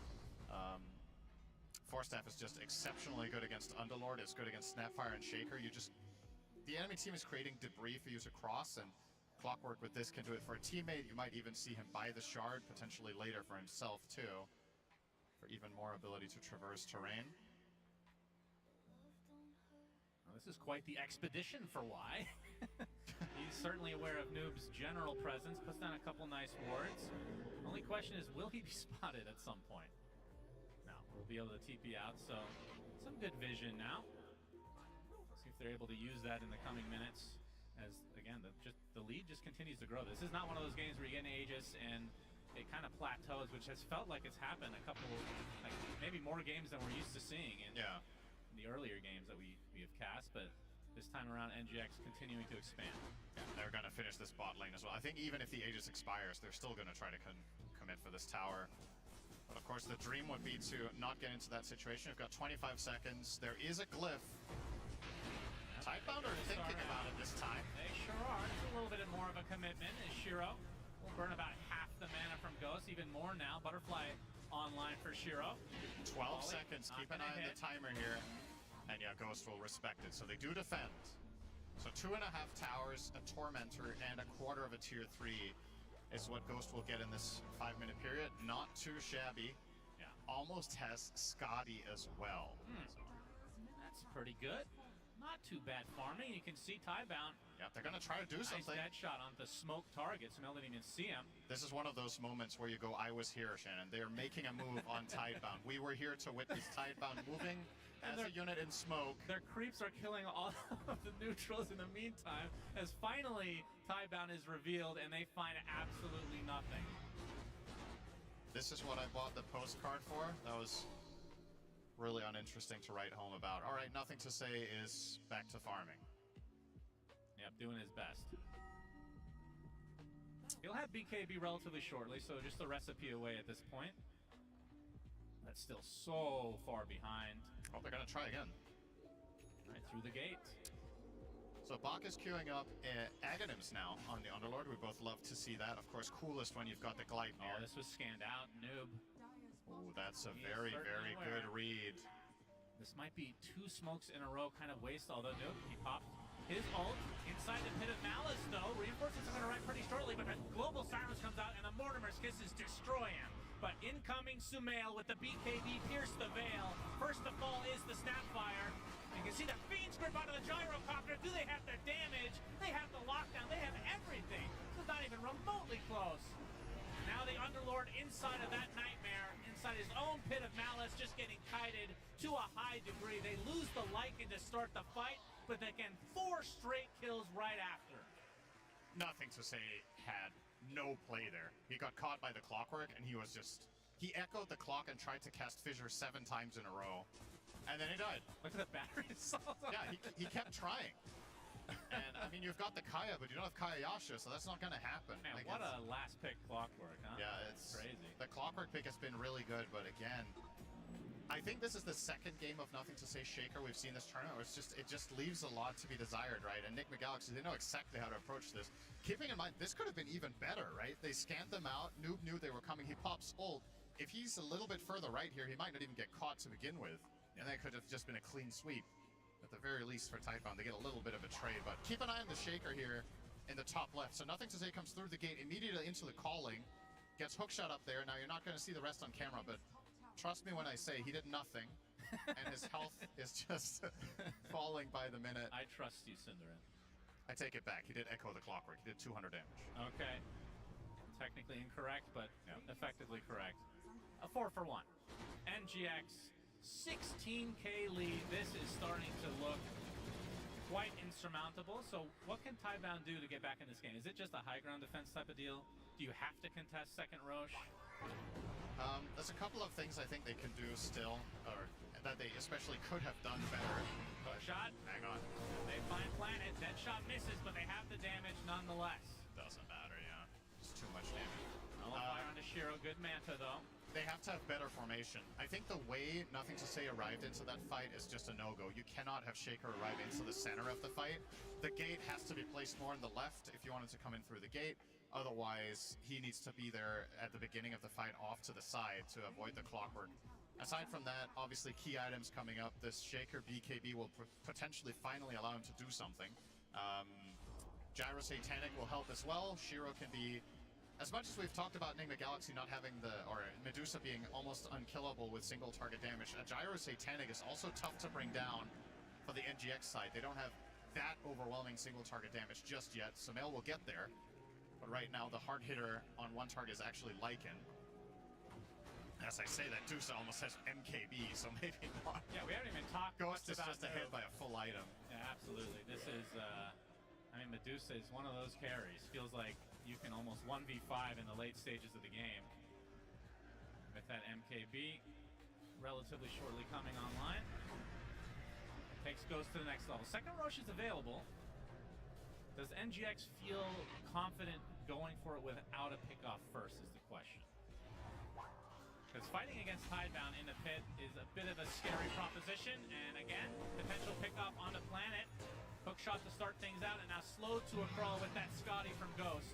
Force Staff is just exceptionally good against Underlord. It's good against Snapfire and Shaker. The enemy team is creating debris for you to cross, and Clockwork with this can do it for a teammate. You might even see him buy the shard, potentially later for himself too, for even more ability to traverse terrain. Well, this is quite the expedition for Y. He's certainly aware of Noob's general presence, puts down a couple nice wards. Only question is, will he be spotted at some point? No, we'll be able to TP out, so some good vision now. See if they're able to use that in the coming minutes. As again, the lead just continues to grow. This is not one of those games where you get an Aegis and it kind of plateaus, which has felt like it's happened a couple, like maybe more games than we're used to seeing in the earlier games that we have cast. But this time around, NGX continuing to expand. Yeah, they're going to finish this bot lane as well. I think even if the Aegis expires, they're still going to try to commit for this tower. But of course, the dream would be to not get into that situation. We've got 25 seconds. There is a glyph. Tidebound are thinking about it this time. They sure are. It's a little bit more of a commitment as Shiro will burn about half the mana from Ghost, even more now. Butterfly online for Shiro. 12 seconds. Keep an eye on the timer here. And yeah, Ghost will respect it. So they do defend. So 2.5 towers, a Tormentor, and a quarter of a tier 3 is what Ghost will get in this 5-minute period. Not too shabby. Yeah. Almost has Scotty as well. That's pretty good. Not too bad farming. You can see Tidebound. Yeah, they're going to try to do something. Nice headshot on the smoke target. Smell didn't even see him. This is one of those moments where you go, I was here, Shannon. They are making a move on Tidebound. We were here to witness Tidebound moving as a unit in smoke. Their creeps are killing all of the neutrals in the meantime, as finally Tidebound is revealed and they find absolutely nothing. This is what I bought the postcard for. That was really uninteresting to write home about. All right, nothing to say is back to farming. Yep, doing his best. He'll have BKB relatively shortly, so just the recipe away at this point. That's still so far behind. Oh, they're gonna try again. Right through the gate. So Bach is queuing up Aghanims now on the Underlord. We both love to see that. Of course, coolest when you've got the Gleipnir. Oh, this was scanned out. Noob. Oh, that's a very, very good read. This might be 2 smokes in a row kind of waste, although Noob, he popped his ult inside the Pit of Malice, though. Reinforcements are going to arrive pretty shortly, but the Global Silence comes out and the Mortimer's Kisses destroy him. But incoming Sumail with the BKB pierce the veil. First to fall is the Snapfire. You can see the Fiends grip onto the Gyrocopter. Do they have the damage? They have the lockdown. They have everything. This is not even remotely close. Now the Underlord inside of that Nightmare, inside his own Pit of Malice, just getting kited to a high degree. They lose the Lycan to start the fight, but they get 4 straight kills right after. Nothing to say had no play there. He got caught by the Clockwork, and he echoed the clock and tried to cast Fissure 7 times in a row. And then he died. Look at the battery assault. Yeah, he kept trying. And I mean, you've got the Kaya, but you don't have Kaya Yasha, so that's not going to happen. Man, like, what a last pick Clockwork, huh? Yeah, it's crazy. The Clockwork pick has been really good, but again, I think this is the second game of Nothing to Say Shaker we've seen this tournament. Where it just leaves a lot to be desired, right? And Nick McGalaxy, they know exactly how to approach this. Keeping in mind, this could have been even better, right? They scanned them out. Noob knew they were coming. He pops ult. If he's a little bit further right here, he might not even get caught to begin with. And that could have just been a clean sweep. At the very least for Tidebound, they get a little bit of a trade. But keep an eye on the Shaker here in the top left. So Nothing to Say comes through the gate immediately into the calling. Gets hookshot up there. Now you're not going to see the rest on camera, but trust me when I say he did nothing. And his health is just falling by the minute. I trust you, Cinderin. I take it back. He did echo the clockwork. He did 200 damage. Okay. Technically incorrect, but effectively correct. A 4 for 1. NGX, 16k lead. This is starting to look quite insurmountable. So what can Tidebound do to get back in this game? Is it just a high ground defense type of deal? Do you have to contest second Roche? There's a couple of things I think they can do still, or that they especially could have done better. Hook shot. Hang on. They find Planet. Dead shot misses, but they have the damage nonetheless. Doesn't matter, yeah. It's too much damage. Nullifier onto Shiro. Good Manta, though. They have to have better formation. I think the way Nothing to Say arrived into that fight is just a no-go. You cannot have Shaker arrive into the center of the fight. The gate has to be placed more on the left if you wanted to come in through the gate. Otherwise, he needs to be there at the beginning of the fight off to the side to avoid the clockwork. Aside from that, obviously key items coming up. This Shaker BKB will potentially finally allow him to do something. Gyro Satanic will help as well. Shiro can be... As much as we've talked about Enigma Galaxy not having or Medusa being almost unkillable with single target damage, a Gyro Satanic is also tough to bring down for the NGX side. They don't have that overwhelming single target damage just yet. Sumail will get there, but right now the hard hitter on one target is actually Lycan. As I say that, Dusa almost has MKB, so maybe not. Yeah, we haven't even talked Ghost is about just ahead by a full item. Yeah, absolutely. This is, I mean, Medusa is one of those carries. Feels like you can almost 1v5 in the late stages of the game. With that MKB relatively shortly coming online. Takes Ghost to the next level. Second Roche is available. Does NGX feel confident going for it without a pickoff first is the question. Because fighting against Tidebound in the pit is a bit of a scary proposition. And again, potential pickoff on the Planet. Hook shot to start things out, and now slow to a crawl with that Scotty from Ghost.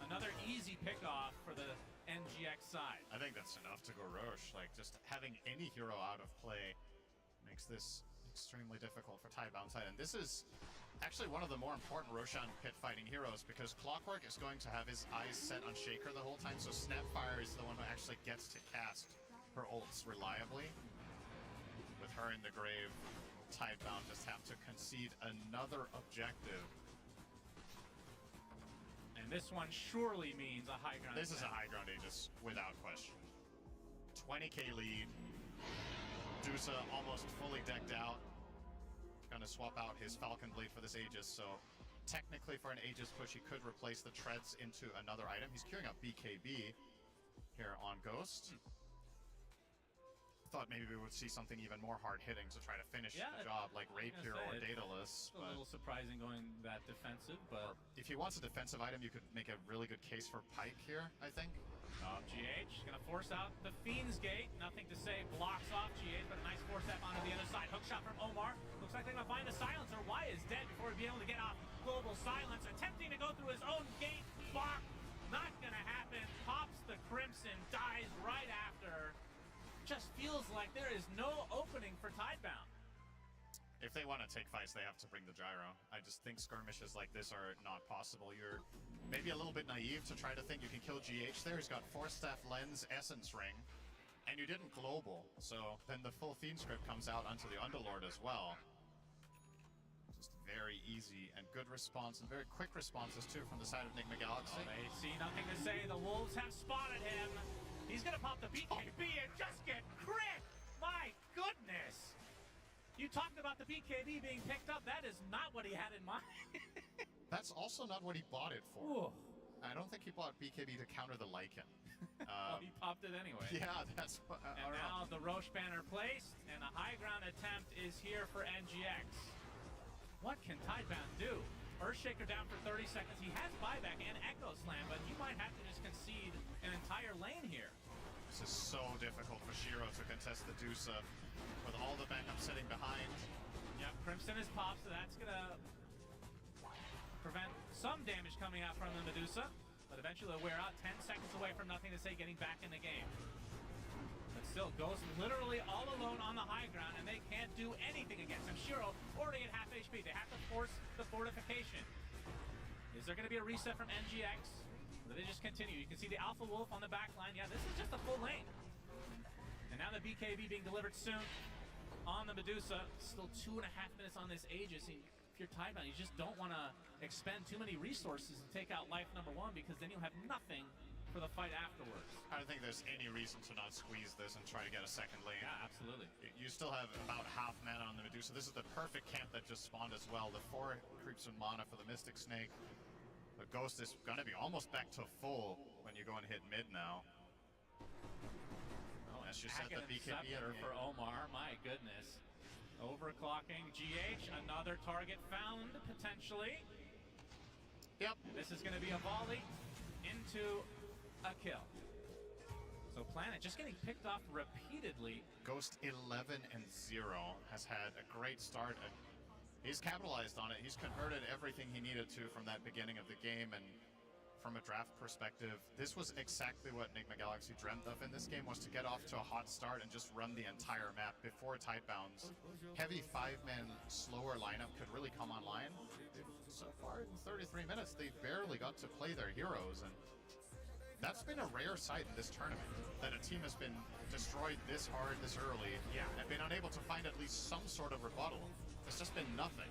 Another easy pickoff for the NGX side. I think that's enough to go Roche. Like, just having any hero out of play makes this extremely difficult for Tidebound side. And this is actually one of the more important Roshan pit fighting heroes, because Clockwork is going to have his eyes set on Shaker the whole time, so Snapfire is the one who actually gets to cast her ults reliably. With her in the grave, Tidebound just have to concede another objective. And this one surely means a high ground. This is a high ground Aegis, without question. 20k lead. Dusa almost fully decked out. Gonna swap out his Falcon Blade for this Aegis, so technically for an Aegis push, he could replace the treads into another item. He's queuing up BKB here on Ghost. Thought maybe we would see something even more hard-hitting to try to finish the job, like Rapier or Daedalus. It's a little surprising going that defensive, but... If he wants a defensive item, you could make a really good case for Pyke here, I think. GH gonna force out the Fiend's Gate. Nothing to say, blocks off GH, but a nice force step onto the other side. Hook shot from Omar. Looks like they're gonna find the Silencer. Y is dead before he'd be able to get off Global Silence. Attempting to go through his own gate. Block. Not gonna happen. Pops the Crimson. Dies right after. Just feels like there is no opening for Tidebound. If they want to take fights, they have to bring the Gyro. I just think skirmishes like this are not possible. You're maybe a little bit naive to try to think you can kill GH there. He's got Force Staff, Lens, Essence Ring, and you didn't global. So then the full Fiend script comes out onto the Underlord as well. Just very easy and good response, and very quick responses too from the side of Enigma Galaxy. Oh, they see Nothing to Say. The Wolves have spotted him. He's gonna pop the BKB and just get crit! My goodness! You talked about the BKB being picked up. That is not what he had in mind. That's also not what he bought it for. Ooh. I don't think he bought BKB to counter the Lycan. Well, he popped it anyway. Yeah, that's what... and now the Roche banner placed, and a high ground attempt is here for NGX. What can Tidebound do? Earthshaker down for 30 seconds. He has buyback and Echo Slam, but he might have to just concede an entire lane here. This is so difficult for Shiro to contest the Dusa with all the backup sitting behind. Yep, Crimson is popped, so that's gonna prevent some damage coming out from the Medusa, but eventually they'll wear out. 10 seconds away from Nothing to Say getting back in the game. But still, Ghost literally all alone on the high ground, and they can't do anything against him. Shiro already at half HP. They have to force the fortification. Is there going to be a reset from NGX? Or do they just continue? You can see the Alpha Wolf on the back line. Yeah, this is just a full lane. And now the BKB being delivered soon on the Medusa. Still 2.5 minutes on this Aegis. If you're Tidebound, you just don't want to expend too many resources to take out life number 1, because then you'll have nothing for the fight afterwards. I don't think there's any reason to not squeeze this and try to get a second lane. Yeah, absolutely. You still have about half mana on the Medusa. This is the perfect camp that just spawned as well. The 4 creeps and mana for the Mystic Snake. The Ghost is going to be almost back to full when you go and hit mid now. Oh, as you said, the BKB for Omar, my goodness. Overclocking GH, another target found, potentially. Yep. This is going to be a volley into a kill. So Planet just getting picked off repeatedly. Ghost 11-0 has had a great start. And he's capitalized on it. He's converted everything he needed to from that beginning of the game. And from a draft perspective, this was exactly what Enigma Galaxy dreamt of in this game, was to get off to a hot start and just run the entire map before Tidebound's heavy 5-man slower lineup could really come online. So far in 33 minutes, they barely got to play their heroes, and that's been a rare sight in this tournament, that a team has been destroyed this hard, this early, and been unable to find at least some sort of rebuttal. It's just been nothing.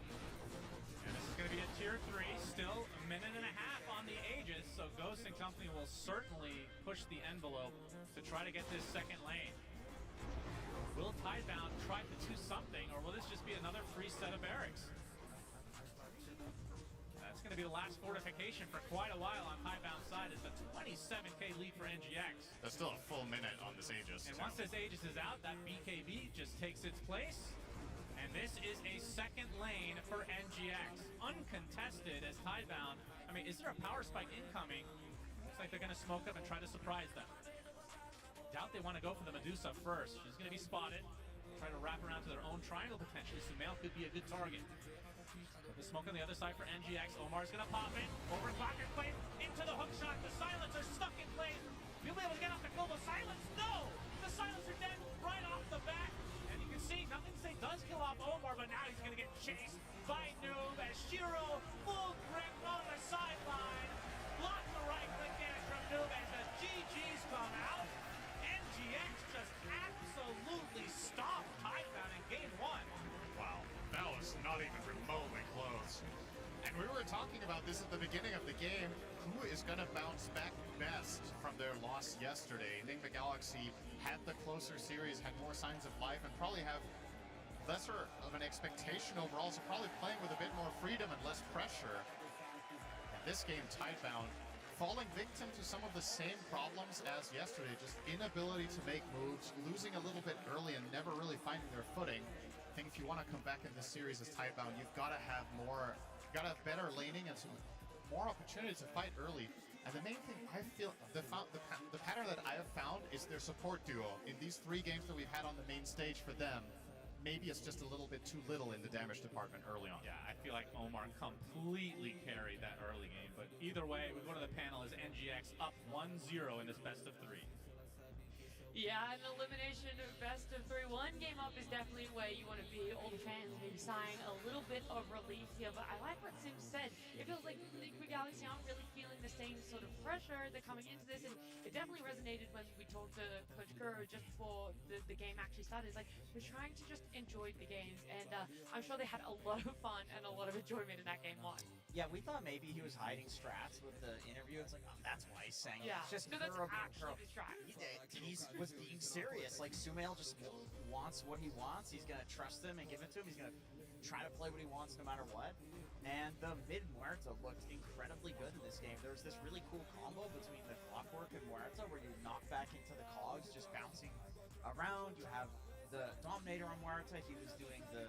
And this is going to be a tier 3, still a minute and a half on the Aegis, so Ghost and company will certainly push the envelope to try to get this second lane. Will Tidebound try to do something, or will this just be another free set of barracks? That's going to be the last fortification for quite a while on Tidebound's side. It's a 27k lead for NGX. There's still a full minute on this Aegis. And once this Aegis is out, that BKB just takes its place. And this is a second lane for NGX. Uncontested as Tidebound. I mean, is there a power spike incoming? Looks like they're going to smoke up and try to surprise them. Doubt they want to go for the Medusa first. She's going to be spotted. Try to wrap around to their own triangle potentially. Sumail could be a good target. The smoke on the other side for NGX. Omar's going to pop it. Overclocker plate into the hook shot. The Silencer stuck in place. You'll be able to get off the global silence. No! The Silencer dead right off the bat. And you can see, nothing to say does kill off Omar, but now he's going to get chased by Noob as Shiro full grip on the sideline. Blocks the right click dash from Noob as the GGs come out. NGX just absolutely stomped Tidebound in game 1. Wow, that was not even remotely close. And we were talking about this at the beginning of the game. Who is going to bounce back best from their loss yesterday? Enigma Galaxy had the closer series, had more signs of life, and probably have lesser of an expectation overall, so probably playing with a bit more freedom and less pressure. And this game, Tidebound falling victim to some of the same problems as yesterday, just inability to make moves, losing a little bit early and never really finding their footing. I think if you want to come back in this series as Tidebound, you've got to have more, got to have better laning and some more opportunity to fight early. And the main thing I feel, the pattern that I have found is their support duo. In these 3 games that we've had on the main stage for them, maybe it's just a little bit too little in the damage department early on. Yeah, I feel like Omar completely carried that early game. But either way, we go to the panel as NGX up 1-0 in this best of 3. Yeah, an elimination of best of 3. 1 game up is definitely where you want to be. All the fans maybe sighing a little bit of relief here, but I like what Sim said. It feels like Enigma Galaxy aren't really feeling the same sort of pressure that coming into this, and it definitely resonated when we talked to Coach Kuro just before the game actually started. It's like, we're trying to just enjoy the games, and I'm sure they had a lot of fun and a lot of enjoyment in that game 1. Yeah, we thought maybe he was hiding strats with the interview. It's like, oh, that's why he's saying it. Yeah, It's just no, that's Kuro being actually Kuro. the strat. He was being serious. Like, Sumail just wants what he wants. He's going to trust him and give it to him. He's going to try to play what he wants no matter what. And the mid Muerta looked incredibly good in this game. There was this really cool combo between the Clockwork and Muerta where you knock back into the cogs, just bouncing around. You have the Dominator on Muerta. He was doing the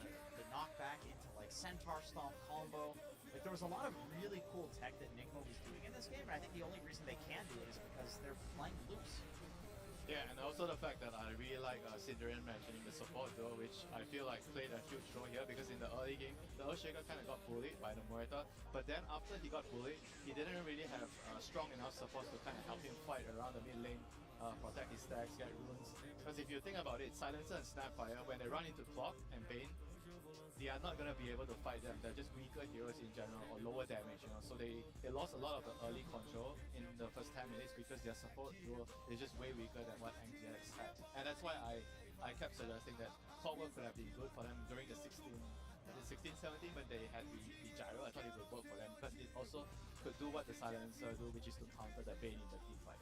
knockback into like Centaur Stomp combo. Like, there was a lot of really cool tech that Enigma was doing in this game, and I think the only reason they can do it is because they're playing loose. Yeah, and also the fact that I really like Cinderin mentioning the support duo, which I feel like played a huge role here, because in the early game, the Earthshaker kind of got bullied by the Muerta, but then after he got bullied, he didn't really have strong enough support to kind of help him fight around the mid lane, protect his stacks, get runes. Because if you think about it, Silencer and Snapfire, when they run into Clock and Bane, they are not going to be able to fight them. They're just weaker heroes in general, or lower damage, you know. So they lost a lot of the early control in the first 10 minutes because their support duo is just way weaker than what NGX had. And that's why I kept suggesting that Clockwork could have been good for them during the 16 in 16-17 when they had the gyro, I thought it would work for them because it also could do what the silencer do, which is to counter the Bane in the team fight.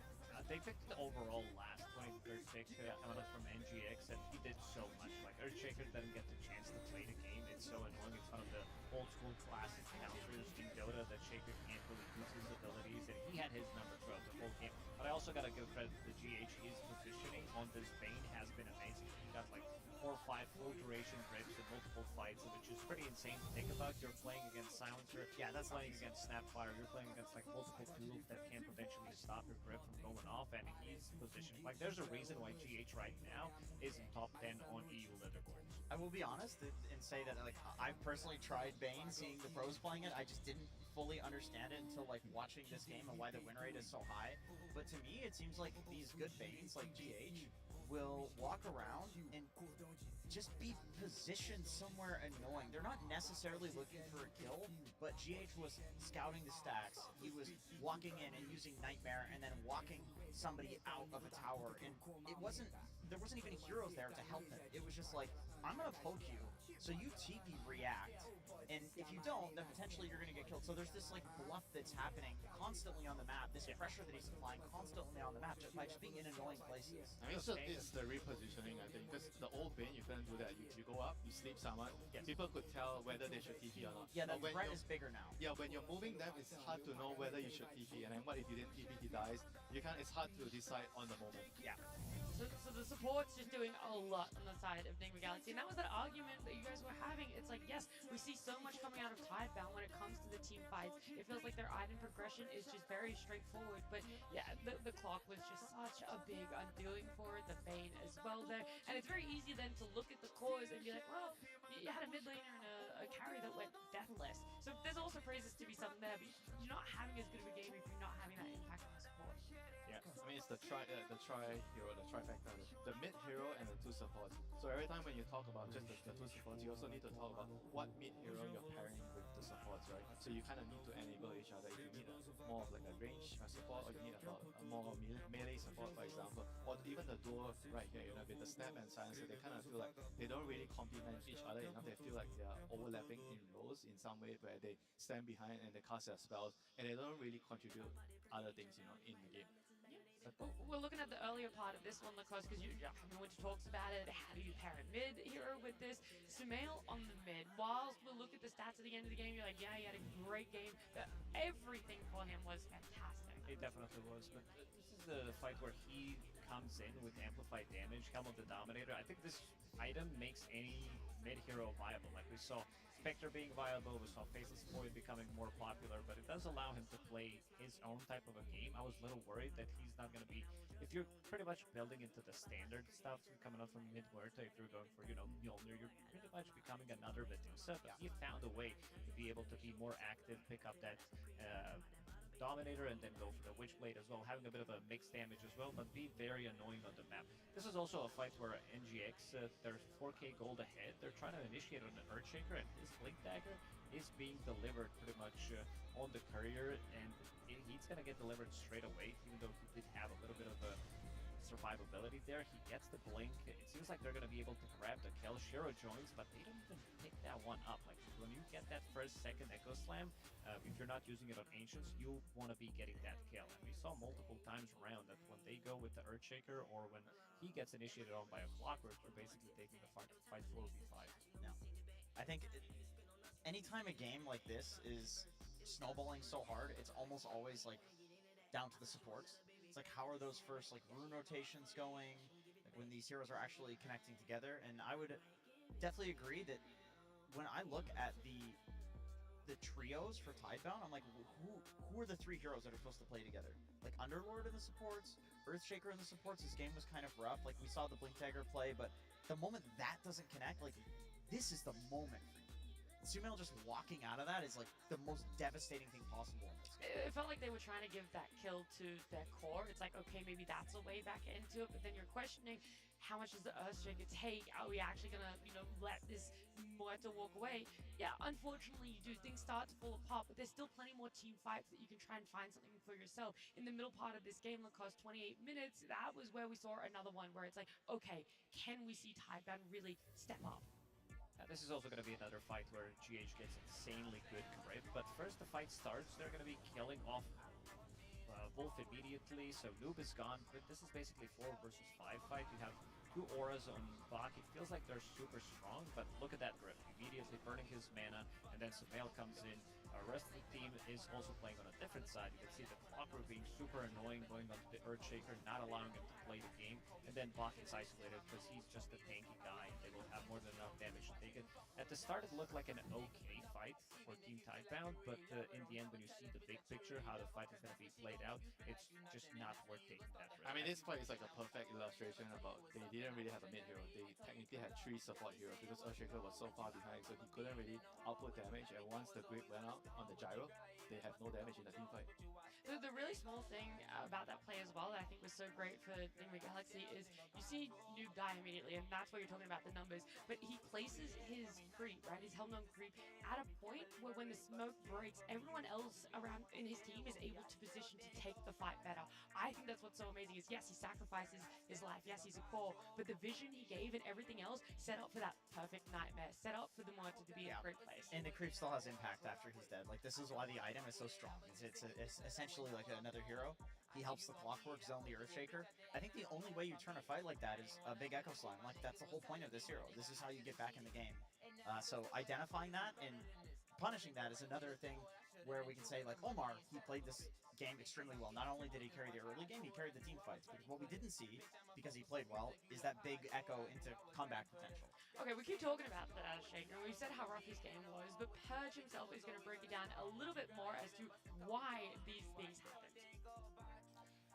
They picked the overall last 23rd pick coming up from NGX, and he did so much. Like, Earthshaker doesn't get the chance to play the game. It's so annoying. It's one of the old school classic counters in Dota that Shaker can't really use his abilities, and he had his number throughout the whole game. But I also gotta give credit to GH. His positioning on this Bane has been amazing. He got like 4 or 5 full duration grips in multiple fights, which is pretty insane to think about. You're playing against Silencer, yeah, that's playing against Snapfire, you're playing against like multiple tools that can potentially stop your grip from going off, and he's positioning. Like, there's a reason why GH right now is in top 10 on EU leaderboards. I will be honest and say that, like, I've personally tried Bane, seeing the pros playing it. I just didn't fully understand it until like watching this game and why the win rate is so high. But to me, it seems like these good Banes like GH will walk around and just be positioned somewhere annoying. They're not necessarily looking for a kill, but GH was scouting the stacks. He was walking in and using Nightmare and then walking somebody out of a tower, and there wasn't even heroes there to help him. It was just like, I'm gonna poke you, so you TP react, and if you don't, then potentially you're gonna get killed. So there's this like bluff that's happening constantly on the map, this pressure that he's applying constantly on the map just by just being in annoying places. I mean, it's the repositioning, I think, because the old Bane, you couldn't do that. You go up, you sleep someone, people could tell whether they should TP or not. Yeah, the But when threat you're- is bigger now. Yeah, when you're moving them, it's hard to know whether you should TP, and then what if you didn't TP, he dies. It's hard to decide on the moment. Yeah. So the support's just doing a lot on the side of Nigma Galaxy. And that was that argument that you guys were having. It's like, yes, we see so much coming out of Tidebound when it comes to the team fights. It feels like their item progression is just very straightforward. But yeah, the clock was just such a big undoing for the Bane as well there. And it's very easy then to look at the cores and be like, well, you had a mid laner and a carry that went deathless. So there's also praises to be something there, but you're not having as good of a game if you're not having that impact on the support. Yeah, I mean, it's the tri hero, the trifecta, the mid hero and the 2 supports. So every time when you talk about just the 2 supports, you also need to talk about what mid hero you're pairing with the supports, right? So you kind of need to enable each other. If you need more of like a range support, or you need a more melee support, for example, or even the duo right here, with the Snap and Silencer, they kind of feel like they don't really complement each other enough. They feel like they are overlapping in roles in some way where they stand behind and they cast their spells, and they don't really contribute other things, in the game. We're looking at the earlier part of this one, because everyone talks about it. How do you pair a mid hero with this? Sumail on the mid. Whilst we look at the stats at the end of the game, you're like, yeah, he had a great game. Everything for him was fantastic. It definitely was, but this is the fight where he comes in with amplified damage, Helm of the Dominator. I think this item makes any mid hero viable. Like we saw Spectre being viable, we saw Faceless Void becoming more popular, but it does allow him to play his own type of a game. I was a little worried that he's not going to be, if you're pretty much building into the standard stuff coming up from mid-Huerta, if you're going for, Mjolnir, you're pretty much becoming another Medusa, but he found a way to be able to be more active, pick up that Dominator, and then go for the Witchblade as well, having a bit of a mixed damage as well, but be very annoying on the map. This is also a fight where NGX, they're 4k gold ahead. They're trying to initiate on the Earthshaker, and his Blink Dagger is being delivered pretty much on the Courier, and he's going to get delivered straight away, even though he did have a little bit of a survivability there. He gets the Blink. It seems like they're going to be able to grab the kill. Shiro joins, but they don't even pick that one up. Like, when you get that second Echo Slam, if you're not using it on Ancients, you want to be getting that kill. And we saw multiple times around that when they go with the Earthshaker, or when he gets initiated on by a Clockwork, they're basically taking the fight 4v5. No. I think anytime a game like this is snowballing so hard, it's almost always like down to the supports. It's like, how are those first like rune rotations going, like when these heroes are actually connecting together? And I would definitely agree that when I look at the trios for Tidebound, I'm like, who are the 3 heroes that are supposed to play together? Like Underlord in the supports, Earthshaker in the supports. This game was kind of rough. Like, we saw the Blink Dagger play, but the moment that doesn't connect, like, this is the moment for you. Sumail just walking out of that is like the most devastating thing possible in this game. It felt like they were trying to give that kill to their core. It's like, okay, maybe that's a way back into it, but then you're questioning, how much does the Earthshaker take? Are we actually gonna, let this Muerta walk away? Yeah, unfortunately you do. Things start to fall apart, but there's still plenty more team fights that you can try and find something for yourself. In the middle part of this game that cost 28 minutes, that was where we saw another one where it's like, okay, can we see Tidebound really step up? This is also going to be another fight where GH gets insanely good grip, but first the fight starts, they're going to be killing off Wolf immediately, so Noob is gone, but this is basically 4 versus 5 fight. You have 2 auras on Bach. It feels like they're super strong, but look at that grip. Immediately burning his mana, and then Sumail comes in. The rest of the team is also playing on a different side. You can see the Clockwork being super annoying, going on to the Earthshaker, not allowing him to play the game, and then Bach is isolated because he's just a tanky guy. They will have more than enough damage to take it. At the start, it looked like an okay fight for Team Tidebound, but in the end, when you see the big picture, how the fight is going to be played out, it's just not worth taking that risk. I mean, this fight is like a perfect illustration about they didn't really have a mid hero. They technically had 3 support heroes because Earthshaker was so far behind, so he couldn't really output damage. And once the grip went out on the gyro, they have no damage in the team fight. The really small thing about that play as well that I think was so great for Nigma Galaxy is you see Noob die immediately, and that's what you're talking about the numbers, but he places his creep, right, his Helm Gnome creep, at a point where when the smoke breaks, everyone else around in his team is able to position to take the fight better. I think that's what's so amazing is, yes, he sacrifices his life, yes, he's a core, but the vision he gave and everything else set up for that perfect nightmare, set up for the Monster to be in a great place. And the creep still has impact after he's dead. Like, this is why the item is so strong. It's essentially like another hero. He helps the Clockwork zone the Earthshaker. I think the only way you turn a fight like that is a big Echo Slime. Like, that's the whole point of this hero. This is how you get back in the game. So identifying that and punishing that is another thing where we can say, like, Omar, he played this game extremely well. Not only did he carry the early game, he carried the team fights. But what we didn't see, because he played well, is that big echo into comeback potential. Okay, we keep talking about the Shaker, and we said how rough his game was, but Purge himself is going to break it down a little bit more as to why these things happened.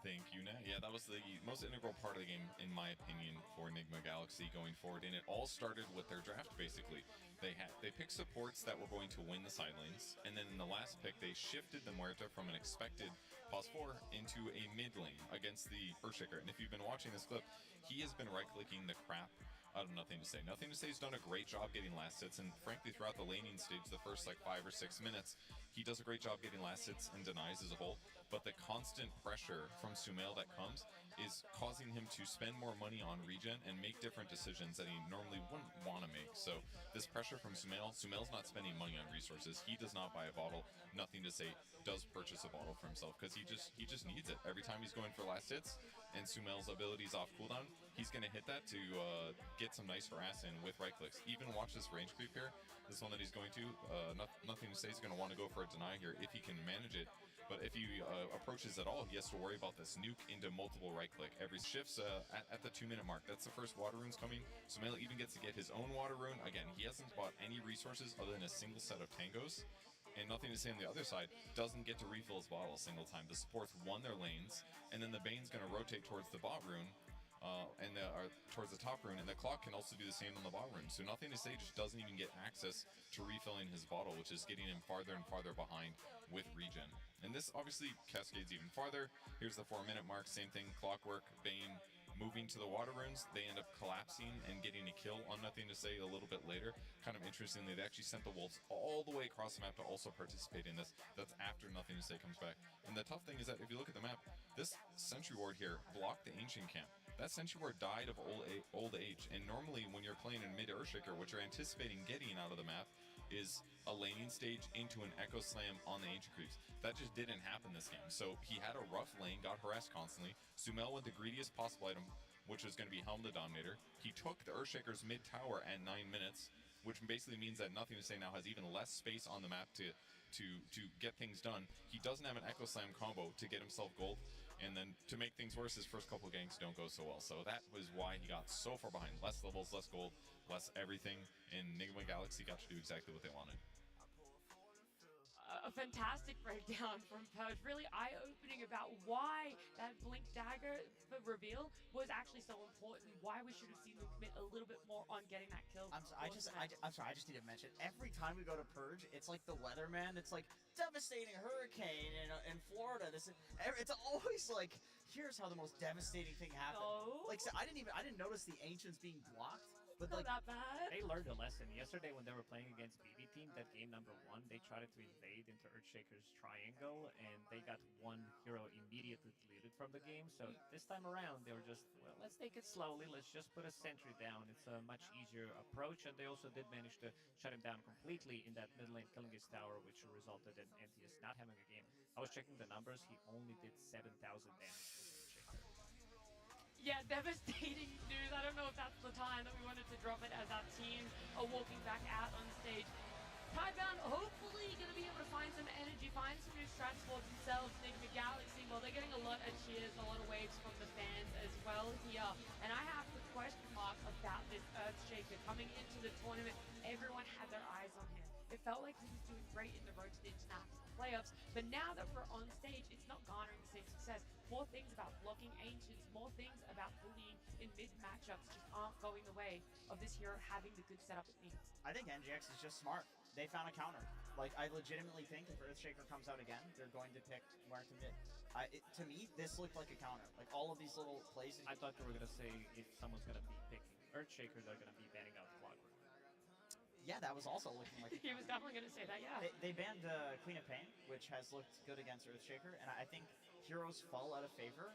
Thank you, Nat. Yeah, that was the most integral part of the game, in my opinion, for Enigma Galaxy going forward, and it all started with their draft, basically. They picked supports that were going to win the side lanes, and then in the last pick, they shifted the Muerta from an expected +4 into a mid lane against the Earthshaker. And if you've been watching this clip, he has been right-clicking the crap out of Nothing to Say. Nothing to Say's done a great job getting last hits, and frankly, throughout the laning stage, the first like 5 or 6 minutes, he does a great job getting last hits and denies as a whole. But the constant pressure from Sumail that comes is causing him to spend more money on regen and make different decisions that he normally wouldn't want to make. So this pressure from Sumail's not spending money on resources. He does not buy a bottle. Nothing to Say does purchase a bottle for himself because he just needs it. Every time he's going for last hits and Sumail's ability is off cooldown, he's going to hit that to get some nice harass in with right clicks. Even watch this range creep here. This one that he's going to. Nothing to Say he's going to want to go for a deny here if he can manage it. But if he approaches at all, he has to worry about this nuke into multiple right-click. Every shifts at the 2-minute mark. That's the first water runes coming. Sumail even gets to get his own water rune. Again, he hasn't bought any resources other than a single set of tangos. And Nothing to Say on the other side doesn't get to refill his bottle a single time. The supports won their lanes, and then the Bane's going to rotate towards the bot rune. Towards the top rune, and the Clock can also do the same on the bottom rune. So Nothing to Say just doesn't even get access to refilling his bottle, which is getting him farther and farther behind with regen. And this obviously cascades even farther. Here's the 4-minute mark, same thing, Clockwork, Bane, moving to the water runes. They end up collapsing and getting a kill on Nothing to Say a little bit later. Kind of interestingly, they actually sent the Wolves all the way across the map to also participate in this. That's after Nothing to Say comes back. And the tough thing is that if you look at the map, this Sentry Ward here blocked the Ancient Camp. That Sentry Ward died of old age, and normally when you're playing in mid Earthshaker, what you're anticipating getting out of the map is a laning stage into an Echo Slam on the Ancient Creeps. That just didn't happen this game. So he had a rough lane, got harassed constantly. Sumail went the greediest possible item, which was going to be Helm the Dominator. He took the Earthshaker's mid tower at 9 minutes, which basically means that Nothing to Say now has even less space on the map to get things done. He doesn't have an Echo Slam combo to get himself gold. And then to make things worse, his first couple ganks don't go so well. So that was why he got so far behind. Less levels, less gold, less everything. And Enigma Galaxy got to do exactly what they wanted. A fantastic breakdown from Purge, really eye-opening about why that Blink Dagger reveal was actually so important, why we should have seen them commit a little bit more on getting that kill. I'm sorry, I just need to mention, every time we go to Purge, it's like the weatherman, it's like devastating hurricane in Florida. It's always like, here's how the most devastating thing happened. No. Like, so I didn't notice the Ancients being blocked. It's not that bad. They learned a lesson. Yesterday when they were playing against BB Team, that game number 1, they tried to invade into Earthshaker's triangle, and they got one hero immediately deleted from the game. So this time around, they were just, well, let's take it slowly. Let's just put a sentry down. It's a much easier approach, and they also did manage to shut him down completely in that mid lane, killing his tower, which resulted in NTS not having a game. I was checking the numbers. He only did 7,000 damage. Yeah, devastating news. I don't know if that's the time that we wanted to drop it as our teams are walking back out on stage. Tidebound hopefully going to be able to find some energy, find some new strats for themselves. Enigma Galaxy, well, they're getting a lot of cheers, a lot of waves from the fans as well here. And I have the question mark about this Earthshaker coming into the tournament. Everyone had their eyes on him. It felt like he was doing great in the road to the international playoffs, but now that we're on stage, it's not garnering the same success. More things about blocking Ancients, more things about bullying in mid matchups just aren't going the way of this hero having the good setup it needs. I think NGX is just smart. They found a counter. Like, I legitimately think if Earthshaker comes out again, they're going to pick Muerta mid. To me, this looked like a counter. Like, all of these little plays. I thought you were going to say if someone's going to be picking Earthshaker, they're going to be banning out Clockwork. Yeah, that was also looking like he was definitely going to say that, yeah. They banned Queen of Pain, which has looked good against Earthshaker, and I think heroes fall out of favor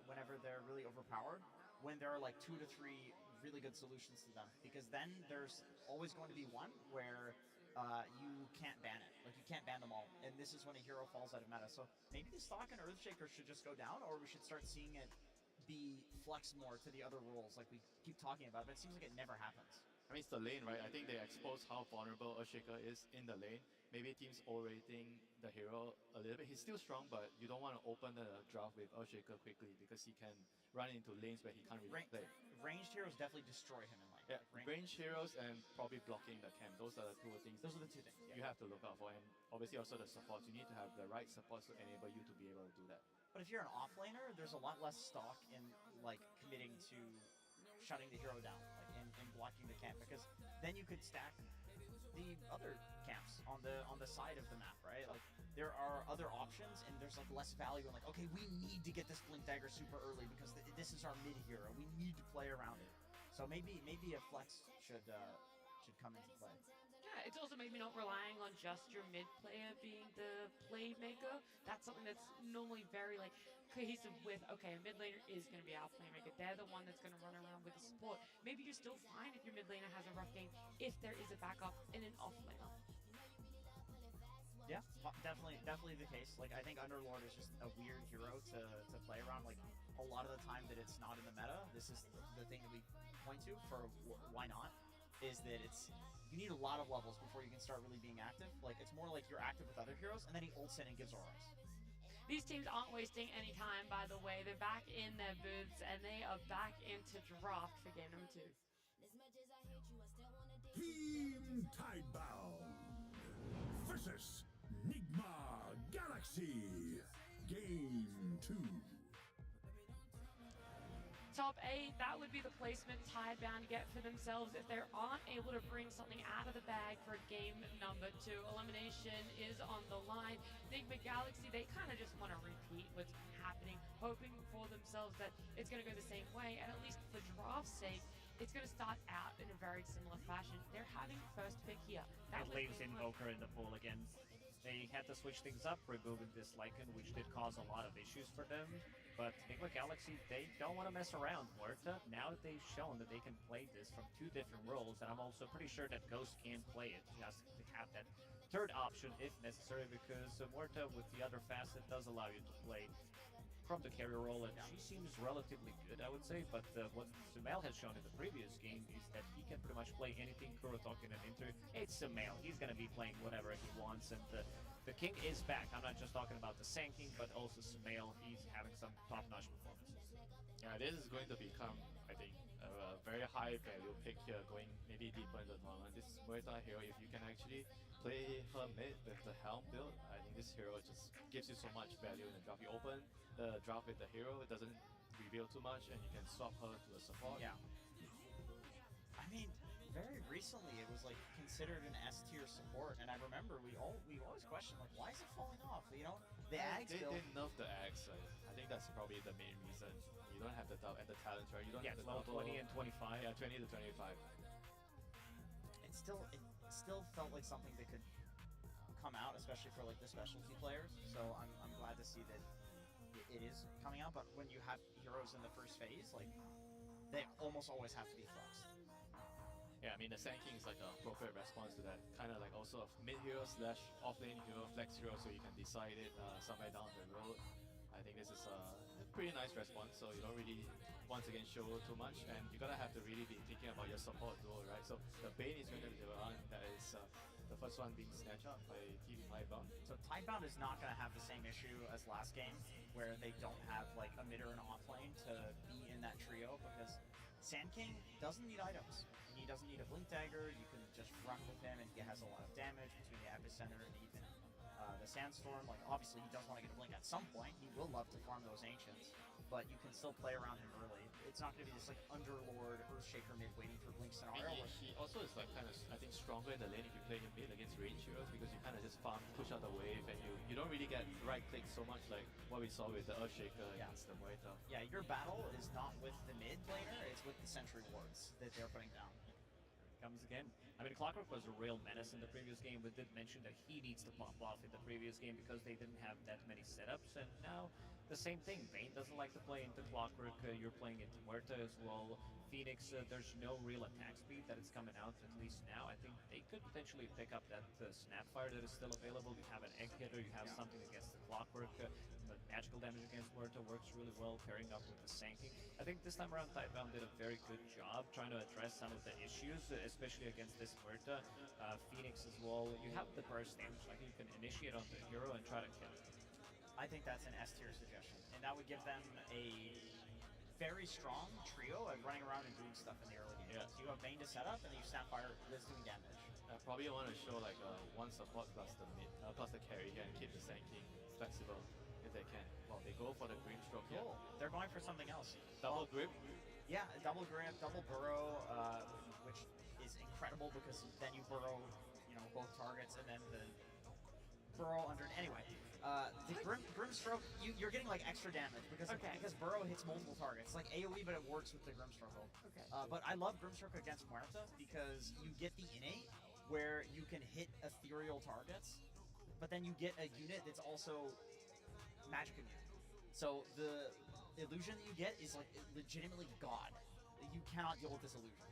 whenever they're really overpowered, when there are like 2 to 3 really good solutions to them, because then there's always going to be one where you can't ban it. Like, you can't ban them all, and this is when a hero falls out of meta. So maybe the stock in Earthshaker should just go down, or we should start seeing it be flexed more to the other roles like we keep talking about, but it seems like it never happens. I mean, it's the lane, right? I think they expose how vulnerable Earthshaker is in the lane. Maybe teams overrating the hero a little bit. He's still strong, but you don't want to open the draft with Earthshaker quickly because he can run into lanes where he can't really play. Ranged heroes definitely destroy him in lane. Yeah, ranged heroes and probably blocking the camp. Those are the two things. Those are the two things you have to look out for. And obviously also the supports. You need to have the right supports to enable you to be able to do that. But if you're an offlaner, there's a lot less stock in like committing to shutting the hero down, like in blocking the camp, because then you could stack the other camps on the side of the map, right? Like, there are other options, and there's like less value in like, okay, we need to get this Blink Dagger super early because this is our mid hero. We need to play around it. So maybe a flex should come into play. Yeah, it's also maybe not relying on just your mid player being the playmaker. That's something that's normally very like cohesive with, okay, a mid laner is going to be our playmaker. They're the one that's going to run around with the support. Maybe you're still fine if your mid laner has a rough game if there is a backup in an off laner. Yeah, definitely the case. Like, I think Underlord is just a weird hero to play around. Like, a lot of the time that it's not in the meta, this is the thing that we point to for why not, is that you need a lot of levels before you can start really being active. Like, it's more like you're active with other heroes, and then he ults in and gives auras. These teams aren't wasting any time, by the way. They're back in their booths, and they are back into draft for game number 2. Team Tidebound versus Enigma Galaxy. Game 2. Top 8, that would be the placement Tidebound get for themselves if they aren't able to bring something out of the bag for game number 2. Elimination is on the line. Enigma Galaxy, they kind of just want to repeat what's happening, hoping for themselves that it's going to go the same way, and at least for draft's sake, it's going to start out in a very similar fashion. They're having first pick here. That leaves Invoker in the pool again. They had to switch things up, removing this Lycan, which did cause a lot of issues for them. But Enigma Galaxy, they don't want to mess around. Muerta, now that they've shown that they can play this from 2 different roles, and I'm also pretty sure that Ghost can play it. He has to have that third option if necessary, because Muerta with the other facet does allow you to play from the carrier role, and she seems relatively good, I would say, but what Sumail has shown in the previous game is that he can pretty much play anything Kurotokin and Inter. It's Sumail. He's going to be playing whatever he wants, and the King is back. I'm not just talking about the Sand King, but also Sumail. He's having some top-notch performances. Yeah, this is going to become, I think, a very high value pick here, going maybe deeper in the tournament. This Muerta hero, if you can actually play her mid with the Helm build, I think this hero just gives you so much value in the draft. You open the draft with the hero, it doesn't reveal too much, and you can swap her to a support. Yeah. I mean, very recently it was like considered an S tier support, and I remember we always questioned like, why is it falling off? You know, the Ags they build. didn't nerf the Ags. I think that's probably the main reason. You don't have the talent, right? You don't have the level 20 and 25. Yeah, 20 to 25. still felt like something that could come out, especially for like the specialty players. So I'm glad to see that it is coming out. But when you have heroes in the first phase, like they almost always have to be flexed. Yeah, I mean the Sand King is like a appropriate response to that. Kind of like also a mid hero slash offlane hero, flex hero, so you can decide it somewhere down the road. I think this is a pretty nice response, so you don't really once again show too much, and you gotta have to really be thinking about your support duo, right? So the Bane is going to be the one that is the first one being snatched up by Team Tidebound. So Tidebound is not going to have the same issue as last game, where they don't have like a mid or an off lane to be in that trio, because Sand King doesn't need items. He doesn't need a Blink Dagger. You can just run with him, and he has a lot of damage between the Epicenter and even the Sandstorm. Like obviously he does want to get a Blink at some point. He will love to farm those Ancients, but you can still play around him early. It's not going to be this like Underlord Earthshaker mid waiting for Blink scenario. And he also is like kind of, I think, stronger in the lane if you play him mid against range heroes, because you kind of just farm, push out the wave, and you don't really get right click so much like what we saw with the Earthshaker against the Muerta. Yeah, your battle is not with the mid laner, it's with the Sentry Wards that they're putting down. Comes again. I mean, Clockwork was a real menace in the previous game. We did mention that he needs to pop off in the previous game because they didn't have that many setups, and now the same thing. Vayne doesn't like to play into Clockwork. You're playing into Muerta as well. Phoenix, there's no real attack speed that is coming out, at least now. I think they could potentially pick up that Snapfire that is still available. You have an Egg Hitter, you have something against the Clockwork. But magical damage against Muerta works really well, pairing up with the Sand King. I think this time around Tidebound did a very good job trying to address some of the issues, especially against this Muerta. Phoenix as well. You have the burst damage, like you can initiate on the hero and try to kill it. I think that's an S tier suggestion, and that would give them a very strong trio of running around and doing stuff in the early game. Yeah. So you have Vayne to set up, and then you Snapfire that's doing damage. Probably want to show like one support plus the mid, plus the carry here, and keep the Sand King flexible if they can. Well, they go for the Grimstroke here. Cool. They're going for something else. Double grip. Yeah, double grip, double burrow, which is incredible because then you burrow, both targets, and then the burrow under. Anyway. The Grimstroke, you're getting like extra damage because Burrow hits multiple targets, like AoE, but it works with the Grimstroke ult. Okay. But I love Grimstroke against Muerta because you get the innate where you can hit ethereal targets, but then you get a unit that's also magic immune. So the illusion that you get is like legitimately god. You cannot deal with this illusion.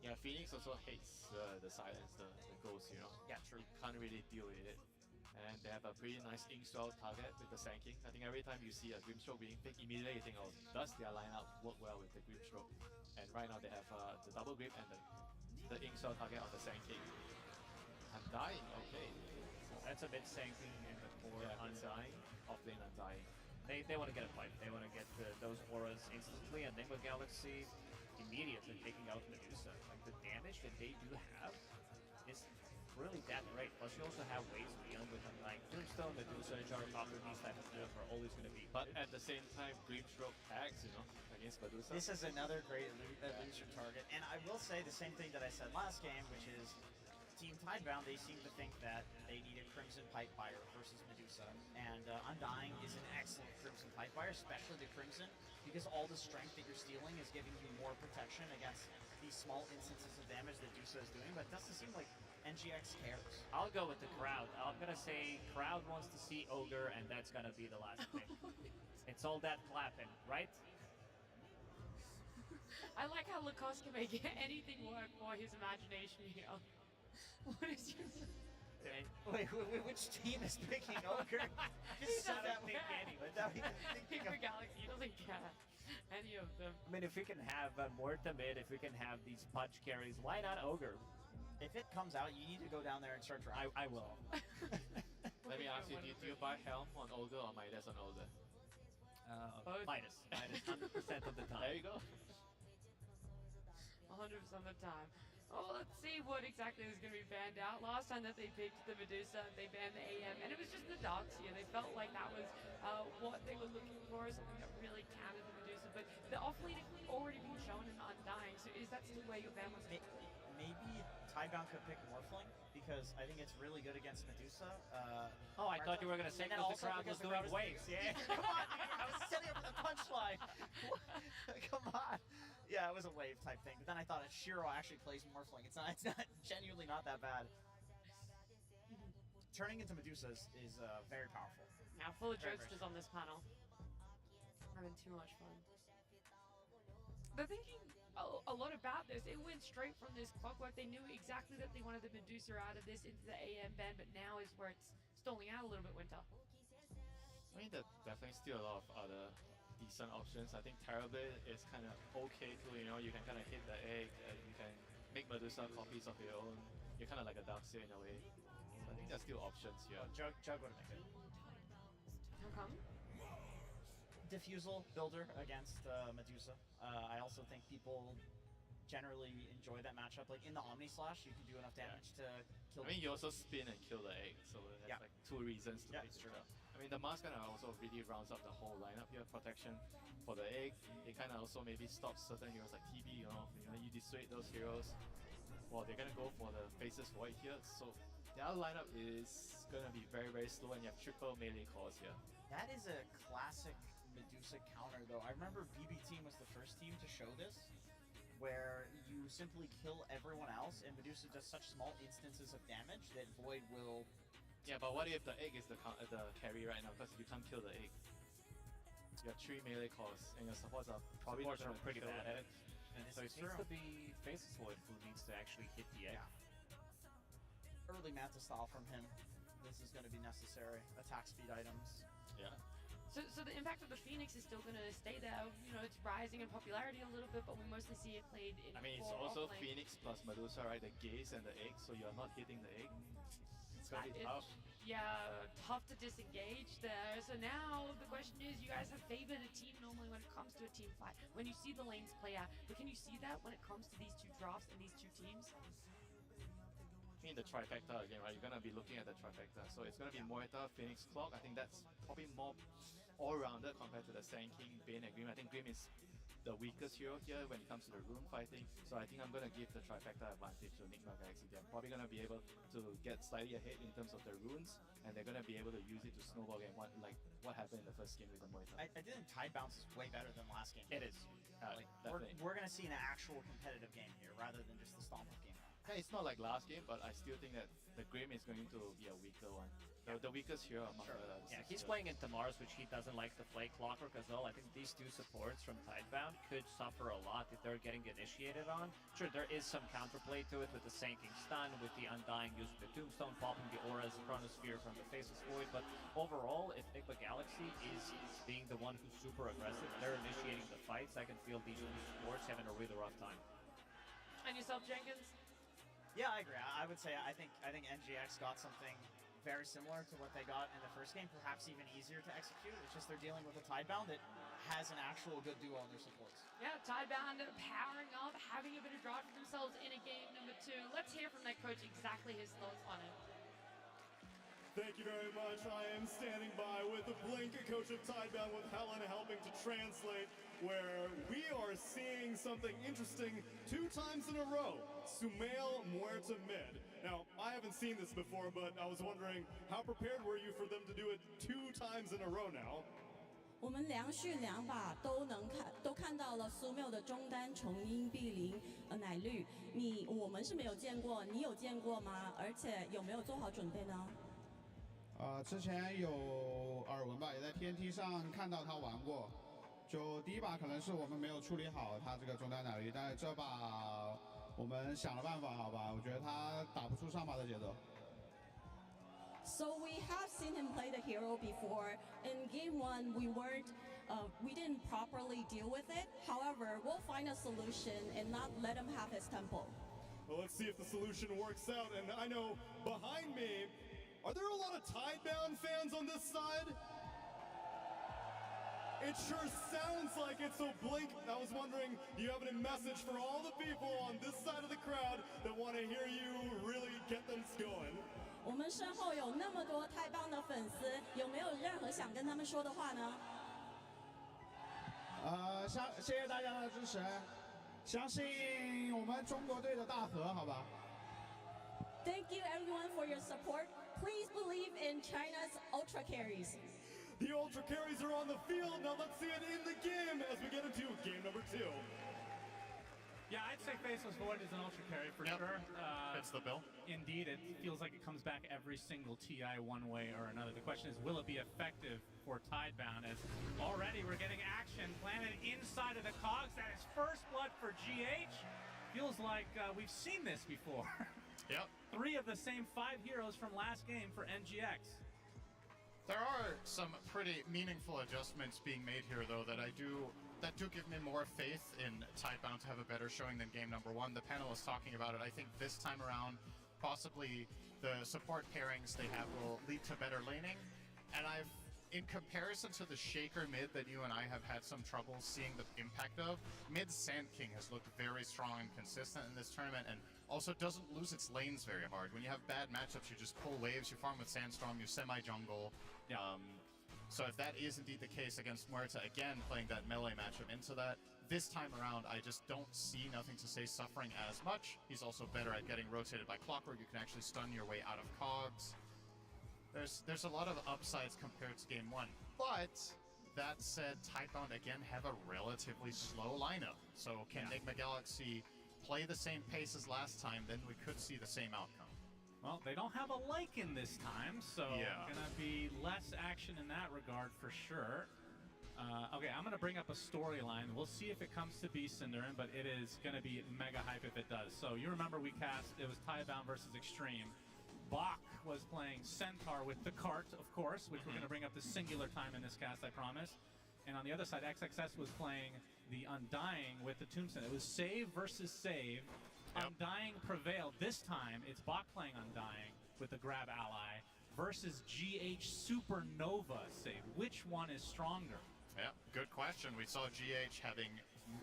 Yeah, Phoenix also hates the silence, the ghost, Yeah, true. You can't really deal with it. And they have a pretty nice Inkswell target with the Sand King. I think every time you see a Grimstroke being picked, immediately you think, oh, does their lineup work well with the Grimstroke? And right now they have the double grip and the Inkswell target on the Sand King. Undying, okay. That's a bit Sand King in the core, Undying. Offlane Undying. They want to get a fight. They want to get those auras instantly, and then with Galaxy, immediately taking out Medusa. Like the damage that they do have is really that great. Plus you also have ways beyond with them, like Tombstone, Medusa, Gyrocopter, these type of stuff are always going to be. But at the same time, Grimstroke tags, against Medusa. This is another great illusion target, and I will say the same thing that I said last game, which is Team Tidebound, they seem to think that they need a Crimson Pipefire versus Medusa, and Undying is an excellent Crimson Pipefire, especially the Crimson, because all the strength that you're stealing is giving you more protection against these small instances of damage that Medusa is doing, but it doesn't seem like NGX cares. I'll go with the crowd. I'm gonna say crowd wants to see Ogre, and that's gonna be the last pick. It's all that clapping, right? I like how Lacoste can make anything work for his imagination here. What is your... Wait, which team is picking Ogre? Just said that think without even thinking for Galaxy, he doesn't care any of them. I mean, if we can have Muerta mid, if we can have these punch carries, why not Ogre? If it comes out, you need to go down there and start driving. I will. Let me ask you, do you buy Helm on Ogre or Midas on Ogre? Midas. Midas 100% of the time. There you go. 100% of the time. Oh, let's see what exactly is going to be banned out. Last time that they picked the Medusa, they banned the AM, and it was just the Darks here. They felt like that was what they were looking for, something that really counted the Medusa. But the offlane had already been shown in Undying, so is that still where your ban was? Maybe Tidebound could pick Morphling, because I think it's really good against Medusa. I thought you were going to say that the crowd was doing waves. Yeah. Come on, I was setting up the punchline. Come on. Yeah, Yeah, it was a wave type thing. But then I thought Shiro actually plays Morphling. It's not genuinely not that bad. Turning into Medusa is very powerful. Now full of Very, jokesters on this panel. Having too much fun. They're thinking a lot about this. It went straight from this clockwork. They knew exactly that they wanted the Medusa out of this into the AM band, but now is where it's stalling out a little bit, Winter. I mean, there's definitely still a lot of other decent options. I think Terrorblade is kind of okay too, you know, you can kind of hit the egg, you can make Medusa copies of your own. You're kind of like a Darkseer in a way. So I think there's still options here. Jug would make it. How come? Diffusal builder against Medusa. I also think people generally enjoy that matchup. Like in the Omni Slash, you can do enough damage to kill. I mean, you also spin and kill the egg, so that's like two reasons to pick it up. I mean, the mask kind of also really rounds up the whole lineup here. Protection for the egg. It kind of also maybe stops certain heroes like TB, you dissuade those heroes. Well, they're gonna go for the Faceless Void here, so the other lineup is gonna be very, very slow, and you have triple melee calls here. That is a classic Medusa counter, though. I remember BB Team was the first team to show this, where you simply kill everyone else, and Medusa does such small instances of damage that Void will... Yeah, but what if the egg is the carry right now, because you can't kill the egg? You got 3 melee calls, and your supports are probably Supports are pretty kill bad the at egg. it. So it needs to be Faceless Void who needs to actually hit the egg. Early Manta style from him. This is going to be necessary. Attack speed items. Yeah. So the impact of the Phoenix is still going to stay there. You know, it's rising in popularity a little bit, but we mostly see it played in. I mean, it's also Phoenix plus Medusa, right? The gaze and the egg, so you're not hitting the egg. It's gonna be tough. Yeah, tough to disengage there. So now the question is, you guys have favored a team normally when it comes to a team fight, when you see the lanes play out. But can you see that when it comes to these two drafts and these two teams? I mean, the trifecta again, right? You're gonna be looking at the trifecta. So it's gonna be Moeta, Phoenix, Clock. I think that's probably more all-rounder compared to the Sand King, Bane, and Grim. I think Grim is the weakest hero here when it comes to the rune fighting. So I think I'm gonna give the trifecta advantage to Enigma Galaxy. They're probably gonna be able to get slightly ahead in terms of the runes, and they're gonna be able to use it to snowball game, what happened in the first game with the Moeta. I think Tide Bounce is way better than last game. It is. We're going to see an actual competitive game here rather than just the stomp game. Yeah, it's not like last game, but I still think that the Grim is going to be a weaker one. The weakest hero among the Yeah, he's playing into Mars, which he doesn't like to play Clockwork as well. I think these two supports from Tidebound could suffer a lot if they're getting initiated on. Sure, there is some counterplay to it with the Sanking Stun, with the Undying using the Tombstone, popping the Aura's Chronosphere from the Faceless Void, but overall, if Enigma Galaxy is being the one who's super aggressive, they're initiating the fights, I can feel these two supports having a really rough time. And yourself, Jenkins? Yeah, I agree. I would say I think NGX got something very similar to what they got in the first game, perhaps even easier to execute. It's just they're dealing with a Tidebound that has an actual good duo on their supports. Yeah, Tidebound powering up, having a bit of drive for themselves in a game number 2. Let's hear from their coach exactly his thoughts on it. Thank you very much. I am standing by with the Blink, coach of Tidebound, with Helen helping to translate, where we are seeing something interesting 2 times in a row. Sumail Muerta mid. Now, I haven't seen this before, but I was wondering, how prepared were you for them to do it 2 times in a row now? 我们连续2把都看到了苏缪的中单重音碧灵奶绿，我们是没有见过，你有见过吗？而且有没有做好准备呢？之前有耳闻吧，也在 TNT 上看到他玩过。就第一把可能是我们没有处理好他这个中单奶绿，但是这把我们想了办法，好吧？我觉得他打不出上把的节奏。So we have seen him play the hero before. In game 1, we didn't properly deal with it. However, we'll find a solution and not let him have his tempo. Well, let's see if the solution works out. And I know behind me, are there a lot of Tidebound fans on this side? It sure sounds like it, so Blink, I was wondering, do you have any message for all the people on this side of the crowd that want to hear you really get them going? 我们身后有那么多太棒的粉丝，有没有任何想跟他们说的话呢？谢谢大家的支持，相信我们中国队的大河，好吧？ Thank you everyone for your support. Please believe in China's Ultra Carries. The Ultra Carries are on the field. Now let's see it in the game as we get into game number 2. Yeah, I'd say Faceless Void is an ultra carry for sure. Fits the bill. Indeed, it feels like it comes back every single TI one way or another. The question is, will it be effective for Tidebound? As already we're getting action planted inside of the cogs. That is first blood for GH. Feels like we've seen this before. Yep. 3 of the same 5 heroes from last game for NGX. There are some pretty meaningful adjustments being made here, though, that do give me more faith in Tidebound to have a better showing than game number 1. The panel is talking about it. I think this time around, possibly the support pairings they have will lead to better laning. And in comparison to the Shaker mid that you and I have had some trouble seeing the impact of, mid Sand King has looked very strong and consistent in this tournament, and also doesn't lose its lanes very hard. When you have bad matchups, you just pull waves, you farm with Sandstorm, you semi-jungle. So if that is indeed the case against Muerta, again, playing that melee matchup into that, this time around, I just don't see Nothing to Say suffering as much. He's also better at getting rotated by Clockwork. You can actually stun your way out of cogs. There's a lot of upsides compared to game 1. But that said, Tidebound again have a relatively slow lineup. So can Enigma Galaxy play the same pace as last time, then we could see the same outcome. Well, they don't have a Lycan this time, so gonna be less action in that regard for sure. Okay, I'm gonna bring up a storyline. We'll see if it comes to be Cinderin, but it is gonna be mega hype if it does. So you remember we cast, it was Tidebound versus Extreme. Bach was playing Centaur with the cart, of course, which we're gonna bring up the singular time in this cast, I promise. And on the other side, XXS was playing the Undying with the Tombstone. It was save versus save. Undying prevailed. This time, it's Bach playing Undying with the grab ally versus GH Supernova save. Which one is stronger? Yeah, good question. We saw GH having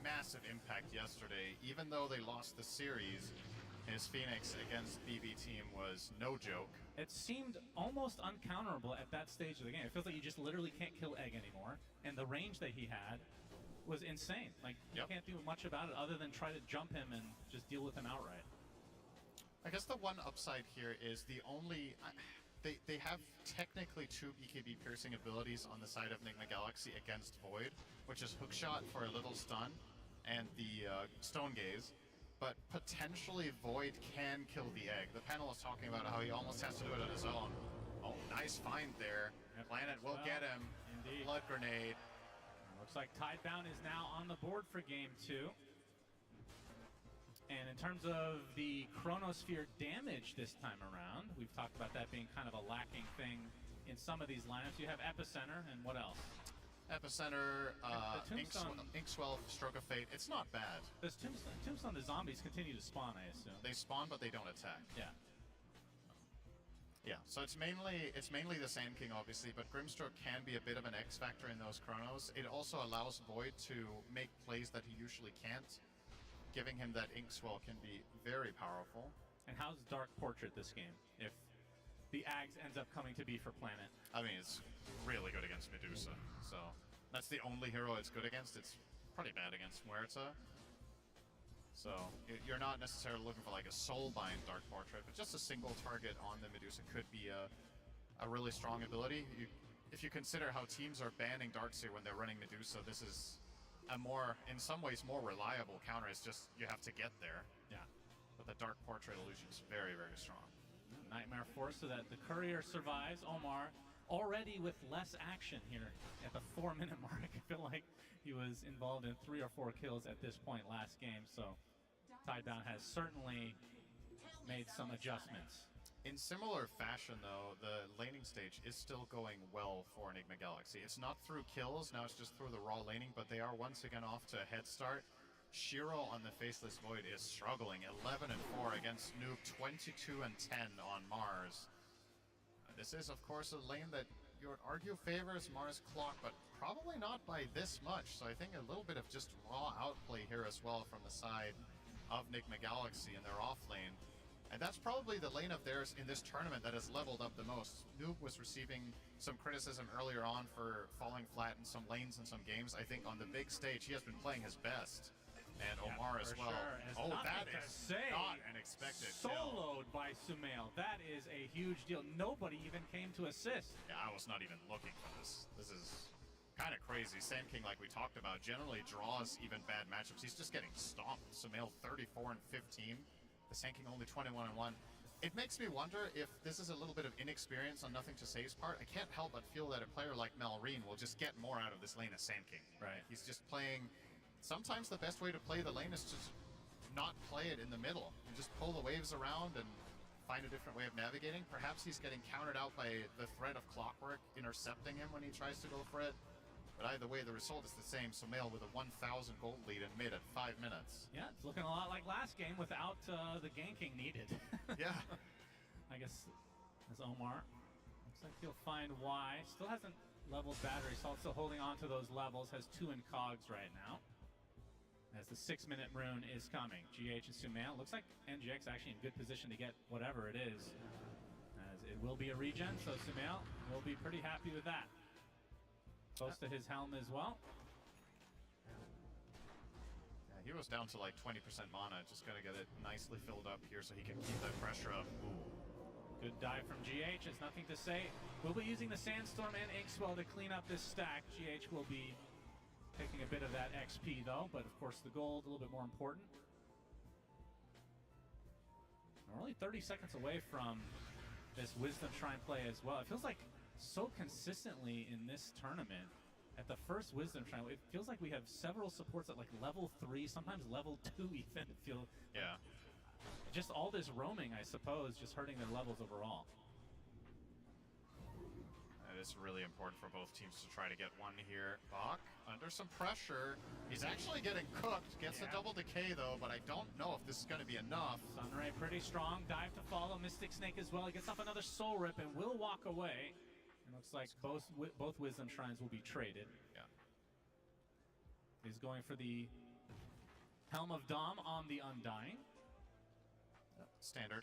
massive impact yesterday. Even though they lost the series, his Phoenix against BB team was no joke. It seemed almost uncounterable at that stage of the game. It feels like you just literally can't kill Egg anymore. And the range that he had was insane. Like, you can't do much about it other than try to jump him and just deal with him outright. I guess the one upside here is the only... They have technically 2 BKB piercing abilities on the side of Enigma Galaxy against Void, which is Hookshot for a little stun and the Stone Gaze. But potentially Void can kill the Egg. The panel is talking about how he almost has to do it on his own. Oh, nice find there. Planet will get him. Indeed. Blood Grenade. Looks like Tidebound is now on the board for game 2. And in terms of the Chronosphere damage this time around, we've talked about that being kind of a lacking thing in some of these lineups. You have Epicenter, and what else? Epicenter, Inkswell, Stroke of Fate. It's not bad. Does Tombstone, the zombies continue to spawn, I assume? They spawn, but they don't attack. Yeah. Yeah, so it's mainly the Sand King, obviously, but Grimstroke can be a bit of an X factor in those chronos. It also allows Void to make plays that he usually can't. Giving him that Inkswell can be very powerful. And how's Dark Portrait this game, if the Ags ends up coming to be for Planet? I mean, it's really good against Medusa, so that's the only hero it's good against. It's pretty bad against Muerta. So you're not necessarily looking for like a Soulbind Dark Portrait, but just a single target on the Medusa could be a really strong ability. If you consider how teams are banning Darkseer when they're running Medusa, this is a more, in some ways, more reliable counter. It's just you have to get there. Yeah. But the Dark Portrait illusion is very, very strong. Nightmare Force so that the Courier survives. Omar already with less action here at the 4-minute mark. I feel like he was involved in 3 or 4 kills at this point last game, so Tidebound has certainly made some adjustments. In similar fashion, though, the laning stage is still going well for Enigma Galaxy. It's not through kills, now it's just through the raw laning, but they are once again off to a head start. Shiro on the Faceless Void is struggling, 11-4 against Noob, 22-10 on Mars. This is, of course, a lane that you would argue favors Mars Clock, but probably not by this much. So I think a little bit of just raw outplay here as well from the side of Enigma Galaxy in their off lane. And that's probably the lane of theirs in this tournament that has leveled up the most. Noob was receiving some criticism earlier on for falling flat in some lanes in some games. I think on the big stage, he has been playing his best. And Omar as well. Sure. Oh, that is not an expected kill. Soloed by Sumail. That is a huge deal. Nobody even came to assist. Yeah, I was not even looking for this. This is kind of crazy. Sand King, like we talked about, generally draws even bad matchups. He's just getting stomped. Sumail 34 and 15. The Sand King only 21 and 1. It makes me wonder if this is a little bit of inexperience on Nothing to Say's part. I can't help but feel that a player like Malrine will just get more out of this lane as Sand King. Right. He's just playing. Sometimes the best way to play the lane is to just not play it in the middle. You just pull the waves around and find a different way of navigating. Perhaps he's getting countered out by the threat of Clockwork intercepting him when he tries to go for it. But either way, the result is the same. Sumail with a 1,000 gold lead in mid at 5 minutes. Yeah, it's looking a lot like last game without the ganking needed. Yeah. I guess as Omar looks like he'll find Y. Still hasn't leveled battery, so still holding on to those levels. Has 2 in cogs right now. As the 6-minute rune is coming. GH and Sumail. Looks like NGX actually in good position to get whatever it is. As it will be a regen, so Sumail will be pretty happy with that. Close to his helm as well. Yeah, he was down to like 20% mana. Just got to get it nicely filled up here so he can keep that pressure up. Ooh. Good dive from GH. It's Nothing to Say. We'll be using the Sandstorm and Inkswell to clean up this stack. GH will be taking a bit of that XP though, but of course the gold a little bit more important. We're only 30 seconds away from this Wisdom Shrine play as well. It feels like so consistently in this tournament, at the first Wisdom Shrine, it feels like we have several supports at like level 3, sometimes level 2 even. Yeah. Just all this roaming, I suppose, just hurting their levels overall. That is really important for both teams to try to get one here. Bach under some pressure. He's actually getting cooked. Gets a double decay though, but I don't know if this is going to be enough. Sunray pretty strong. Dive to follow. Mystic Snake as well. He gets off another Soul Rip and will walk away. It looks like both Wisdom Shrines will be traded. Yeah. He's going for the Helm of Dom on the Undying. Standard.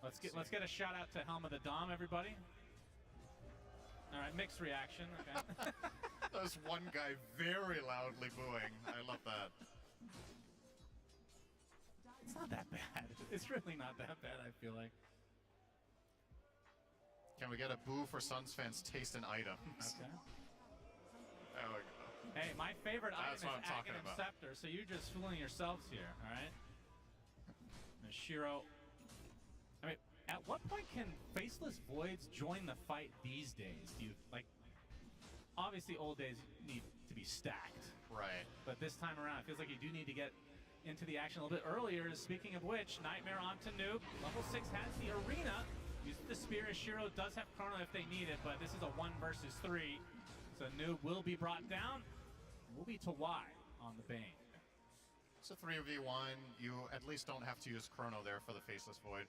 Let's get a shout out to Helm of the Dom, everybody. All right, mixed reaction. Okay. There's one guy very loudly booing. I love that. It's not that bad. It's really not that bad, I feel like. Can we get a boo for Suns fans tasting items? Okay. There we go. Hey, my favorite That's item what is I'm talking Aghanim about. Scepter, so you're just fooling yourselves here, all right? And Shiro. I mean, at what point can Faceless Voids join the fight these days? Do you, like, obviously old days need to be stacked. Right. But this time around, it feels like you do need to get into the action a little bit earlier. Speaking of which, Nightmare onto Noob. Level 6 has the arena. Uses the spear as Shiro does have Chrono if they need it, but this is a 1 versus 3. So Noob will be brought down. We'll be to Y on the Bane. It's a 3v1. You at least don't have to use Chrono there for the Faceless Void.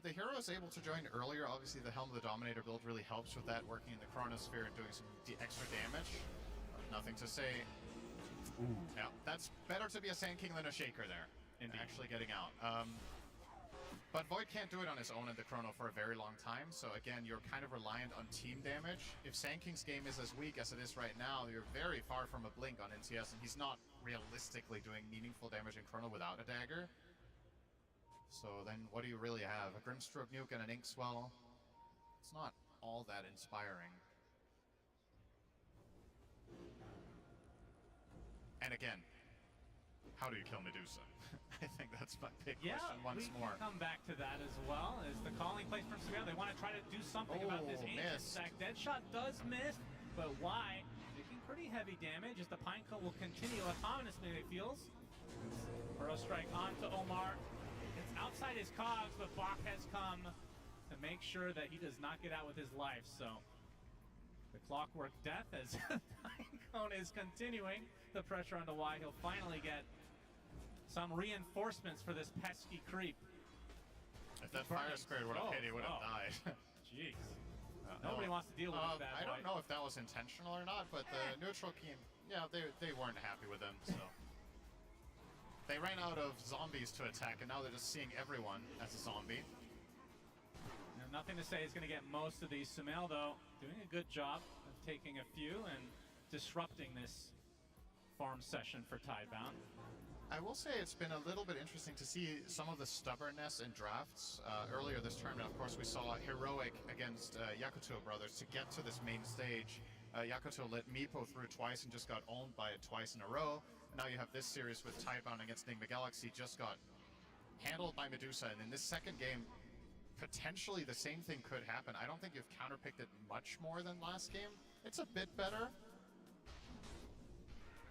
The hero is able to join earlier. Obviously, the Helm of the Dominator build really helps with that, working in the Chronosphere and doing some extra damage. Nothing to Say. Ooh. Yeah, that's better to be a Sand King than a Shaker there. Indeed. Actually getting out. But Void can't do it on his own in the Chrono for a very long time, so again, you're kind of reliant on team damage. If Sand King's game is as weak as it is right now, you're very far from a Blink on NCS, and he's not realistically doing meaningful damage in Chrono without a dagger. So then what do you really have? A Grimstroke Nuke and an Inkswell? It's not all that inspiring. And again, how do you kill Medusa? I think that's my big question once more. Come back to that as well. As the calling place from Sumail, they want to try to do something about this ancient stack. Deadshot does miss, but why? Taking pretty heavy damage as the Pinecone will continue autonomously, it feels. Burrow Strike onto Omar. It's outside his cogs, but Bach has come to make sure that he does not get out with his life. So the Clockwork Death as Pinecone is continuing the pressure onto Y. He'll finally get some reinforcements for this pesky creep. If that fire square would have hit, he would have died. Jeez. Nobody wants to deal with that. I don't know if that was intentional or not, but the neutral team, yeah, they weren't happy with him, so. They ran out of zombies to attack, and now they're just seeing everyone as a zombie. Nothing to Say is going to get most of these. Sumail, though, doing a good job of taking a few and disrupting this farm session for Tidebound. I will say it's been a little bit interesting to see some of the stubbornness in drafts. Earlier this tournament, of course, we saw Heroic against Yakuto Brothers to get to this main stage. Yakuto let Meepo through twice and just got owned by it twice in a row. Now you have this series with Tidebound against Enigma Galaxy, just got handled by Medusa, and in this second game, potentially the same thing could happen. I don't think you've counterpicked it much more than last game. It's a bit better,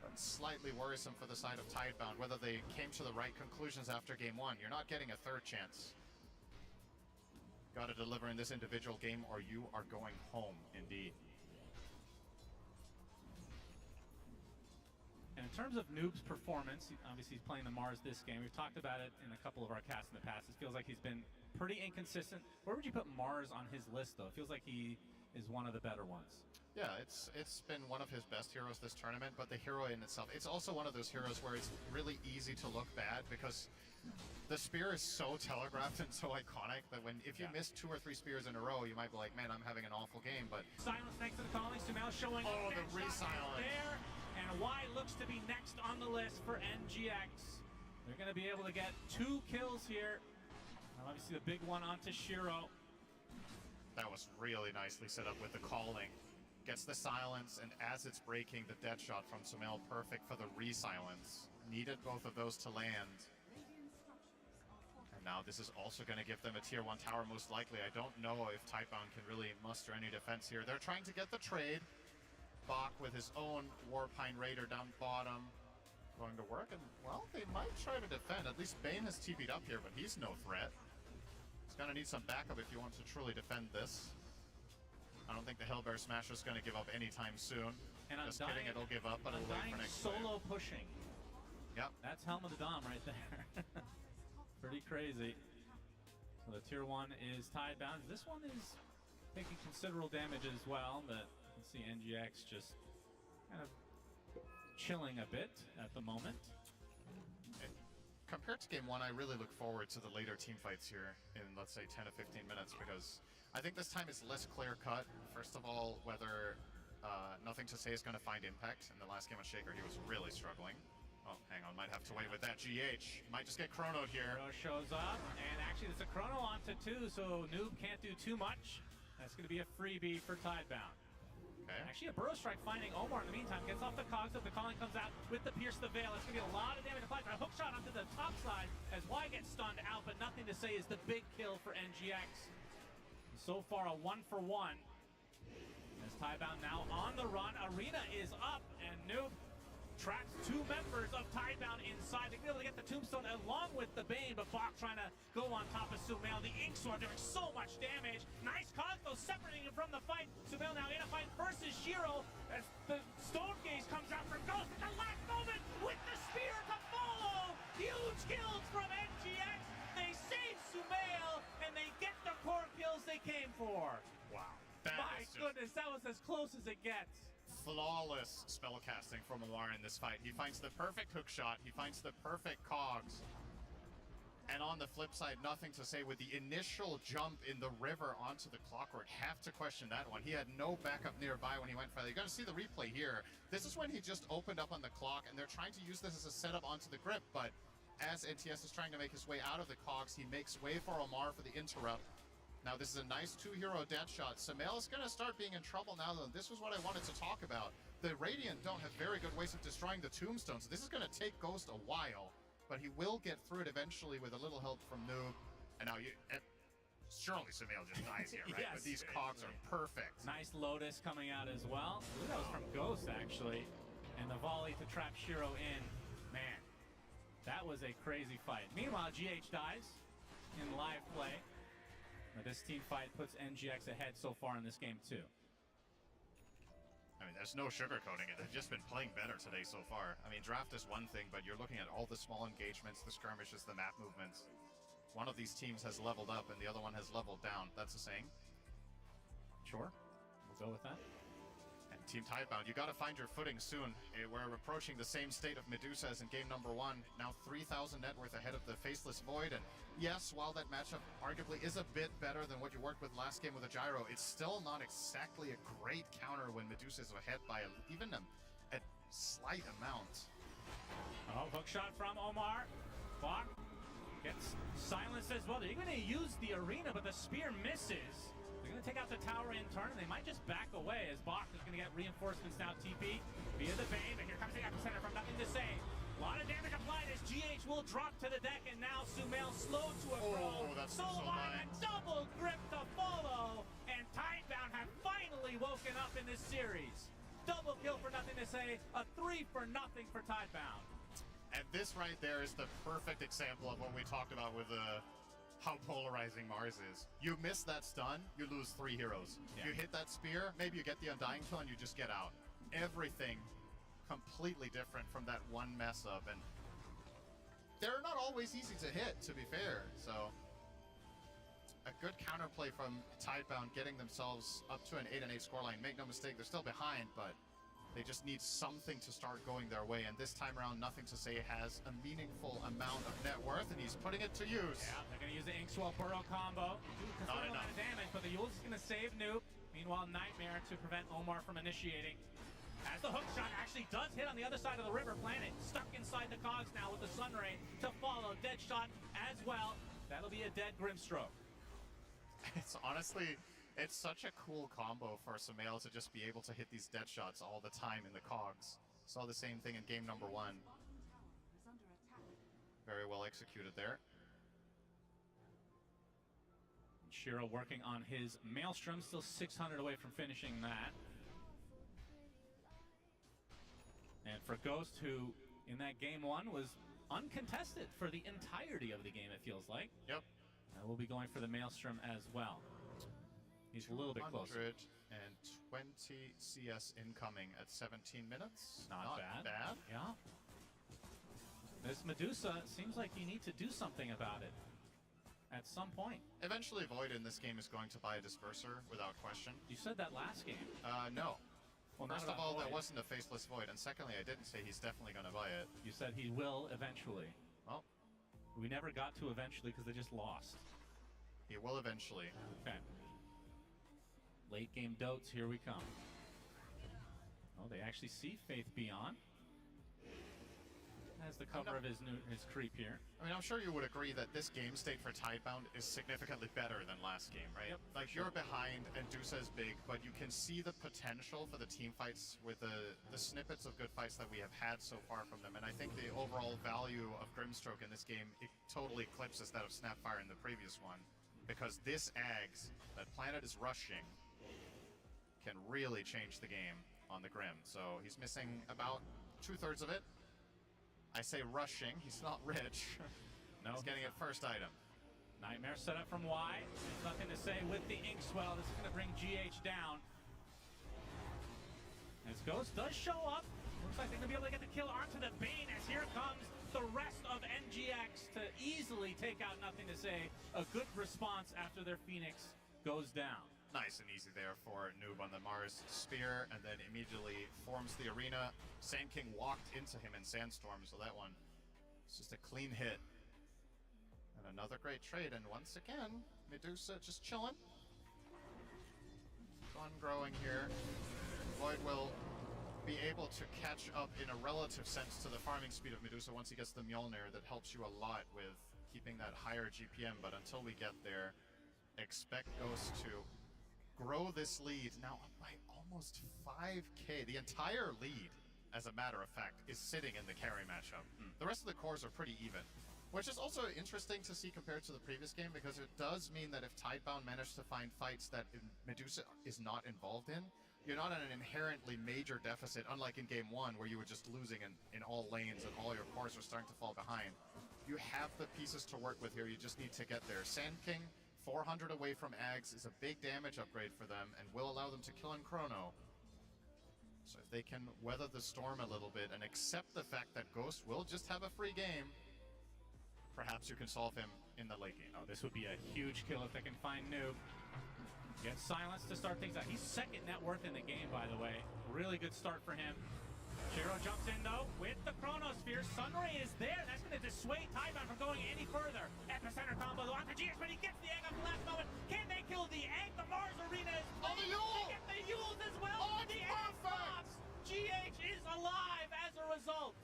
but slightly worrisome for the side of Tidebound, whether they came to the right conclusions after game one. You're not getting a third chance. Got to deliver in this individual game or you are going home, indeed. And in terms of Noob's performance, obviously he's playing the Mars this game. We've talked about it in a couple of our casts in the past. It feels like he's been pretty inconsistent. Where would you put Mars on his list, though? It feels like he is one of the better ones. Yeah, it's been one of his best heroes this tournament, but the hero in itself, it's also one of those heroes where it's really easy to look bad because the spear is so telegraphed and so iconic that if you miss 2 or 3 spears in a row, you might be like, man, I'm having an awful game, but... Silence next to the calling, Sumail showing the re-silence there, and Y looks to be next on the list for NGX. They're going to be able to get 2 kills here. And obviously the big one onto Shiro. That was really nicely set up with the calling. Gets the silence, and as it's breaking, the dead shot from Sumail, perfect for the re-silence. Needed both of those to land. And now this is also going to give them a tier 1 tower, most likely. I don't know if Tidebound can really muster any defense here. They're trying to get the trade. Bach with his own Warpine Raider down bottom. Going to work, and, well, they might try to defend. At least Bane has TP'd up here, but he's no threat. He's going to need some backup if he wants to truly defend this. I don't think the Hellbear Smasher is going to give up anytime soon. And just kidding, it'll give up, but it'll wait for next solo pushing. Yep. That's Helm of the Dom right there. Pretty crazy. So the tier 1 is Tidebound. This one is taking considerable damage as well, but you can see NGX just kind of chilling a bit at the moment. Compared to game 1, I really look forward to the later team fights here in, let's say, 10 to 15 minutes, because I think this time it's less clear-cut. First of all, whether Nothing to Say is going to find impact. In the last game on Shaker, he was really struggling. Oh, hang on, might have to wait with that. GH might just get chronoed here. Chrono shows up, and actually there's a chrono onto 2, so Noob can't do too much. That's going to be a freebie for Tidebound. Okay. Actually, a Burrow Strike finding Omar in the meantime. Gets off the cogs up. The calling comes out with the Pierce the Veil. It's going to be a lot of damage applied. A hook shot onto the top side as Y gets stunned out, but Nothing to Say is the big kill for NGX. So far, a 1-for-1. As Tidebound now on the run. Arena is up, and Noob tracks 2 members of Tidebound inside. They're going to be able to get the Tombstone along with the Bane, but Bach trying to go on top of Sumail. The Inksword doing so much damage. Nice cogs though, separating him from the fight. Sumail now in a fight versus Shiro as the Stone Gaze comes out from Ghost at the last moment with the spear to follow. Huge kills from NGX. They save Sumail and they get the core kills they came for. Wow. My goodness, that was as close as it gets. Flawless spellcasting from Omar in this fight. He finds the perfect hook shot. He finds the perfect cogs. And on the flip side, Nothing to Say with the initial jump in the river onto the Clockwork. Have to question that one. He had no backup nearby when he went for that. You're going to see the replay here. This is when he just opened up on the clock, and they're trying to use this as a setup onto the grip. But as NTS is trying to make his way out of the cogs, he makes way for Omar for the interrupt. Now this is a nice 2-hero dead shot. Sumail is going to start being in trouble now, though. This was what I wanted to talk about. The Radiant don't have very good ways of destroying the tombstones. This is going to take Ghost a while, but he will get through it eventually with a little help from Noob. And now surely Sumail just dies here, right? Yes. But these cogs are perfect. Nice Lotus coming out as well. Ooh, that was from Ghost, actually. And the volley to trap Shiro in. Man, that was a crazy fight. Meanwhile, GH dies in live play. This team fight puts NGX ahead so far in this game, too. I mean, there's no sugarcoating it. They've just been playing better today so far. I mean, draft is one thing, but you're looking at all the small engagements, the skirmishes, the map movements. One of these teams has leveled up and the other one has leveled down. That's a saying. Sure. We'll go with that. And Team Tidebound, you got to find your footing soon. We're approaching the same state of Medusa as in game number 1. Now 3,000 net worth ahead of the Faceless Void. And yes, while that matchup arguably is a bit better than what you worked with last game with a Gyro, it's still not exactly a great counter when Medusa is ahead by even a slight amount. Oh, hook shot from Omar. Bach gets silenced as well. They're going to use the arena, but the spear misses. They're going to take out the tower in turn, and they might just back away as Bach is going to get reinforcements now. TP via the Bane, but here comes the epicenter from Nothing to Say. A lot of damage applied as GH will drop to the deck, and now Sumail slow to a throw. That's Soulmine, a double grip to follow, and Tidebound have finally woken up in this series. Double kill for Nothing to Say, a 3 for nothing for Tidebound. And this right there is the perfect example of what we talked about with how polarizing Mars is. You miss that stun, you lose 3 heroes. Yeah. You hit that spear, maybe you get the Undying Kill and you just get out. Everything completely different from that one mess up, and they're not always easy to hit, to be fair. So a good counterplay from Tidebound, getting themselves up to an 8-8 scoreline. Make no mistake, they're still behind, but they just need something to start going their way. And this time around, Nothing to Say has a meaningful amount of net worth, and he's putting it to use. Yeah, they're going to use the Inkswell Burrow combo. Not a lot of damage, but the Eul's is going to save Noob. Meanwhile, Nightmare to prevent Omar from initiating. As the hook shot actually does hit on the other side of the river planet. Stuck inside the cogs now with the Sunray to follow. Dead shot as well. That'll be a dead Grimstroke. It's honestly, it's such a cool combo for Sumail to just be able to hit these dead shots all the time in the cogs. Saw the same thing in game number 1. Very well executed there. Shiro working on his Maelstrom, still 600 away from finishing that. And for Ghost, who in that game 1 was uncontested for the entirety of the game, it feels like. Yep. We'll be going for the Maelstrom as well. He's a little bit closer. 120 CS incoming at 17 minutes. Not bad. Yeah. This Medusa seems like you need to do something about it at some point. Eventually, Void in this game is going to buy a Disperser without question. You said that last game. No. Well, First of not all, about that Void. wasn't a Faceless Void, and secondly, I didn't say he's definitely going to buy it. You said he will eventually. Well, we never got to eventually because they just lost. He will eventually. Okay. Late game dotes, here we come. Oh, they actually see Faith Beyond. Has the cover of his creep here. I mean, I'm sure you would agree that this game state for Tidebound is significantly better than last game, right? Yep, like, you're behind and Dusa is big, but you can see the potential for the team fights with the snippets of good fights that we have had so far from them. And I think the overall value of Grimstroke in this game, it totally eclipses that of Snapfire in the previous one. Because this Ags that Planet is rushing can really change the game on the Grim. So he's missing about 2/3 of it. I say rushing, he's not rich. No. He's getting it first item. Nightmare set up from Y. There's nothing to say with the Inkswell. This is going to bring GH down. As Ghost does show up. Looks like they're going to be able to get the kill onto the Bane as here comes the rest of NGX to easily take out Nothing to Say. A good response after their Phoenix goes down. Nice and easy there for Noob on the Mars Spear, and then immediately forms the arena. Sand King walked into him in Sandstorm, so that one is just a clean hit. And another great trade, and once again, Medusa just chilling. Fun growing here. Void will be able to catch up in a relative sense to the farming speed of Medusa once he gets the Mjolnir. That helps you a lot with keeping that higher GPM, but until we get there, expect Ghost to grow this lead now up by almost 5k. The entire lead, as a matter of fact, is sitting in the carry matchup. The rest of the cores are pretty even, which is also interesting to see compared to the previous game, because it does mean that if Tidebound managed to find fights that Medusa is not involved in, you're not in an inherently major deficit, unlike in game 1 where you were just losing in all lanes and all your cores were starting to fall behind. You have the pieces to work with here, you just need to get there. Sand King, 400 away from Ags is a big damage upgrade for them and will allow them to kill in Chrono. So if they can weather the storm a little bit and accept the fact that Ghost will just have a free game, perhaps you can solve him in the late game. Oh, this would be a huge kill if they can find Noob. Get Silence to start things out. He's second net worth in the game, by the way. Really good start for him. Shiro jumps in, though, with the Chronosphere. Sunray is there. That's going to dissuade Tidebound from going any further. Epicenter combo, though, onto GX, but he gets the egg on the last moment. Can they kill the egg? The Mars Arena is playing. the Yule! They get the Yules as well. Oh, the egg pops. GH is alive as a result.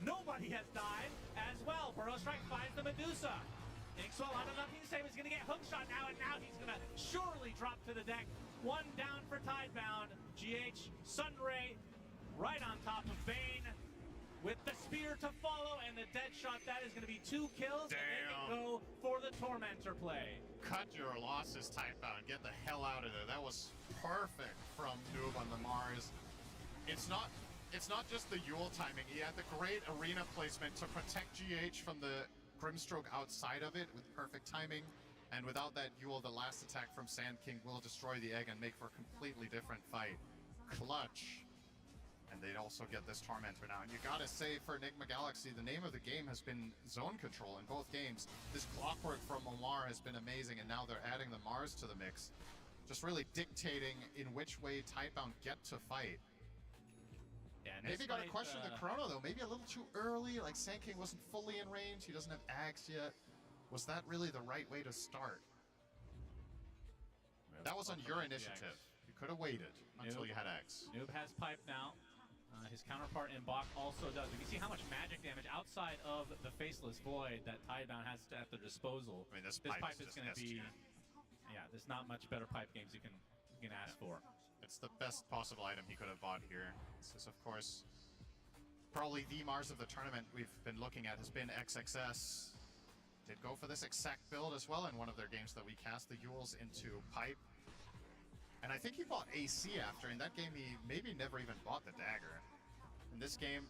Nobody has died as well. Burrow Strike finds the Medusa. Inkswell on nothing to say. He's going to get hook shot now, and now he's going to surely drop to the deck. One down for Tidebound. GH, Sunray right on top of Bane with the spear to follow and the dead shot. That is going to be 2 kills. Damn. And they can go for the Tormentor play. Cut your losses, Tidebound. Get the hell out of there. That was perfect from Noob on the Mars. It's not just the Yule timing. He had the great arena placement to protect GH from the Grimstroke outside of it with perfect timing. And without that Yule, the last attack from Sand King will destroy the egg and make for a completely different fight. Clutch. And they'd also get this Tormentor now. And you gotta say, for Enigma Galaxy, the name of the game has been zone control in both games. This clockwork from Omar has been amazing, and now they're adding the Mars to the mix. Just really dictating in which way Tidebound get to fight. Yeah, Maybe got to question the Chrono, though. Maybe a little too early. Like, Sand King wasn't fully in range. He doesn't have Axe yet. Was that really the right way to start? That was on your initiative. You could have waited until you had Axe. Noob has pipe now. His counterpart in Bach also does. You can see how much magic damage outside of the Faceless Void that Tidebound has at their disposal. I mean, this pipe pipe is going to be... Yeah, there's not much better pipe games you can ask for. It's the best possible item he could have bought here. This is, of course, probably the Mars of the tournament we've been looking at has been XXS. Did go for this exact build as well in one of their games that we cast the Yules into pipe. And I think he bought AC after. In that game, he maybe never even bought the dagger. In this game,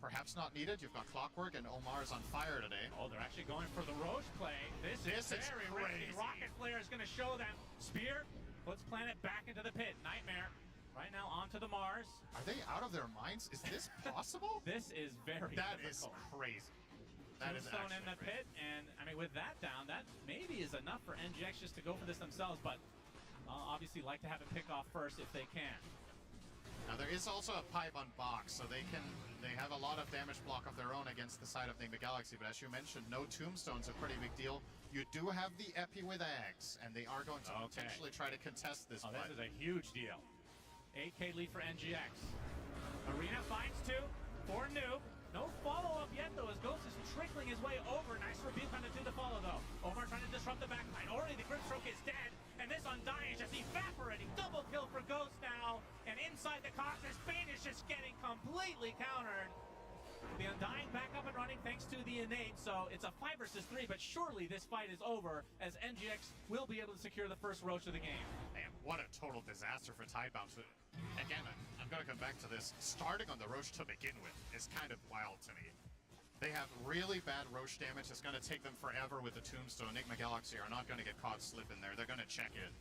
perhaps not needed. You've got Clockwork and Omar's on fire today. Oh, they're actually going for the Roche play. This is very risky. Rocket Flare is going to show them. Spear puts Planet back into the pit. Nightmare right now onto the Mars. Are they out of their minds? Is this possible? This is very That difficult. is crazy. That is Tombstone actually in the pit, and I mean, with that down, that maybe is enough for NGX just to go for this themselves, but obviously like to have it pick off first if they can. Now there is also a pipe on box, so they have a lot of damage block of their own against the side of Enigma Galaxy, but as you mentioned, no tombstone's a pretty big deal. You do have the Epi with Ags, and they are going to potentially try to contest this fight. This is a huge deal. 8K lead for NGX. Arena finds 2 for Noob. No follow-up yet, though, as Ghost is trickling his way over. Nice rebuke on to do the follow, though. Omar trying to disrupt the backline. Already the Grimstroke is dead, and this Undying is just evaporating. Double kill for Ghost now, and inside the Cosmos, Bane is just getting completely countered. The Undying back up and running thanks to the Innate, so it's a 5 versus 3, but surely this fight is over, as NGX will be able to secure the first Roach of the game. Man, what a total disaster for Tidebound. So, again, I'm going to come back to this. Starting on the Roche to begin with is kind of wild to me. They have really bad Roche damage. It's going to take them forever with the Tombstone. Enigma Galaxy are not going to get caught slipping there. They're going to check it.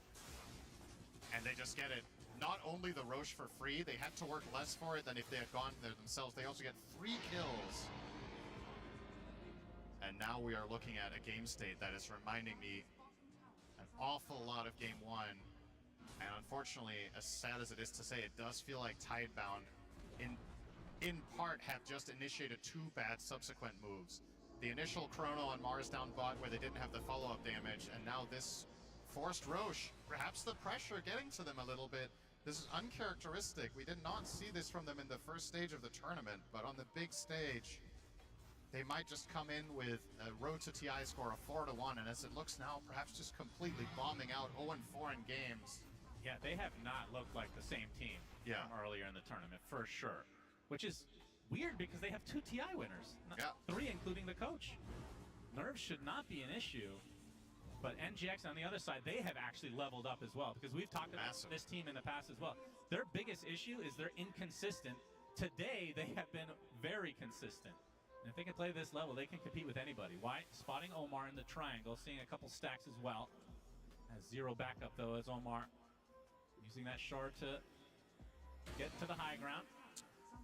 And they just get it. Not only the Roche for free, they had to work less for it than if they had gone there themselves. They also get 3 kills. And now we are looking at a game state that is reminding me an awful lot of Game 1. And unfortunately, as sad as it is to say, it does feel like Tidebound, in part, have just initiated 2 bad subsequent moves. The initial Chrono on Mars down bot where they didn't have the follow-up damage, and now this forced Roche, perhaps the pressure getting to them a little bit. This is uncharacteristic. We did not see this from them in the first stage of the tournament, but on the big stage, they might just come in with a road to TI score of 4-1, and as it looks now, perhaps just completely bombing out 0-4 in games. Yeah, they have not looked like the same team from earlier in the tournament, for sure. Which is weird because they have 2 TI winners. 3, including the coach. Nerves should not be an issue. But NGX on the other side, they have actually leveled up as well. Because we've talked about this team in the past as well. Their biggest issue is they're inconsistent. Today, they have been very consistent. And if they can play this level, they can compete with anybody. Why? Spotting Omar in the triangle, seeing a couple stacks as well. Has 0 backup, though, as Omar using that shard to get to the high ground.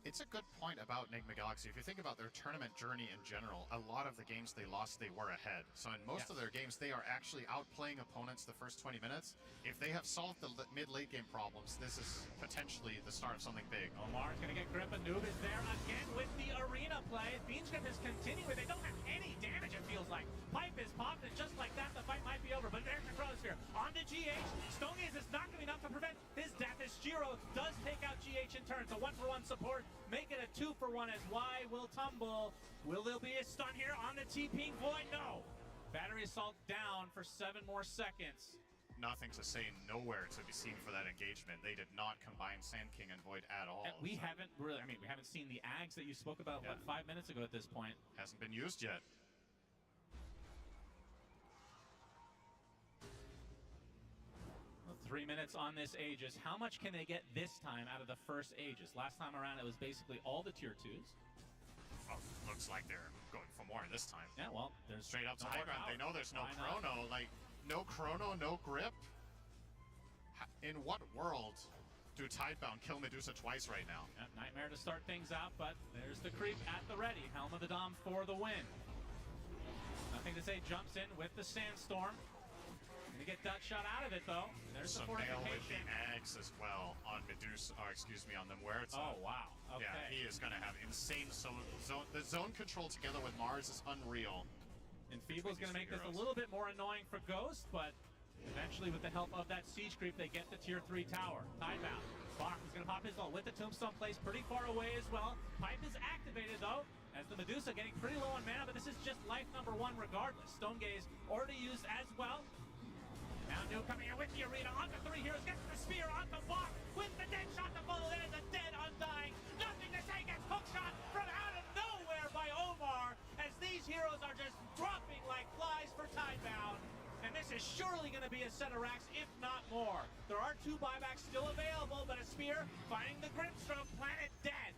It's a good point about Enigma Galaxy. If you think about their tournament journey in general, a lot of the games they lost, they were ahead. So in most of their games, they are actually outplaying opponents the first 20 minutes. If they have solved the mid-late game problems, this is potentially the start of something big. Omar's going to get grip, and Noob is there again with the arena play. Fiend's Grip is continuing. They don't have any damage, it feels like. Pipe is popped, and just like that, the fight might be over. But there's the Chronosphere. On to GH. Stonegaze is not going to be enough to prevent his death, as Shiro does take out GH in turn. So 1-for-1 support. Make it a 2-for-1 as Y will tumble. Will there be a stun here on the TPing Void? No. Battery Assault down for 7 more seconds. Nothing to say, nowhere to be seen for that engagement. They did not combine Sand King and Void at all. And we haven't really, I mean, we haven't seen the Ags that you spoke about, what, 5 minutes ago at this point. Hasn't been used yet. Well, 3 minutes on this Aegis. How much can they get this time out of the first Aegis? Last time around, it was basically all the tier 2s. Oh, looks like they're going for more this time. Yeah, well, there's straight up to no high more ground. They know power. there's no Why not? chrono. Like, no chrono, no grip. In what world do Tidebound kill Medusa twice right now? Yeah, Nightmare to start things out, but there's the creep at the ready. Helm of the Dom for the win. Nothing to say, jumps in with the Sandstorm. Gonna get Dutch shot out of it though. There's the Nail with the fortification. Ags as well on Medusa, or excuse me, on the Muerta. Oh, wow. Okay. Yeah, he is gonna have insane zone. The zone control together with Mars is unreal. And Feeble's gonna make this a little bit more annoying for Ghost, but eventually with the help of that siege creep, they get the tier 3 tower. Tidebound. Bach is gonna pop his ult with the Tombstone placed pretty far away as well. Pipe is activated though, as the Medusa getting pretty low on mana, but this is just life number 1 regardless. Stone Gaze already used as well. Now New coming in with the arena, onto 3 heroes, gets the spear onto Bach with the dead shot to follow. There's a dead Undying. Nothing to say, gets hook shot from out of nowhere by Omar, as these heroes are just dropping like flies for Tidebound. And this is surely going to be a set of racks, if not more. There are 2 buybacks still available, but a spear finding the grip stroke, planet dead.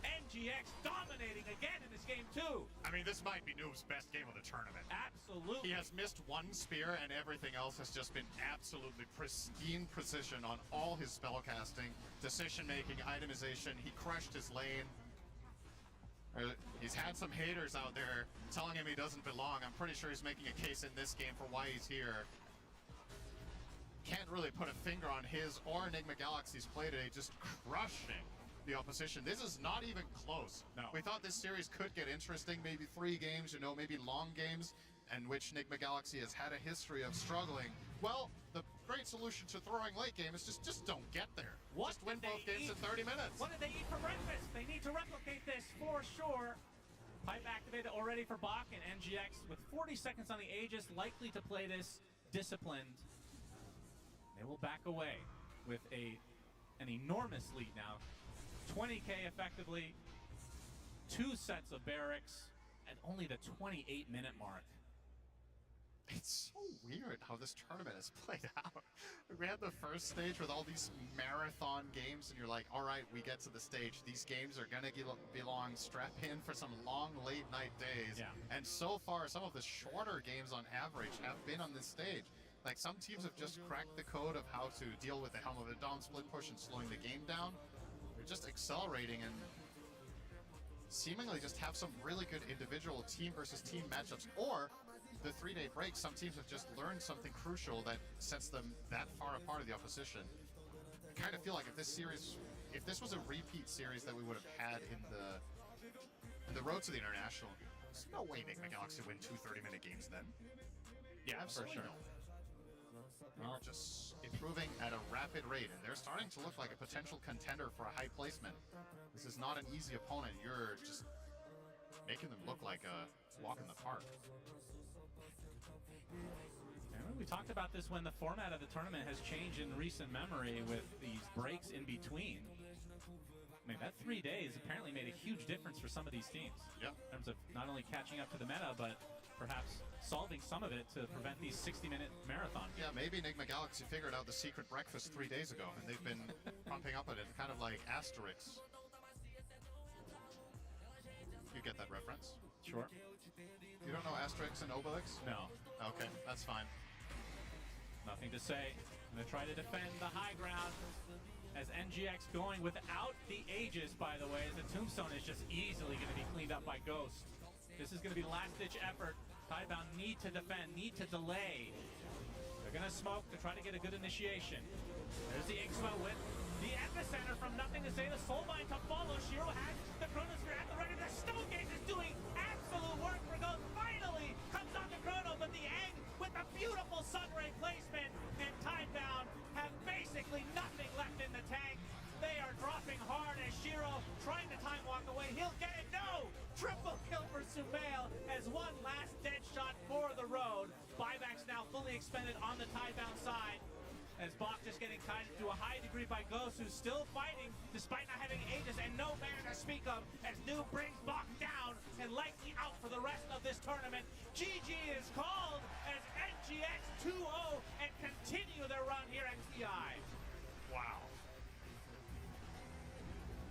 NGX dominating again in this game too. I mean, this might be Noob's best game of the tournament. Absolutely. He has missed 1 spear and everything else has just been absolutely pristine precision on all his spellcasting, decision-making, itemization. He crushed his lane. He's had some haters out there telling him he doesn't belong. I'm pretty sure he's making a case in this game for why he's here. Can't really put a finger on his or Enigma Galaxy's play today, just crushing the opposition. This is not even close. No. We thought this series could get interesting, maybe 3 games, you know, maybe long games, in which Enigma Galaxy has had a history of struggling. Well, the great solution to throwing late game is just don't get there. Just win both games in 30 minutes. What did they eat for breakfast? They need to replicate this for sure. Pipe activated already for Bach, and NGX with 40 seconds on the Aegis, likely to play this disciplined. They will back away with an enormous lead now. 20k effectively, 2 sets of barracks, at only the 28-minute mark. It's so weird how this tournament has played out. We had the first stage with all these marathon games, and you're like, all right, we get to the stage. These games are going to belong strap in for some long late night days. Yeah. And so far, some of the shorter games on average have been on this stage. Like, some teams have just cracked the code of how to deal with the Helm of the Dawn split push and slowing the game down. They're just accelerating and seemingly just have some really good individual team versus team matchups. Or the 3-day break, some teams have just learned something crucial that sets them that far apart of the opposition. I kind of feel like if this was a repeat series that we would have had in the road to the International, there's no way Enigma Galaxy win 2 30-minute games then. Yeah, for sure. They're just improving at a rapid rate, and they're starting to look like a potential contender for a high placement. This is not an easy opponent. You're just making them look like a walk in the park. And we talked about this when the format of the tournament has changed in recent memory with these breaks in between. I mean, that 3 days apparently made a huge difference for some of these teams. Yep. In terms of not only catching up to the meta, but perhaps solving some of it to prevent these 60-minute marathons. Yeah, maybe Enigma Galaxy figured out the secret breakfast 3 days ago, and they've been pumping up at it, kind of like Asterix. You get that reference? Sure. You don't know Asterix and Obelix? No. Okay, that's fine. Nothing to say. I'm gonna try to defend the high ground as NGX going without the Aegis, by the way, as the Tombstone is just easily gonna be cleaned up by Ghost. This is gonna be last-ditch effort. Tidebound need to defend, need to delay. They're gonna smoke to try to get a good initiation. There's the Ixmo with the epicenter from Nothing to Say, the Soulbind to follow. Shiro has the Chronosphere at the ready. The Stone Gaze is doing absolute work for Ghost. Finally comes on the Chrono, but the Egg with a beautiful Sunray placement, and Tidebound have basically nothing left in the tank. They are dropping hard as Shiro trying to time walk away. He'll get it. No! Triple kill for Sumail as one last dead shot now fully expended on the Tidebound side. As Bach just getting tied to a high degree by Ghost, who's still fighting despite not having Aegis and no banner to speak of, as Noob brings Bach down and likely out for the rest of this tournament. GG is called as NGX 2-0 and continue their run here at TI. Wow.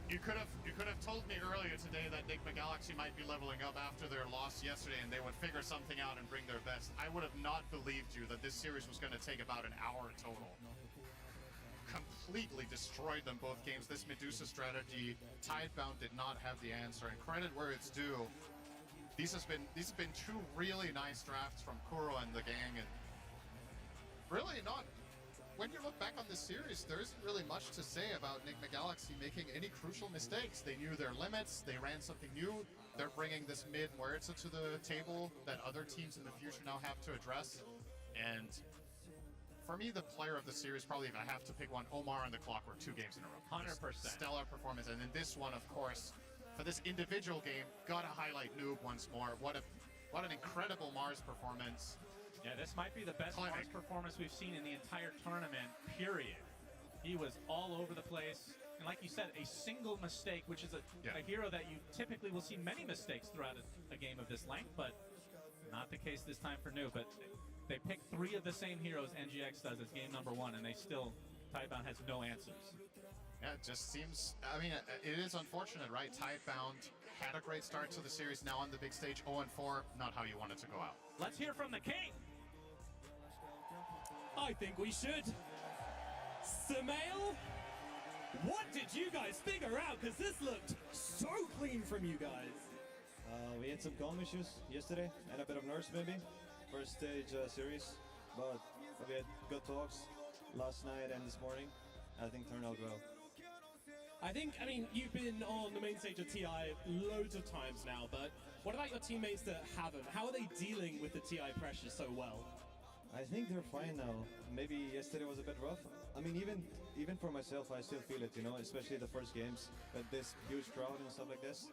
You could have told me earlier today that Nigma Galaxy might be leveling up after their loss yesterday and they would figure something out and bring their best. I would have not believed you that this series was going to take about an hour total. Completely destroyed them both games. This Medusa strategy, Tidebound did not have the answer, and credit where it's due. These have been two really nice drafts from Kuro and the gang, and really not. When you look back on this series, there isn't really much to say about Nigma Galaxy making any crucial mistakes. They knew their limits, they ran something new, they're bringing this mid Muerta to the table that other teams in the future now have to address. And for me, the player of the series, probably if I have to pick one, Omar and the Clockwork, 2 games in a row. 100%. Stellar performance, and in this one, of course, for this individual game, gotta highlight Noob once more. What an incredible Mars performance. Yeah, this might be the best Mars performance we've seen in the entire tournament, period. He was all over the place. And like you said, a single mistake, which is a hero that you typically will see many mistakes throughout a game of this length, but not the case this time for Noob. But they picked 3 of the same heroes NGX does as game number 1, and they still, Tidebound has no answers. Yeah, it just seems, I mean, it is unfortunate, right? Tidebound had a great start to the series, now on the big stage, 0-4, not how you want it to go out. Let's hear from the king. I think we should. Sumail, what did you guys figure out? Because this looked so clean from you guys. We had some calm issues yesterday and a bit of nerves maybe. First stage series, but we had good talks last night and this morning. I think turned out well. I mean, you've been on the main stage of TI loads of times now, but what about your teammates that haven't? How are they dealing with the TI pressure so well? I think they're fine now. Maybe yesterday was a bit rough. I mean, even for myself, I still feel it, you know, especially the first games with this huge crowd and stuff like this.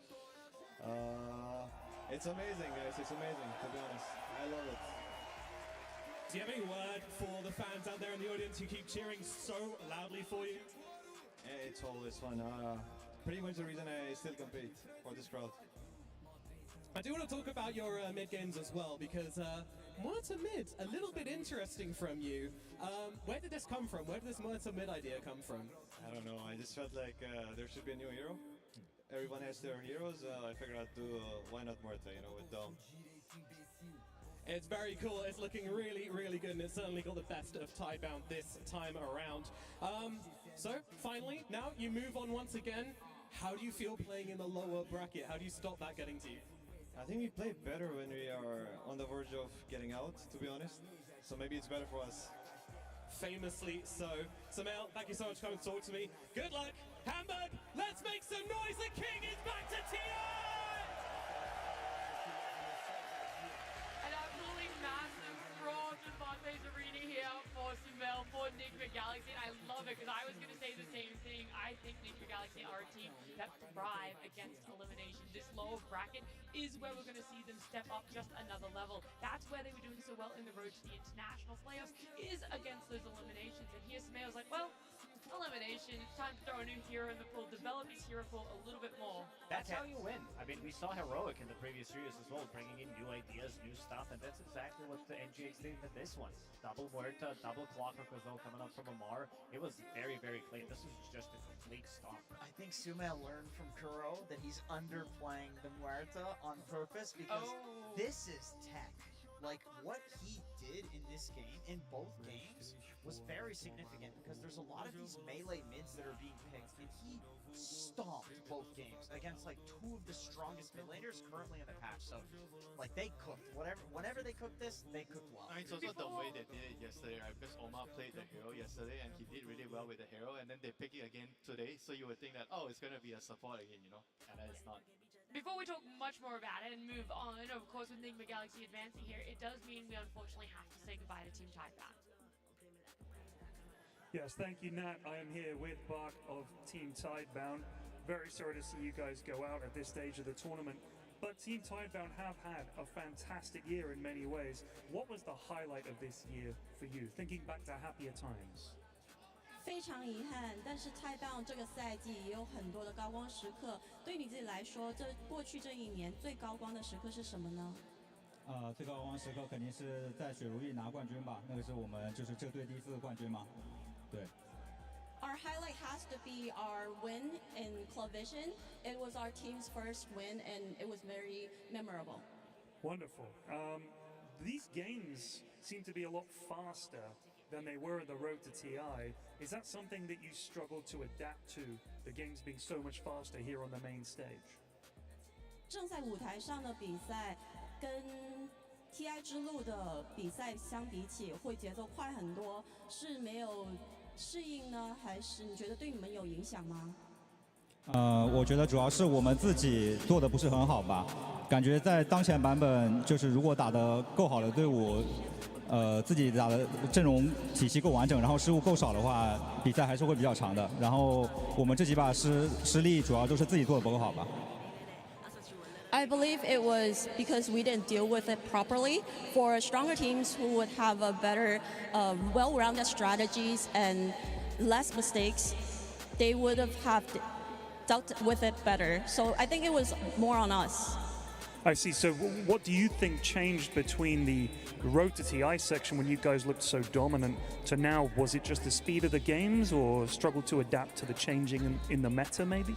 It's amazing, guys. It's amazing, to be honest. I love it. Do you have any word for the fans out there in the audience who keep cheering so loudly for you? Yeah, it's always fun. Pretty much the reason I still compete for this crowd. I do want to talk about your mid games as well, because Muerta mid, a little bit interesting from you. Where did this come from? Where did this Muerta mid idea come from? I don't know. I just felt like there should be a new hero. Everyone has their heroes. I figured I'd do why not Muerta, you know, with Dom. It's very cool. It's looking really, really good, and it certainly got the best of Tidebound this time around. So, finally, now you move on once again. How do you feel playing in the lower bracket? How do you stop that getting to you? I think we play better when we are on the verge of getting out, to be honest. So maybe it's better for us. Famously so. Sumail, thank you so much for coming to talk to me. Good luck. Hamburg, let's make some noise. The king is back to TI! An absolutely massive fraud in Barclays Arena here for Sumail, for Nigma Galaxy. And I love it, because I was going to say the same thing. I think Nigma Galaxy are a team that thrive against elimination. This lower bracket is where we're going to see them step up just another level. That's where they were doing so well in the road to the international playoffs, is against those eliminations. And here Sumail's like, well, elimination, it's time to throw a new hero in the pool, develop his hero pool a little bit more. That's how you win. I mean, we saw Heroic in the previous series as well, bringing in new ideas, new stuff, and that's exactly what the NGX did in this one. Double Muerta, double Clockwork as well coming up from Omar. It was very, very clean. This was just a complete stop. I think Sumail learned from Kuro that he's underplaying the Muerta on purpose, because this is tech. Like, what he did in this game, in both games, was very significant, because there's a lot of these melee mids that are being picked, and he stomped both games against like 2 of the strongest mid laners currently in the patch. So, like, they cooked. Whenever they cooked this, they cooked well. I mean, it's also the way they did it yesterday, right? Because Omar played the hero yesterday, and he did really well with the hero, and then they pick it again today, so you would think that, oh, it's going to be a support again, you know? And then it's not. Before we talk much more about it and move on, of course, with Nigma Galaxy advancing here, it does mean we unfortunately have to say goodbye to Team Tidebound. Yes, thank you, Nat. I am here with Bach of Team Tidebound. Very sorry to see you guys go out at this stage of the tournament, But Team Tidebound have had a fantastic year in many ways. What was the highlight of this year for you? Thinking back to happier times. 非常遗憾，但是太棒这个赛季也有很多的高光时刻。对你自己来说，过去这一年最高光的时刻是什么呢？最高光时刻肯定是在水如意拿冠军吧，那个是我们就是这队第一次冠军嘛，对。Our highlight has to be our win in Club Vision. It was our team's first win, and it was very memorable. Wonderful. These games seem to be a lot faster than they were in the road to TI. Is that something that you struggle to adapt to, the games being so much faster here on the main stage? 正在舞台上的比赛跟 TI 之路的比赛相比起，会节奏快很多，是没有适应呢，还是你觉得对你们有影响吗？我觉得主要是我们自己做的不是很好吧，感觉在当前版本，就是如果打得够好的队伍，自己打的阵容体系够完整，然后失误够少的话，比赛还是会比较长的。然后我们这几把失利主要都是自己做的不够好吧。I believe it was because we didn't deal with it properly. For stronger teams who would have a better, well-rounded strategies and less mistakes, they would have dealt with it better. So I think it was more on us. I see. So what do you think changed between the road to TI section when you guys looked so dominant to now? Was it just the speed of the games or struggle to adapt to the changing in the meta maybe?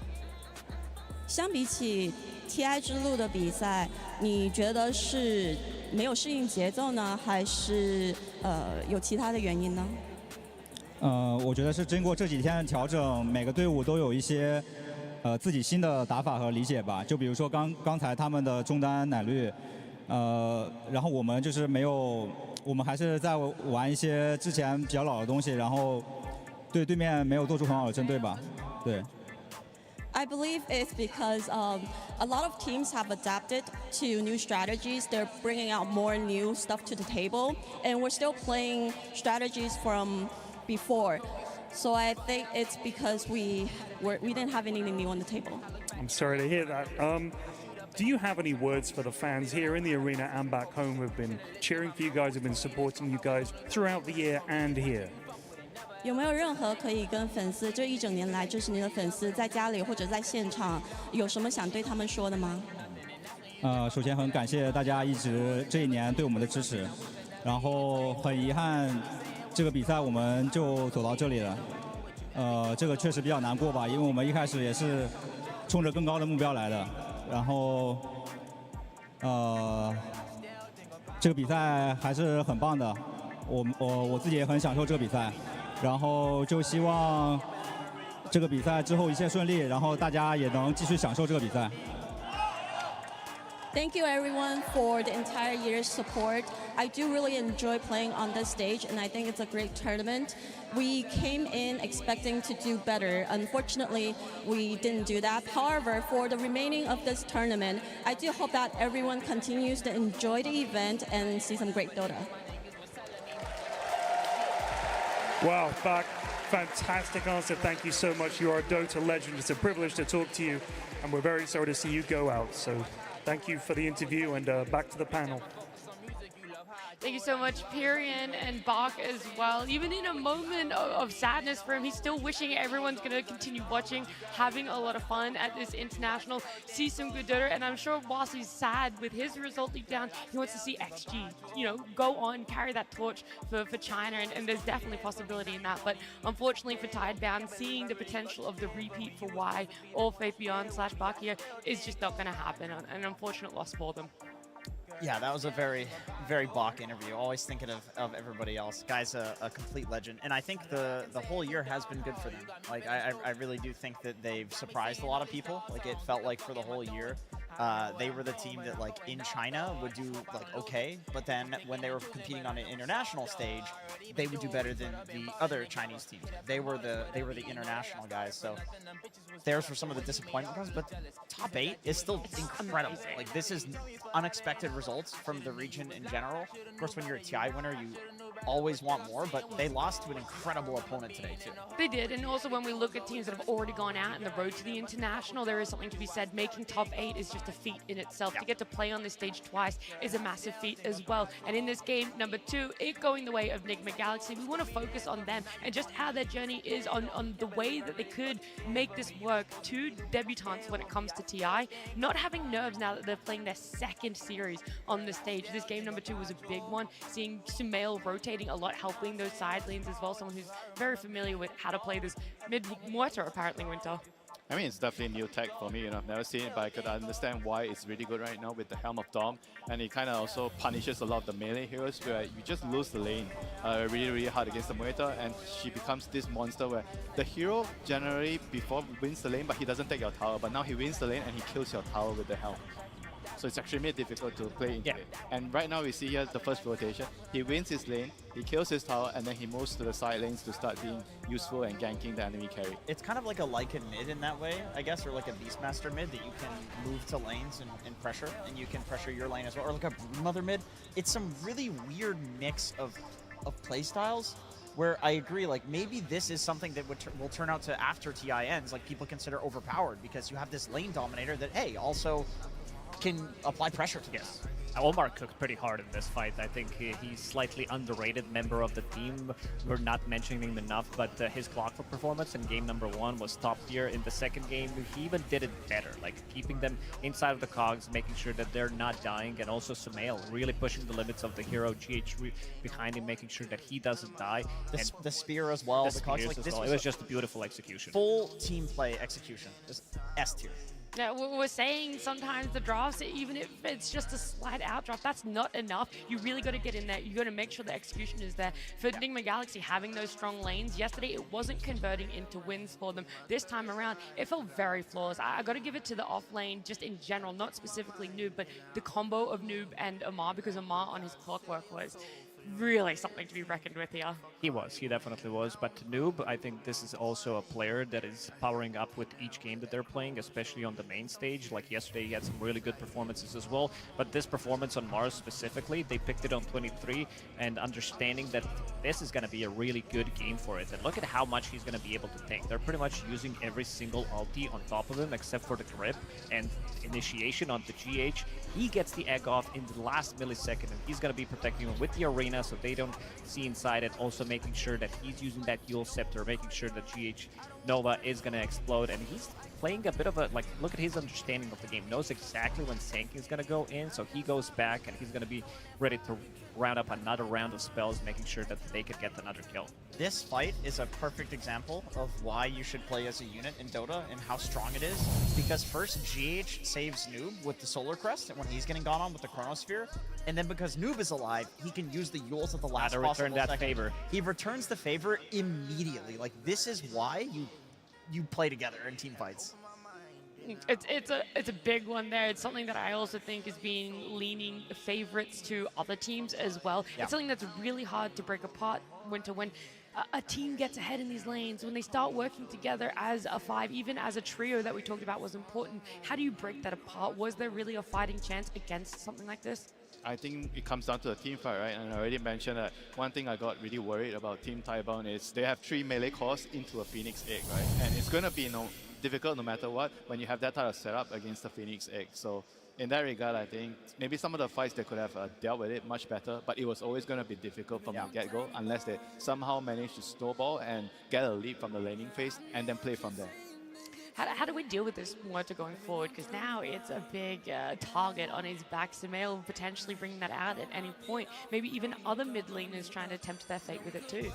相比起 TI 之路的比赛，你觉得是没有适应节奏呢，还是有其他的原因呢？我觉得是经过这几天的调整，每个队伍都有一些自己新的打法和理解吧。就比如说刚才他们的中单奶绿，然后我们就是没有，我们还是在玩一些之前比较老的东西，然后对对面没有做出很好的针对吧，对。I believe it's because a lot of teams have adapted to new strategies. They're bringing out more new stuff to the table, and we're still playing strategies from before. So I think it's because we didn't have anything new on the table. I'm sorry to hear that. Do you have any words for the fans here in the arena and back home who've been cheering for you guys, who've been supporting you guys throughout the year and here? 有没有任何可以跟粉丝这一整年来支持你的粉丝，在家里或者在现场，有什么想对他们说的吗？首先很感谢大家一直这一年对我们的支持，然后很遗憾这个比赛我们就走到这里了，这个确实比较难过吧，因为我们一开始也是冲着更高的目标来的，然后这个比赛还是很棒的，我自己也很享受这个比赛。然后就希望这个比赛之后一切顺利，然后大家也能继续享受这个比赛。Thank you everyone for the entire year's support. I do really enjoy playing on this stage, and I think it's a great tournament. We came in expecting to do better. Unfortunately, we didn't do that. However, for the remaining of this tournament, I do hope that everyone continues to enjoy the event and see some great Dota. Wow, Bak, fantastic answer. Thank you so much. You are a Dota legend. It's a privilege to talk to you, and we're very sorry to see you go out. So thank you for the interview, and back to the panel. Thank you so much, Pyrion and Bak as well. Even in a moment of sadness for him, he's still wishing everyone's going to continue watching, having a lot of fun at this international, see some good Dota. And I'm sure whilst he's sad with his result deep down, he wants to see XG, go on, carry that torch for China. And there's definitely possibility in that. But unfortunately for Tidebound, seeing the potential of the repeat for Y or Faith Beyond / Bak here is just not going to happen. An unfortunate loss for them. Yeah, that was a very, very Bak interview. Always thinking of everybody else. Guy's a complete legend. And I think the whole year has been good for them. Like, I really do think that they've surprised a lot of people. Like, it felt like for the whole year, they were the team that, like, in China would do, like, okay. But then when they were competing on an international stage, they would do better than the other Chinese teams. They were the international guys. So theirs were some of the disappointment ones. But top 8 is still incredible. Like, this is unexpected results from the region in general. Of course, when you're a TI winner, always want more, but they lost to an incredible opponent today too. They did, and also when we look at teams that have already gone out in the road to the international, there is something to be said. Making top 8 is just a feat in itself. To get to play on this stage twice is a massive feat as well. And in this game, number 2, it going the way of Nigma Galaxy, we want to focus on them and just how their journey is on the way that they could make this work. 2 debutants when it comes to TI, not having nerves now that they're playing their second series on the stage. This game number 2 was a big one, seeing Sumail rotating a lot, helping those side lanes as well, someone who's very familiar with how to play this mid-mortar, apparently, Winter. I mean, it's definitely new tech for me. You know, I've never seen it, but I could understand why it's really good right now with the Helm of Dom. And it kind of also punishes a lot of the melee heroes where you just lose the lane really, really hard against the Moeta, and she becomes this monster where the hero generally before wins the lane, but he doesn't take your tower. But now he wins the lane and he kills your tower with the Helm. So it's extremely difficult to play into it. And right now we see here the first rotation. He wins his lane, he kills his tower, and then he moves to the side lanes to start being useful and ganking the enemy carry. It's kind of like a Lycan mid in that way, I guess, or like a Beastmaster mid that you can move to lanes and pressure, and you can pressure your lane as well, or like a Broodmother mid. It's some really weird mix of play styles where I agree, like maybe this is something that will turn out to after TI ends, like people consider overpowered because you have this lane dominator that, hey, also can apply pressure to this. Omar cooked pretty hard in this fight. I think he's slightly underrated member of the team. We're not mentioning him enough, but his Clockwork performance in game number 1 was top tier. In the second game, he even did it better, like keeping them inside of the cogs, making sure that they're not dying, and also Sumail really pushing the limits of the hero. GH behind him, making sure that he doesn't die. The spear as well. The cogs, like, this it was just a beautiful execution. Full team play execution. Just S tier. Yeah, we're saying sometimes the drafts, even if it's just a slight outdraft, that's not enough. You really got to get in there. You got to make sure the execution is there. For Nigma Galaxy, having those strong lanes, yesterday it wasn't converting into wins for them. This time around, it felt very flawless. I got to give it to the off lane, just in general, not specifically Noob, but the combo of Noob and Amar, because Amar on his Clockwork was really something to be reckoned with here. He definitely was. But Noob, I think this is also a player that is powering up with each game that they're playing, especially on the main stage. Like yesterday, he had some really good performances as well. But this performance on Mars specifically, they picked it on 23, and understanding that this is going to be a really good game for it. And look at how much he's going to be able to tank. They're pretty much using every single ulti on top of him, except for the grip and initiation on the GH. He gets the egg off in the last millisecond, and he's going to be protecting him with the arena so they don't see inside it. Also making sure that he's using that Yule Scepter, making sure that GH Nova is going to explode. And he's playing a bit of a, like, look at his understanding of the game. Knows exactly when Sankey is going to go in, so he goes back and he's going to be ready to round up another round of spells, making sure that they could get another kill. This fight is a perfect example of why you should play as a unit in Dota and how strong it is. Because first, GH saves Noob with the Solar Crest when he's getting gone on with the Chronosphere. And then because Noob is alive, he can use the Yules at the last possible return that second. favor. He returns the favor immediately. Like, this is why you play together in team fights. It's a big one there. It's something that I also think is being leaning favorites to other teams as well. Yeah. It's something that's really hard to break apart when a team gets ahead in these lanes, when they start working together as a 5, even as a trio that we talked about was important. How do you break that apart? Was there really a fighting chance against something like this? I think it comes down to the team fight, right? And I already mentioned that one thing I got really worried about Team Taiwan is they have 3 melee cores into a Phoenix Egg, right? And it's going to be difficult no matter what when you have that type of setup against the Phoenix Egg. So in that regard, I think maybe some of the fights they could have dealt with it much better, but it was always going to be difficult from the get-go unless they somehow manage to snowball and get a lead from the laning phase and then play from there. How do we deal with this Muerta going forward? Because now it's a big target on his back. Sumail potentially bringing that out at any point. Maybe even other mid laners trying to tempt their fate with it too.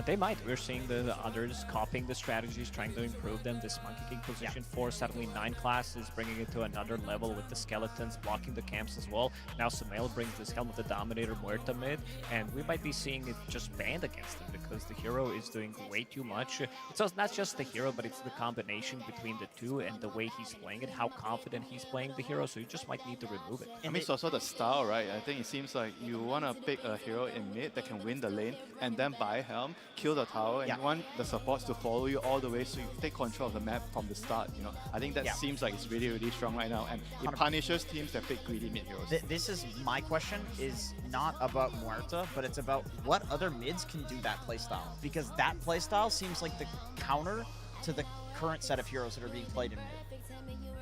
They might. We're seeing the others copying the strategies, trying to improve them. This Monkey King position 4, suddenly 9 class is bringing it to another level with the skeletons blocking the camps as well. Now Sumail brings this Helm of the Dominator Muerta mid, and we might be seeing it just banned against him because the hero is doing way too much. It's not just the hero, but it's the combination between the two and the way he's playing it, how confident he's playing the hero, so you just might need to remove it. I mean, it's also the style, right? I think it seems like you want to pick a hero in mid that can win the lane and then buy Helm, kill the tower, and you want the supports to follow you all the way so you take control of the map from the start, you know? I think that seems like it's really, really strong right now, and it punishes teams that pick greedy mid heroes. This is my question, is not about Muerta, but it's about what other mids can do that playstyle. Because that playstyle seems like the counter to the current set of heroes that are being played in mid.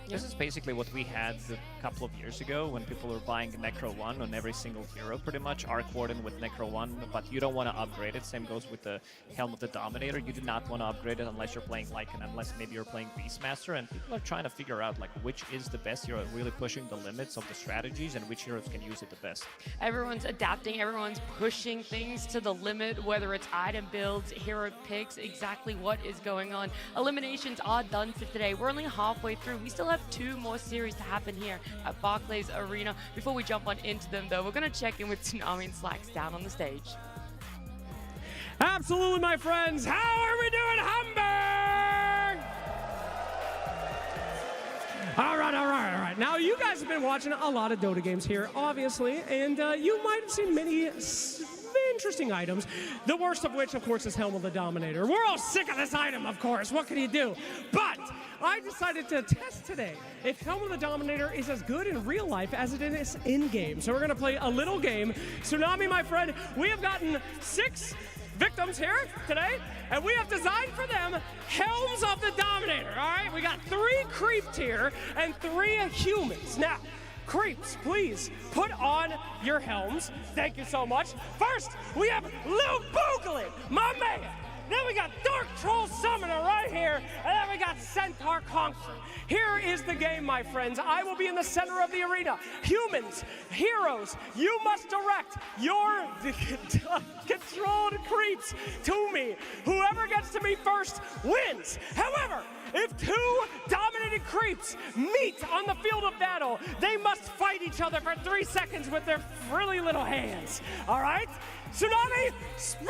This is basically what we had a couple of years ago when people were buying Necro 1 on every single hero, pretty much. Arc Warden with Necro 1, but you don't want to upgrade it. Same goes with the Helm of the Dominator. You do not want to upgrade it unless you're playing Lycan, unless maybe you're playing Beastmaster, and people are trying to figure out like which is the best hero, really pushing the limits of the strategies and which heroes can use it the best. Everyone's adapting, everyone's pushing things to the limit, whether it's item builds, hero picks, exactly what is going on. Eliminations are done for today. We're only halfway through. We still have 2 more series to happen here at Barclays Arena. Before we jump on into them though, we're going to check in with Tsunami and Slacks down on the stage. Absolutely, my friends. How are we doing, Hamburg? All right. Now, you guys have been watching a lot of Dota games here, obviously, and you might have seen many interesting items, the worst of which, of course, is Helm of the Dominator. We're all sick of this item, of course. What can you do? But I decided to test today if Helm of the Dominator is as good in real life as it is in-game. So we're going to play a little game. Tsunami, my friend, we have gotten 6 victims here today, and we have designed for them Helms of the Dominator, all right? We got 3 creeps here and 3 humans. Now, creeps, please put on your helms. Thank you so much. First, we have Lil Booglet, my man. Then we got Dark Troll Summoner right here, and then we got Centaur Conqueror. Here is the game, my friends. I will be in the center of the arena. Humans, heroes, you must direct your controlled creeps to me. Whoever gets to me first wins. However, if 2 dominated creeps meet on the field of battle, they must fight each other for 3 seconds with their frilly little hands. All right? Tsunami, spin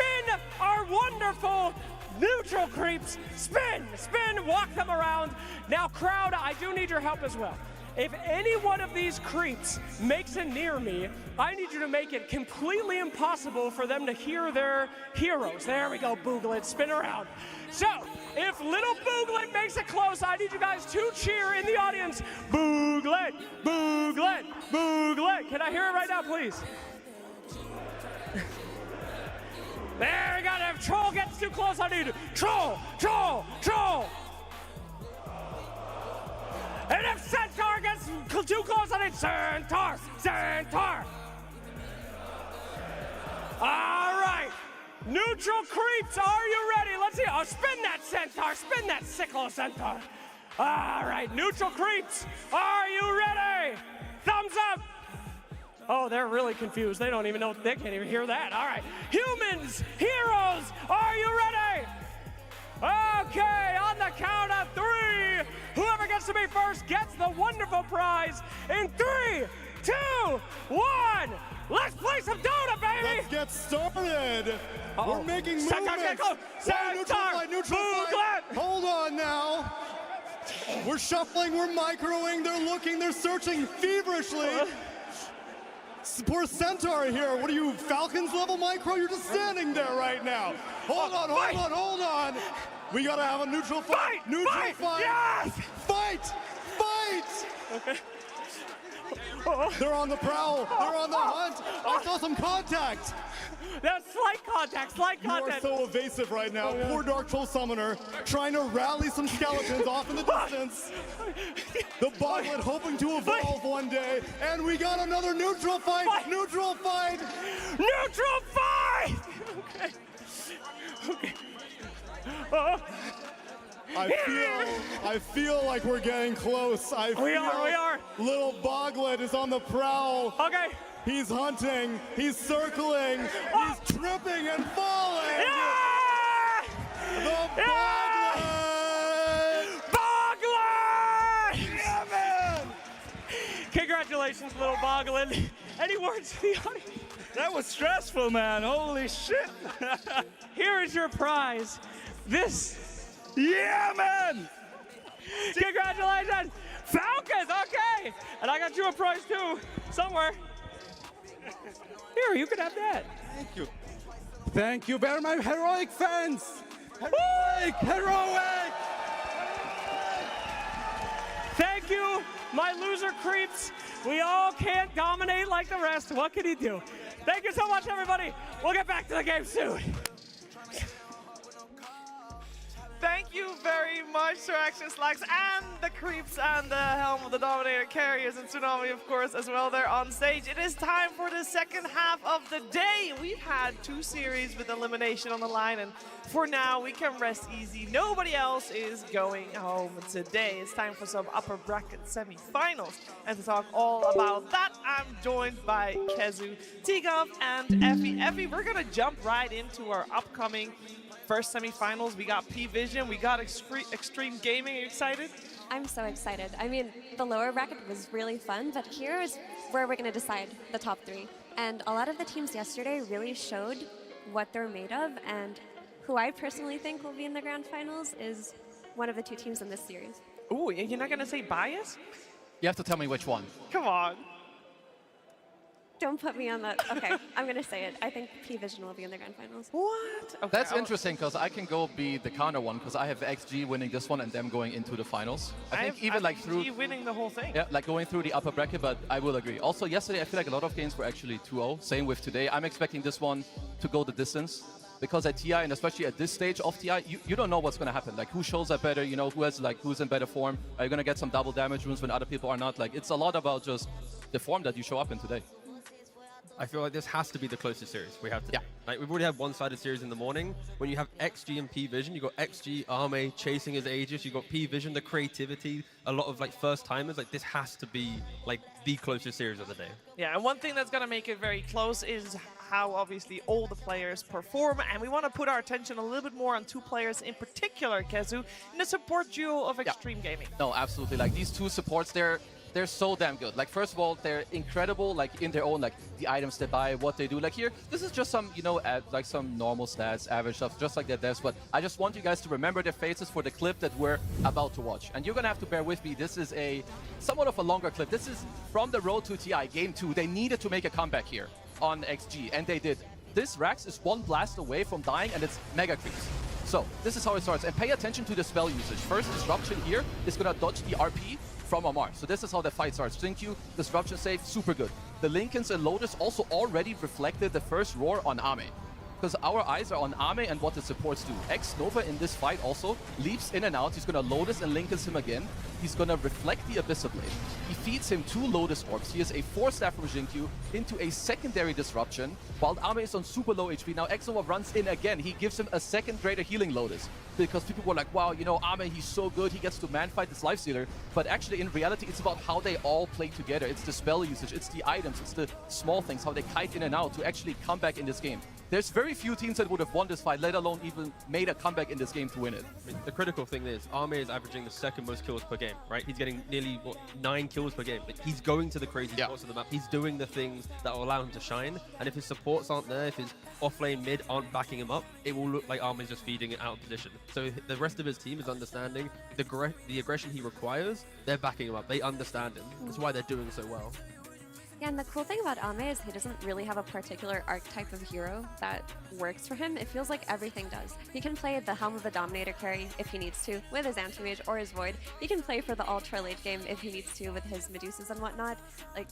our wonderful neutral creeps. Spin, walk them around. Now, crowd, I do need your help as well. If any one of these creeps makes it near me, I need you to make it completely impossible for them to hear their heroes. There we go, Booglet, spin around. So, if little Booglet makes it close, I need you guys to cheer in the audience. Booglet, Booglet, Booglet. Can I hear it right now, please? There we go. If Troll gets too close, I need Troll, Troll, Troll. And if Centaur gets too close, I need Centaur, Centaur. All right. Neutral creeps, are you ready? Let's see. Oh, spin that Centaur, spin that sickle Centaur. All right, neutral creeps, are you ready? Thumbs up. Oh, they're really confused. They don't even know, they can't even hear that. All right. Humans, heroes, are you ready? Okay, on the count of 3, whoever gets to me first gets the wonderful prize in 3, 2, 1. Let's play some Dota, baby! Let's get started. We're making movements. Neutral fight. Hold on now. We're shuffling, we're microing, they're looking, they're searching feverishly. Poor Centaur here. What are you, Falcons level micro? You're just standing there right now. Hold on. We gotta have a neutral fight. Neutral fight. Yes! Fight! Okay. They're on the prowl. They're on the hunt. I saw some contact. That's slight contact. You are so evasive right now. Poor Dark Troll Summoner trying to rally some skeletons off in the distance. The Boglet hoping to evolve one day. And we got another neutral fight. Neutral fight. Neutral fight! Okay. I feel like we're getting close. We are. Little Boglet is on the prowl. Okay. He's hunting. He's circling. He's tripping and falling. Yeah! The Boglet! Boglet! Yeah, man! Congratulations, little Boglet. Any words to the audience? That was stressful, man. Holy shit. Here is your prize. This. Yeah, man! Congratulations, Falcons. Okay, and I got you a prize too, somewhere. Here, you can have that. Thank you. Thank you very much, Heroic fans. Heroic. Thank you, my loser creeps. We all can't dominate like the rest. What can he do? Thank you so much, everybody. We'll get back to the game soon. Thank you very much to Action Slacks and the Creeps and the Helm of the Dominator carriers and Tsunami, of course, as well. They're on stage. It is time for the second half of the day. We've had 2 series with elimination on the line, and for now, we can rest easy. Nobody else is going home today. It's time for some upper bracket semifinals. And to talk all about that, I'm joined by Kezu, Tigov, and Effie. Effie, we're going to jump right into our upcoming first semifinals. We got P-Vision, we got Extreme Gaming. Are you excited? I'm so excited. I mean, the lower bracket was really fun, but here is where we're going to decide the top 3. And a lot of the teams yesterday really showed what they're made of, and who I personally think will be in the grand finals is one of the 2 teams in this series. Ooh, you're not going to say bias? You have to tell me which one. Come on. Don't put me on that. Okay, I'm going to say it. I think P-Vision will be in the grand finals. What? Okay, That's interesting because I can go be the counter one because I have XG winning this one and them going into the finals. I think even like through winning the whole thing. Yeah, like going through the upper bracket, but I will agree. Also, yesterday I feel like a lot of games were actually 2-0. Same with today. I'm expecting this one to go the distance because at TI and especially at this stage of TI, you don't know what's going to happen. Like who shows up better, you know, who's in better form. Are you going to get some double damage runes when other people are not? Like it's a lot about just the form that you show up in today. I feel like this has to be the closest series we have today. Yeah. Like we've already had one-sided series in the morning. When you have XG and P-Vision, you got XG, Arme chasing his Aegis, you got P-Vision, the creativity, a lot of like first-timers. Like this has to be like the closest series of the day. Yeah, and one thing that's going to make it very close is how obviously all the players perform, and we want to put our attention a little bit more on 2 players in particular, Kezu, in the support duo of Extreme Gaming. No, absolutely. Like these 2 supports, they're so damn good. Like first of all, they're incredible like in their own, like the items they buy, what they do. Like here, this is just some, you know, like some normal stats, average stuff, just like their devs. But I just want you guys to remember their faces for the clip that we're about to watch. And you're gonna have to bear with me. This is a somewhat of a longer clip. This is from the Road to TI Game 2. They needed to make a comeback here on XG, and they did. This Rax is 1 blast away from dying, and it's Mega Creeps. So this is how it starts. And pay attention to the spell usage. First, Disruption here is gonna dodge the RP from Amar. So this is how the fight starts. Xingqiu, Disruption save, super good. The Linken's and Lotus also already reflected the first roar on Ame. Because our eyes are on Ame and what the supports do. X-Nova in this fight also leaps in and out. He's going to Lotus and Linken's him again. He's going to reflect the Abyssal Blade. He feeds him 2 Lotus Orbs. He has a 4-staff from Xingqiu into a secondary Disruption, while Ame is on super low HP. Now X-Nova runs in again. He gives him a second greater healing Lotus. Because people were like, wow, you know, Ame, he's so good. He gets to man-fight this Lifestealer. But actually, in reality, it's about how they all play together. It's the spell usage. It's the items. It's the small things, how they kite in and out to actually come back in this game. There's very few teams that would have won this fight, let alone even made a comeback in this game to win it. I mean, the critical thing is, Arme is averaging the 2nd most kills per game, right? He's getting nearly, 9 kills per game. Like, he's going to the crazy spots of the map. He's doing the things that will allow him to shine. And if his supports aren't there, if his off-lane mid aren't backing him up, it will look like Arme is just feeding it out of position. So the rest of his team is understanding the aggression he requires. They're backing him up. They understand him. That's why they're doing so well. Yeah, and the cool thing about Ame is he doesn't really have a particular archetype of hero that works for him. It feels like everything does. He can play the Helm of the Dominator carry if he needs to, with his Anti-Mage or his Void. He can play for the ultra late game if he needs to, with his Medusas and whatnot. Like,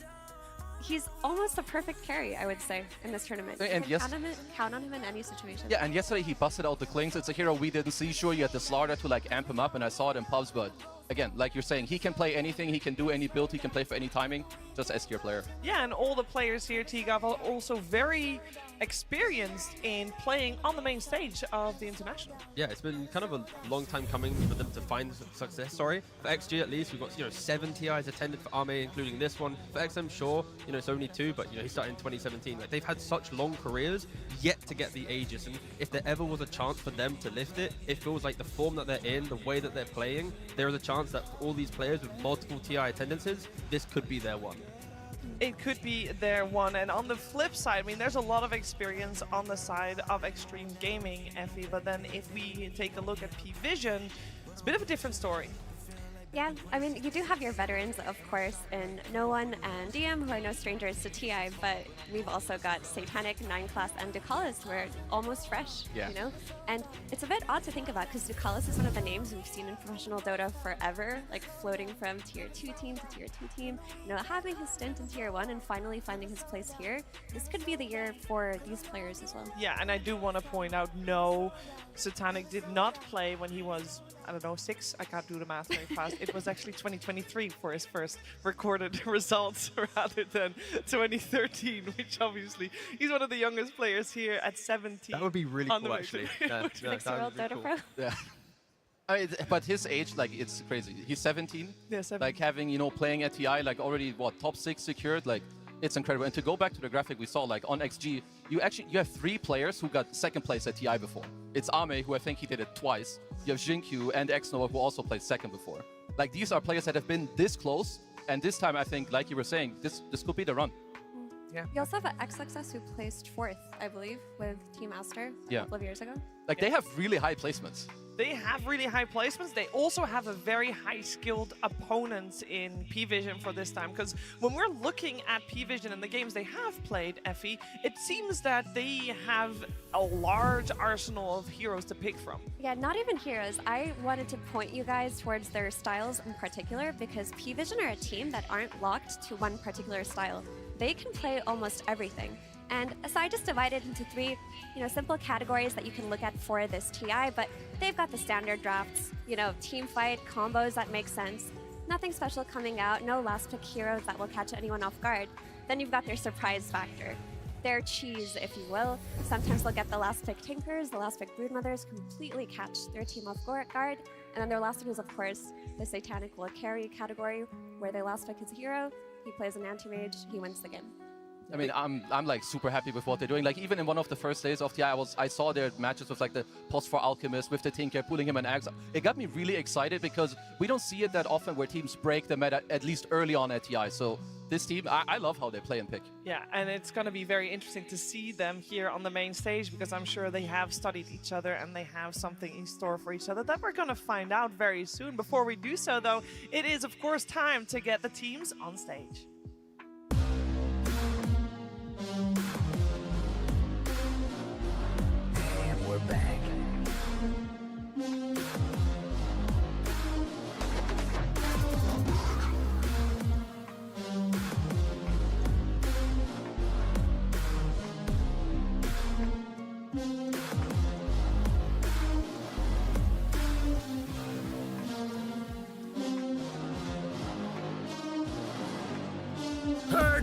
he's almost a perfect carry, I would say, in this tournament. And you can count on him in any situation. Yeah, and yesterday he busted out the Klings. It's a hero we didn't see. Sure, you had the Slaughter to like amp him up, and I saw it in pubs, but again, like you're saying, he can play anything, he can do any build, he can play for any timing, just S-tier player. Yeah, and all the players here, Tigov, are also very experienced in playing on the main stage of the International. Yeah, it's been kind of a long time coming for them to find success, For XG at least, we've got 7 TIs attended for Arme, including this one. For XM, sure, it's only 2, but he started in 2017. Like, they've had such long careers, yet to get the Aegis, and if there ever was a chance for them to lift it, it feels like the form that they're in, the way that they're playing, there is a chance that for all these players with multiple TI attendances, this could be their one. It could be their one, and on the flip side, I mean, there's a lot of experience on the side of Extreme Gaming, Effie, but then if we take a look at P-Vision, it's a bit of a different story. Yeah, I mean, you do have your veterans, of course, in No One and DM, who are no strangers to TI, but we've also got Satanic, 9Class, and Ducalis, who are almost fresh, Yeah. you know? And it's a bit odd to think about, because Ducalis is one of the names we've seen in professional Dota forever, like floating from Tier 2 team to Tier 2 team, you know, having his stint in Tier 1 and finally finding his place here. This could be the year for these players as well. Yeah, and I do want to point out, no, Satanic did not play when he was, I don't know, 6. I can't do the math very fast. It was actually 2023 for his first recorded results rather than 2013, which obviously he's one of the youngest players here at 17. That would be really on the cool, way actually. to- Yeah, yeah, that Six-year-old would be Dota cool. Pro. Yeah. I mean, but his age, like, it's crazy. He's 17. Yeah, 17. Like, having, you know, playing at TI, like, already, what, top 6 secured? Like, it's incredible. And to go back to the graphic we saw, like, on XG, you have 3 players who got 2nd place at TI before. It's Ame, who I think he did it twice. You have Jinkyu and Xnova, who also played 2nd before. Like, these are players that have been this close. And this time, I think, like you were saying, this could be the run. Yeah. You also have XXS, who placed 4th, I believe, with Team Aster a Yeah. couple of years ago. Like, they have really high placements. They have really high placements. They also have a very high-skilled opponent in P-Vision for this time. Because when we're looking at P-Vision and the games they have played, Effie, it seems that they have a large arsenal of heroes to pick from. Yeah, not even heroes. I wanted to point you guys towards their styles in particular, because P-Vision are a team that aren't locked to one particular style. They can play almost everything. And so I just divided into 3, you know, simple categories that you can look at for this TI, but they've got the standard drafts, you know, team fight, combos that make sense. Nothing special coming out, no last pick heroes that will catch anyone off guard. Then you've got their surprise factor. Their cheese, if you will. Sometimes they'll get the last pick Tinkers, the last pick Broodmothers, completely catch their team off guard. And then their last pick is, of course, the Satanic will carry category, where their last pick is a hero, he plays an anti-mage, he wins the game. I mean, I'm like super happy with what they're doing. Like, even in one of the first days of TI, I saw their matches with like the Post for Alchemist, with the Tinker, pulling him an axe. It got me really excited because we don't see it that often where teams break the meta, at least early on at TI. So this team, I love how they play and pick. Yeah, and it's going to be very interesting to see them here on the main stage, because I'm sure they have studied each other and they have something in store for each other that we're going to find out very soon. Before we do so, though, it is, of course, time to get the teams on stage. And we're back.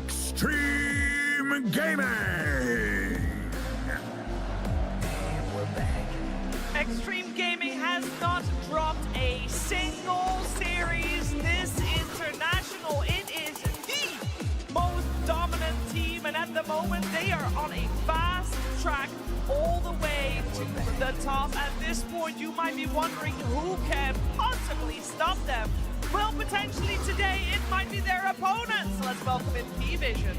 Extreme Gaming! And we're back. Extreme Gaming has not dropped a single series this international. It is the most dominant team, and at the moment they are on a fast track all the way to the top. At this point, you might be wondering who can possibly stop them. Well, potentially today it might be their opponents. Let's welcome in P-Vision.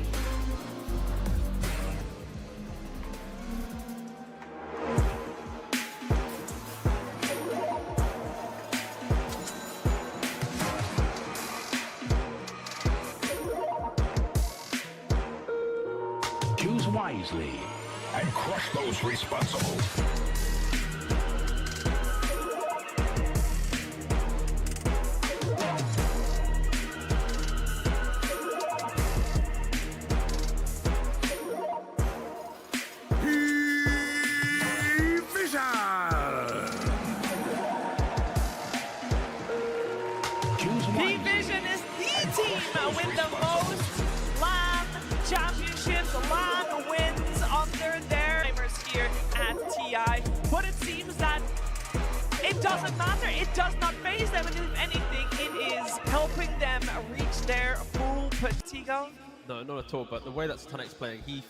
Choose wisely and crush those responsible. P-Vision is the team with the most LAN championships, LAN wins under their timers here at TI. But it seems that it doesn't matter. It does not phase them, and if anything, it is helping them reach their full potential. No, not at all. But the way that Satanic's playing, he's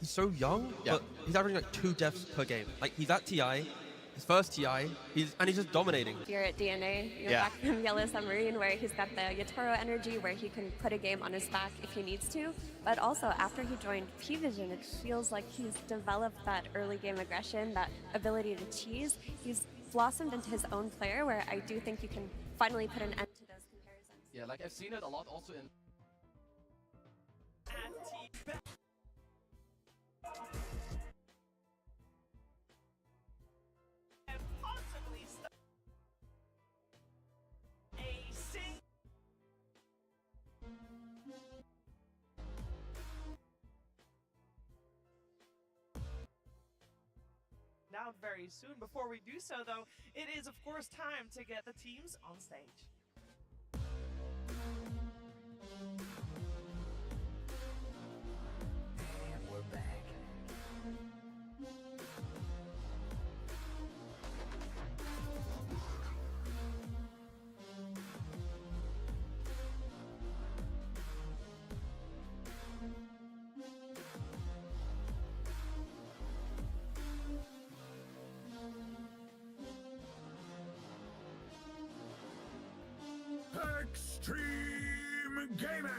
so young, but he's averaging like 2 deaths per game. Like, he's at TI, his first TI, he's just dominating. You're at DNA, you're Yeah. back from Yellow Submarine, where he's got the Yatoro energy, where he can put a game on his back if he needs to. But also, after he joined P-Vision, it feels like he's developed that early game aggression, that ability to cheese. He's blossomed into his own player, where I do think you can finally put an end to those comparisons. Yeah, like I've seen it a lot also in. And possibly a sing. Out very soon. Before we do so, though, it is of course time to get the teams on stage. And we're back. Extreme Gaming!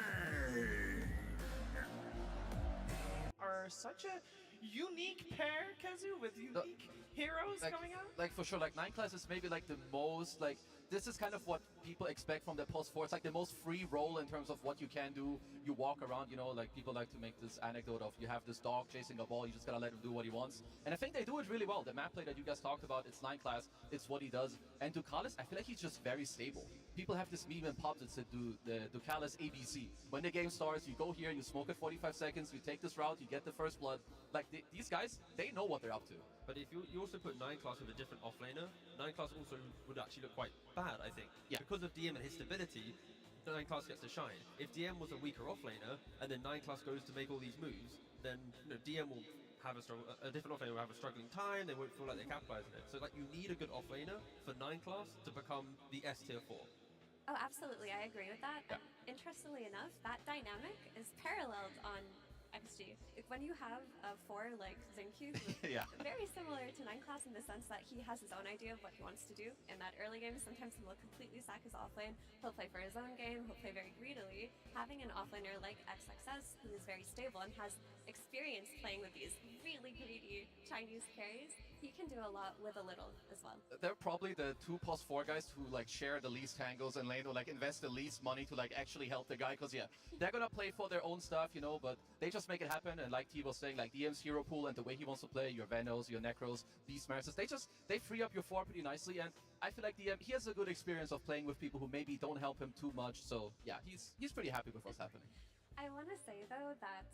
Are such a unique pair, Kazu, with unique heroes coming out. Like for sure, like 9class is maybe like the most like this is kind of what people expect from the post 4. It's like the most free role in terms of what you can do. You walk around, you know, like people like to make this anecdote of you have this dog chasing a ball, you just gotta let him do what he wants. And I think they do it really well. The map play that you guys talked about, it's 9class, it's what he does. And Ducalis, I feel like he's just very stable. People have this meme in pubs that said the Ducalis ABC. When the game starts, you go here, you smoke it 45 seconds, you take this route, you get the first blood. Like these guys, they know what they're up to. But if you also put 9class with a different offlaner, 9class also would actually look quite bad, I think. Yeah. Because of DM and his stability, 9class gets to shine. If DM was a weaker offlaner, and then 9class goes to make all these moves, then DM will have a different offlaner will have a struggling time, they won't feel like they're capitalizing it. So like you need a good offlaner for 9class to become the S tier 4. Oh, absolutely, I agree with that. And interestingly enough, that dynamic is paralleled on XG. When you have a 4 like Xingqiu, who's very similar to 9class in the sense that he has his own idea of what he wants to do. In that early game, sometimes he will completely sack his offlane. He'll play for his own game, he'll play very greedily. Having an offlaner like XXS, who is very stable and has experience playing with these really greedy Chinese carries, he can do a lot with a little as well. They're probably the 2 plus 4 guys who like share the least tangles and lane, or like invest the least money to like actually help the guy. Cause yeah, they're gonna play for their own stuff, you know, but they just make it happen. And like T was saying, like DM's hero pool and the way he wants to play, your Venos, your Necros, Beastmasters, they free up your 4 pretty nicely. And I feel like DM, he has a good experience of playing with people who maybe don't help him too much. So yeah, he's pretty happy with what's happening. I want to say though that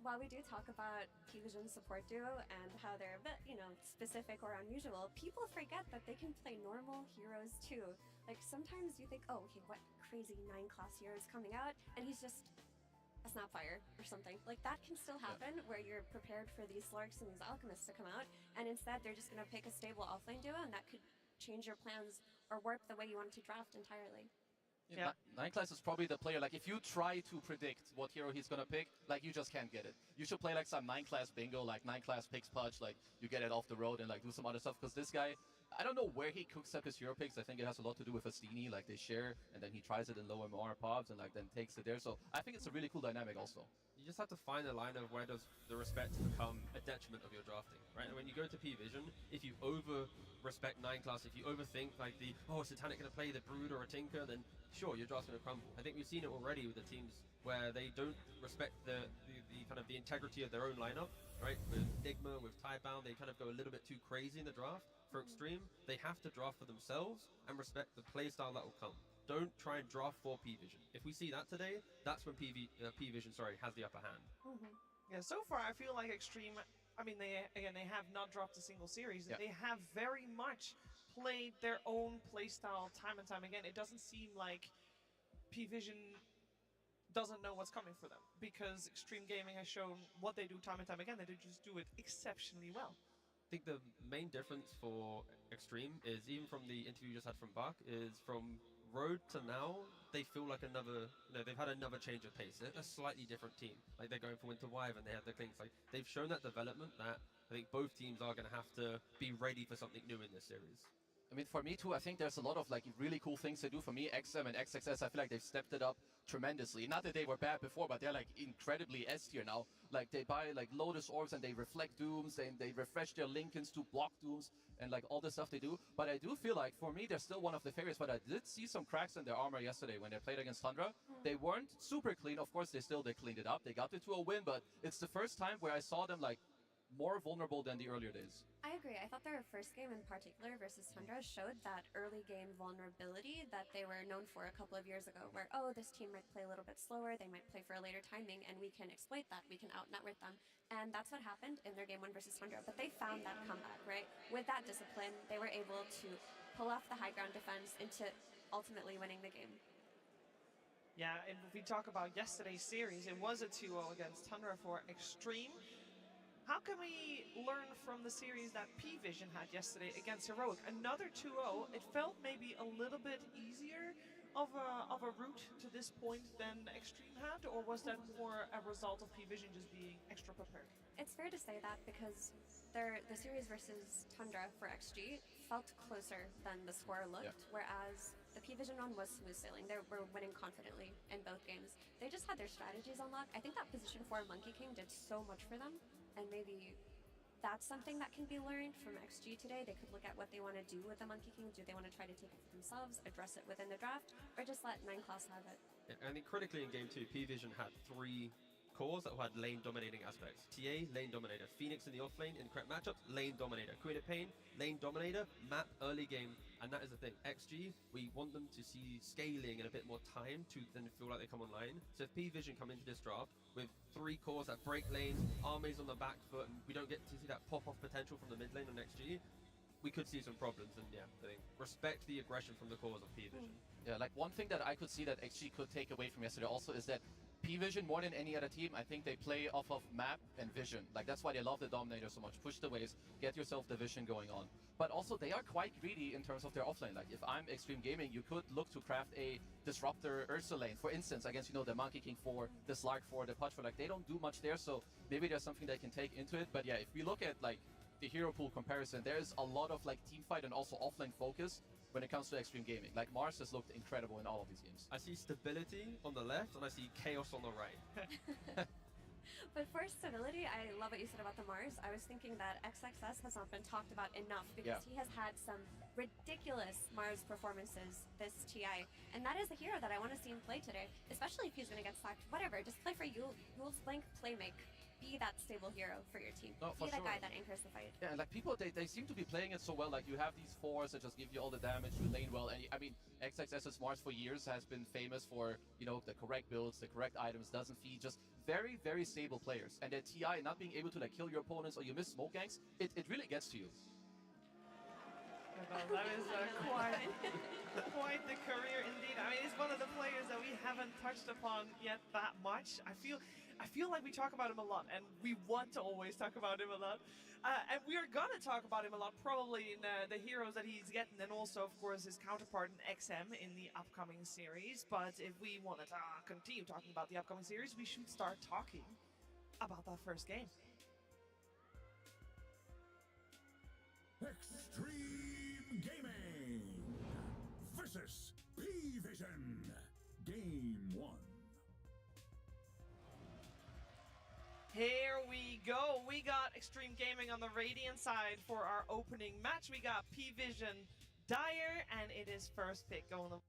while we do talk about P-Vision support duo and how they're a bit, you know, specific or unusual, people forget that they can play normal heroes too. Like sometimes you think, oh, okay, what crazy 9class hero is coming out, and he's just a Snapfire or something. Like that can still happen where you're prepared for these Slarks and these Alchemists to come out, and instead they're just gonna pick a stable offlane duo, and that could change your plans or warp the way you want to draft entirely. Yeah. 9class is probably the player, like if you try to predict what hero he's gonna pick, like you just can't get it. You should play like some 9class bingo, like 9class picks Pudge, like you get it off the road and like do some other stuff, because this guy, I don't know where he cooks up his hero picks. I think it has a lot to do with Astini, like they share and then he tries it in low MR pops and like then takes it there. So I think it's a really cool dynamic also. You just have to find a line of where does the respect become a detriment of your drafting, right? And when you go to P-Vision, if you over-respect 9class, if you overthink like Satanic gonna play the Brood or a Tinker, then sure, your draft's gonna crumble. I think we've seen it already with the teams where they don't respect the kind of the integrity of their own lineup, right? With Nigma, with Tidebound, they kind of go a little bit too crazy in the draft. For Extreme, they have to draft for themselves and respect the playstyle that will come. Don't try and draft for P-Vision. If we see that today, that's when P-Vision, has the upper hand. Yeah, so far I feel like Extreme, I mean, they have not dropped a single series. Yeah. They have very much played their own playstyle time and time again. It doesn't seem like P-Vision doesn't know what's coming for them, because Extreme Gaming has shown what they do time and time again, that they just do it exceptionally well. I think the main difference for Extreme is, even from the interview you just had from Bach, is from Road to now, they feel like they've had another change of pace. They're a slightly different team. Like they're going for Winter Wyvern and they have their things. Like they've shown that development that I think both teams are going to have to be ready for something new in this series. I mean, for me too, I think there's a lot of like really cool things they do. For me, XM and XXS, I feel like they've stepped it up tremendously. Not that they were bad before, but they're like incredibly S tier now. Like they buy like Lotus Orbs and they reflect Dooms, and they refresh their Lincolns to block Dooms, and like all the stuff they do. But I do feel like for me, they're still one of the favorites. But I did see some cracks in their armor yesterday when they played against Tundra. They weren't super clean. Of course, they cleaned it up. They got it to a win, but it's the first time where I saw them like more vulnerable than the earlier days. I agree. I thought their first game in particular versus Tundra showed that early game vulnerability that they were known for a couple of years ago, where, oh, this team might play a little bit slower, they might play for a later timing, and we can exploit that, we can out-network them. And that's what happened in their game 1 versus Tundra, but they found that comeback, right? With that discipline, they were able to pull off the high ground defense into ultimately winning the game. Yeah, and if we talk about yesterday's series, it was a 2-0 against Tundra for Extreme. How can we learn from the series that P-Vision had yesterday against Heroic? Another 2-0. It felt maybe a little bit easier of a route to this point than Extreme had, or was that more a result of P-Vision just being extra prepared? It's fair to say that because the series versus Tundra for XG felt closer than the score looked, whereas the P-Vision one was smooth sailing. They were winning confidently in both games. They just had their strategies on lock. I think that position 4 Monkey King did so much for them, and maybe that's something that can be learned from XG today. They could look at what they want to do with the Monkey King. Do they want to try to take it for themselves, address it within the draft, or just let 9Class have it? Yeah, I think critically in game 2, P-Vision had 3 cores that had lane dominating aspects. TA, lane dominator. Phoenix in the offlane in the correct matchups, lane dominator. Queen of Pain, lane dominator. Map early game, and that is the thing. XG, we want them to see scaling and a bit more time to then feel like they come online. So if P-Vision come into this draft with 3 cores that break lanes, armies on the back foot, and we don't get to see that pop-off potential from the mid lane on XG, we could see some problems. And yeah, I think respect the aggression from the cores of P-Vision. Yeah, like one thing that I could see that XG could take away from yesterday also is that P-Vision, more than any other team, I think they play off of map and vision. Like that's why they love the Dominator so much. Push the waves, get yourself the vision going on. But also they are quite greedy in terms of their offlane. Like if I'm Extreme Gaming, you could look to craft a Disruptor Ursa lane, for instance, against, you know, the Monkey King 4, the Slark 4, the Pudge 4. Like they don't do much there, so maybe there's something they can take into it. But yeah, if we look at like the hero pool comparison, there's a lot of like team fight and also offlane focus when it comes to Extreme Gaming. Like Mars has looked incredible in all of these games. I see stability on the left and I see chaos on the right. But for stability, I love what you said about the Mars. I was thinking that XXS has not been talked about enough because he has had some ridiculous Mars performances this TI. And that is the hero that I want to see him play today, especially if he's going to get sacked. Whatever, just play for Yule's Blank, play make. Be that stable hero for your team. No, be that guy that anchors the fight. Yeah, and like people, they seem to be playing it so well. Like you have these 4s that just give you all the damage, you lane well. And I mean, XXS's Mars for years has been famous for, you know, the correct builds, the correct items, doesn't feed, just very, very stable players. And the TI not being able to like kill your opponents or you miss smoke ganks, it really gets to you. Well, that is quite the career indeed. I mean, it's one of the players that we haven't touched upon yet that much. I feel like we talk about him a lot, and we want to always talk about him a lot. And we are gonna talk about him a lot, probably in the heroes that he's getting, and also, of course, his counterpart in XM in the upcoming series. But if we want to continue talking about the upcoming series, we should start talking about that first game. Extreme Gaming versus P-Vision. Game 1. Here we go. We got Extreme Gaming on the Radiant side for our opening match. We got P-Vision Dire, and it is first pick going the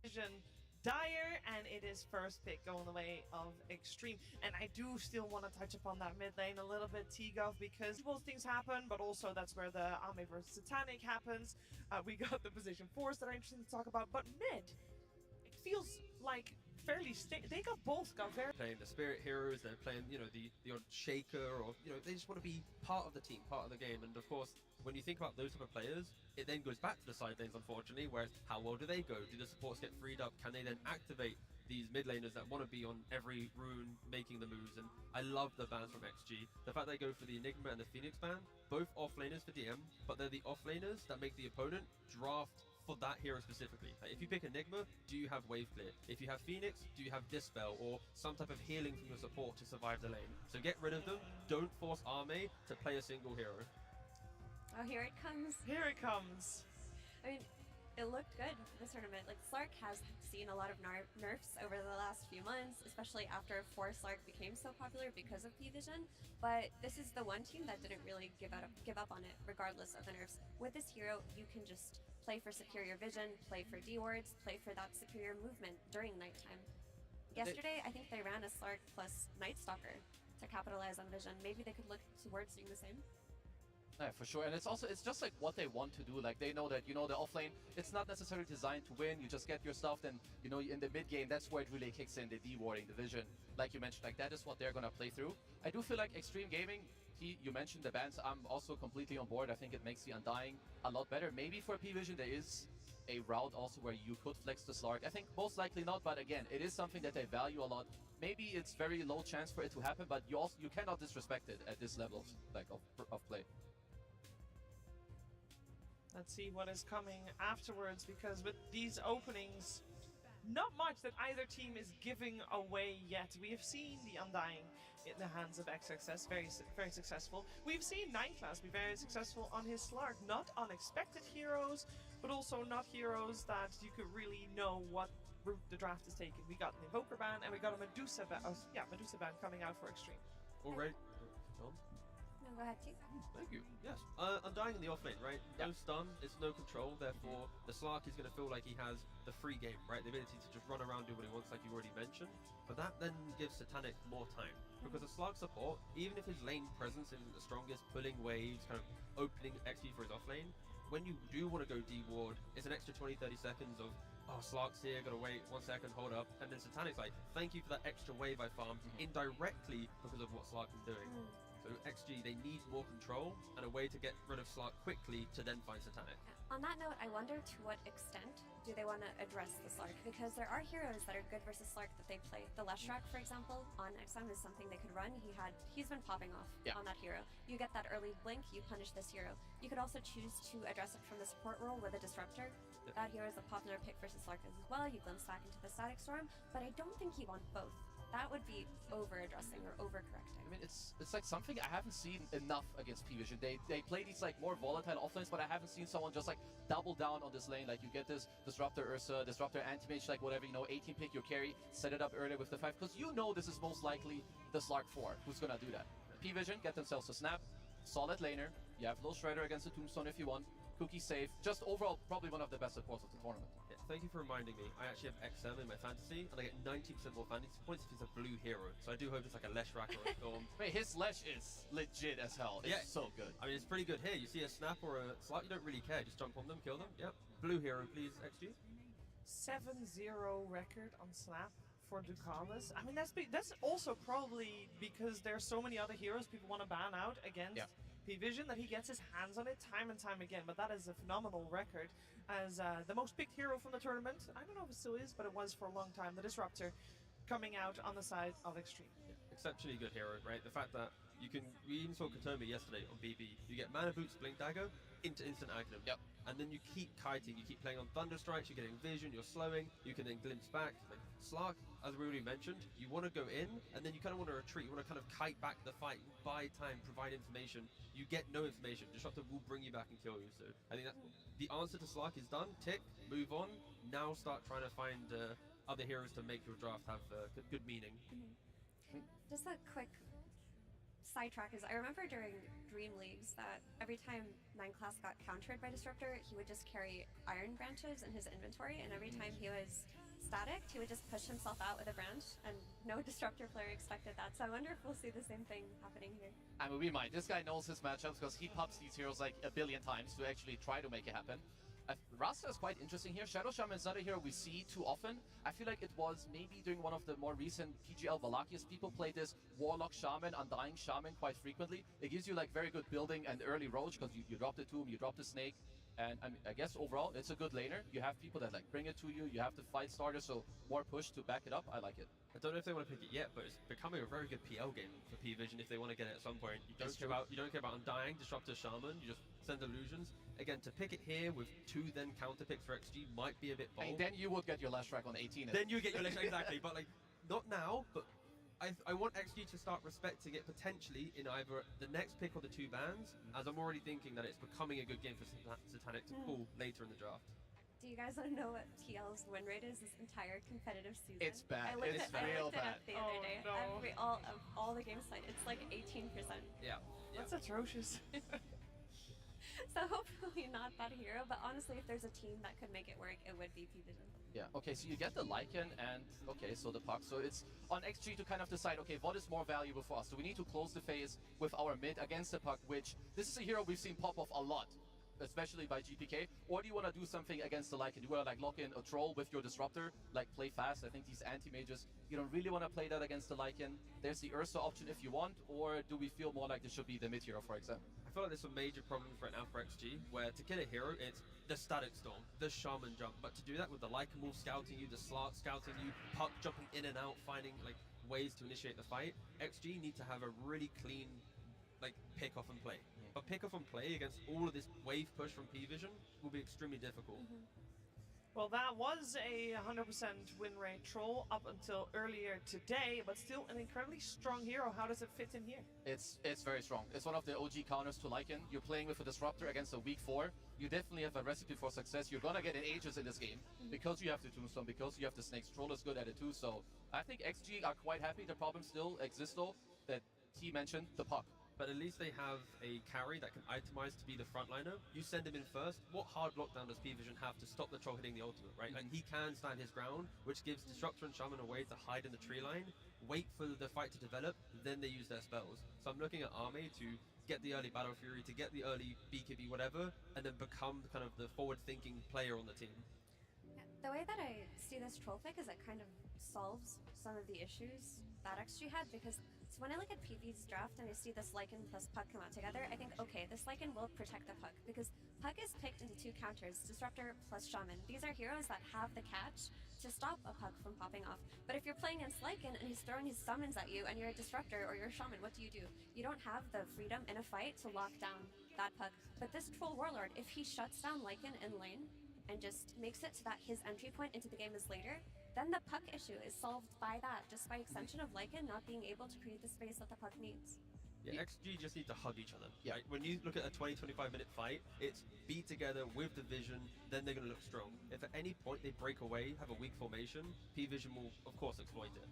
Vision Dire, and it is first pick going the way of Extreme. And I do still want to touch upon that mid lane a little bit, T-Gov, because both things happen, but also that's where the Ame versus Satanic happens. We got the position 4s that are interesting to talk about, but mid, it feels like fairly they both got very playing the spirit heroes, they're playing, you know, the odd shaker, or, you know, they just want to be part of the team, part of the game. And of course, when you think about those type of players, it then goes back to the side lanes, unfortunately, whereas how well do they go? Do the supports get freed up? Can they then activate these mid laners that want to be on every rune making the moves? And I love the bans from XG. The fact they go for the Enigma and the Phoenix ban, both off laners for DM, but they're the off laners that make the opponent draft for that hero specifically. Like if you pick Enigma, do you have wave clear? If you have Phoenix, do you have Dispel or some type of healing from your support to survive the lane? So get rid of them. Don't force Ame to play a single hero. Oh, here it comes. Here it comes. I mean, it looked good for this tournament. Like, Slark has seen a lot of nerfs over the last few months, especially after 4 Slark became so popular because of P-Vision. But this is the one team that didn't really give up on it, regardless of the nerfs. With this hero, you can just play for superior vision, play for D-wards, play for that superior movement during nighttime. Yesterday, I think they ran a Slark plus Night Stalker to capitalize on vision. Maybe they could look towards doing the same. Yeah, for sure. And it's just like what they want to do. Like they know that, the offlane, it's not necessarily designed to win. You just get your stuff, then, in the mid game, that's where it really kicks in, the D-warding, the vision. Like you mentioned, like that is what they're going to play through. I do feel like Extreme Gaming, you mentioned the bans, I'm also completely on board. I think it makes the Undying a lot better. Maybe for P-Vision, there is a route also where you could flex the Slark. I think most likely not, but again, it is something that they value a lot. Maybe it's very low chance for it to happen, but you cannot disrespect it at this level of play. Let's see what is coming afterwards, because with these openings, not much that either team is giving away yet. We have seen the Undying in the hands of XXS, very successful. We've seen Nightclass be very successful on his Slark. Not unexpected heroes, but also not heroes that you could really know what route the draft is taking. We got an Invoker ban and we got a Medusa ban. Medusa ban coming out for Extreme. Already. No, go ahead, T. Thank you. Yes. Undying in the offlane, right? No stun, it's no control, therefore the Slark is going to feel like he has the free game, right? The ability to just run around, do what he wants, like you already mentioned. But that then gives Satanic more time. Because the Slark support, even if his lane presence isn't the strongest, pulling waves, kind of opening XP for his offlane, when you do want to go D-ward, it's an extra 20-30 seconds of, oh, Slark's here, gotta wait 1 second, hold up. And then Satanic's like, thank you for that extra wave I farmed, indirectly because of what Slark is doing. So XG, they need more control and a way to get rid of Slark quickly to then find Satanic. On that note, I wonder to what extent do they want to address the Slark? Because there are heroes that are good versus Slark that they play. The Leshrac, for example, on XM is something they could run. He's been popping off on that hero. You get that early blink, you punish this hero. You could also choose to address it from the support role with a Disruptor. That hero is a popular pick versus Slark as well. You glimpse back into the Static Storm, but I don't think you want both. That would be over-addressing or over-correcting. I mean, it's like something I haven't seen enough against P-Vision. They play these like more volatile offlanes, but I haven't seen someone just like double down on this lane. Like you get this Disruptor Ursa, Disruptor Anti-Mage, like whatever, 18 pick your carry, set it up earlier with the 5, because this is most likely the Slark 4 who's gonna do that. P-Vision get themselves a snap, solid laner. You have Low Shredder against the Tombstone if you want. Cookie safe. Just overall, probably one of the best supports of the tournament. Yeah, thank you for reminding me. I actually have XM in my fantasy, and I get 90% more fantasy points if he's a blue hero. So I do hope it's like a Leshrac or a Storm. Wait, his Lesh is legit as hell. It's so good. I mean, it's pretty good here. You see a Snap or a Slark, you don't really care. Just jump on them, kill them. Yep. Blue hero, please, XG. 7-0 record on Snap for Ducalis. I mean, that's also probably because there's so many other heroes people want to ban out against P-Vision that he gets his hands on it time and time again. But that is a phenomenal record as the most picked hero from the tournament. I don't know if it still is, but it was for a long time. The Disruptor coming out on the side of Extreme. Yeah, exceptionally good hero, right? The fact that we even saw Katomi yesterday on BB. You get Mana Boots, Blink Dagger into instant Agnum. Yep. And then you keep kiting. You keep playing on Thunder Strikes. You're getting vision. You're slowing. You can then glimpse back. Like Slark, as we already mentioned, you want to go in, and then you kind of want to retreat. You want to kind of kite back the fight, buy time, provide information. You get no information. Disruptor will bring you back and kill you. So I think that the answer to Slark is done. Tick, move on. Now start trying to find other heroes to make your draft have good meaning. Just a quick sidetrack is I remember during Dream Leagues that every time 9-class got countered by Disruptor, he would just carry Iron Branches in his inventory, and every time he was static, he would just push himself out with a branch, and no Disruptor player expected that. So I wonder if we'll see the same thing happening here. I mean, we might. This guy knows his matchups because he pops these heroes like a billion times to actually try to make it happen. Rasta is quite interesting here. Shadow Shaman is not a hero we see too often. I feel like it was maybe during one of the more recent PGL Valakias, people play this Warlock Shaman, Undying Shaman quite frequently. It gives you like very good building and early roach because you drop the Tomb, you drop the Snake. And I guess overall, it's a good laner. You have people that like bring it to you. You have the fight starter, so more push to back it up. I like it. I don't know if they want to pick it yet, but it's becoming a very good PL game for P-Vision if they want to get it at some point. You don't care about Undying, Disruptor, Shaman. You just send illusions. Again, to pick it here with 2 then counter picks for XG might be a bit bold. And then you would get your Leshrac on 18. Then you get your Leshrac exactly, but like not now. But I want XG to start respecting it potentially in either the next pick or the 2 bans, as I'm already thinking that it's becoming a good game for Satanic to pull later in the draft. Do you guys want to know what TL's win rate is this entire competitive season? It's bad. I looked It's I real looked it bad. up the other day. All the games played, it's like 18%. Yeah. That's atrocious. So hopefully not that hero, but honestly, if there's a team that could make it work, it would be P-Vision. Yeah, okay, so you get the Lycan and, okay, so the puck. So it's on XG to kind of decide, okay, what is more valuable for us? So we need to close the phase with our mid against the puck, which this is a hero we've seen pop off a lot, especially by GPK. Or do you want to do something against the Lycan? Do you want to like lock in a troll with your disruptor, like play fast? I think these anti-mages, you don't really want to play that against the Lycan. There's the Ursa option if you want, or do we feel more like this should be the mid hero, for example? I feel like there's a major problem right now for XG, where to kill a hero, it's the Static Storm, the Shaman Jump, but to do that with the Lycan Wolf scouting you, the Slark scouting you, Puck jumping in and out, finding like ways to initiate the fight, XG need to have a really clean like pick off and play. But pick off and play against all of this wave push from P-Vision will be extremely difficult. Well, that was a 100% win rate troll up until earlier today, but still an incredibly strong hero. How does it fit in here? It's very strong. It's one of the OG counters to Lycan. You're playing with a Disruptor against a weak 4. You definitely have a recipe for success. You're gonna get an Aegis in this game because you have the Tombstone, because you have the Snakes. Troll is good at it too, so I think XG are quite happy. The problem still exists though, that T mentioned, the puck. But at least they have a carry that can itemize to be the frontliner. You send him in first. What hard lockdown does P-Vision have to stop the troll hitting the ultimate, right? Like he can stand his ground, which gives Disruptor and Shaman a way to hide in the tree line, wait for the fight to develop, then they use their spells. So I'm looking at Arme to get the early Battle Fury, to get the early BKB whatever, and then become kind of the forward-thinking player on the team. The way that I see this troll pick is it kind of solves some of the issues that XG had, because so when I look at PV's draft and I see this Lycan plus Puck come out together, I think, okay, this Lycan will protect the Puck, because Puck is picked into 2 counters, Disruptor plus Shaman. These are heroes that have the catch to stop a Puck from popping off. But if you're playing against Lycan and he's throwing his summons at you and you're a Disruptor or you're a Shaman, what do? You don't have the freedom in a fight to lock down that Puck. But this Troll Warlord, if he shuts down Lycan in lane and just makes it so that his entry point into the game is later, then the Puck issue is solved by that, just by extension of Lycan not being able to create the space that the Puck needs. Yeah, XG just need to hug each other. Yeah. Right? When you look at a 20-25 minute fight, it's be together with the vision, then they're going to look strong. If at any point they break away, have a weak formation, P-Vision will, of course, exploit it.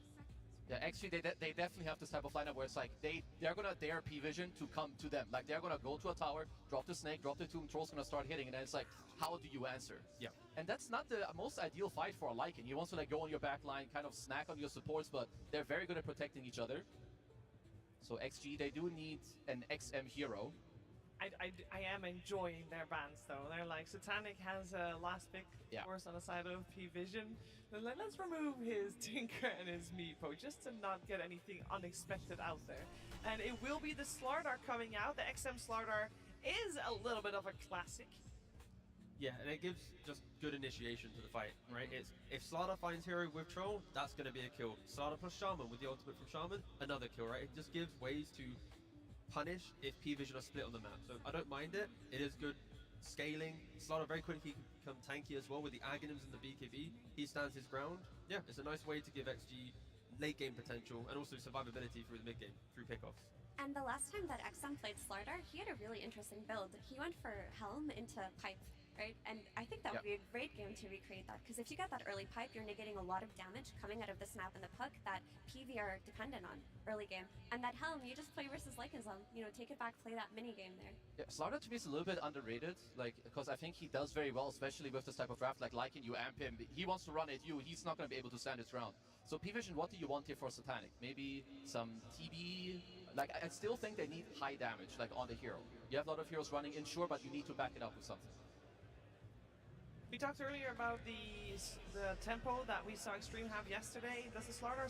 Yeah, actually, they definitely have this type of lineup where it's like they're gonna dare P-Vision to come to them. Like they're gonna go to a tower, drop the Snake, drop the Tomb, Troll's gonna start hitting, and then it's like, how do you answer? Yeah. And that's not the most ideal fight for a Lycan. He wants to like go on your back line, kind of snack on your supports, but they're very good at protecting each other. So XG, they do need an XM hero. I am enjoying their bans though. They're like, Satanic has a last pick, of course, on the side of P-Vision. Let's remove his Tinker and his Meepo just to not get anything unexpected out there. And it will be the Slardar coming out. The XM Slardar is a little bit of a classic. Yeah, and it gives just good initiation to the fight, right? It's if Slardar finds hero with Troll, that's going to be a kill. Slardar plus Shaman with the ultimate from Shaman, another kill, right? It just gives ways to punish if P-Vision are split on the map. So I don't mind it. It is good scaling. Slardar very quickly can become tanky as well with the Aghanims and the BKB. He stands his ground. Yeah, it's a nice way to give XG late game potential and also survivability through the mid game, through pickoffs. And the last time that XM played Slardar, he had a really interesting build. He went for Helm into Pipe, right? And I think that would be a great game to recreate that, because if you get that early Pipe, you're negating a lot of damage coming out of the Snap and the Puck that PV are dependent on early game. And that Helm, you just play versus Lycan's Helm, you know, take it back, play that mini game there. Yeah, Slardar to me is a little bit underrated, like, because I think he does very well, especially with this type of draft, like Lycan, you amp him, he wants to run at you, he's not going to be able to stand his ground. So P-Vision, what do you want here for Satanic? Maybe some TB? Like, I still think they need high damage, like on the hero. You have a lot of heroes running in, sure, but you need to back it up with something. We talked earlier about the tempo that we saw Extreme have yesterday. Does the Slardar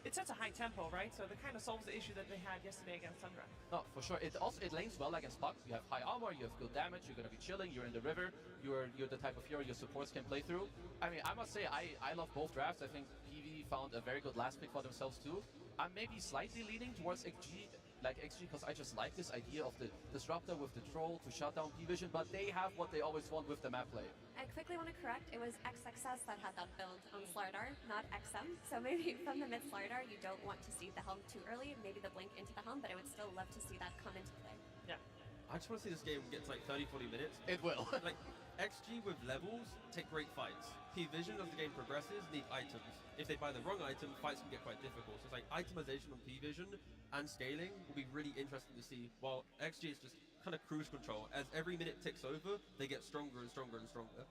it sets a high tempo, right? So that kind of solves the issue that they had yesterday against Tundra. No, for sure. It lanes well against Puck. You have high armor, you have good damage, you're gonna be chilling, you're in the river, you're the type of hero your supports can play through. I mean, I must say, I love both drafts. I think PV found a very good last pick for themselves too. I'm maybe slightly leaning towards XG, like XG because I just like this idea of the Disruptor with the Troll to shut down P-Vision, but they have what they always want with the map play. I quickly want to correct, it was XXS that had that build on Slardar, not XM. So maybe from the mid Slardar, you don't want to see the helm too early, maybe the blink into the helm, but I would still love to see that come into play. Yeah. I just want to see this game get to like 30-40 minutes. It will. Like, XG with levels take great fights. P-Vision, as the game progresses, need items. If they buy the wrong item, fights can get quite difficult. So it's like itemization on P-Vision and scaling will be really interesting to see, while XG is just kind of cruise control. As every minute ticks over, they get stronger and stronger and stronger.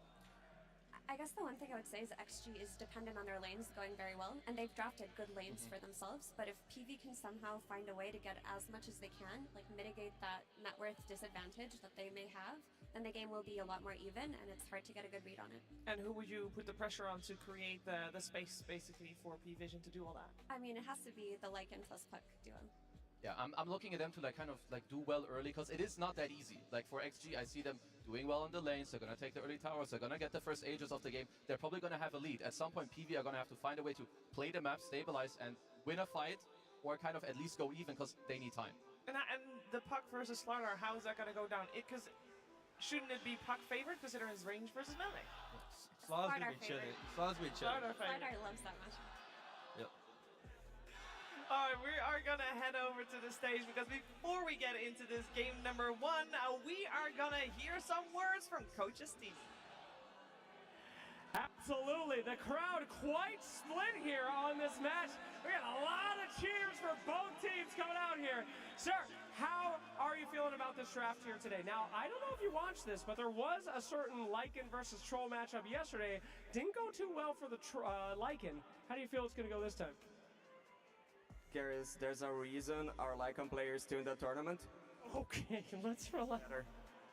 I guess the one thing I would say is XG is dependent on their lanes going very well, and they've drafted good lanes for themselves, but if PV can somehow find a way to get as much as they can, like mitigate that net worth disadvantage that they may have, then the game will be a lot more even, and it's hard to get a good read on it. And who would you put the pressure on to create the space, basically, for P-Vision to do all that? I mean, it has to be the Lycan plus Puck duo. Yeah, I'm looking at them to like kind of like do well early because it is not that easy. Like for XG, I see them doing well on the lanes. They're gonna take the early towers. They're gonna get the first ages of the game. They're probably gonna have a lead. At some point, PV are gonna have to find a way to play the map, stabilize, and win a fight, or kind of at least go even because they need time. And the Puck versus Slardar, how is that gonna go down? Because shouldn't it be Puck favored considering his range versus melee? Slardar gonna be chilling. Slardar's gonna be chilling. Slardar loves that much. Yep. All right, we are going to head over to the stage because before we get into this game number 1, we are going to hear some words from Coach Estini. Absolutely. The crowd quite split here on this match. We got a lot of cheers for both teams coming out here. Sir, how are you feeling about this draft here today? Now, I don't know if you watched this, but there was a certain Lycan versus Troll matchup yesterday. Didn't go too well for the Lycan. How do you feel it's going to go this time? Garrus, there's a reason our Lycan player is still in the tournament. Okay, let's relax.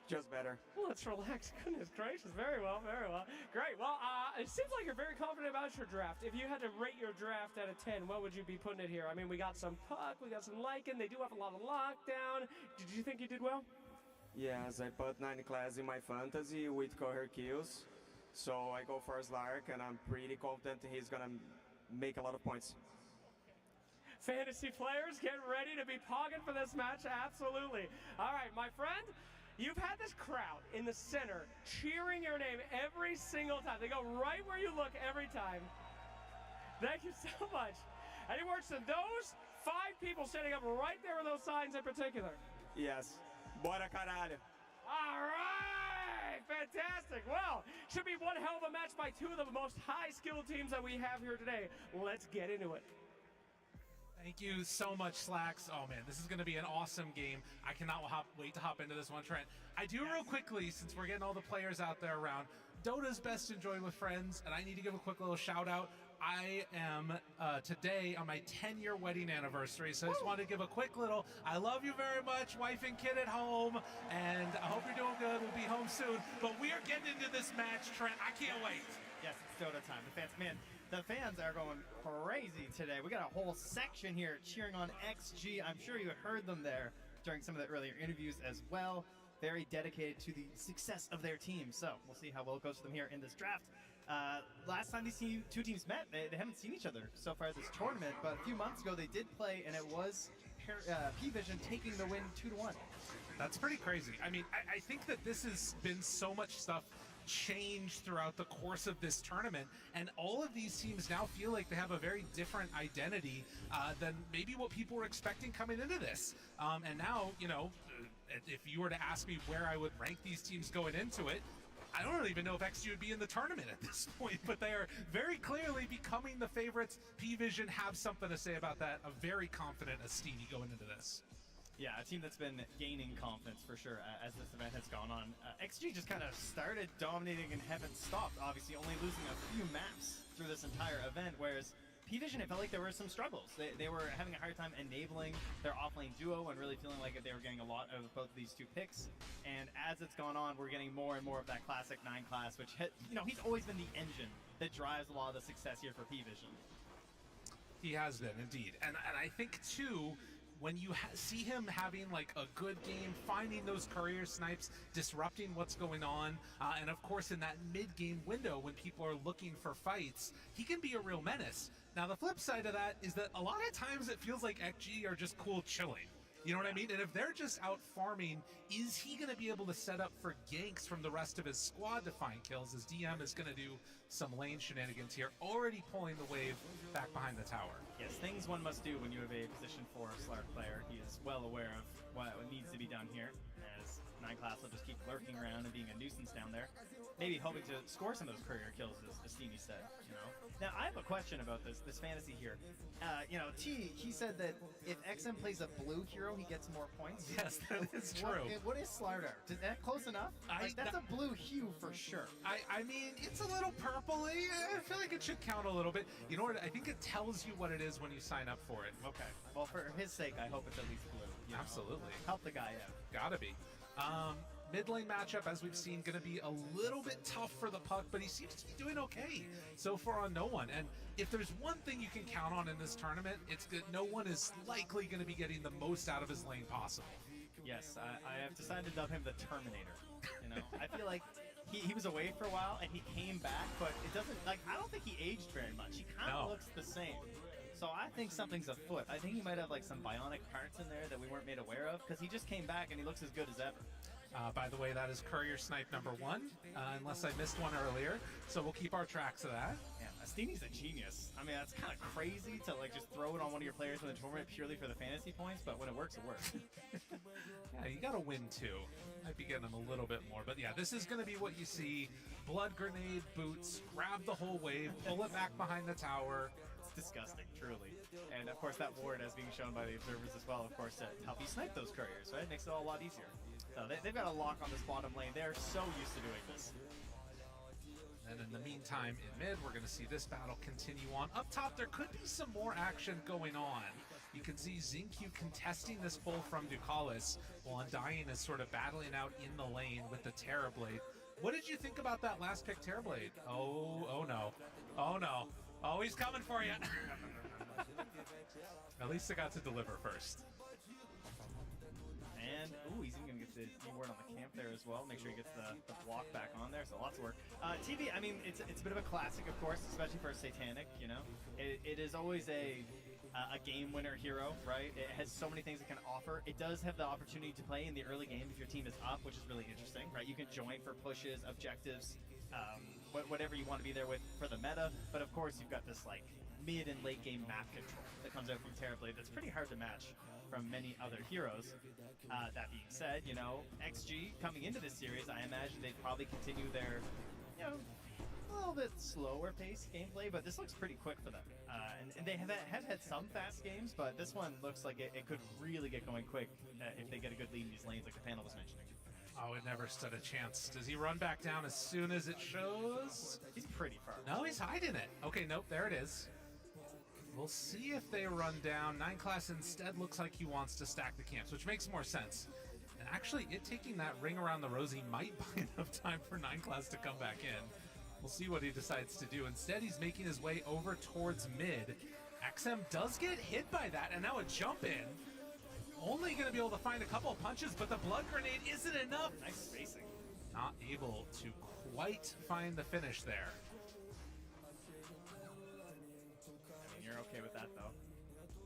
Just better. Let's relax. Goodness gracious. Very well, very well. Great. Well, it seems like you're very confident about your draft. If you had to rate your draft out of 10, what would you be putting it here? I mean, we got some Puck, we got some Lycan. They do have a lot of lockdown. Did you think you did well? Yes, I put 9 class in my fantasy with coher kills. So I go for Slark, and I'm pretty confident he's gonna make a lot of points. Fantasy players, get ready to be pogging for this match. Absolutely. All right, my friend, you've had this crowd in the center cheering your name every single time. They go right where you look every time. Thank you so much. Any words to those 5 people standing up right there with those signs in particular? Yes. Bora caralho. All right, fantastic. Well, should be one hell of a match by 2 of the most high-skilled teams that we have here today. Let's get into it. Thank you so much, Slacks. Oh man, this is going to be an awesome game. I cannot wait to hop into this one, Trent. I do real quickly, since we're getting all the players out there around, Dota's best enjoyed with friends, and I need to give a quick little shout out. I am today on my 10-year wedding anniversary, so I just wanted to give a quick little, I love you very much, wife and kid at home, and I hope you're doing good. We'll be home soon, but we are getting into this match, Trent. I can't wait. Yes, it's Dota time. The fans, man, the fans are going crazy today. We got a whole section here cheering on XG. I'm sure you heard them there during some of the earlier interviews as well. Very dedicated to the success of their team. So we'll see how well it goes for them here in this draft. Last time these 2 teams met, they haven't seen each other so far this tournament, but a few months ago they did play, and it was P-Vision taking the win 2-1. That's pretty crazy. I mean, I think that this has been so much stuff changed throughout the course of this tournament, and all of these teams now feel like they have a very different identity than maybe what people were expecting coming into this. And now, you know, if you were to ask me where I would rank these teams going into it, I don't even know if XG would be in the tournament at this point, but they are very clearly becoming the favorites. P-Vision have something to say about that. A very confident Estini going into this. Yeah, a team that's been gaining confidence for sure as this event has gone on. XG just kind of started dominating and haven't stopped, obviously only losing a few maps through this entire event, whereas P-Vision, it felt like there were some struggles. They were having a hard time enabling their offlane duo and really feeling like they were getting a lot of both of these 2 picks. And as it's gone on, we're getting more and more of that classic 9 class, which, you know, he's always been the engine that drives a lot of the success here for P-Vision. He has been, indeed. And I think, too, when you see him having like a good game, finding those career snipes, disrupting what's going on, and of course in that mid-game window when people are looking for fights, he can be a real menace. Now the flip side of that is that a lot of times it feels like XG are just cool chilling. You know what I mean? And if they're just out farming, is he going to be able to set up for ganks from the rest of his squad to find kills, as DM is going to do some lane shenanigans here, already pulling the wave back behind the tower. Yes, things one must do when you have a position 4 Slark player. He is well aware of what needs to be done here, as 9class will just keep lurking around and being a nuisance down there. Maybe hoping to score some of those courier kills, as Steamy said, you know. Now, I have a question about this fantasy here. You know, he said that if XM plays a blue hero, he gets more points. Yes, that is true. What is Slardar? Is that close enough? That's a blue hue for sure. I mean, it's a little purpley. I feel like it should count a little bit. You know what? I think it tells you what it is when you sign up for it. Okay. Well, for his sake, I hope it's at least blue. You know? Absolutely. Help the guy out. Gotta be. Mid lane matchup, as we've seen, going to be a little bit tough for the Puck, but he seems to be doing okay so far on No One. And if there's one thing you can count on in this tournament, it's that No One is likely going to be getting the most out of his lane possible. Yes, I have decided to dub him the Terminator. You know, I feel like he was away for a while and he came back, but it doesn't, like, I don't think he aged very much. He kind of looks the same. So I think something's afoot. I think he might have like some bionic parts in there that we weren't made aware of, because he just came back and he looks as good as ever. By the way, that is Courier Snipe number 1, unless I missed one earlier. So we'll keep our tracks of that. Yeah, Astini's a genius. I mean, that's kind of crazy to like just throw it on one of your players in the tournament purely for the fantasy points, but when it works, it works. Yeah, you got to win too. Might be getting a little bit more, but yeah, this is going to be what you see. Blood grenade, boots, grab the whole wave, pull it back behind the tower. Disgusting, truly. And of course that ward, as being shown by the observers as well, of course, to help you snipe those couriers, right? Makes it all a lot easier. So they've got a lock on this bottom lane. They're so used to doing this. And in the meantime, in mid, we're going to see this battle continue on. Up top, there could be some more action going on. You can see XinQ contesting this pull from Ducalis, while Undying is sort of battling out in the lane with the Terrorblade. What did you think about that last pick, Terrorblade? Oh no. Oh no. Oh, he's coming for you. At least I got to deliver first. And, ooh, he's even going to get the E-word on the camp there as well. Make sure he gets the block back on there, so lots of work. TV, I mean, it's a bit of a classic, of course, especially for a Satanic, you know? It is always a game winner hero, right? It has so many things it can offer. It does have the opportunity to play in the early game if your team is up, which is really interesting, right? You can join for pushes, objectives, whatever you want to be there with for the meta. But of course, you've got this like mid and late game map control that comes out from Terrorblade that's pretty hard to match from many other heroes. That being said, you know, XG coming into this series, I imagine they'd probably continue their, you know, a little bit slower paced gameplay, but this looks pretty quick for them. And they have had some fast games, but this one looks like it could really get going quick if they get a good lead in these lanes, like the panel was mentioning. Oh, it never stood a chance. Does he run back down as soon as it shows? He's pretty far. No, he's hiding it. Okay, nope, there it is. We'll see if they run down. 9class instead looks like he wants to stack the camps, which makes more sense. And actually, it taking that ring around the rosy might buy enough time for 9class to come back in. We'll see what he decides to do. Instead, he's making his way over towards mid. XM does get hit by that, and now a jump in. Only going to be able to find a couple of punches, but the blood grenade isn't enough. Nice spacing. Not able to quite find the finish there. I mean, you're okay with that, though.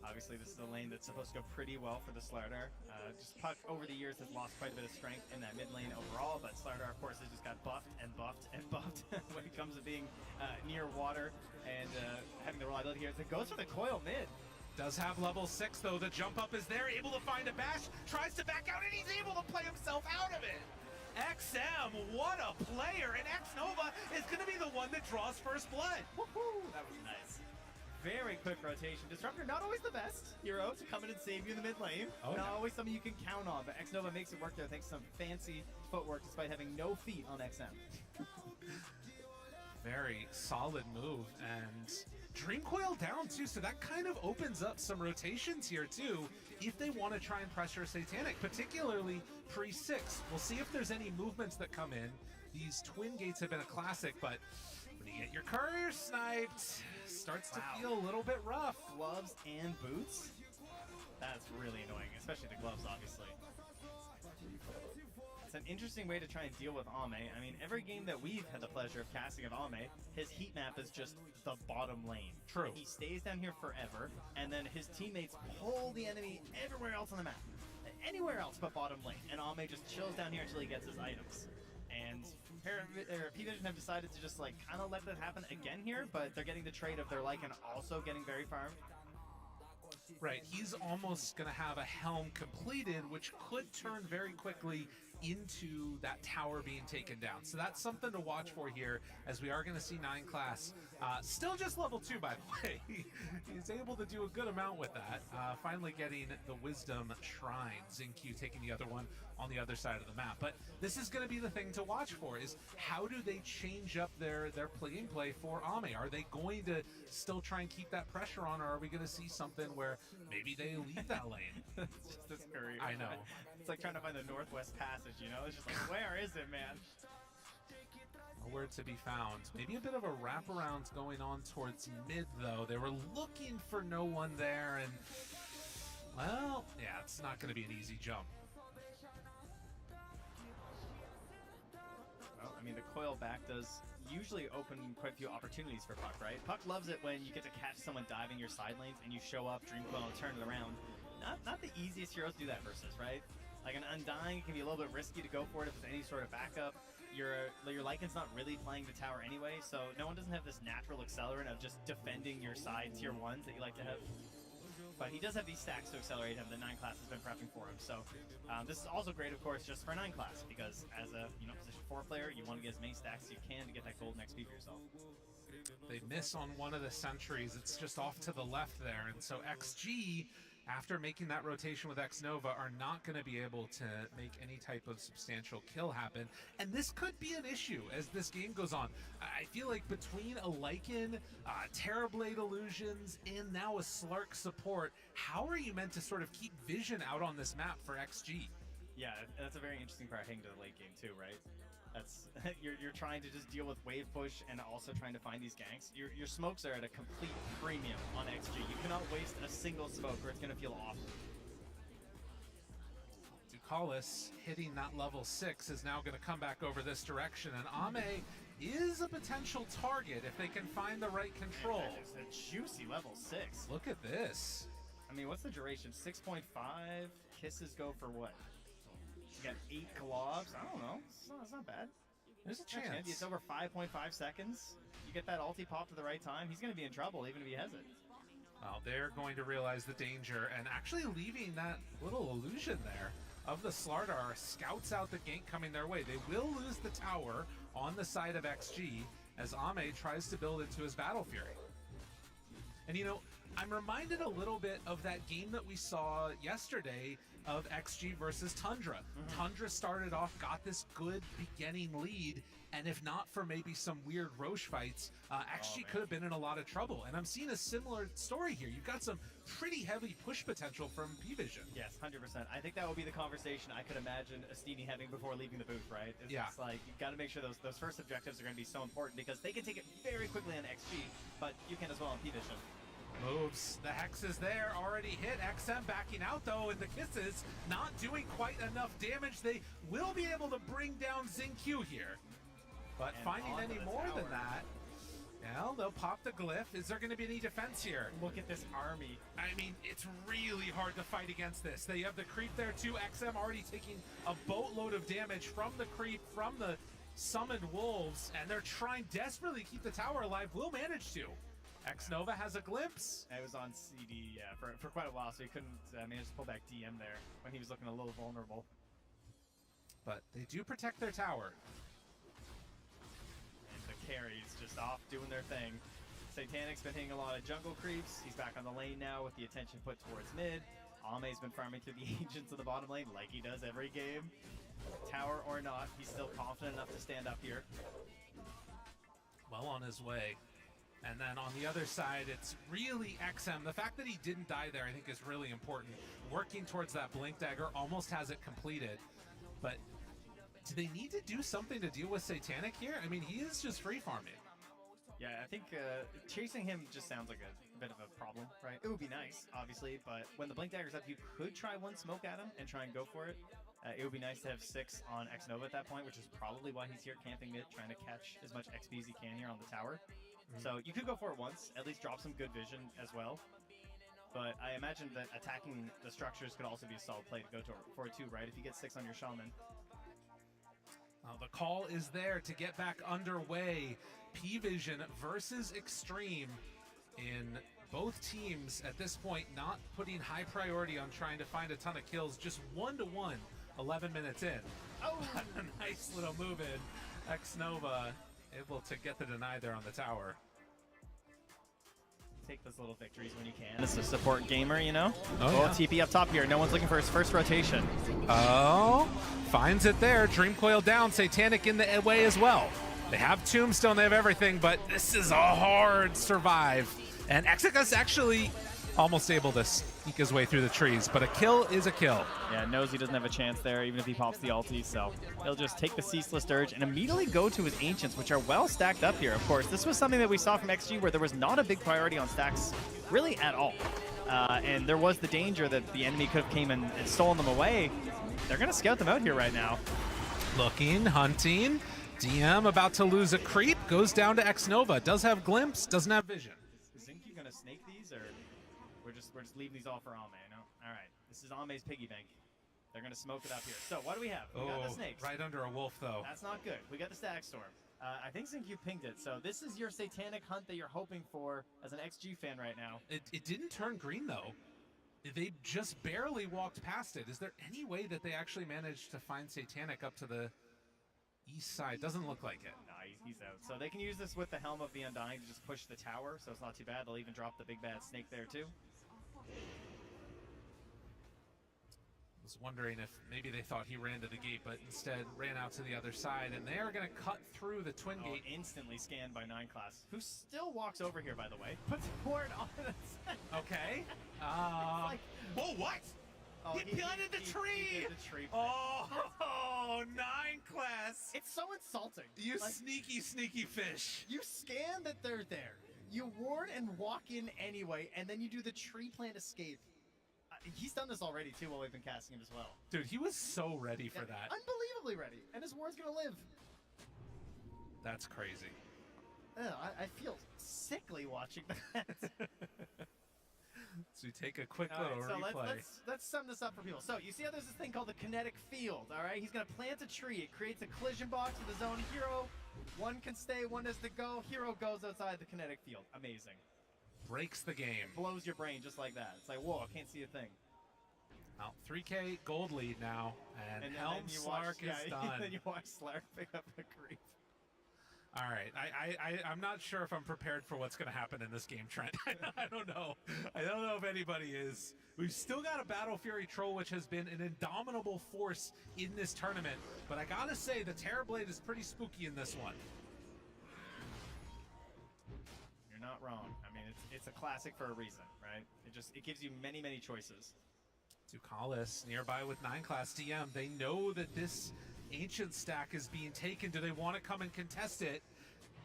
Obviously, this is a lane that's supposed to go pretty well for the Slardar. Just Puck, over the years, has lost quite a bit of strength in that mid lane overall, but Slardar, of course, has just got buffed and buffed and buffed when it comes to being near water and having the reliability here. So it goes for the coil mid. Does have level 6, though. The jump up is there, able to find a bash, tries to back out, and he's able to play himself out of it. XM, what a player, and X-Nova is going to be the one that draws first blood. Woohoo! That was nice. Very quick rotation. Disruptor, not always the best hero to come in and save you in the mid lane. Oh, not always something you can count on, but X-Nova makes it work there thanks to some fancy footwork despite having no feet on XM. Very solid move, and Dream Coil down too, so that kind of opens up some rotations here too if they want to try and pressure Satanic, particularly pre-6. We'll see if there's any movements that come in. These twin gates have been a classic, but when you get your courier sniped, starts to feel a little bit rough. Gloves and boots? That's really annoying, especially the gloves, obviously. an interesting way to try and deal with Ame. I mean, every game that we've had the pleasure of casting of Ame, his heat map is just the bottom lane. True. He stays down here forever, and then his teammates pull the enemy everywhere else on the map. Anywhere else but bottom lane. And Ame just chills down here until he gets his items. And P-Vision have decided to just like kind of let that happen again here, but they're getting the trade of their Lycan also getting very farmed. Right, he's almost going to have a helm completed, which could turn very quickly into that tower being taken down. So that's something to watch for here, as we are going to see 9 class. Still just level 2, by the way. He's able to do a good amount with that. Finally getting the Wisdom Shrine. Xingqiu taking the other one on the other side of the map. But this is going to be the thing to watch for, is how do they change up their gameplay for Ame? Are they going to still try and keep that pressure on, or are we going to see something where maybe they leave that lane? It's just this scurry. I know. It's like trying to find the Northwest Passage, you know? It's just like, where is it, man? Nowhere to be found. Maybe a bit of a wraparound going on towards mid, though. They were looking for no one there, and, well, yeah, it's not going to be an easy jump. Well, I mean, the coil back does usually open quite a few opportunities for Puck, right? Puck loves it when you get to catch someone diving your side lanes and you show up, Dream Coil, and turn it around. Not the easiest heroes to do that versus, right? Like an Undying can be a little bit risky to go for it if there's any sort of backup. Your Lycan's not really playing the tower anyway, so no one doesn't have this natural accelerant of just defending your side tier 1s that you like to have. But he does have these stacks to accelerate him. The 9 class has been prepping for him. So this is also great, of course, just for 9 class, because as a position 4 player, you want to get as many stacks as you can to get that golden XP for yourself. They miss on one of the sentries. It's just off to the left there, and so XG, after making that rotation with Xnova, are not going to be able to make any type of substantial kill happen. And this could be an issue as this game goes on. I feel like between a Lycan, Terrorblade Illusions, and now a Slark support, how are you meant to sort of keep vision out on this map for XG? Yeah, that's a very interesting part heading to the late game too, right? That's you're trying to just deal with wave push and also trying to find these ganks. Your smokes are at a complete premium on XG. You cannot waste a single smoke or it's going to feel awful. Ducalis hitting that level 6 is now going to come back over this direction, and Ame is a potential target if they can find the right control. It's a juicy level 6. Look at this. I mean, what's the duration? 6.5? Kisses go for what? You got 8 globs? I don't know. It's not bad. There's a chance. It's over 5.5 seconds. You get that ulti pop to the right time, he's going to be in trouble, even if he has it. Well, they're going to realize the danger and actually leaving that little illusion there of the Slardar scouts out the gank coming their way. They will lose the tower on the side of XG as Ame tries to build into his Battle Fury. And I'm reminded a little bit of that game that we saw yesterday of XG versus Tundra. Tundra started off, got this good beginning lead, and if not for maybe some weird Roche fights, XG could have been in a lot of trouble. And I'm seeing a similar story here. You've got some pretty heavy push potential from P-Vision. Yes, 100%. I think that will be the conversation I could imagine Astini having before leaving the booth, right? It's like, you've got to make sure those first objectives are going to be so important because they can take it very quickly on XG, but you can as well on P-Vision. Moves. The Hex is there, already hit. XM backing out though, and the Kisses not doing quite enough damage. They will be able to bring down Xingqiu here. But and finding any more than that, well, they'll pop the glyph. Is there going to be any defense here? Look at this army. I mean, it's really hard to fight against this. They have the creep there too. XM already taking a boatload of damage from the creep, from the summoned wolves, and they're trying desperately to keep the tower alive. Will manage to. Xnova has a glimpse. It was on CD, yeah, for quite a while, so he couldn't manage to pull back DM there when he was looking a little vulnerable. But they do protect their tower. And the carries just off doing their thing. Satanic's been hitting a lot of jungle creeps. He's back on the lane now with the attention put towards mid. Ame's been farming through the agents of the bottom lane like he does every game. Tower or not, he's still confident enough to stand up here. Well on his way. And then on the other side, it's really XM. The fact that he didn't die there, I think, is really important. Working towards that Blink Dagger, almost has it completed. But do they need to do something to deal with Satanic here? I mean, he is just free farming. Yeah, I think chasing him just sounds like a bit of a problem, right? It would be nice, obviously, but when the Blink Dagger's up, you could try one smoke at him and try and go for it. It would be nice to have 6 on Xnova at that point, which is probably why he's here camping mid, trying to catch as much XP as he can here on the tower. So you could go for it once, at least drop some good vision as well. But I imagine that attacking the structures could also be a solid play to go for it too, right? If you get 6 on your Shaman. The call is there to get back underway. P-Vision versus Extreme, in both teams at this point not putting high priority on trying to find a ton of kills, just 1-1, 11 minutes in. Oh, a nice little move in. Xnova able to get the deny there on the tower. Take those little victories when you can. This is a support gamer, you know? Oh, yeah. TP up top here. No one's looking for his first rotation. Oh, finds it there. Dream Coil down. Satanic in the way as well. They have Tombstone, they have everything, but this is a hard survive. And Exodus actually almost able to sneak his way through the trees, but a kill is a kill. Yeah, knows he doesn't have a chance there, even if he pops the ulti, so he'll just take the Ceaseless Dirge and immediately go to his Ancients, which are well stacked up here, of course. This was something that we saw from XG where there was not a big priority on stacks really at all. And there was the danger that the enemy could have came and stolen them away. They're going to scout them out here right now. Looking, hunting. DM about to lose a creep, goes down to Xnova. Does have glimpse, doesn't have vision. Is Zinky going to snake these, or we're just leaving these all for Ame, no? All right, this is Ame's piggy bank. They're going to smoke it up here. So what do we have? We got the snakes. Right under a wolf, though. That's not good. We got the Stack Storm. I think Zinky pinged it. So this is your Satanic hunt that you're hoping for as an XG fan right now. It didn't turn green, though. They just barely walked past it. Is there any way that they actually managed to find Satanic up to the east side? Doesn't look like it. No, he's out. So they can use this with the Helm of the Undying to just push the tower, so it's not too bad. They'll even drop the big bad snake there too. I was wondering if maybe they thought he ran to the gate, but instead ran out to the other side, and they are going to cut through the twin gate. Instantly scanned by 9class, who still walks over here, by the way. Puts a ward on it. Okay. Like, whoa, what? Oh, he planted the tree! He did the tree oh, 9class! It's so insulting. You sneaky, sneaky fish. You scan that they're there. You ward and walk in anyway, and then you do the tree plant escape. He's done this already, too, while we've been casting him as well. Dude, he was so ready for that. Unbelievably ready. And his ward's going to live. That's crazy. I feel sickly watching that. So we take a quick little replay. Let's sum this up for people. So you see how there's this thing called the kinetic field, all right? He's going to plant a tree. It creates a collision box with his own hero. One can stay, one has to go. Hero goes outside the kinetic field. Amazing. Breaks the game. Blows your brain just like that. It's like, whoa, I can't see a thing. Well, 3K gold lead now, and Helm Slark is done. And then you watch Slark pick up a creep. All right, I'm not sure if I'm prepared for what's going to happen in this game, Trent. I don't know. I don't know if anybody is. We've still got a Battle Fury Troll, which has been an indomitable force in this tournament. But I got to say, the Terrorblade is pretty spooky in this one. You're not wrong. I mean, it's a classic for a reason, right? It gives you many, many choices. Ducalis nearby with 9class DM. They know that this Ancient stack is being taken. Do they want to come and contest it?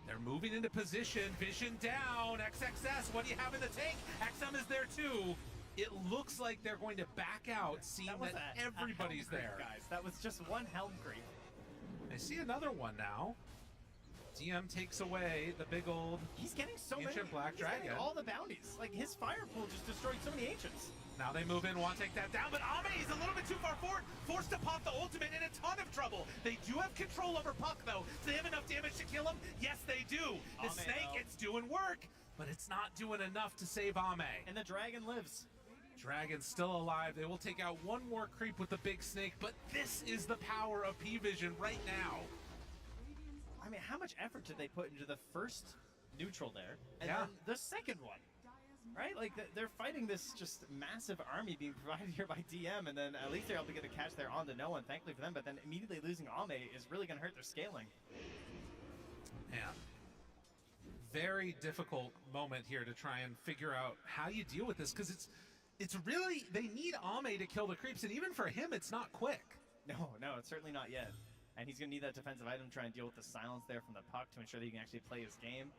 They're moving into position. Vision down. XXS, what do you have in the tank? XM is there too. It looks like they're going to back out, seeing that everybody's there. Guys, that was just one Helm creep. I see another one now. DM takes away the big old He's getting so Ancient many. Black Dragon. Getting all the bounties. Like, his fire pool just destroyed so many Ancients. Now they move in, want to take that down, but Ame is a little bit too far forward, forced to pop the ultimate, in a ton of trouble. They do have control over Puck, though. Do they have enough damage to kill him? Yes, they do. The snake, it's doing work, but it's not doing enough to save Ame. And the dragon lives. Dragon's still alive. They will take out one more creep with the big snake, but this is the power of P-Vision right now. I mean, how much effort did they put into the first neutral there, and then the second one? Right? Like, they're fighting this just massive army being provided here by DM, and then at least they're able to get a catch there on the no one, thankfully for them, but then immediately losing Ame is really going to hurt their scaling. Yeah. Very difficult moment here to try and figure out how you deal with this, because it's really, they need Ame to kill the creeps, and even for him, it's not quick. No, it's certainly not yet. And he's going to need that defensive item to try and deal with the silence there from the Puck to ensure that he can actually play his game.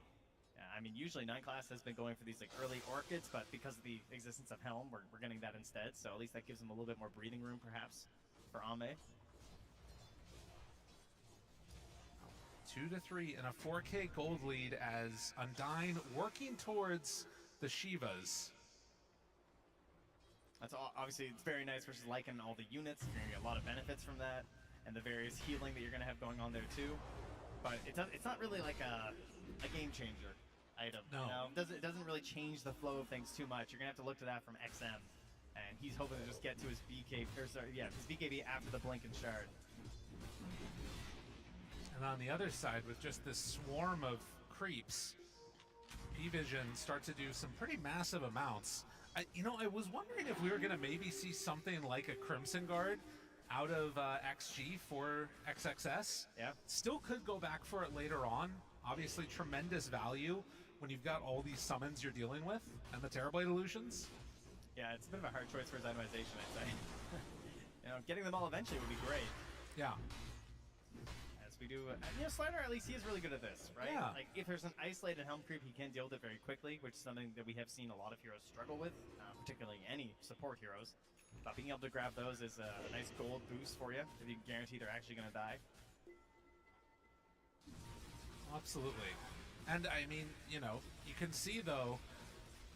I mean, usually 9 class has been going for these like early orchids, but because of the existence of Helm, we're getting that instead. So at least that gives them a little bit more breathing room, perhaps, for Ame. 2-3 and a 4K gold lead as Undyne working towards the Shivas. That's all, obviously it's very nice versus Lycan and all the units. You're gonna get a lot of benefits from that, and the various healing that you're gonna have going on there too. But it's not really like a game changer item. No. It doesn't really change the flow of things too much. You're gonna have to look to that from XM, and he's hoping to just get to his his BKB after the Blink and Shard. And on the other side, with just this swarm of creeps, P-Vision start to do some pretty massive amounts. I was wondering if we were going to maybe see something like a Crimson Guard out of XG for XXS. Yeah. Still could go back for it later on. Obviously, tremendous value when you've got all these summons you're dealing with and the Terrorblade illusions. Yeah, it's a bit of a hard choice for his itemization, I'd say. Getting them all eventually would be great. Yeah. We do, Slider, at least he is really good at this, right? Yeah. Like, if there's an isolated Helm creep, he can deal with it very quickly, which is something that we have seen a lot of heroes struggle with, particularly any support heroes. But being able to grab those is a nice gold boost for you, if you can guarantee they're actually going to die. Absolutely. And, I mean, you can see, though,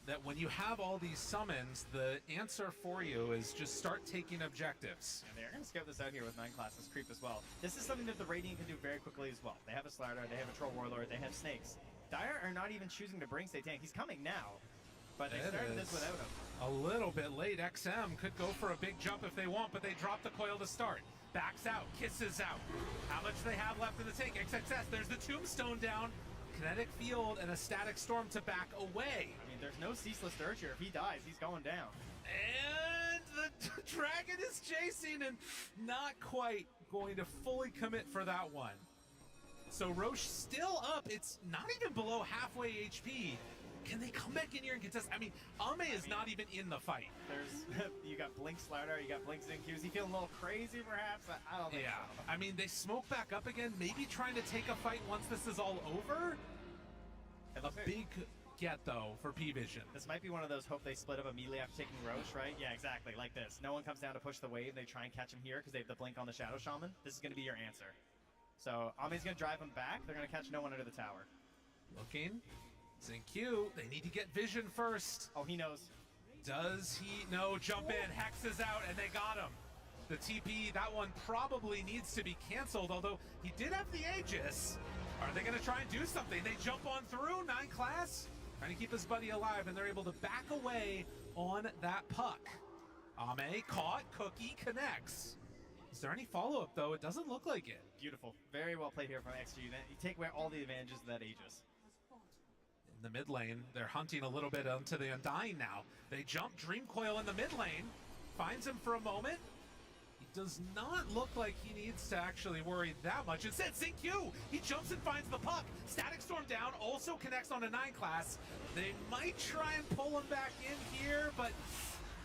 that when you have all these summons, the answer for you is just start taking objectives. And they're going to scout this out here with 9 classes creep as well. This is something that the Radiant can do very quickly as well. They have a Slider, they have a Troll Warlord, they have Snakes. Dire are not even choosing to bring Satanic. He's coming now, but they started this without him. A little bit late. XM could go for a big jump if they want, but they drop the coil to start. Backs out, kisses out. How much do they have left in the tank? XXS, there's the Tombstone down. Kinetic Field and a Static Storm to back away. I mean, there's no Ceaseless Dirge here. If he dies, he's going down. And the Dragon is chasing and not quite going to fully commit for that one. So Roche still up. It's not even below halfway HP. Can they come back in here and contest? I mean, Ame is not even in the fight. You got Blink Slider, you got Blink Xingqiu. Is he feeling a little crazy, perhaps? I don't think so. I mean, they smoke back up again, maybe trying to take a fight once this is all over. A big get, though, for P-Vision. This might be one of those hope they split up immediately after taking Roche, right? Yeah, exactly, like this. No one comes down to push the wave. They try and catch him here because they have the Blink on the Shadow Shaman. This is going to be your answer. So Ame's going to drive him back. They're going to catch no one under the tower. Looking. Xingqiu, they need to get vision first. Oh, he knows. Does he? No, jump in. Hex is out, and they got him. The TP, that one probably needs to be canceled, although he did have the Aegis. Are they going to try and do something? They jump on through, 9 class, trying to keep his buddy alive, and they're able to back away on that puck. Ame caught, Cookie connects. Is there any follow-up, though? It doesn't look like it. Beautiful. Very well played here from XG. You take away all the advantages of that Aegis. In the mid lane, they're hunting a little bit onto the Undyne now. They jump Dream Coil in the mid lane, finds him for a moment. He does not look like he needs to actually worry that much. Instead, Xingqiu, he jumps and finds the puck. Static Storm down, also connects on a 9 class. They might try and pull him back in here, but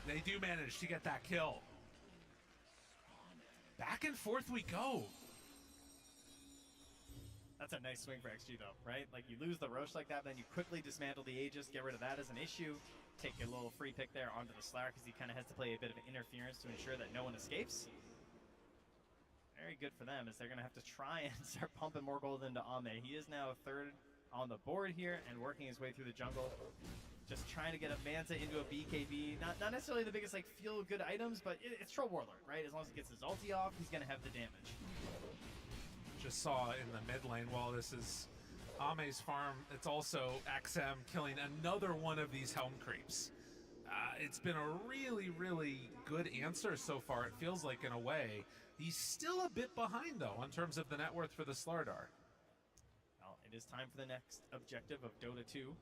they do manage to get that kill. Back and forth we go. That's a nice swing for XG though, right? Like you lose the Roche like that, then you quickly dismantle the Aegis, get rid of that as an issue, take a little free pick there onto the Slayer because he kind of has to play a bit of interference to ensure that no one escapes. Very good for them as they're going to have to try and start pumping more gold into Ame. He is now 3rd on the board here and working his way through the jungle. Just trying to get a Manta into a BKB. Not necessarily the biggest like feel-good items, but it's Troll Warlord, right? As long as he gets his ulti off, he's going to have the damage. Just saw in the mid lane while this is Ame's farm, it's also XM killing another one of these Helm creeps. It's been a really, really good answer so far, it feels like, in a way. He's still a bit behind, though, in terms of the net worth for the Slardar. Well, it is time for the next objective of Dota 2.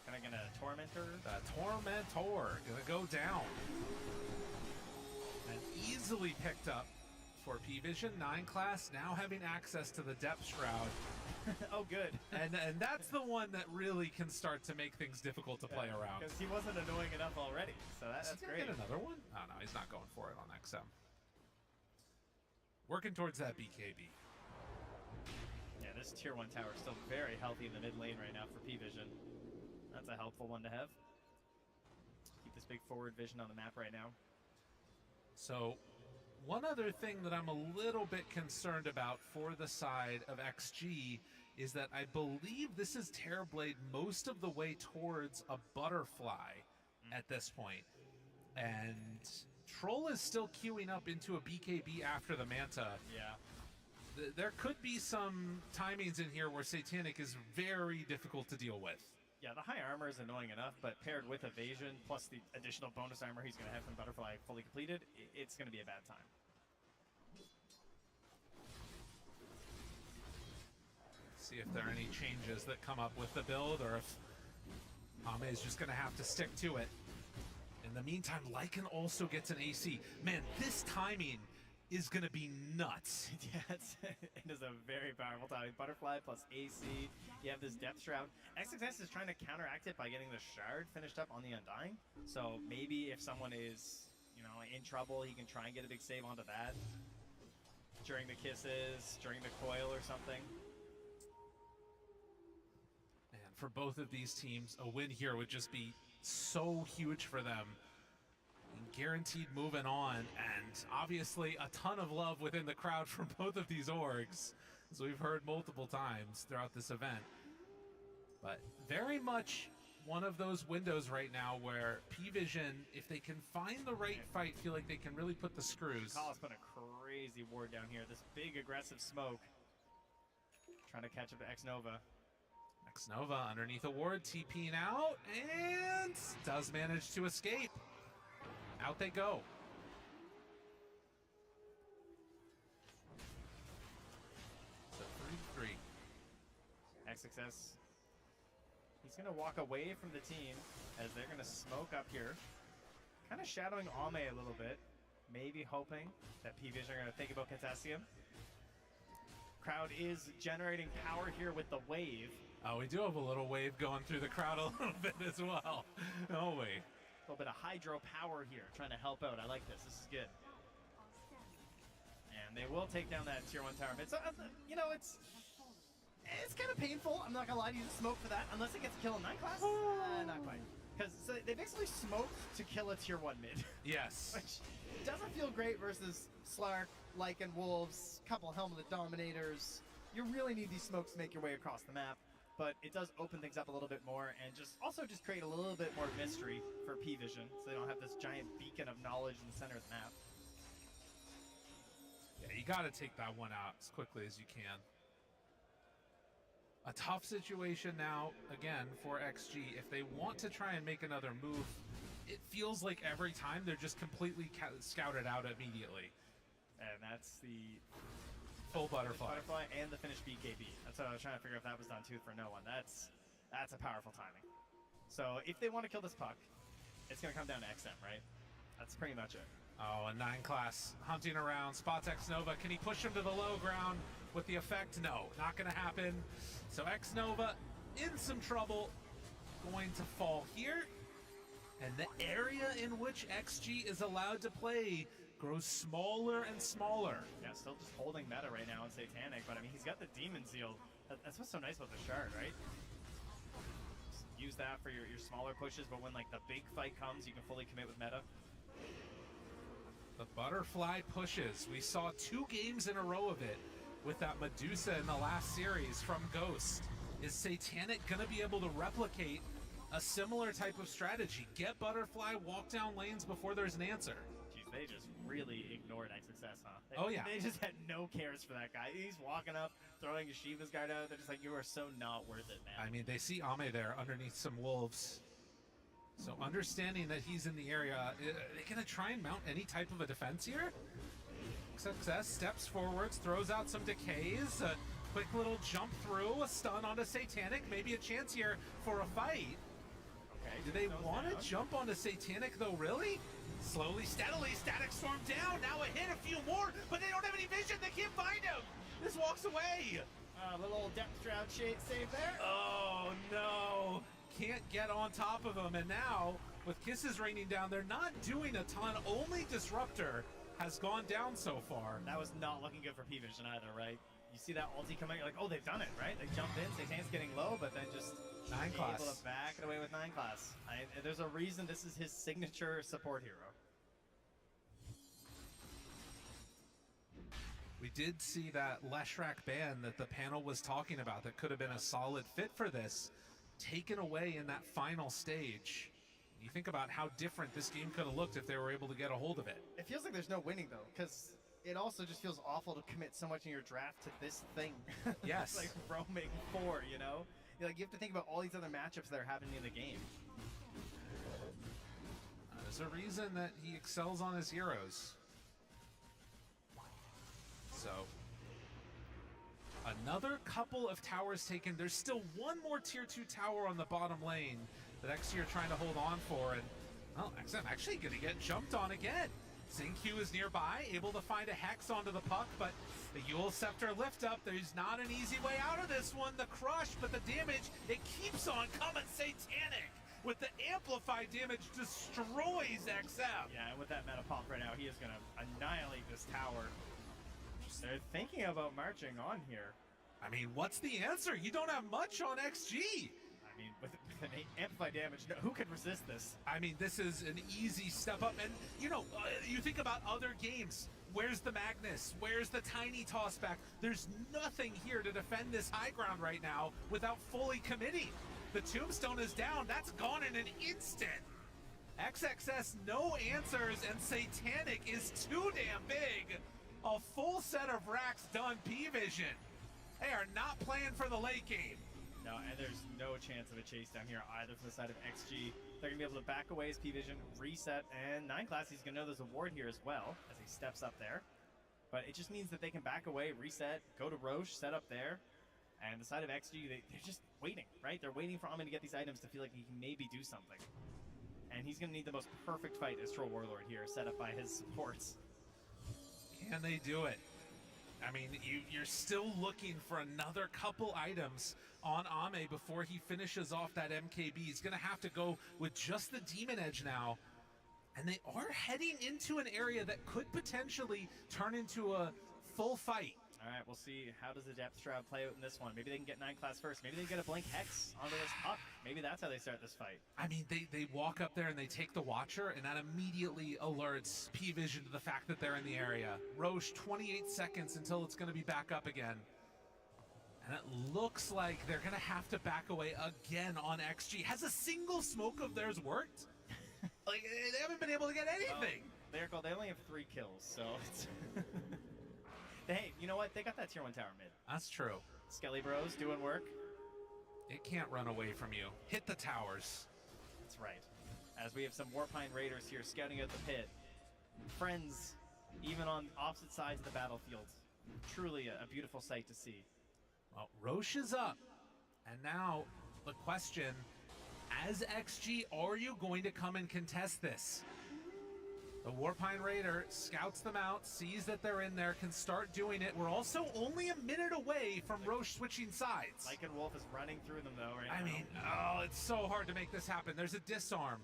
Kind of gonna Tormentor. The Tormentor gonna go down. And easily picked up for P-Vision. 9 class now having access to the Depth Shroud. Oh, good. and that's the one that really can start to make things difficult to play around. Because he wasn't annoying enough already, so that's great. Get another one? Oh, no, he's not going for it on XM. Working towards that BKB. Yeah, this tier 1 tower is still very healthy in the mid lane right now for P-Vision. That's a helpful one to have. Keep this big forward vision on the map right now. So, one other thing that I'm a little bit concerned about for the side of XG is that I believe this is Terrorblade most of the way towards a butterfly at this point. And Troll is still queuing up into a BKB after the Manta. Yeah. There could be some timings in here where Satanic is very difficult to deal with. Yeah, the high armor is annoying enough, but paired with evasion plus the additional bonus armor he's going to have from Butterfly fully completed, it's going to be a bad time. See if there are any changes that come up with the build, or if Ame is just going to have to stick to it. In the meantime, Lycan also gets an AC. Man, this timing is going to be nuts. Yeah, it is a very powerful timing. Butterfly plus AC. You have this Depth Shroud. XXS is trying to counteract it by getting the Shard finished up on the Undying. So maybe if someone is, you know, in trouble, he can try and get a big save onto that. During the kisses, during the coil or something. And for both of these teams, a win here would just be so huge for them. Guaranteed moving on, and obviously a ton of love within the crowd from both of these orgs, as we've heard multiple times throughout this event. But very much one of those windows right now where P-Vision, if they can find the right fight, feel like they can really put the screws. Kala's put a crazy ward down here. This big aggressive smoke. Trying to catch up to X-Nova. X-Nova underneath a ward, TPing out, and does manage to escape. Out they go. So 3-3. XXS. He's going to walk away from the team as they're going to smoke up here. Kind of shadowing Ame a little bit. Maybe hoping that P-Vision are going to think about Potassium. Crowd is generating power here with the wave. Oh, we do have a little wave going through the crowd a little bit as well. Oh, wait. A little bit of hydro power here, trying to help out. I like this. This is good. And they will take down that tier 1 tower mid. So, you know, it's kind of painful. I'm not going to lie to you to smoke for that, unless it gets a kill in 9 class. Not quite. Because so they basically smoked to kill a tier 1 mid. Yes. Which doesn't feel great versus Slark, Lycan, Wolves, couple Helm of the Dominators. You really need these smokes to make your way across the map. But it does open things up a little bit more and just create a little bit more mystery for P-Vision, so they don't have this giant beacon of knowledge in the center of the map. Yeah, you got to take that one out as quickly as you can. A tough situation now, again, for XG. If they want to try and make another move, it feels like every time they're just completely scouted out immediately. And that's the full butterfly and the finished BKB. That's what I was trying to figure if that was done too for no one. That's a powerful timing. So if they want to kill this puck, it's going to come down to XM, right? That's pretty much it. Oh, a 9 class hunting around, spots X-Nova. Can he push him to the low ground with the effect? No, not going to happen. So X-Nova in some trouble, going to fall here. And the area in which XG is allowed to play grows smaller and smaller. Yeah, still just holding meta right now in Satanic, but I mean, he's got the Demon Seal. That's what's so nice about the Shard, right? Just use that for your smaller pushes, but when like the big fight comes, you can fully commit with meta. The butterfly pushes. We saw 2 games in a row of it with that Medusa in the last series from Ghost. Is Satanic going to be able to replicate a similar type of strategy? Get butterfly, walk down lanes before there's an answer. Jeez, they just really ignored XXS, huh? Oh, yeah. They just had no cares for that guy. He's walking up, throwing Shiva's guard out. They're just like, you are so not worth it, man. I mean, they see Ame there underneath some wolves. So understanding that he's in the area, are they going to try and mount any type of a defense here? XXS steps forwards, throws out some decays, a quick little jump through, a stun onto Satanic, maybe a chance here for a fight. Okay. Do they want to jump onto Satanic though, really? Slowly, steadily, Static Storm down, now a hit, a few more, but they don't have any vision, they can't find him! This walks away! A little Depth Shroud save there. Oh no! Can't get on top of him, and now, with kisses raining down, they're not doing a ton, only Disruptor has gone down so far. That was not looking good for P-Vision either, right? You see that ulti coming, you're like, oh, they've done it, right? They jump in, Satan's getting low, but then just 9 class. able to back it away with 9 class. There's a reason this is his signature support hero. We did see that Leshrac ban that the panel was talking about that could have been a solid fit for this, taken away in that final stage. You think about how different this game could have looked if they were able to get a hold of it. It feels like there's no winning, though, because it also just feels awful to commit so much in your draft to this thing. Yes. It's like roaming 4, you know? You have to think about all these other matchups that are happening in the game. There's a reason that he excels on his heroes. So, another couple of towers taken. There's still one more tier 2 tower on the bottom lane that XG are trying to hold on for, and well, XM actually gonna get jumped on again. Xingqiu is nearby, able to find a Hex onto the puck, but the Eul Scepter lift up. There's not an easy way out of this one. The crush, but the damage, it keeps on coming. Satanic with the amplified damage destroys XM. Yeah, and with that meta pop right now, he is gonna annihilate this tower. They're thinking about marching on here. I mean, what's the answer? You don't have much on XG. I mean, with an amplified damage, who can resist this? I mean, this is an easy step up. And, you know, you think about other games. Where's the Magnus? Where's the tiny toss back? There's nothing here to defend this high ground right now without fully committing. The Tombstone is down. That's gone in an instant. XXS, no answers, and Satanic is too damn big. A full set of racks done, P-Vision. They are not playing for the late game. No, and there's no chance of a chase down here either from the side of XG. They're going to be able to back away as P-Vision, reset, and 9 class, he's going to know there's a ward here as well as he steps up there. But it just means that they can back away, reset, go to Roche, set up there. And the side of XG, they're just waiting, right? They're waiting for Amin to get these items to feel like he can maybe do something. And he's going to need the most perfect fight as Troll Warlord here, set up by his supports. Can they do it? I mean, you're still looking for another couple items on Ame before he finishes off that MKB. He's going to have to go with just the Demon Edge now. And they are heading into an area that could potentially turn into a full fight. All right, we'll see. How does the Depth Shroud play out in this one? Maybe they can get 9 class first. Maybe they get a Blink Hex onto this puck. Maybe that's how they start this fight. I mean, they walk up there and they take the Watcher, and that immediately alerts P-Vision to the fact that they're in the area. Roche, 28 seconds until it's going to be back up again. And it looks like they're going to have to back away again on XG. Has a single smoke of theirs worked? Like, they haven't been able to get anything. Lyrical, they only have 3 kills, so it's... Hey, you know what? They got that tier 1 tower mid. That's true. Skelly Bros doing work. It can't run away from you. Hit the towers. That's right. As we have some Warpine Raiders here scouting out the pit. Friends, even on opposite sides of the battlefield. Truly a beautiful sight to see. Well, Roche is up. And now the question, as XG, are you going to come and contest this? The Warpine Raider scouts them out, sees that they're in there, can start doing it. We're also only a minute away from Roche switching sides. Lycan Wolf is running through them though right now. I mean, oh, it's so hard to make this happen. There's a disarm.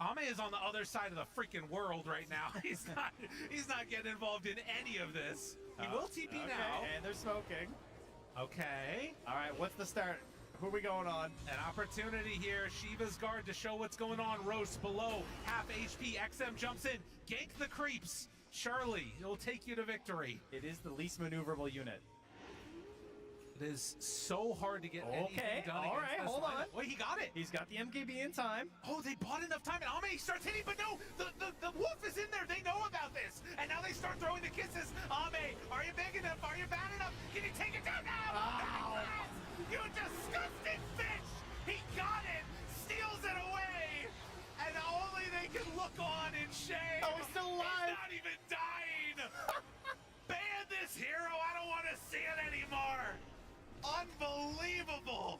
Ame is on the other side of the freaking world right now. He's not getting involved in any of this. He will TP now. And they're smoking. Okay. All right, what's the start? Who are we going on? An opportunity here. Shiva's guard to show what's going on. Roast below. Half HP. XM jumps in. Gank the creeps. Charlie, he'll take you to victory. It is the least maneuverable unit. It is so hard to get anything done. All right, hold on. Wait, he got it. He's got the MKB in time. Oh, they bought enough time, and Ame starts hitting, but no, the wolf is in there. They know about this, and now they start throwing the kisses. Ame, are you big enough? Are you bad enough? Can you take it down now? Oh. You disgusting fish! He got it, steals it away, and only they can look on in shame. Oh, he's still alive. He's not even dying. Ban this hero. I don't want to see it anymore. Unbelievable.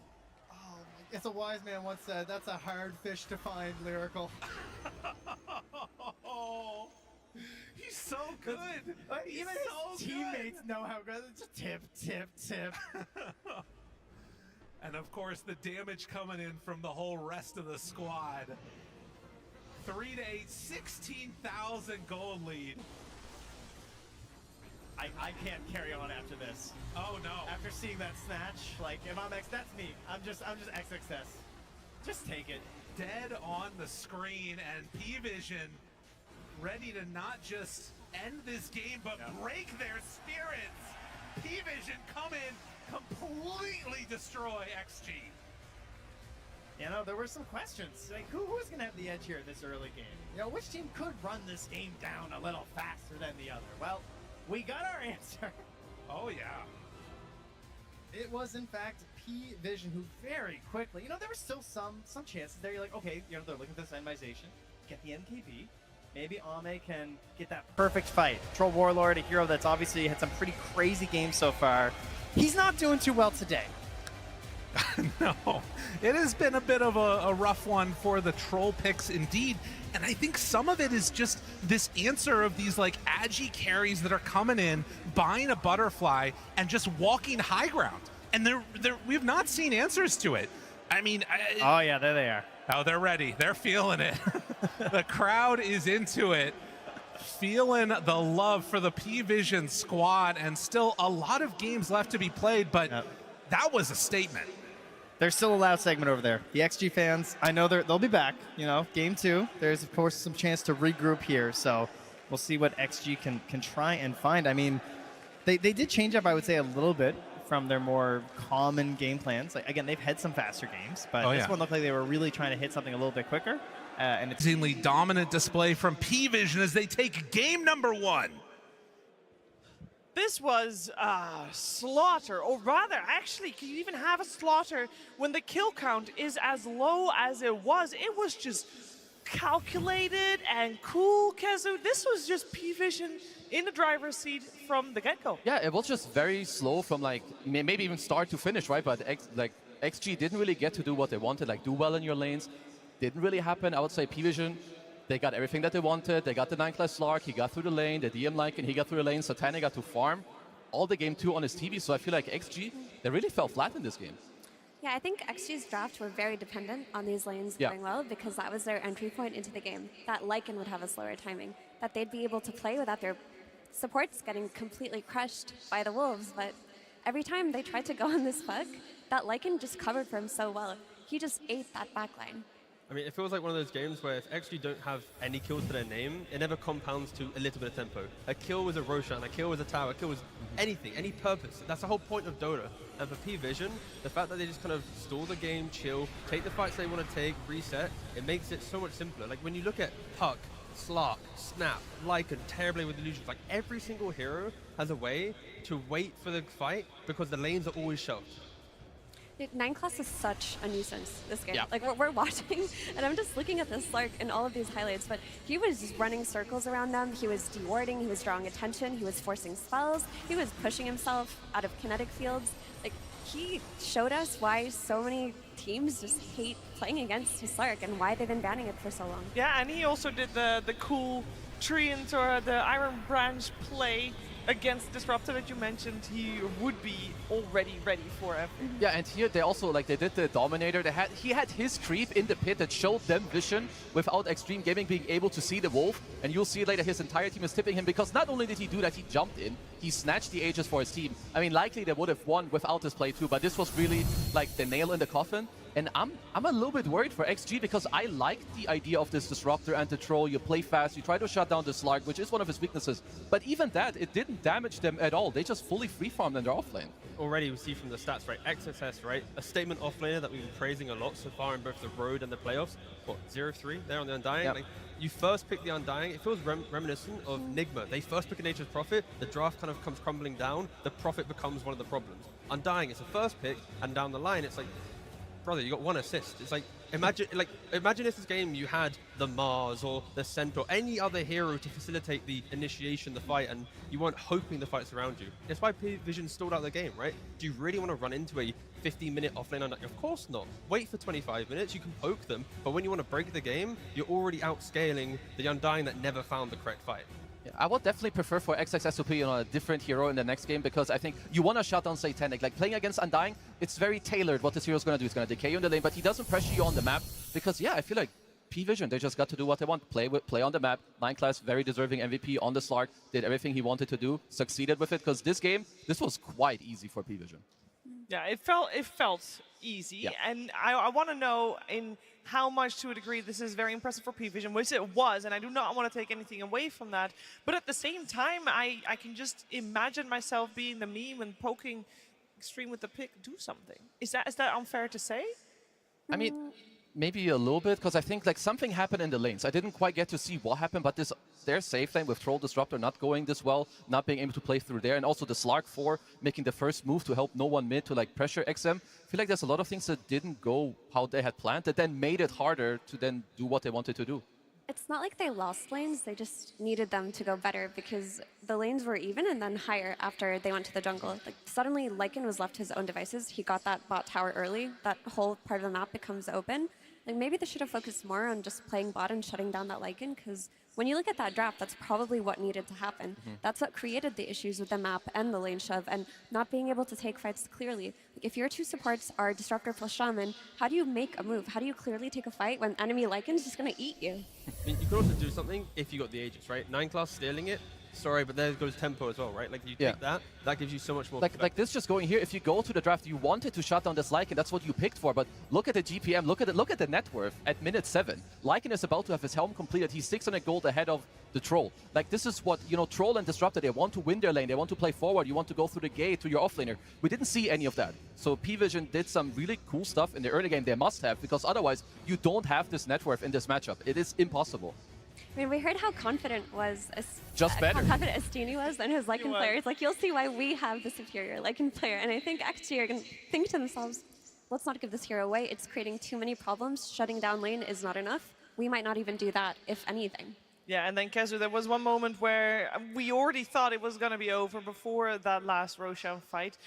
Oh, it's a wise man once said, that's a hard fish to find, Lyrical. Oh, he's so good. Even his teammates know how good. It's just tip, tip, tip. And of course, the damage coming in from the whole rest of the squad. 3-8, 16,000 gold lead. I can't carry on after this. Oh no. After seeing that snatch, like if I'm X, that's me. I'm just XXS. Just take it. Dead on the screen, and P-Vision ready to not just end this game, but break their spirits. P-Vision come in, completely destroy XG. You know, there were some questions. Like, who's going to have the edge here this early game? You know, which team could run this game down a little faster than the other? Well, we got our answer. Oh, yeah. It was, in fact, P-Vision who very quickly, you know, there were still some chances there. You're like, okay, you know, they're looking for this randomization. Get the MKB. Maybe Ame can get that perfect fight. Troll Warlord, a hero that's obviously had some pretty crazy games so far. He's not doing too well today. No, it has been a bit of a rough one for the troll picks indeed. And I think some of it is just this answer of these like agi carries that are coming in, buying a butterfly, and just walking high ground. And we've not seen answers to it. I mean, oh yeah, there they are. Oh, they're ready. They're feeling it. The crowd is into it, feeling the love for the P-Vision squad, and still a lot of games left to be played, but that was a statement. There's still a loud segment over there. The XG fans, I know they'll be back. You know, game 2. There's of course some chance to regroup here, so we'll see what XG can try and find. I mean, they did change up, I would say, a little bit from their more common game plans. Like again, they've had some faster games, but this one looked like they were really trying to hit something a little bit quicker. And it's extremely dominant display from P-Vision as they take game number 1. This was a slaughter, or rather, actually, can you even have a slaughter when the kill count is as low as it was? It was just calculated and cool, Kezu. This was just P-Vision in the driver's seat from the get-go. Yeah, it was just very slow from like maybe even start to finish, right? But XG didn't really get to do what they wanted, like do well in your lanes. Didn't really happen. I would say P-Vision, they got everything that they wanted. They got the 9-class Slark, he got through the lane, the DM Lycan, he got through the lane, Satanic got to farm all the game 2 on his TV, so I feel like XG, they really fell flat in this game. Yeah, I think XG's draft were very dependent on these lanes doing well because that was their entry point into the game. That Lycan would have a slower timing, that they'd be able to play without their supports getting completely crushed by the Wolves, but every time they tried to go on this puck, that Lycan just covered for him so well. He just ate that backline. I mean, it feels like one of those games where if XG don't have any kills to their name, it never compounds to a little bit of tempo. A kill was a Roshan, a kill was a tower, a kill was anything, any purpose. That's the whole point of Dota. And for P-Vision, the fact that they just kind of stall the game, chill, take the fights they want to take, reset, it makes it so much simpler. Like when you look at Puck, Slark, Snap, Lycan, Terrorblade with Illusions, like every single hero has a way to wait for the fight because the lanes are always shelved. 9-class is such a nuisance this game. Like we're watching, and I'm just looking at this Slark in all of these highlights, but he was just running circles around them, he was dewarding, he was drawing attention, he was forcing spells, he was pushing himself out of kinetic fields. Like he showed us why so many teams just hate playing against his Slark and why they've been banning it for so long. Yeah, and he also did the cool Treant or the Iron Branch play against Disruptor that you mentioned. He would be already ready for it. Yeah, and here they also, like they did the Dominator, he had his creep in the pit that showed them vision without Extreme Gaming being able to see the Wolf, and you'll see later his entire team is tipping him because not only did he do that, he jumped in, he snatched the Aegis for his team. I mean, likely they would have won without this play too, but this was really like the nail in the coffin. And I'm a little bit worried for XG because I like the idea of this Disruptor and the Troll. You play fast, you try to shut down the Slark, which is one of his weaknesses. But even that, it didn't damage them at all. They just fully free-farmed in their offlane. Already we see from the stats, right? XSS, right? A statement offlaner that we've been praising a lot so far in both the Road and the playoffs. What, 0-3 there on the Undying? Yep. Like, you first pick the Undying, it feels reminiscent of Nigma. They first pick a Nature's Prophet, the draft kind of comes crumbling down, the Prophet becomes one of the problems. Undying, it's a first pick, and down the line, it's like, brother, you got 1 assist. It's like, imagine if this game you had the Mars or the Centaur, any other hero to facilitate the initiation, the fight, and you weren't hoping the fights around you. That's why P-Vision stalled out the game, right? Do you really want to run into a 15-minute offlane Undying? Of course not. Wait for 25 minutes, you can poke them, but when you want to break the game, you're already outscaling the Undying that never found the correct fight. I would definitely prefer for XXS to be on a different hero in the next game because I think you want to shut down Satanic. Like playing against Undying, it's very tailored what this hero is going to do. It's going to decay you in the lane, but he doesn't pressure you on the map because, yeah, I feel like P-Vision, they just got to do what they want. Play on the map. 9class, very deserving MVP on the Slark. Did everything he wanted to do. Succeeded with it, because this game, this was quite easy for P-Vision. Yeah, it felt easy, Yeah. and I want to know in how much, to a degree, this is very impressive for P-Vision, which it was, and I do not want to take anything away from that. But at the same time, I can just imagine myself being the meme and poking Extreme with the pick, do something. Is that unfair to say? I mean, maybe a little bit, because I think like something happened in the lanes. I didn't quite get to see what happened, but their safe lane with Troll Disruptor not going this well, not being able to play through there, and also the Slark 4 making the first move to help no one mid to like pressure XM. I feel like there's a lot of things that didn't go how they had planned that then made it harder to then do what they wanted to do. It's not like they lost lanes, they just needed them to go better because the lanes were even and then higher after they went to the jungle. Like suddenly Lycan was left to his own devices. He got that bot tower early. That whole part of the map becomes open. Like maybe they should have focused more on just playing bot and shutting down that Lycan, because when you look at that draft, that's probably what needed to happen. That's what created the issues with the map and the lane shove and not being able to take fights clearly. Like if your two supports are Disruptor plus Shaman, how do you make a move? How do you clearly take a fight when enemy Lycan's just going to eat you? I mean, you could also do something if you got the Aegis, right? 9class stealing it. Sorry, but there goes tempo as well, right? Like you take that gives you so much more. Like this just going here, if you go to the draft, you wanted to shut down this Lycan, that's what you picked for, but look at the GPM, look at the net worth at minute 7. Lycan is about to have his helm completed, he's 600 gold ahead of the Troll. Like this is what, you know, Troll and Disruptor, they want to win their lane, they want to play forward, you want to go through the gate to your offlaner. We didn't see any of that. So P-Vision did some really cool stuff in the early game, they must have, because otherwise you don't have this net worth in this matchup. It is impossible. I mean, we heard how confident Just better. How confident Estini was and his Lycan players. Like, you'll see why we have the superior Lycan player. And I think XG are going to think to themselves, let's not give this hero away. It's creating too many problems. Shutting down lane is not enough. We might not even do that, if anything. Yeah, and then Kezzer, there was one moment where we already thought it was going to be over before that last Roshan fight,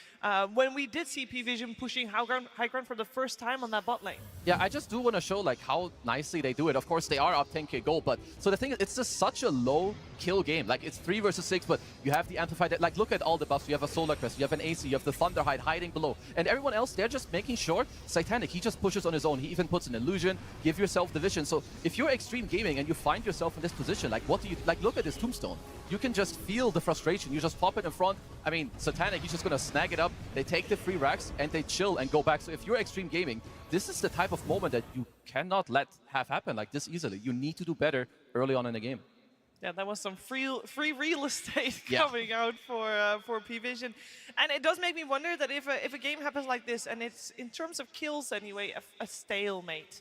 when we did see P-Vision pushing high ground for the first time on that bot lane. Yeah, I just do want to show like how nicely they do it. Of course, they are up 10k gold, but so the thing is, it's just such a low kill game. Like it's 3 versus 6, but you have the amplified. Like look at all the buffs. You have a Solar Crest, you have an AC, you have the Thunderhide hiding below, and everyone else they're just making sure. Satanic, he just pushes on his own. He even puts an illusion. Give yourself the vision. So if you're Extreme Gaming and you find yourself in this position, like what do you like? Look at this tombstone. You can just feel the frustration. You just pop it in front. I mean, Satanic, he's just gonna snag it up. They take the free racks and they chill and go back. So if you're Extreme Gaming, this is the type of moment that you cannot let have happen like this easily. You need to do better early on in the game. Yeah, that was some free real estate coming out for P-Vision. And it does make me wonder that if a game happens like this, and it's, in terms of kills anyway, a stalemate,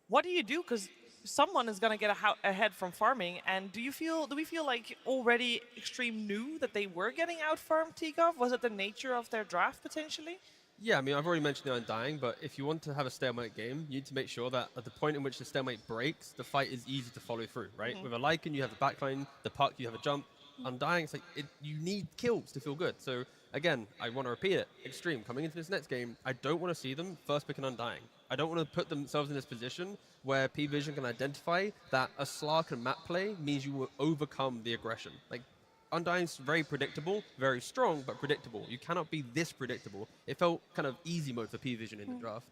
what do you do? Because someone is going to get ahead from farming, and do we feel like already Extreme knew that they were getting out-farmed T-Gov? Was it the nature of their draft, potentially? Yeah, I mean, I've already mentioned the Undying, but if you want to have a stalemate game, you need to make sure that at the point in which the stalemate breaks, the fight is easy to follow through, right? With a Lycan, you have the backline, the puck, you have a jump. Undying, it's like, you need kills to feel good. So, again, I want to repeat it. Extreme, coming into this next game, I don't want to see them first pick an Undying. I don't want to put themselves in this position where P-Vision can identify that a Slark and map play means you will overcome the aggression. Like, Undying's very predictable, very strong, but predictable. You cannot be this predictable. It felt kind of easy mode for P-Vision in the draft.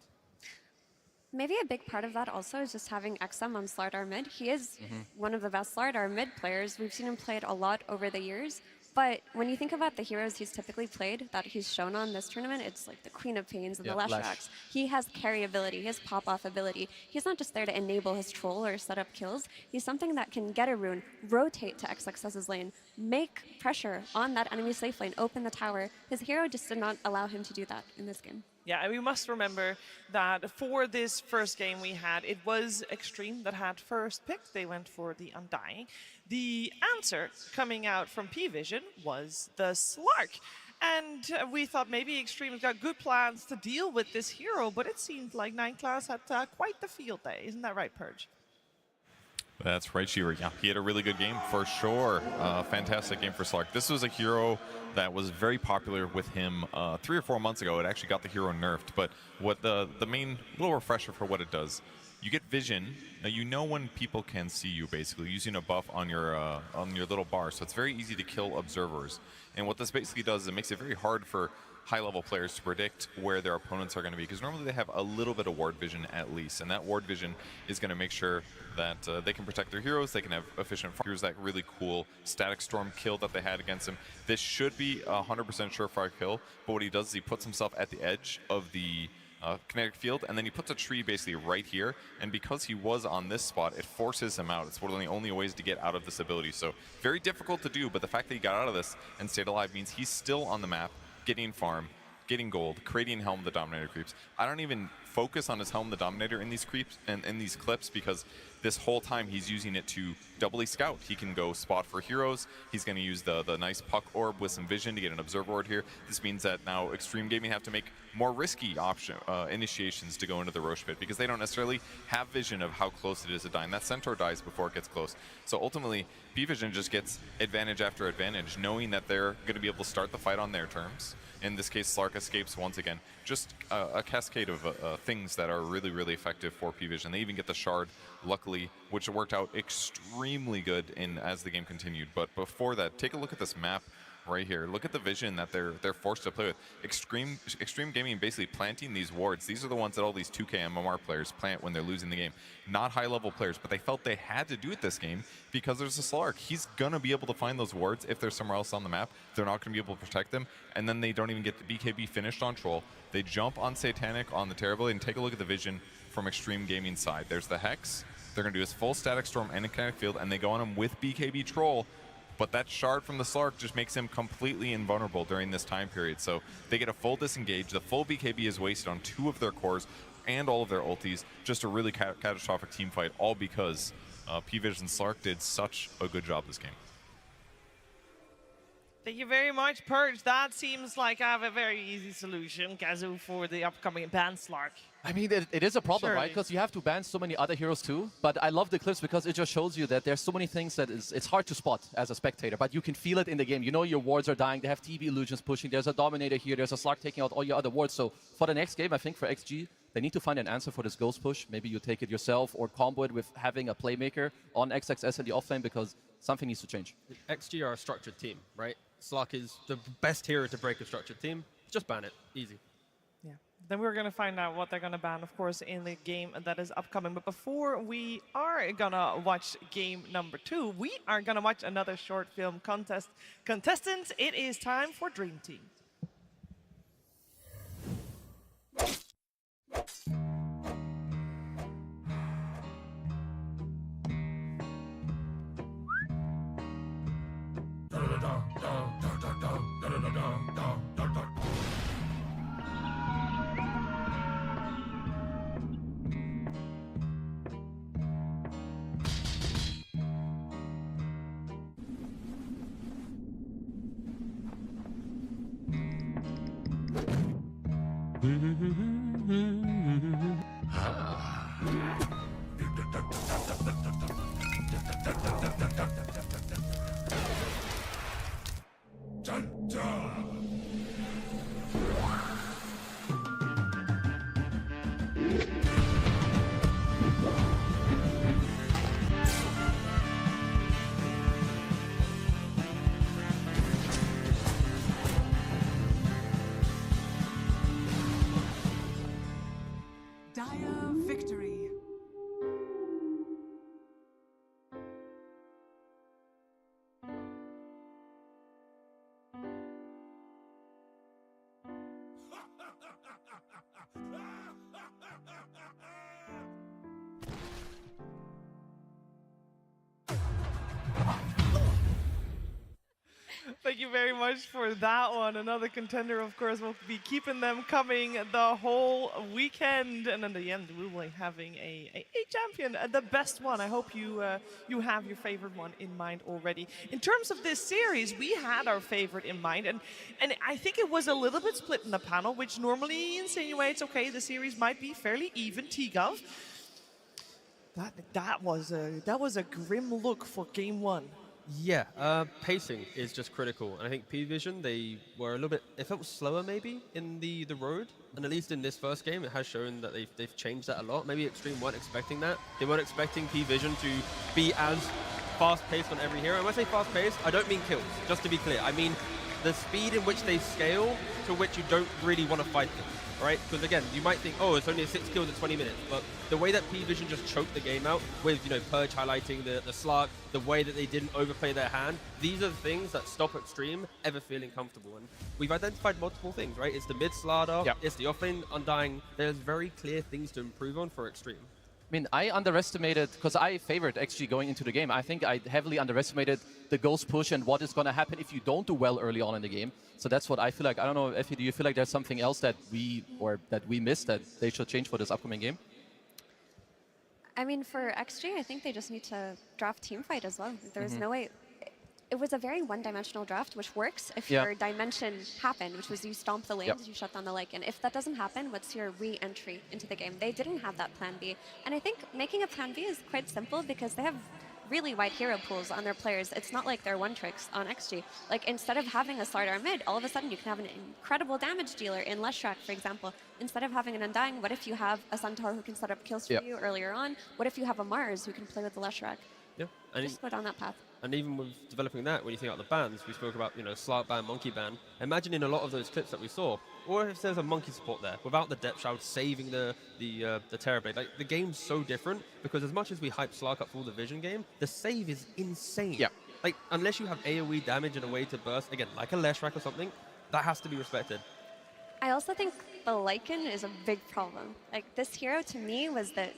Maybe a big part of that also is just having XM on Slardar mid. He is one of the best Slardar mid players. We've seen him play it a lot over the years. But when you think about the heroes he's typically played, that he's shown on this tournament, it's like the Queen of Pains and the Leshracs. He has carry ability, his pop-off ability. He's not just there to enable his troll or set up kills. He's something that can get a rune, rotate to XXS's lane, make pressure on that enemy safe lane, open the tower. His hero just did not allow him to do that in this game. Yeah, and we must remember that for this first game we had, it was Extreme that had first pick. They went for the Undying. The answer coming out from P-Vision was the Slark. And we thought maybe Extreme's got good plans to deal with this hero, but it seemed like 9class had quite the field day. Isn't that right, Purge? That's right, Shiver. Yeah, he had a really good game for sure. Fantastic game for Slark. This was a hero that was very popular with him 3 or 4 months ago. It actually got the hero nerfed, but what the main little refresher for what it does, you get vision. Now you know when people can see you, basically using a buff on your little bar, so it's very easy to kill observers. And what this basically does is it makes it very hard for high-level players to predict where their opponents are going to be, because normally they have a little bit of ward vision at least, and that ward vision is going to make sure that they can protect their heroes, they can have efficient here's that really cool Static Storm kill that they had against him. This should be a 100% surefire kill, but what he does is he puts himself at the edge of the kinetic field, and then he puts a tree basically right here, and because he was on this spot, it forces him out. It's one of the only ways to get out of this ability, so very difficult to do, but the fact that he got out of this and stayed alive means he's still on the map, getting farm, getting gold, creating Helm of the Dominator creeps. I don't even focus on his Helm of the Dominator in these creeps and in these clips, because this whole time he's using it to doubly scout. He can go spot for heroes. He's going to use the nice puck orb with some vision to get an observer ward here. This means that now Extreme Gaming have to make more risky initiations to go into the Rosh Pit, because they don't necessarily have vision of how close it is to dying. That Centaur dies before it gets close. So ultimately, P-Vision just gets advantage after advantage, knowing that they're going to be able to start the fight on their terms. In this case, Slark escapes once again. Just a cascade of things that are really, really effective for P-Vision. They even get the Shard, luckily, which worked out extremely good as the game continued. But before that, take a look at this map right here. Look at the vision that they're forced to play with. Extreme Gaming basically planting these wards. These are the ones that all these 2K MMR players plant when they're losing the game. Not high-level players, but they felt they had to do it this game because there's a Slark. He's going to be able to find those wards if they're somewhere else on the map. They're not going to be able to protect them, and then they don't even get the BKB finished on Troll. They jump on Satanic on the Terrorblade, and take a look at the vision from Extreme Gaming's side. There's the Hex. They're going to do his full Static Storm and a Kinetic Field, and they go on him with BKB Troll. But that Shard from the Slark just makes him completely invulnerable during this time period. So they get a full disengage. The full BKB is wasted on 2 of their cores and all of their ultis. Just a really catastrophic team fight, all because P-Vision Slark did such a good job this game. Thank you very much, Purge. That seems like I have a very easy solution, Kazu, for the upcoming ban Slark. I mean, it is a problem, right? Because you have to ban so many other heroes too. But I love the clips because it just shows you that there's so many things that it's hard to spot as a spectator, but you can feel it in the game. You know your wards are dying. They have TB illusions pushing. There's a Dominator here. There's a Slark taking out all your other wards. So for the next game, I think for XG, they need to find an answer for this Ghost push. Maybe you take it yourself or combo it with having a playmaker on XXS in the offlane, because something needs to change. XG are a structured team, right? Slark is the best hero to break a structured team. Just ban it. Easy. Yeah. Then we're going to find out what they're going to ban, of course, in the game that is upcoming. But before we are going to watch game number 2, we are going to watch another short film contest. Contestants, it is time for Dream Team. Dire victory. Thank you very much for that one. Another contender, of course, will be keeping them coming the whole weekend. And in the end, we will be having a champion, the best one. I hope you you have your favorite one in mind already. In terms of this series, we had our favorite in mind. And I think it was a little bit split in the panel, which normally insinuates, okay, the series might be fairly even, T-Gov. That was a grim look for game 1. Yeah, pacing is just critical. And I think P-Vision, they were a little bit, it felt slower maybe in the road. And at least in this first game, it has shown that they've changed that a lot. Maybe Extreme weren't expecting that. They weren't expecting P-Vision to be as fast-paced on every hero. And when I say fast-paced, I don't mean kills, just to be clear. I mean the speed in which they scale to which you don't really want to fight them, right? Because again, you might think, oh, it's only 6 kills in 20 minutes, but the way that P-Vision just choked the game out with, you know, Purge highlighting the Slark, the way that they didn't overplay their hand, these are the things that stop Extreme ever feeling comfortable. And we've identified multiple things, right? It's the mid Slardar, it's the offlane Undying. There's very clear things to improve on for Extreme. I mean, I underestimated, because I favored XG going into the game. I think I heavily underestimated the Ghost push and what is going to happen if you don't do well early on in the game. So that's what I feel like. I don't know, Effie, do you feel like there's something else that we missed that they should change for this upcoming game? I mean, for XG, I think they just need to draft Teamfight as well. There's no way. It was a very one-dimensional draft, which works if your dimension happened, which was you stomp the lanes, you shut down the Lycan. If that doesn't happen, what's your re-entry into the game? They didn't have that plan B. And I think making a plan B is quite simple because they have really wide hero pools on their players. It's not like they're one-tricks on XG. Like, instead of having a Slardar mid, all of a sudden you can have an incredible damage dealer in Leshrac, for example. Instead of having an Undying, what if you have a Centaur who can set up kills for you earlier on? What if you have a Mars who can play with the Leshrac? Yeah. And just go down that path. And even with developing that, when you think about the bans, we spoke about, you know, Slark ban, Monkey ban. Imagine in a lot of those clips that we saw, or if there's a Monkey support there, without the Depth Shroud saving the Terrorblade. Like, the game's so different, because as much as we hype Slark up for the Vision game, the save is insane. Yeah. Like, unless you have AoE damage in a way to burst, again, like a Leshrac or something, that has to be respected. I also think the Lycan is a big problem. Like, this hero, to me, was the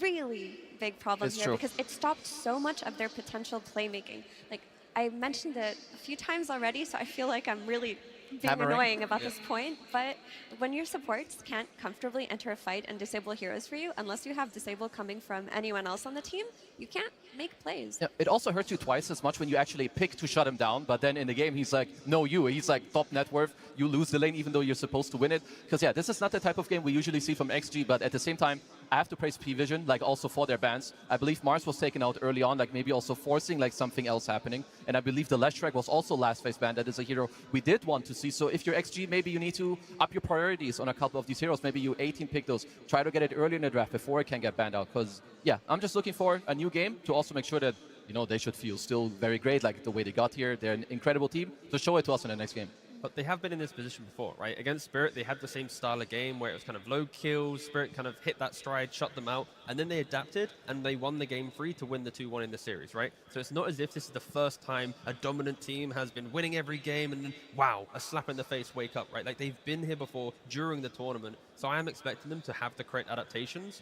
really big problem here because it stopped so much of their potential playmaking. Like, I mentioned it a few times already, so I feel like I'm really being annoying about this point, but when your supports can't comfortably enter a fight and disable heroes for you, unless you have disable coming from anyone else on the team, you can't make plays. Yeah, it also hurts you twice as much when you actually pick to shut him down, but then in the game he's like, no, you. He's like, top net worth, you lose the lane even though you're supposed to win it. Because yeah, this is not the type of game we usually see from XG, but at the same time, I have to praise P-Vision, like also for their bans. I believe Mars was taken out early on, like maybe also forcing like something else happening. And I believe the Leshrac was also last phase banned. That is a hero we did want to see. So if you're XG, maybe you need to up your priorities on a couple of these heroes. Maybe you 18 pick those. Try to get it early in the draft before it can get banned out. Because yeah, I'm just looking for a new game to also make sure that, you know, they should feel still very great, like the way they got here. They're an incredible team. So show it to us in the next game. But they have been in this position before, right? Against Spirit, they had the same style of game where it was kind of low kills, Spirit kind of hit that stride, shut them out, and then they adapted and they won the game free to win the 2-1 in the series, right? So it's not as if this is the first time a dominant team has been winning every game and then, wow, a slap in the face, wake up, right? Like, they've been here before during the tournament, so I am expecting them to have the correct adaptations,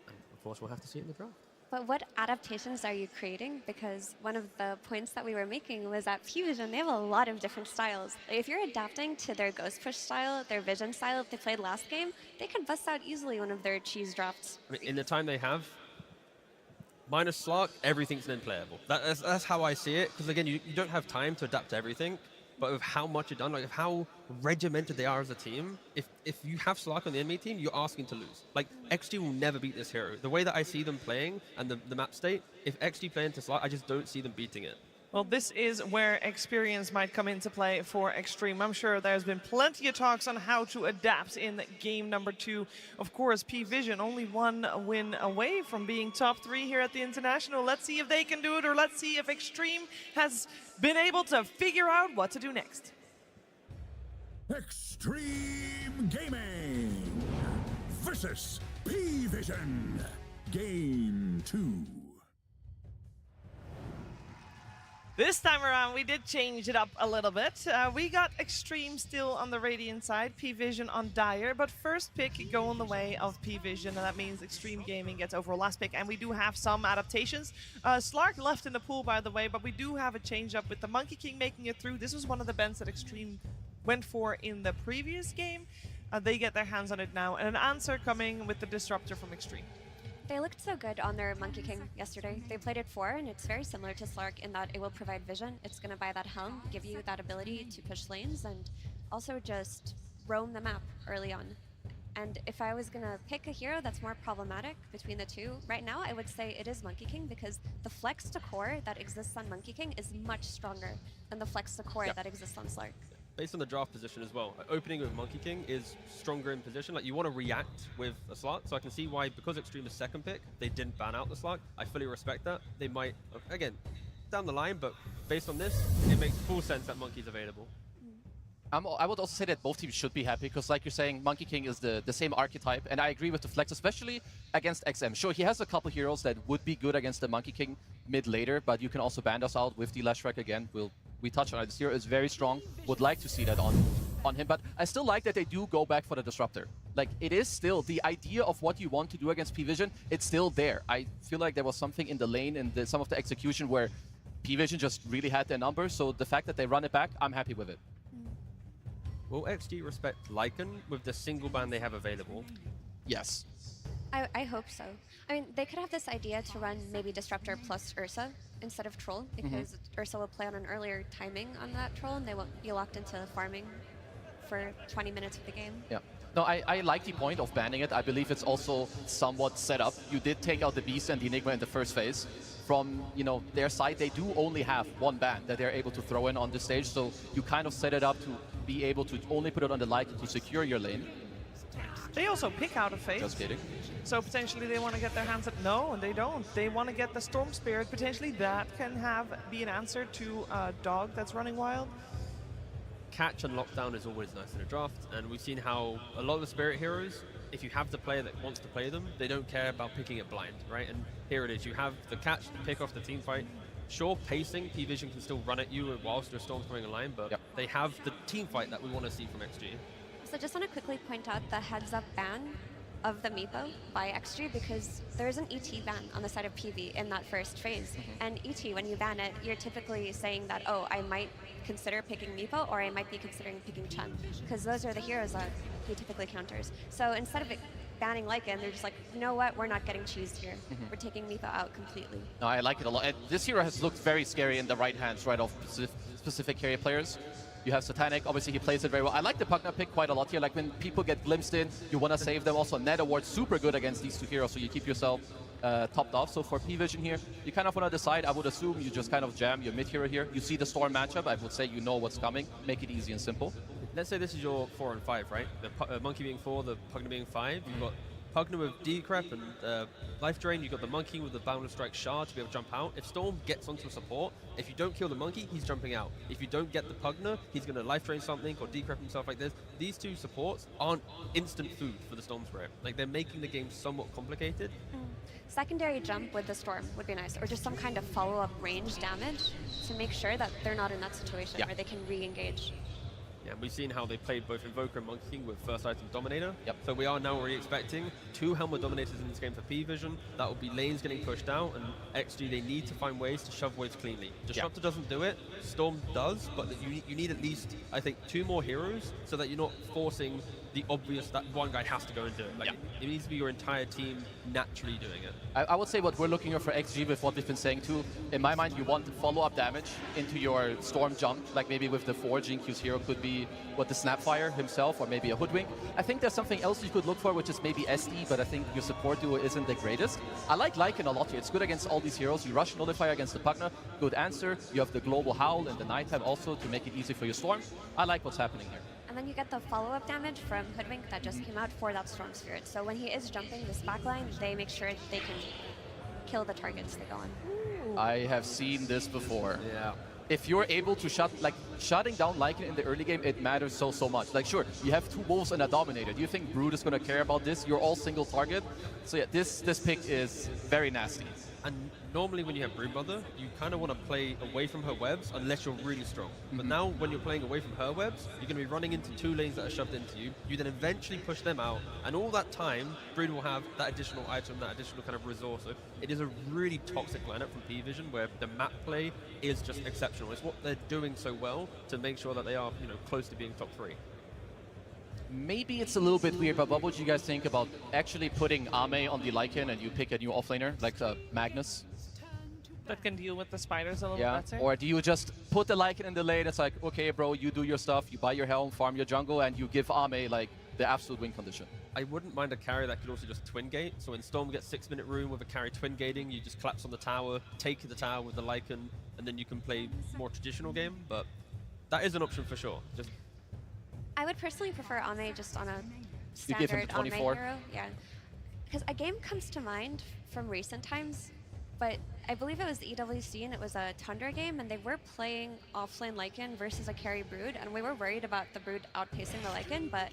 and of course we'll have to see it in the draft. But what adaptations are you creating? Because one of the points that we were making was that P-Vision, they have a lot of different styles. If you're adapting to their Ghost Push style, their Vision style, if they played last game, they could bust out easily one of their cheese drafts. I mean, in the time they have, minus Slark, everything's then playable. That's how I see it, because again, you don't have time to adapt to everything, but with how much you've done, like how regimented they are as a team, if you have Slark on the enemy team, you're asking to lose. Like, XG will never beat this hero. The way that I see them playing and the map state, if XG play into Slark, I just don't see them beating it. Well, this is where experience might come into play for Extreme. I'm sure there's been plenty of talks on how to adapt in game number 2. Of course, P-Vision only one win away from being top 3 here at the International. Let's see if they can do it, or let's see if Extreme has been able to figure out what to do next. Extreme Gaming versus P-Vision. Game 2. This time around, we did change it up a little bit. We got Extreme still on the Radiant side, P-Vision on Dire, but first pick go on the way of P-Vision, and that means Extreme Gaming gets overall last pick, and we do have some adaptations. Slark left in the pool, by the way, but we do have a change up with the Monkey King making it through. This was one of the bans that Extreme went for in the previous game. They get their hands on it now, and an answer coming with the Disruptor from Extreme. They looked so good on their Monkey King yesterday. They played it 4, and it's very similar to Slark in that it will provide vision. It's going to buy that helm, give you that ability to push lanes, and also just roam the map early on. And if I was going to pick a hero that's more problematic between the two, right now I would say it is Monkey King, because the flex to core that exists on Monkey King is much stronger than the flex to core that exists on Slark. Based on the draft position as well, opening with Monkey King is stronger in position. Like, you want to react with a Slark, so I can see why, because Extreme is second pick, they didn't ban out the Slark. I fully respect that. They might, again, down the line, but based on this, it makes full sense that Monkey's available. I would also say that both teams should be happy because, like you're saying, Monkey King is the same archetype, and I agree with the flex, especially against XM. Sure, he has a couple heroes that would be good against the Monkey King mid later, but you can also band us out with the Leshrac again. We touch on it. This hero is very strong. Would like to see that on him, but I still like that they do go back for the Disruptor. Like, it is still the idea of what you want to do against P-Vision, it's still there. I feel like there was something in the lane and some of the execution where P-Vision just really had their number, so the fact that they run it back, I'm happy with it. Will XG respect Lycan with the single ban they have available? Yes. I hope so. I mean, they could have this idea to run maybe Disruptor plus Ursa instead of Troll, because Ursa will play on an earlier timing on that Troll, and they won't be locked into farming for 20 minutes of the game. Yeah. No, I like the point of banning it. I believe it's also somewhat set up. You did take out the Beast and the Enigma in the first phase. From their side, they do only have one ban that they're able to throw in on this stage, so you kind of set it up to be able to only put it on the Lycan to secure your lane. They also pick out a phase. Just kidding. So potentially they want to get their hands at... No, and they don't. They want to get the Storm Spirit. Potentially that can be an answer to a dog that's running wild. Catch and lockdown is always nice in a draft, and we've seen how a lot of the Spirit heroes, if you have the player that wants to play them, they don't care about picking it blind, right? And here it is. You have the catch to pick off the team fight. Sure, pacing, P-Vision can still run at you whilst your Storm's coming online, but they have the team fight that we want to see from XG. So just want to quickly point out the heads-up ban of the Meepo by XG, because there is an ET ban on the side of PV in that first phase. And ET, when you ban it, you're typically saying that, oh, I might consider picking Meepo, or I might be considering picking Chen, because those are the heroes that he typically counters. So instead of it banning Lycan, they're just like, you know what, we're not getting cheesed here. We're taking Meepo out completely. No, I like it a lot. And this hero has looked very scary in the right hands, right, of specific carry players. You have Satanic, obviously he plays it very well. I like the Pugna pick quite a lot here. Like when people get glimpsed in, you want to save them. Also, Net Award super good against these two heroes, so you keep yourself topped off. So for P-Vision here, you kind of want to decide. I would assume you just kind of jam your mid hero here. You see the Storm matchup, I would say you know what's coming. Make it easy and simple. Let's say this is your 4 and 5, right? The Monkey being 4, the Pugna being 5. You've got Pugna with Decrep and Life Drain. You've got the Monkey with the Boundless Strike Shard to be able to jump out. If Storm gets onto a support, if you don't kill the Monkey, he's jumping out. If you don't get the Pugna, he's going to Life Drain something or Decrep himself like this. These two supports aren't instant food for the Storm Spirit. Like, they're making the game somewhat complicated. Secondary jump with the Storm would be nice, or just some kind of follow-up range damage to make sure that they're not in that situation where they can re-engage. Yeah, we've seen how they played both Invoker and Monkey King with first item Dominator. So we are now already expecting 2 Helmet Dominators in this game for P-Vision. That will be lanes getting pushed out, and XG, they need to find ways to shove waves cleanly. Disruptor doesn't do it, Storm does, but you need at least, I think, 2 more heroes so that you're not forcing the obvious that one guy has to go and do it. Like, it needs to be your entire team naturally doing it. I would say what we're looking for XG with what we've been saying too, in my mind, you want follow-up damage into your Storm jump, like maybe with the 4, GQ's hero could be what the Snapfire himself, or maybe a Hoodwink. I think there's something else you could look for, which is maybe SD, but I think your support duo isn't the greatest. I like Lycan a lot here. It's good against all these heroes. You rush Nullifier against the Pugna, good answer. You have the Global Howl in the nighttime also to make it easy for your Storm. I like what's happening here. And then you get the follow-up damage from Hoodwink that just came out for that Storm Spirit. So when he is jumping this backline, they make sure they can kill the targets they go on. I have seen this before. Yeah. If you're able to shutting down Lycan in the early game, it matters so much. Like, sure, you have 2 Wolves and a Dominator. Do you think Brood is going to care about this? You're all single target. So yeah, this pick is very nasty. And normally when you have Broodmother, you kind of want to play away from her webs unless you're really strong. But now when you're playing away from her webs, you're going to be running into 2 lanes that are shoved into you. You then eventually push them out, and all that time, Brood will have that additional item, that additional kind of resource. So it is a really toxic lineup from P-Vision where the map play is just exceptional. It's what they're doing so well to make sure that they are, close to being top 3. Maybe it's a little bit weird, but what would you guys think about actually putting Ame on the Lycan and you pick a new offlaner, like Magnus? That can deal with the spiders a little better? Or do you just put the Lycan in the lane, it's like, okay, bro, you do your stuff, you buy your helm, farm your jungle, and you give Ame, like, the absolute win condition? I wouldn't mind a carry that could also just twin gate. So when Storm gets 6-minute room with a carry twin gating, you just collapse on the tower, take the tower with the Lycan, and then you can play more traditional game, but that is an option for sure. I would personally prefer Ame just on a standard Ame hero. Yeah, because a game comes to mind from recent times, but I believe it was EWC and it was a Tundra game, and they were playing offlane Lycan versus a carry Brood, and we were worried about the Brood outpacing the Lycan, but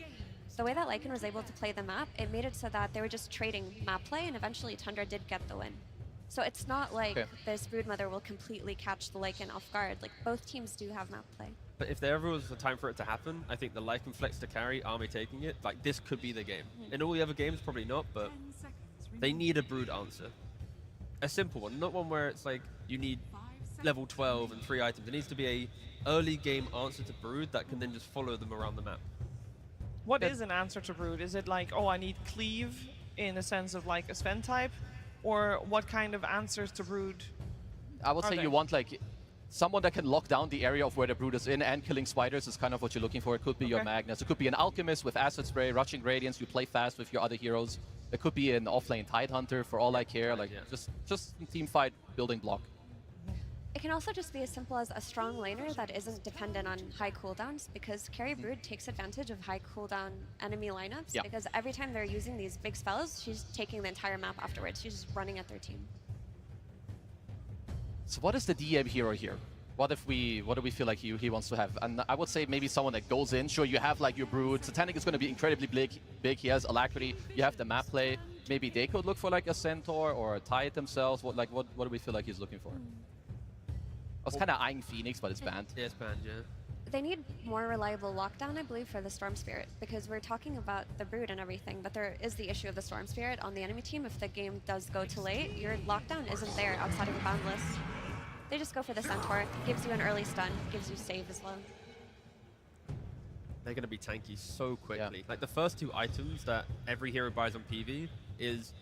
the way that Lycan was able to play the map, it made it so that they were just trading map play, and eventually Tundra did get the win. So it's not like this Broodmother will completely catch the Lycan off guard. Like, both teams do have map play. But if there ever was a time for it to happen, I think the Lycan flex to carry, Army taking it, like, this could be the game. In all the other games, probably not, but they need a Brood answer. A simple one, not one where it's like you need level 12 and 3 items. It needs to be a early game answer to Brood that can then just follow them around the map. What is an answer to Brood? Is it like, oh, I need cleave in the sense of like a Sven type? Or what kind of answers to Brood? I would say you want like someone that can lock down the area of where the Brood is in, and killing spiders is kind of what you're looking for. It could be your Magnus. It could be an Alchemist with Acid Spray, Rushing Radiance. You play fast with your other heroes. It could be an offlane Tidehunter for all I care. Like just team fight building block. It can also just be as simple as a strong laner that isn't dependent on high cooldowns, because Carry Brood takes advantage of high cooldown enemy lineups, because every time they're using these big spells, she's taking the entire map afterwards. She's just running at their team. So what is the DM hero here? What do we feel like he wants to have? And I would say maybe someone that goes in. Sure, you have like your Brood. Satanic is going to be incredibly big. He has Alacrity. You have the map play. Maybe they could look for like a Centaur or a Tide themselves. What do we feel like he's looking for? I was kind of eyeing Phoenix, but it's banned. Yeah, it's banned, yeah. They need more reliable lockdown, I believe, for the Storm Spirit, because we're talking about the Brood and everything, but there is the issue of the Storm Spirit on the enemy team. If the game does go too late, your lockdown isn't there outside of the Boundless. They just go for the Centaur, gives you an early stun, gives you save as well. They're going to be tanky so quickly. Like, the first 2 items that every hero buys on PV is,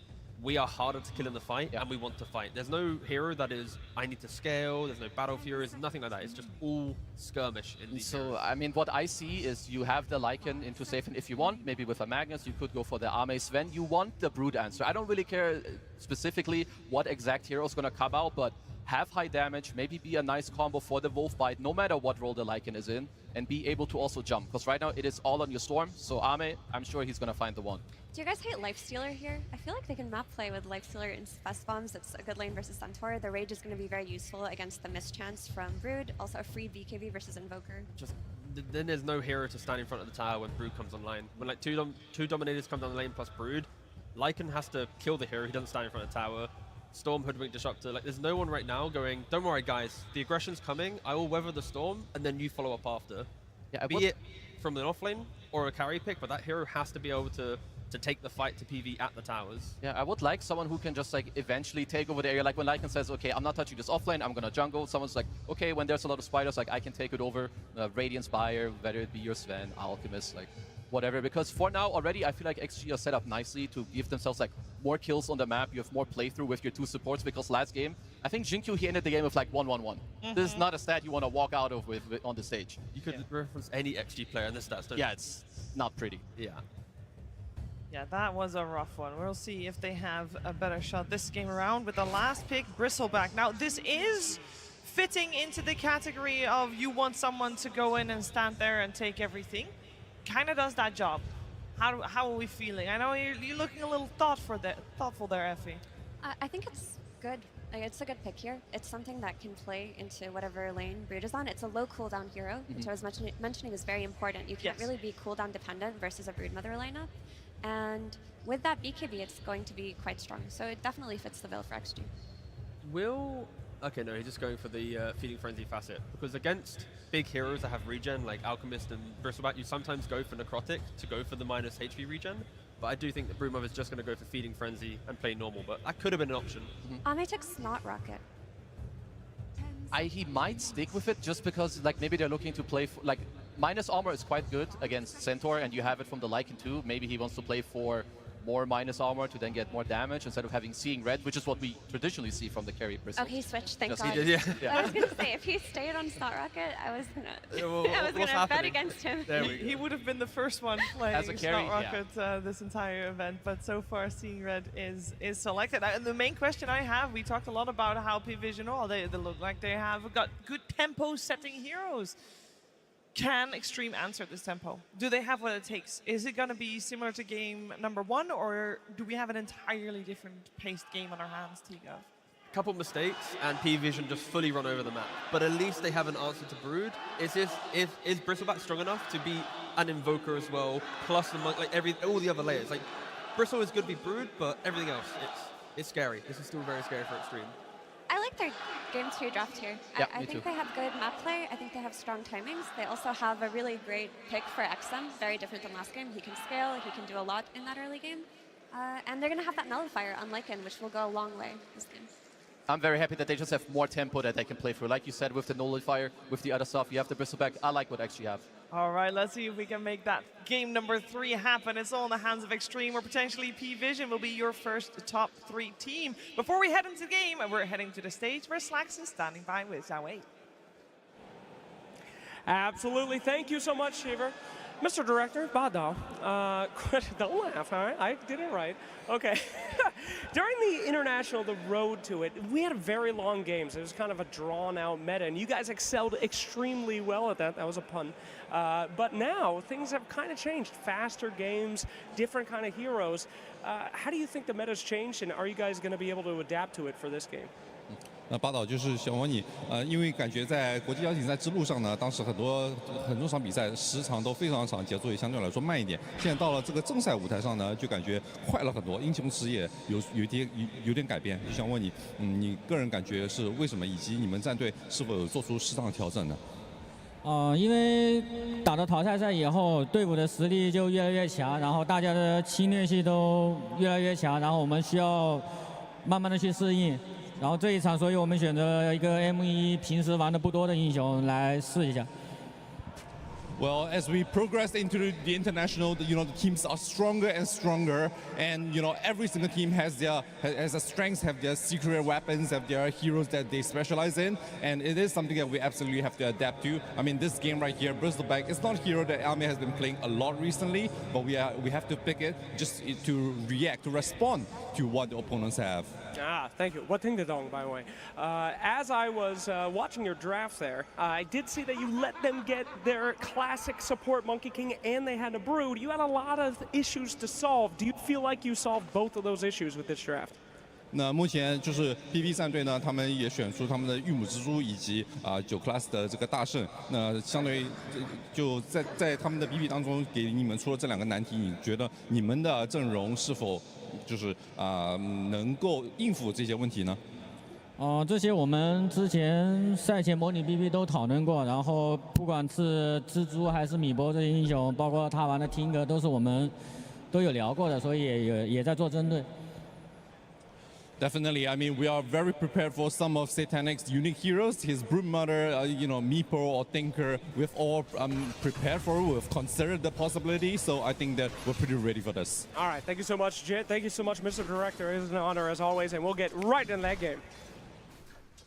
we are harder to kill in the fight, and we want to fight. There's no hero that is, I need to scale, there's no battle furies, nothing like that. It's just all skirmish in these heroes. I mean, what I see is you have the Lycan into safe, and if you want, maybe with a Magnus, you could go for the Arme Sven. You want the Brood answer. I don't really care specifically what exact hero is going to come out, but have high damage, maybe be a nice combo for the Wolf Bite, no matter what role the Lycan is in, and be able to also jump. Because right now, it is all on your Storm, so Arme, I'm sure he's going to find the one. Do you guys hate Lifestealer here? I feel like they can map play with Lifestealer in Fest Bombs. It's a good lane versus Centaur. The Rage is going to be very useful against the mischance from Brood. Also a free BKB versus Invoker. Then there's no hero to stand in front of the tower when Brood comes online. When like two Dominators come down the lane plus Brood, Lycan has to kill the hero. He doesn't stand in front of the tower. Storm, Hoodwink, Disruptor. Like, there's no one right now going, don't worry, guys. The aggression's coming. I will weather the storm, and then you follow up after. Yeah, be it from an offlane or a carry pick, but that hero has to be able to take the fight to PV at the towers. Yeah, I would like someone who can just like eventually take over the area. Like when Lycan says, okay, I'm not touching this offlane, I'm gonna jungle. Someone's like, okay, when there's a lot of spiders, like I can take it over. Radiant Spire, whether it be your Sven, Alchemist, like whatever. Because for now already, I feel like XG are set up nicely to give themselves like more kills on the map. You have more playthrough with your 2 supports, because last game, I think Jinkyu, he ended the game with like 1-1-1. This is not a stat you want to walk out of with on the stage. You could reference any XG player in this stats, don't you? Yeah, it's not pretty. Yeah. Yeah, that was a rough one. We'll see if they have a better shot this game around with the last pick, Bristleback. Now, this is fitting into the category of you want someone to go in and stand there and take everything. Kind of does that job. How are we feeling? I know you're looking a little thoughtful there, Effie. I think it's good. It's a good pick here. It's something that can play into whatever lane Brood is on. It's a low cooldown hero, which I was mentioning is very important. You can't really be cooldown dependent versus a Broodmother lineup. And with that BKB, it's going to be quite strong. So it definitely fits the bill for XG. Okay, no, he's just going for the Feeding Frenzy facet. Because against big heroes that have regen, like Alchemist and Bristleback, you sometimes go for Necrotic to go for the minus HP regen. But I do think that Broodmother is just going to go for Feeding Frenzy and play normal, but that could have been an option. Ame took Snot Rocket. He might stick with it just because like maybe they're looking to play for, like minus armor is quite good against Centaur, and you have it from the Lycan too. Maybe he wants to play for more minus armor to then get more damage instead of having Seeing Red, which is what we traditionally see from the carry Bristle. Oh, he switched, thank God. He did, yeah. I was going to say, if he stayed on Snot Rocket, I was gonna bet against him. He would have been the first one playing As a carry, Snot Rocket this entire event, but so far Seeing Red is selected. And the main question I have, we talked a lot about how P-Vision, they look like they have got good tempo setting heroes. Can Extreme answer this tempo? Do they have what it takes? Is it going to be similar to game number 1, or do we have an entirely different paced game on our hands, Tiga? couple mistakes and P-Vision just fully run over the map. But at least they have an answer to Brood. Is Bristleback strong enough to be an Invoker as well, plus the all the other layers? Like, Bristle is good to be Brood, but everything else, it's scary. This is still very scary for Extreme. I like their Game 2 draft here. Yeah, I think they have good map play. I think they have strong timings. They also have a really great pick for XM, very different than last game. He can scale, he can do a lot in that early game. And they're going to have that Nullifier on Lycan, which will go a long way this game. I'm very happy that they just have more tempo that they can play through. Like you said, with the Nullifier, with the other stuff, you have the Bristleback. I like what XG have. All right, let's see if we can make that game number 3 happen. It's all in the hands of Extreme, or potentially P-Vision will be your first top 3 team. Before we head into the game, we're heading to the stage where Slax is standing by with Xiao Wei. Absolutely. Thank you so much, Shiver. Mr. Director, Badao, don't laugh, all right? I did it right. Okay. During the International, the road to it, we had very long games. It was kind of a drawn-out meta, and you guys excelled extremely well at that. That was a pun. But now, things have kind of changed. Faster games, different kind of heroes. How do you think the meta's changed, and are you guys going to be able to adapt to it for this game? 那八岛就是想问你，因为感觉在国际邀请赛之路上呢，当时很多场比赛时长都非常长，节奏也相对来说慢一点。现在到了这个正赛舞台上呢，就感觉快了很多，英雄池也有点改变。就想问你，你个人感觉是为什么，以及你们战队是否有做出适当的调整呢？因为打到淘汰赛以后，队伍的实力就越来越强，然后大家的侵略性都越来越强，然后我们需要慢慢的去适应。 然后这一场，所以我们选择一个 M1平时玩的不多的英雄来试一下。 Well, as we progress into the international, the teams are stronger and stronger, and every single team has their strengths, have their secret weapons, have their heroes that they specialize in, and it is something that we absolutely have to adapt to. I mean, this game right here, Bristleback, it's not a hero that Almay has been playing a lot recently, but we have to pick it just to react, to respond to what the opponents have. Thank you. What thing did Dong, by the way? As I was watching your draft there, I did see that you let them get their classic support Monkey King and they had a Brood. You had a lot of issues to solve. Do you feel like you solved both of those issues with this draft? 那目前就是 PV 战队呢，他们也选出他们的玉母蜘蛛以及9 class 的这个大圣。那相对于就在他们的 PV 当中给你们出了这2个难题，你觉得你们的阵容是否就是能够应付这些问题呢？这些我们之前赛前模拟 BB 都讨论过，然后不管是蜘蛛还是米波这些英雄，包括他玩的听歌，都是我们都有聊过的，所以也在做针对。 Definitely, I mean, we are very prepared for some of Satanic's unique heroes. His Broodmother, Meepo or Tinker, we've all prepared for it. We've considered the possibility, so I think that we're pretty ready for this. All right, thank you so much, Jit. Thank you so much, Mr. Director. It is an honor as always, and we'll get right in that game.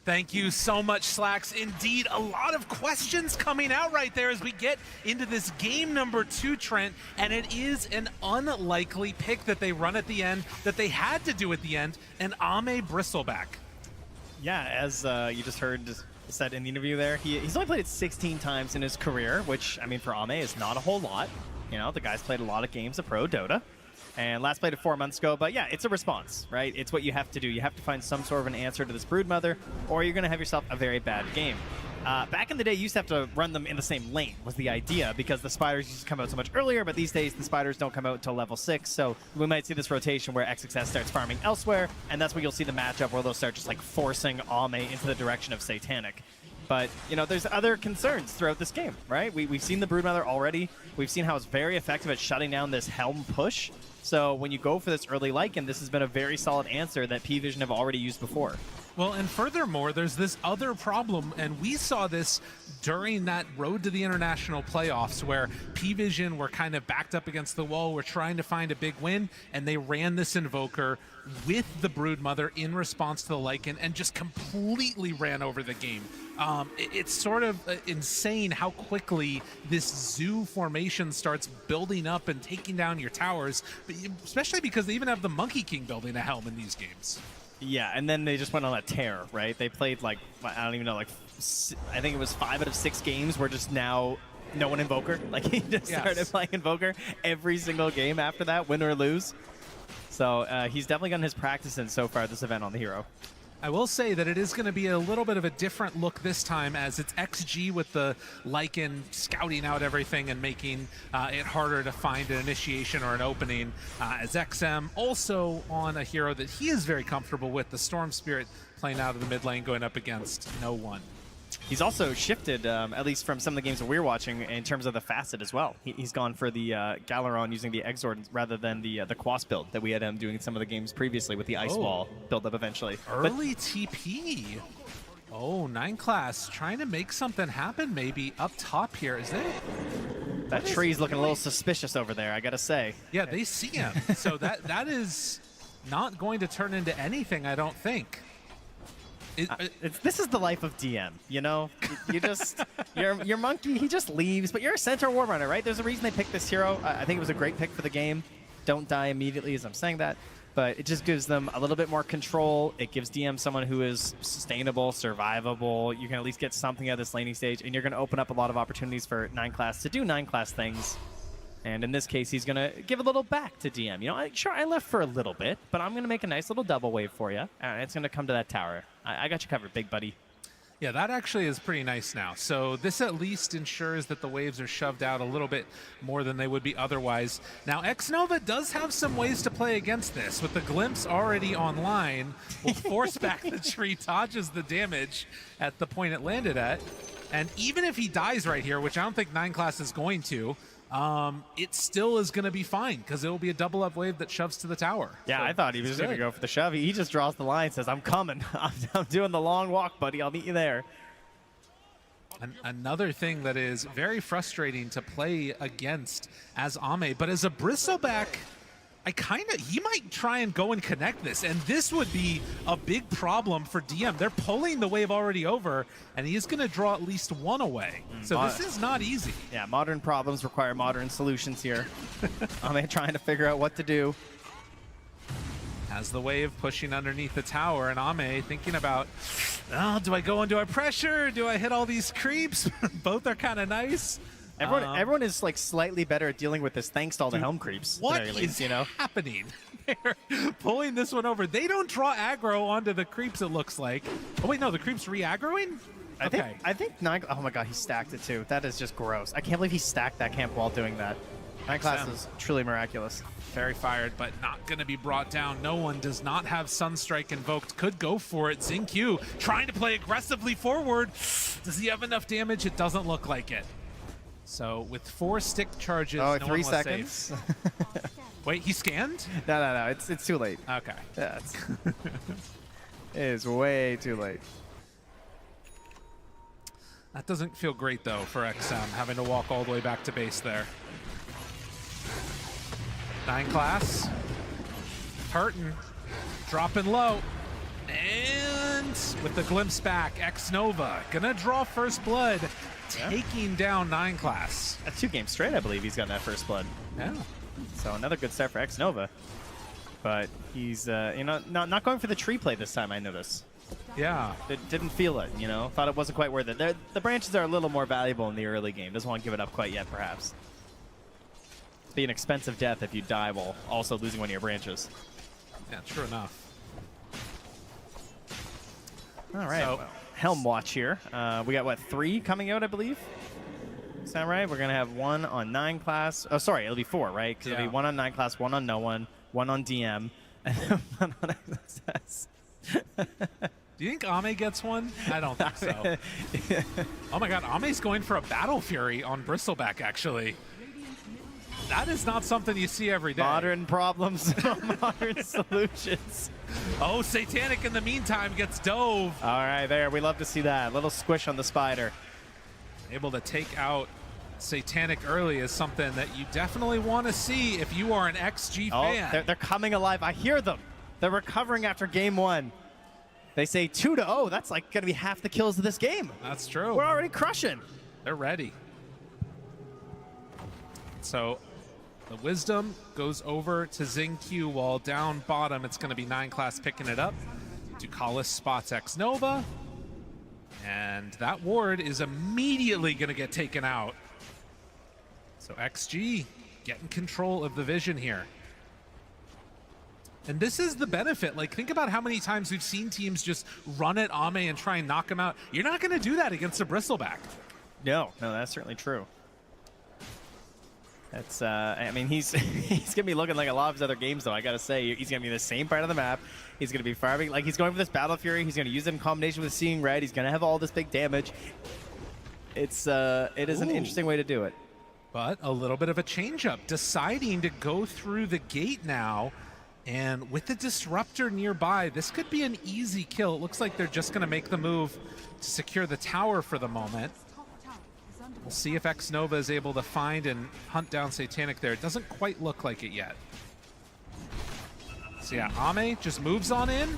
Thank you so much, Slax. Indeed, a lot of questions coming out right there as we get into this game number 2, Trent, and it is an unlikely pick that they run at the end, that they had to do at the end, an Amay Bristleback. Yeah, as you just heard said in the interview there, he's only played it 16 times in his career, which, I mean, for Amay is not a whole lot. The guy's played a lot of games of Pro Dota. And last played it 4 months ago, but yeah, it's a response, right? It's what you have to do. You have to find some sort of an answer to this Broodmother, or you're going to have yourself a very bad game. Back in the day, you used to have to run them in the same lane, was the idea, because the spiders used to come out so much earlier, but these days the spiders don't come out until level 6, so we might see this rotation where XXS starts farming elsewhere, and that's where you'll see the matchup where they'll start just like forcing Amay into the direction of Satanic. But, there's other concerns throughout this game, right? We've seen the Broodmother already. We've seen how it's very effective at shutting down this Helm push. So when you go for this early Lycan, this has been a very solid answer that P-Vision have already used before. Well, and furthermore, there's this other problem, and we saw this during that road to the international playoffs where P-Vision were kind of backed up against the wall, were trying to find a big win, and they ran this Invoker with the Broodmother in response to the Lycan and just completely ran over the game. It's sort of insane how quickly this zoo formation starts building up and taking down your towers, especially because they even have the Monkey King building a Helm in these games. Yeah, and then they just went on a tear, right? They played like, I don't even know, like, I think it was 5 out of 6 games where just now no one Invoker. Like, he just started playing Invoker every single game after that, win or lose. So he's definitely gotten his practice in so far this event on the hero. I will say that it is going to be a little bit of a different look this time, as it's XG with the Lycan scouting out everything and making it harder to find an initiation or an opening, as XM also on a hero that he is very comfortable with, the Storm Spirit, playing out of the mid lane, going up against no one. He's also shifted, at least from some of the games that we're watching, in terms of the facet as well. He's gone for the Galaron using the Exord rather than the Quas build that we had him doing in some of the games previously with the Ice Wall build up eventually. Early TP. Oh, 9 class trying to make something happen maybe up top here. Is it? That tree's looking a little suspicious over there, I gotta say. Yeah, they see him. So that is not going to turn into anything, I don't think. This is the life of DM, you know? You just, your monkey, he just leaves, but you're a Centaur War Runner, right? There's a reason they picked this hero. I think it was a great pick for the game. Don't die immediately as I'm saying that, but it just gives them a little bit more control. It gives DM someone who is sustainable, survivable. You can at least get something out of this laning stage, and you're going to open up a lot of opportunities for 9 class to do 9 class things. And in this case, he's going to give a little back to DM. You know, sure, I left for a little bit, but I'm going to make a nice little double wave for you. And it's going to come to that tower. I got you covered, big buddy. Yeah, that actually is pretty nice now. So this at least ensures that the waves are shoved out a little bit more than they would be otherwise. Now, Xnova does have some ways to play against this. With the Glimpse already online, will force back the tree, dodges the damage at the point it landed at. And even if he dies right here, which I don't think 9 class is going to, it still is going to be fine because it will be a double up wave that shoves to the tower. Yeah, so I thought he was going to go for the shove. He just draws the line, says, I'm coming. I'm doing the long walk, buddy. I'll meet you there. Another thing that is very frustrating to play against as Ame, but as a Bristleback, he might try and go and connect this, and this would be a big problem for DM. They're pulling the wave already over, and he's going to draw at least one away. So this is not easy. Yeah, modern problems require modern solutions here. I'm trying to figure out what to do. Has the wave pushing underneath the tower, and Ame thinking about, oh, do I go into a pressure? Do I hit all these creeps? Both are kind of nice. Everyone is like slightly better at dealing with this thanks to all the helm creeps. What is happening? They're pulling this one over. They don't draw aggro onto the creeps, it looks like. Oh wait, no, the creeps re-aggroing? I think 9, oh my god, he stacked it too. That is just gross. I can't believe he stacked that camp while doing that. 9 class is truly miraculous. Very fired, but not going to be brought down. No one does not have Sunstrike invoked. Could go for it. Xingqiu trying to play aggressively forward. Does he have enough damage? It doesn't look like it. So with 4 stick charges, no 3 one was seconds. safe. Wait, he scanned? No, it's too late. Okay. Yeah, it is way too late. That doesn't feel great though for XM, having to walk all the way back to base there. 9 class, hurting, dropping low, and with the glimpse back, Xnova gonna draw first blood. Taking down 9 class. That's 2 games straight, I believe he's gotten that first blood. Yeah. So another good start for Xnova. But he's, not going for the tree play this time, I noticed. Yeah. Didn't feel it, Thought it wasn't quite worth it. The branches are a little more valuable in the early game. Doesn't want to give it up quite yet, perhaps. Be an expensive death if you die while also losing one of your branches. Yeah, true enough. All right. So, Helm Watch here. We got, what, 3 coming out, I believe? Is that right? We're going to have 1 on 9 class. Oh, sorry, it'll be 4, right? Because it'll be 1 on 9 class, 1 on no one, 1 on DM, and then 1 on XSS. Do you think Ame gets one? I don't think so. Oh my god, Ame's going for a Battle Fury on Bristleback, actually. That is not something you see every day. Modern problems, modern solutions. Oh, Satanic in the meantime gets dove. All right, there. We love to see that. Little squish on the spider. Able to take out Satanic early is something that you definitely want to see if you are an XG fan. They're coming alive. I hear them. They're recovering after game 1. They say 2-0. That's like going to be half the kills of this game. That's true. We're already crushing. They're ready. So the Wisdom goes over to Xingqiu, while down bottom it's going to be 9 class picking it up. Ducalis spots Xnova, and that ward is immediately going to get taken out. So XG getting control of the vision here. And this is the benefit. Like, think about how many times we've seen teams just run at Ame and try and knock him out. You're not going to do that against a Bristleback. No, that's certainly true. That's, I mean, he's he's gonna be looking like a lot of his other games, though. I gotta say, he's gonna be in the same part of the map. He's gonna be firing, like he's going for this Battle Fury. He's gonna use it in combination with Seeing Red. He's gonna have all this big damage. It is an interesting way to do it. But a little bit of a change-up, deciding to go through the gate now, and with the Disruptor nearby, this could be an easy kill. It looks like they're just gonna make the move to secure the tower for the moment. We'll see if Xnova is able to find and hunt down Satanic there. It doesn't quite look like it yet. So yeah, Ame just moves on in.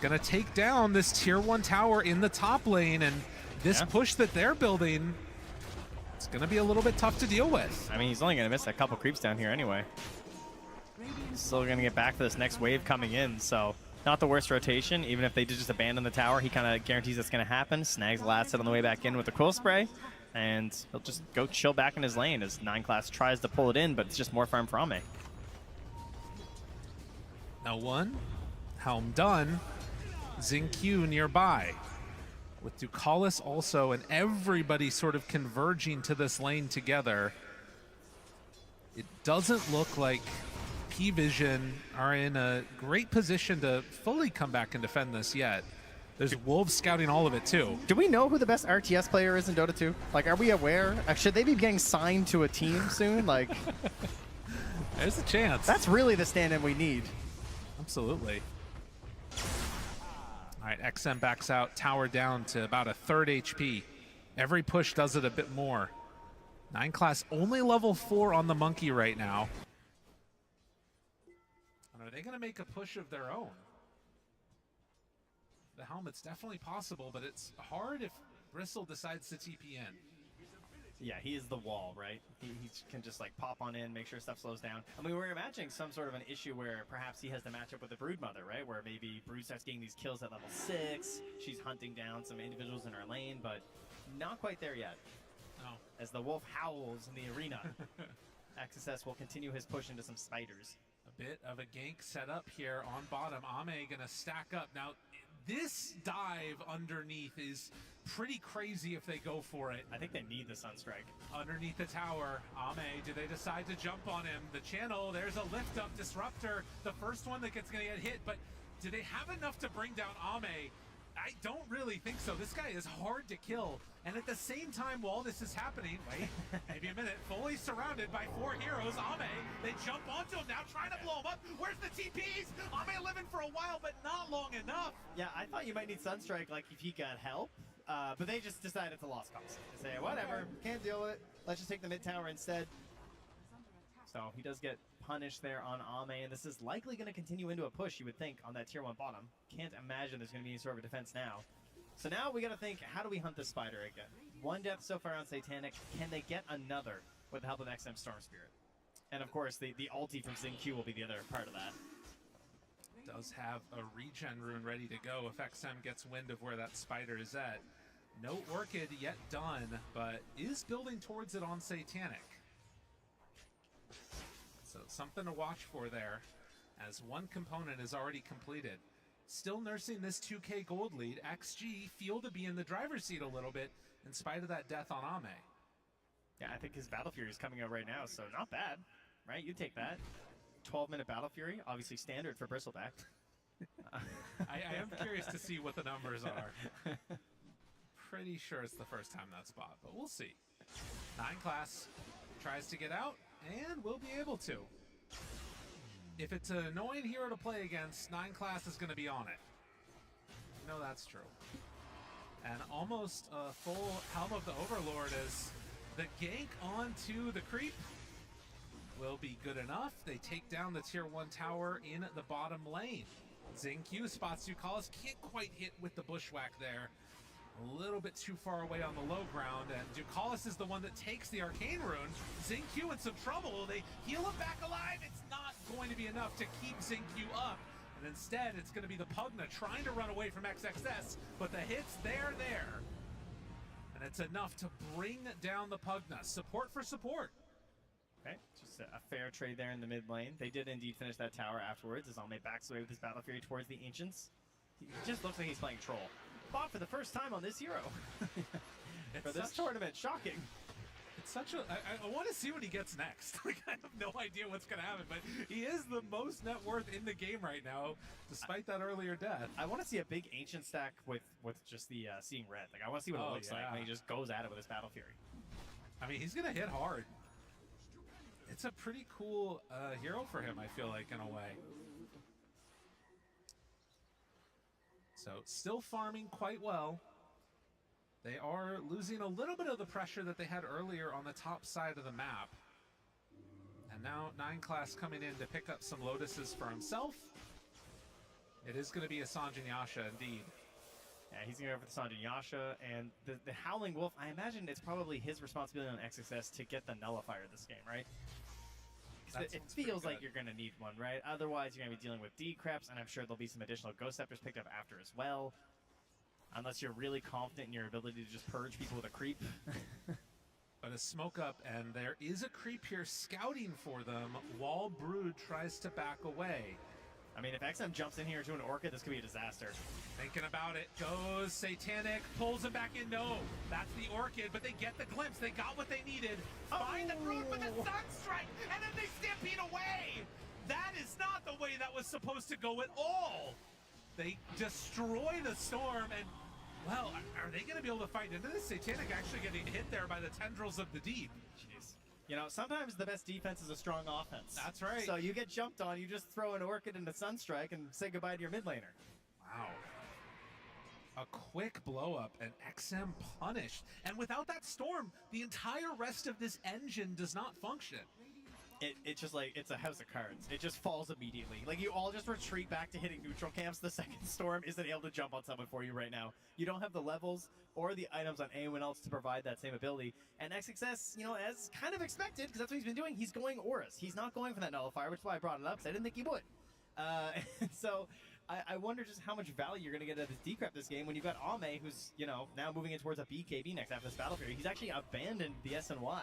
Gonna take down this tier 1 tower in the top lane, and this push that they're building, it's gonna be a little bit tough to deal with. I mean, he's only gonna miss a couple creeps down here anyway. He's still gonna get back for this next wave coming in, so not the worst rotation. Even if they did just abandon the tower, he kind of guarantees that's going to happen. Snags the last set on the way back in with the Quill Spray, and he'll just go chill back in his lane as 9 Class tries to pull it in, but it's just more farm for Ame. Now one, Helm done, Xingqiu nearby. With Ducalis also, and everybody sort of converging to this lane together, it doesn't look like P-Vision are in a great position to fully come back and defend this yet. There's Wolves scouting all of it too. Do we know who the best RTS player is in Dota 2? Like, are we aware? Should they be getting signed to a team soon? Like, there's a chance. That's really the stand-in we need. Absolutely. All right, XM backs out, tower down to about a 3rd HP. Every push does it a bit more. 9 Class only level 4 on the Monkey right now. And are they going to make a push of their own? The Helmet's definitely possible, but it's hard if Bristle decides to TP in. Yeah, he is the wall, right? He can just like pop on in, make sure stuff slows down. I mean, we're imagining some sort of an issue where perhaps he has to match up with the Broodmother, right? Where maybe Brood starts getting these kills at level 6. She's hunting down some individuals in her lane, but not quite there yet. No. As the wolf howls in the arena, XSS will continue his push into some spiders. A bit of a gank set up here on bottom. Ame gonna stack up. Now, this dive underneath is pretty crazy if they go for it. I think they need the Sunstrike. Underneath the tower, Ame, do they decide to jump on him? The channel, there's a lift up Disruptor, the first one that gets gonna get hit, but do they have enough to bring down Ame? I don't really think so. This guy is hard to kill. And at the same time, while this is happening, wait, maybe a minute, fully surrounded by 4 heroes, Ame, they jump onto him now, trying to blow him up. Where's the TPs? Ame living for a while, but not long enough. Yeah, I thought you might need Sunstrike, like, if he got help. But they just decided it's a lost cause. They say, whatever, can't deal with it. Let's just take the mid tower instead. So he does get punished there on Ame, and this is likely going to continue into a push, you would think, on that tier 1 bottom. Can't imagine there's going to be any sort of a defense now. So now we got to think, how do we hunt this spider again? 1 death so far on Satanic. Can they get another with the help of XM Storm Spirit? And of course, the ulti from Xingqiu will be the other part of that. Does have a regen rune ready to go if XM gets wind of where that spider is at. No Orchid yet done, but is building towards it on Satanic. So something to watch for there, as 1 component is already completed. Still nursing this 2K gold lead. XG feel to be in the driver's seat a little bit in spite of that death on Ame. Yeah, I think his Battle Fury is coming out right now, so not bad, right? You take that. 12-minute Battle Fury, obviously standard for Bristleback. I am curious to see what the numbers are. Pretty sure it's the first time that's bought, but we'll see. 9 Class tries to get out, and will be able to. If it's an annoying hero to play against, 9 Class is going to be on it. You know that's true. And almost a full Helm of the Overlord as the gank onto the creep will be good enough. They take down the tier 1 tower in the bottom lane. Xingqiu spots Ducalis, can't quite hit with the bushwhack there. A little bit too far away on the low ground, and Ducalis is the one that takes the Arcane Rune. Xingqiu in some trouble. They heal him back alive. It's not going to be enough to keep Xingqiu up. And instead, it's going to be the Pugna trying to run away from XXS, but the hits, they're there. And it's enough to bring down the Pugna. Support for support. Okay, just a fair trade there in the mid lane. They did indeed finish that tower afterwards as Ame backs away with his Battle Fury towards the Ancients. He just looks like he's playing Troll. Bought for the first time on this hero. For this tournament, shocking. It's such a... I want to see what he gets next. Like, I have no idea what's going to happen, but he is the most net worth in the game right now, despite that earlier death. I want to see a big Ancient stack with just the Seeing Red. Like, I want to see what it looks like when he just goes at it with his Battle Fury. I mean, he's going to hit hard. It's a pretty cool hero for him, I feel like, in a way. So, still farming quite well. They are losing a little bit of the pressure that they had earlier on the top side of the map. And now 9Class coming in to pick up some Lotuses for himself. It is going to be a Sanjin Yasha, indeed. Yeah, he's going to go for the Sanjin Yasha, and the Howling Wolf, I imagine it's probably his responsibility on XXS to get the Nullifier this game, right? It feels like you're going to need one, right? Otherwise, you're going to be dealing with D-Craps, and I'm sure there'll be some additional Ghost Scepters picked up after as well. Unless you're really confident in your ability to just purge people with a creep. But a smoke up, and there is a creep here scouting for them while Brood tries to back away. I mean, if XM jumps in here to an Orchid, this could be a disaster. Thinking about it, goes Satanic, pulls him back in. No, that's the Orchid, but they get the glimpse. They got what they needed. Find the Brood with a Sunstrike, and then they stampede away. That is not the way that was supposed to go at all. They destroy the Storm, and, well, are they going to be able to fight into this? Satanic actually getting hit there by the tendrils of the deep. Jeez. You know, sometimes the best defense is a strong offense. That's right. So you get jumped on, you just throw an Orchid into Sunstrike and say goodbye to your mid laner. Wow. A quick blow up and XM punished. And without that Storm, the entire rest of this engine does not function. It's just like, it's a house of cards. It just falls immediately. Like, you all just retreat back to hitting neutral camps the second Storm isn't able to jump on someone for you right now. You don't have the levels or the items on anyone else to provide that same ability. And XXS, you know, as kind of expected, because that's what he's been doing, he's going Aurus. He's not going for that Nullifier, which is why I brought it up, because I didn't think he would. So I wonder just how much value you're going to get out of this D-Crap this game when you've got Ame, who's, you know, now moving in towards a BKB next after this Battle Fury. He's actually abandoned the SNY,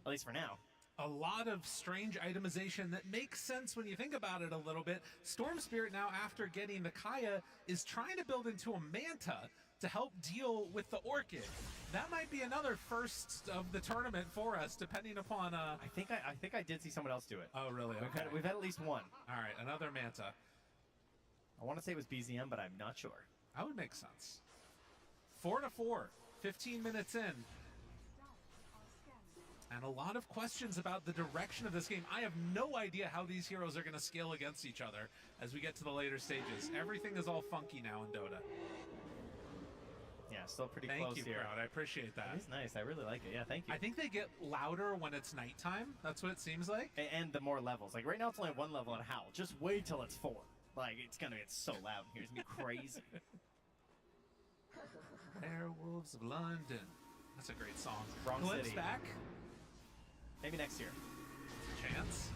at least for now. A lot of strange itemization that makes sense when you think about it a little bit. Storm Spirit now, after getting the Kaya, is trying to build into a Manta to help deal with the Orchid. That might be another first of the tournament for us, depending upon... I think I did see someone else do it. Oh, really? Okay. We've had at least one. All right, another Manta. I want to say it was BZM, but I'm not sure. That would make sense. 4-4, 15 minutes in. And a lot of questions about the direction of this game. I have no idea how these heroes are going to scale against each other as we get to the later stages. Everything is all funky now in Dota. Yeah, still pretty close close here. here. Thank you, Crowd. I appreciate that. It's nice. I really like it. Yeah, thank you. I think they get louder when it's nighttime. That's what it seems like. And the more levels. Like, right now it's only one level on Howl. Just wait till it's 4. Like, it's going to get so loud in here. It's going to be crazy. Werewolves of London. That's a great song. Wrong Glimpse city. back. Maybe next year. Chance.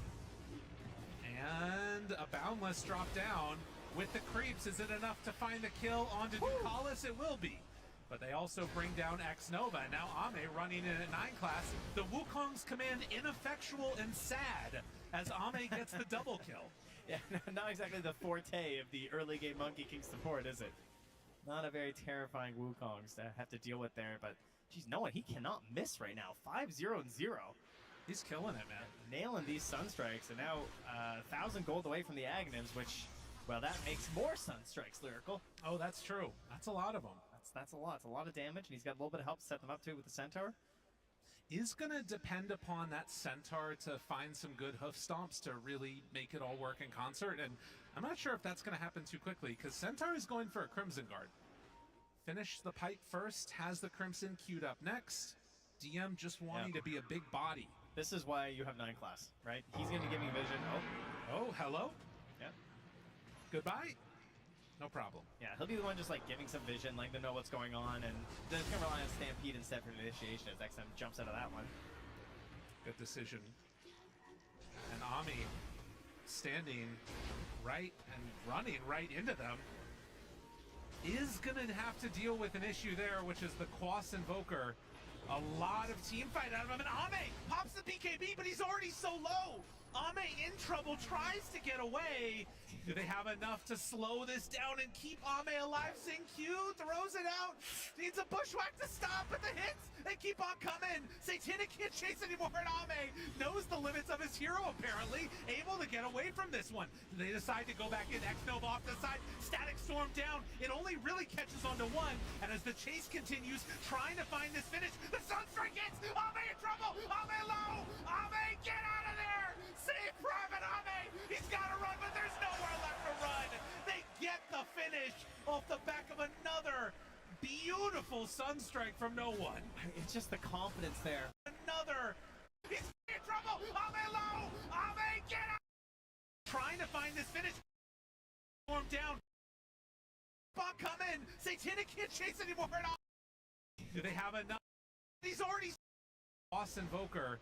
And a Boundless drop down with the creeps. Is it enough to find the kill onto Ducalis? It will be. But they also bring down X-Nova. Now Ame running in at 9Class. The Wukong's command ineffectual and sad as Ame gets the double kill. Yeah, not exactly the forte of the early game Monkey King support, is it? Not a very terrifying Wukongs to have to deal with there, but geez, no one, he cannot miss right now. 5-0-0. He's killing it, man. Nailing these Sunstrikes, and now 1,000 gold away from the Aghanims, which, well, that makes more Sunstrikes, Lyrical. Oh, that's true. That's a lot of them. That's a lot. It's a lot of damage, and he's got a little bit of help to set them up, too, with the Centaur. Is going to depend upon that Centaur to find some good hoof stomps to really make it all work in concert, and I'm not sure if that's going to happen too quickly, because Centaur is going for a Crimson Guard. Finish the pipe first, has the Crimson queued up next. DM just wanting to be a big body. This is why you have 9Class, right? He's going to be giving vision. Oh, hello? Yeah. Goodbye? No problem. Yeah, he'll be the one just, like, giving some vision, letting them know what's going on, and then he's going to rely on Stampede instead for initiation as XM jumps out of that one. Good decision. And Ami standing right and running right into them is going to have to deal with an issue there, which is the Quas Invoker A lot of team fight out of him, and Ame pops the BKB, but he's already so low. Ame in trouble, tries to get away. Do they have enough to slow this down and keep Ame alive? Xingqiu throws it out. Needs a bushwhack to stop, but the hits, they keep on coming. Satanic can't chase anymore, and Ame knows the limits of his hero, apparently. Able to get away from this one. They decide to go back in. X-Nova off the side. Static Storm down. It only really catches onto one, and as the chase continues, trying to find this finish, the Sunstrike hits! Ame in trouble! Ame low! Ame, get out of there! Save Private Ame! He's got to run, but there's nowhere left to run. They get the finish off the back of another beautiful Sunstrike from no one. It's just the confidence there. Another. He's in trouble. Ame low. Ame, get out. Trying to find this finish. Storm down. Bot coming. Satanic can't chase anymore. Do they have enough? He's already. Boss Invoker.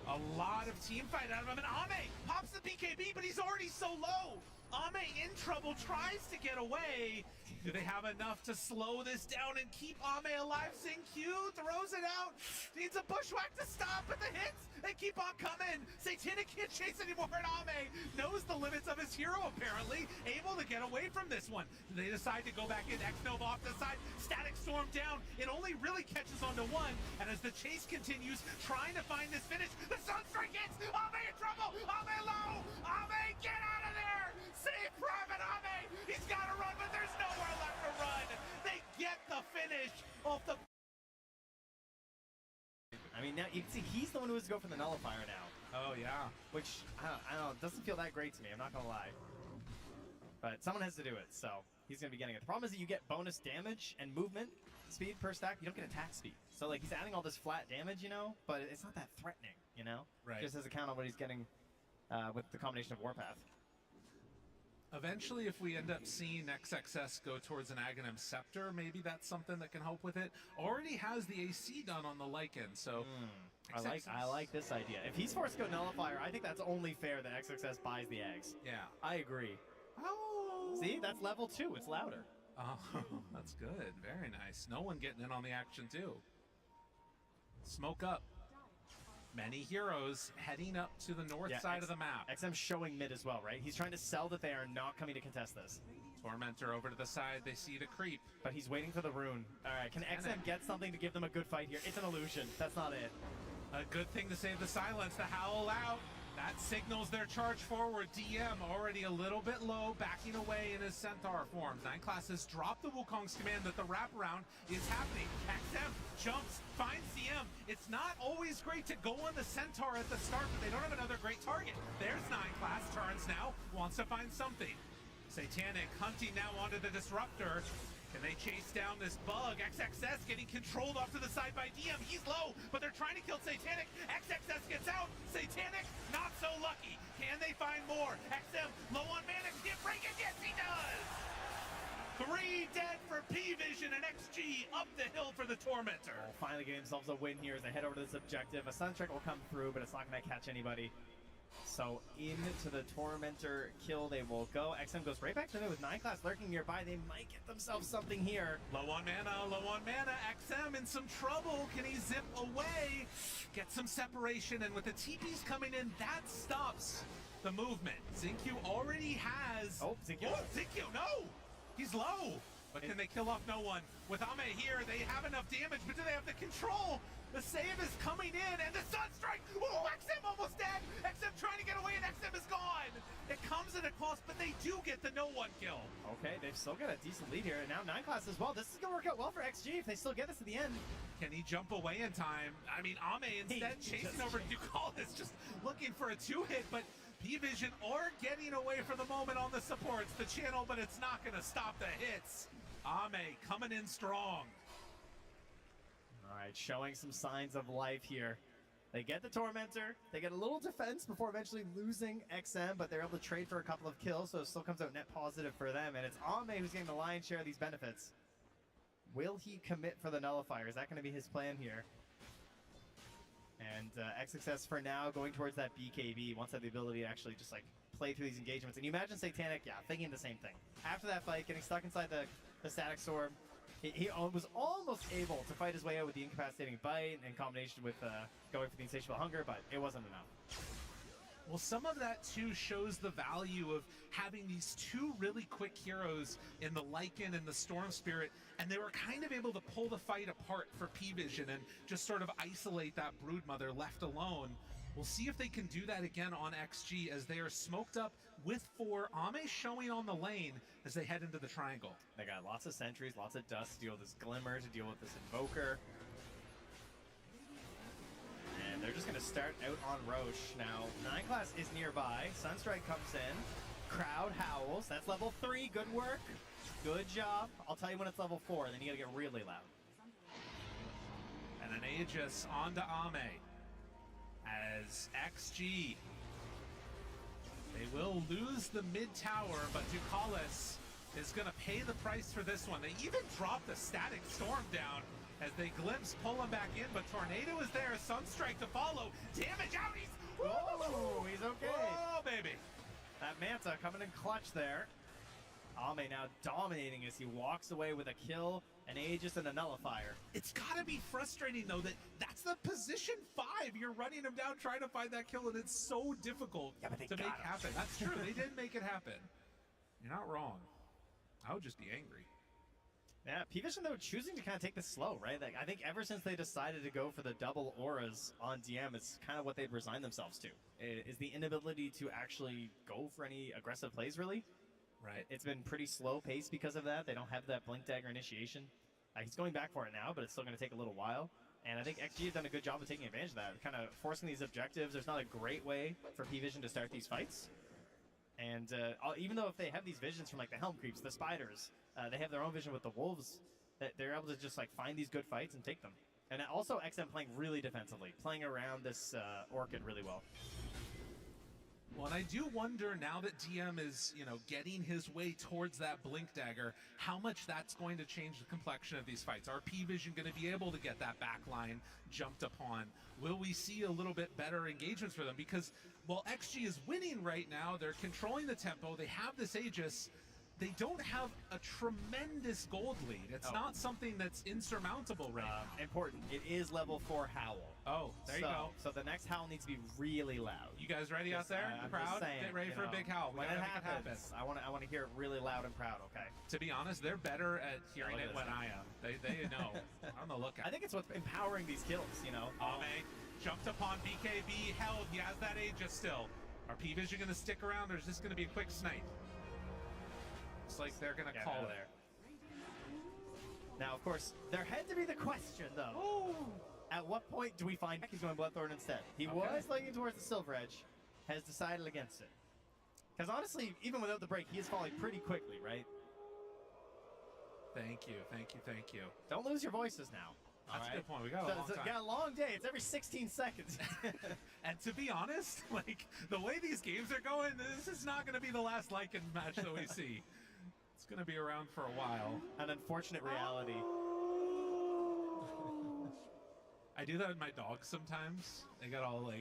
A lot of team fight out of him, and Ame pops the BKB, but he's already so low. Ame in trouble, tries to get away. Do they have enough to slow this down and keep Ame alive? Xingqiu throws it out. Needs a bushwhack to stop, but the hits, they keep on coming. Satanic can't chase anymore, and Ame knows the limits of his hero, apparently. Able to get away from this one. They decide to go back in. X-Nova off the side. Static Storm down. It only really catches onto one, and as the chase continues, trying to find this finish, the Sunstrike hits! Ame in trouble! Ame low! Ame, get out of there! Save Private Ame! He's got to run, but there's nowhere left to run. They get the finish off the... I mean, now you can see he's the one who has to go for the nullifier now. Oh, yeah. Which, I don't know, doesn't feel that great to me, I'm not gonna lie. But someone has to do it, so he's gonna be getting it. The problem is that you get bonus damage and movement speed per stack, you don't get attack speed. So, like, he's adding all this flat damage, you know, but it's not that threatening, you know? Right. Just as a count on what he's getting with the combination of Warpath. Eventually, if we end up seeing XXS go towards an Aghanim Scepter, maybe that's something that can help with it. Already has the AC done on the Lycan, so... I like this idea. If he's forced to go Nullifier, I think that's only fair that XXS buys the eggs. Yeah. I agree. Oh! See, that's level 2. It's louder. Oh, that's good. Very nice. No one getting in on the action, too. Smoke up. Many heroes heading up to the north side of the map. XM showing mid as well, right? He's trying to sell that they are not coming to contest this. Tormentor over to the side. They see the creep. But he's waiting for the rune. All right, can XM get something to give them a good fight here? It's an illusion. That's not it. A good thing to save the silence. The howl out. That signals their charge forward. DM already a little bit low, backing away in his Centaur form. 9 classes drop the Wukong's command that the wraparound is happening. XM jumps, finds CM. It's not always great to go on the Centaur at the start, but they don't have another great target. There's 9 class, turns now, wants to find something. Satanic hunting now onto the Disruptor. Can they chase down this bug? XXS getting controlled off to the side by DM. He's low, but they're trying to kill Satanic. XXS gets out. Satanic, not so lucky. Can they find more? XM low on mana. Can he break it? Yes, he does! 3 dead for P-Vision, and XG up the hill for the Tormentor. Finally getting themselves a win here as they head over to this objective. A Sunstrike will come through, but it's not going to catch anybody. So into the Tormentor kill they will go. XM goes right back to them with 9 class lurking nearby. They might get themselves something here. Low on mana, low on mana. XM in some trouble. Can he zip away? Get some separation, and with the TPs coming in, that stops the movement. Xingqiu already has... Oh, Xingqiu. Oh, Xingqiu, no! He's low! But can they kill off no one? With Ame here, they have enough damage, but do they have the control? The save is coming in, and the Sunstrike! Oh, XM almost dead! XM trying to get away, and XM is gone! It comes at a cost, but they do get the no-one kill. Okay, they've still got a decent lead here, and now 9 class as well. This is going to work out well for XG if they still get this at the end. Can he jump away in time? I mean, Ame instead chasing over Ducalis, just looking for a 2-hit, but P-Vision are getting away for the moment on the supports. The channel, but it's not going to stop the hits. Ame coming in strong. All right, showing some signs of life here. They get the Tormentor. They get a little defense before eventually losing XM, but they're able to trade for a couple of kills, so it still comes out net positive for them. And it's Ame who's getting the lion's share of these benefits. Will he commit for the Nullifier? Is that going to be his plan here? And XXS for now going towards that BKB. Wants to have the ability to actually just like play through these engagements. And you imagine Satanic, yeah, thinking the same thing. After that fight, getting stuck inside the Static Storm, He was almost able to fight his way out with the incapacitating bite in combination with going for the insatiable hunger, but it wasn't enough. Well, some of that too shows the value of having these two really quick heroes in the Lycan and the Storm Spirit, and they were kind of able to pull the fight apart for P-Vision and just sort of isolate that Broodmother left alone. We'll see if they can do that again on XG as they are smoked up with 4. Ame showing on the lane as they head into the triangle. They got lots of sentries, lots of dust to deal with this Glimmer, to deal with this Invoker. And they're just going to start out on Roche. Now, 9 class is nearby. Sunstrike comes in. Crowd howls. That's level 3. Good work. Good job. I'll tell you when it's level 4, then you got to get really loud. And an Aegis onto Ame as XG. They will lose the mid tower, but Ducalis is going to pay the price for this one. They even dropped the Static Storm down as they glimpse, pull him back in, but Tornado is there, Sunstrike to follow. Damage out, he's okay. Oh, baby. That Manta coming in clutch there. Ame now dominating as he walks away with a kill, an Aegis, and a Nullifier. It's gotta be frustrating though that that's the position 5. You're running him down trying to find that kill, and it's so difficult to make happen. That's true. They did make it happen. You're not wrong. I would just be angry. Yeah, P-Vision though choosing to kind of take this slow, right? Like, I think ever since they decided to go for the double auras on DM, it's kind of what they've resigned themselves to. Is the inability to actually go for any aggressive plays, really. Right. It's been pretty slow paced because of that. They don't have that Blink Dagger initiation. He's going back for it now, but it's still going to take a little while. And I think XG has done a good job of taking advantage of that, kind of forcing these objectives. There's not a great way for P-Vision to start these fights. And even though if they have these visions from like the Helm Creeps, the Spiders, they have their own vision with the Wolves, that they're able to just like find these good fights and take them. And also XM playing really defensively, playing around this Orchid really well. Well, and I do wonder now that DM is, getting his way towards that Blink Dagger, how much that's going to change the complexion of these fights. Are P-Vision going to be able to get that back line jumped upon? Will we see a little bit better engagements for them? Because while XG is winning right now, they're controlling the tempo, they have this Aegis, they don't have a tremendous gold lead. It's not something that's insurmountable right now. Important. It is level 4 Howl. Oh, there you go. So the next Howl needs to be really loud. You guys ready out there? Proud? Get ready for a big Howl. When it happens, I want to hear it really loud and proud, okay? To be honest, they're better at hearing it when I am. They know. I'm on the lookout. I think it's what's empowering these kills, Ame jumped upon BKB, held. He has that Aegis still. Are P-Vision going to stick around, or is this going to be a quick snipe? Looks like they're going to call it. There. Now, of course, there had to be the question, though. Ooh. At what point do we find he's going Bloodthorn instead? He was leaning towards the Silver Edge, has decided against it. Because honestly, even without the break, he is falling pretty quickly, right? Thank you. Don't lose your voices now. That's a good point. We got a long time. Got a long day. It's every 16 seconds. And to be honest, the way these games are going, this is not going to be the last Lycan match that we see. It's going to be around for a while. An unfortunate reality. I do that with my dogs sometimes. They get all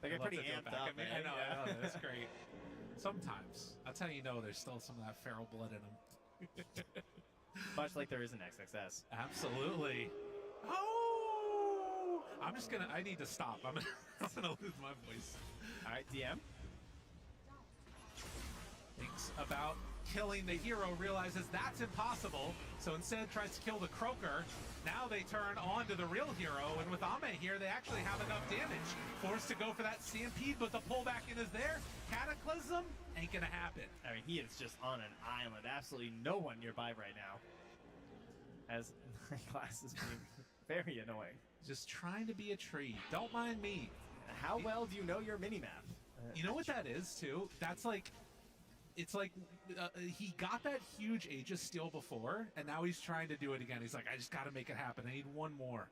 they get pretty amped up. I know, that's great. Sometimes. That's how you know there's still some of that feral blood in them. Much like there is in XXS. Absolutely. Oh! I need to stop. I'm gonna lose my voice. All right, DM. Thinks about killing the hero, realizes that's impossible, so instead tries to kill the Croaker. Now they turn on to the real hero, and with Ame here, they actually have enough damage. Forced to go for that Stampede, but the pullback in is there. Cataclysm ain't gonna happen. I mean, he is just on an island. Absolutely no one nearby right now. As class is being very annoying. Just trying to be a tree. Don't mind me. How well do you know your mini-map? You know what that is, too? That's like... It's like he got that huge Aegis steal before, and now he's trying to do it again. He's like, I just got to make it happen. I need one more.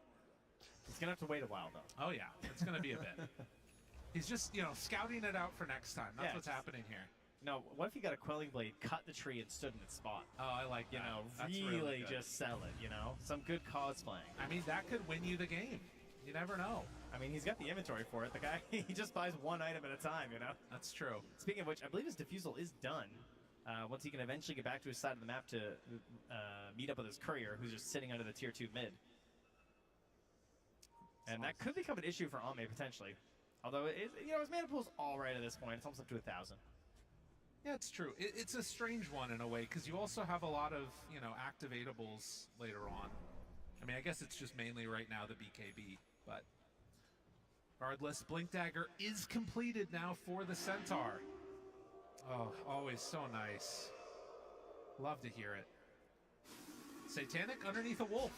He's going to have to wait a while, though. Oh, yeah. It's going to be a bit. He's just, scouting it out for next time. That's what's happening here. No, what if he got a Quelling Blade, cut the tree, and stood in its spot? Oh, I like that. That's really good. Just sell it, Some good cosplaying. I mean, that could win you the game. You never know. I mean, he's got the inventory for it. The guy, he just buys one item at a time, That's true. Speaking of which, I believe his defusal is done. once he can eventually get back to his side of the map to meet up with his courier, who's just sitting under the tier 2 mid. And that could become an issue for Ame potentially. Although his mana pool's all right at this point. It's almost up to 1,000. Yeah, it's true. It's a strange one in a way because you also have a lot of activatables later on. I mean, I guess it's just mainly right now the BKB, but regardless, Blink Dagger is completed now for the Centaur. Oh, always so nice. Love to hear it. Satanic underneath a wolf.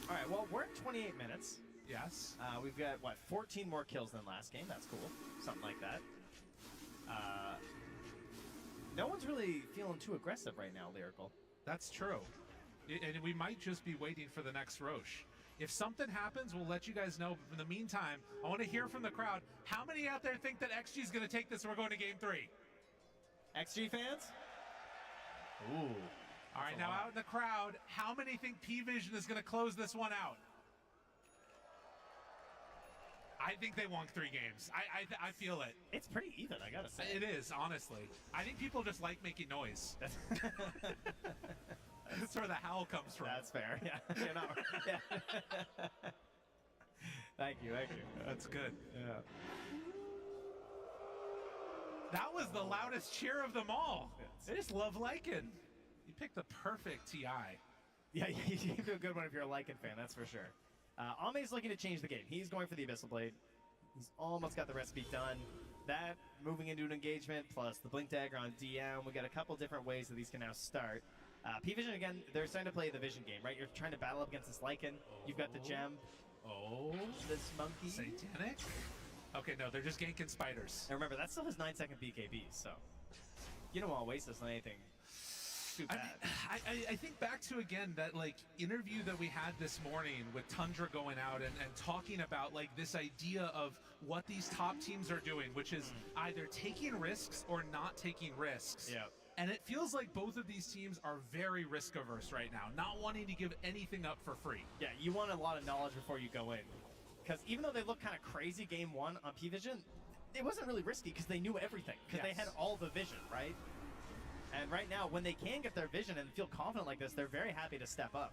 All right, well, we're at 28 minutes. Yes. We've got, 14 more kills than last game. That's cool. Something like that. No one's really feeling too aggressive right now, Lyrical. That's true. And we might just be waiting for the next Roche. If something happens, we'll let you guys know. But in the meantime, I want to hear from the crowd. How many out there think that XG is going to take this and we're going to Game 3? XG fans? Ooh. All right, now out in the crowd, how many think P-Vision is going to close this one out? I think they won 3 games. I feel it. It's pretty even, I gotta say. It is, honestly. I think people just like making noise. That's where the howl comes from. That's fair. Yeah. Yeah. Thank you. That's good. Yeah. That was the loudest cheer of them all. They just love Lycan. You picked the perfect TI. Yeah, you do a good one if you're a Lycan fan, that's for sure. Ame's looking to change the game. He's going for the Abyssal Blade. He's almost got the recipe done. That, moving into an engagement, plus the Blink Dagger on DM. We got a couple different ways that these can now start. P-Vision, again, they're starting to play the Vision game, right? You're trying to battle up against this Lycan. You've got the gem. Oh. This monkey. Satanic? Okay, no, they're just ganking spiders. And remember, that still has 9-second BKB, so you don't want to waste this on anything too bad. I think back to, again, that, interview that we had this morning with Tundra going out and talking about, this idea of what these top teams are doing, which is either taking risks or not taking risks. Yeah. And it feels like both of these teams are very risk-averse right now, not wanting to give anything up for free. Yeah, you want a lot of knowledge before you go in. Because even though they look kind of crazy game 1 on P-Vision, it wasn't really risky because they knew everything. Because they had all the vision, right? And right now, when they can get their vision and feel confident like this, they're very happy to step up.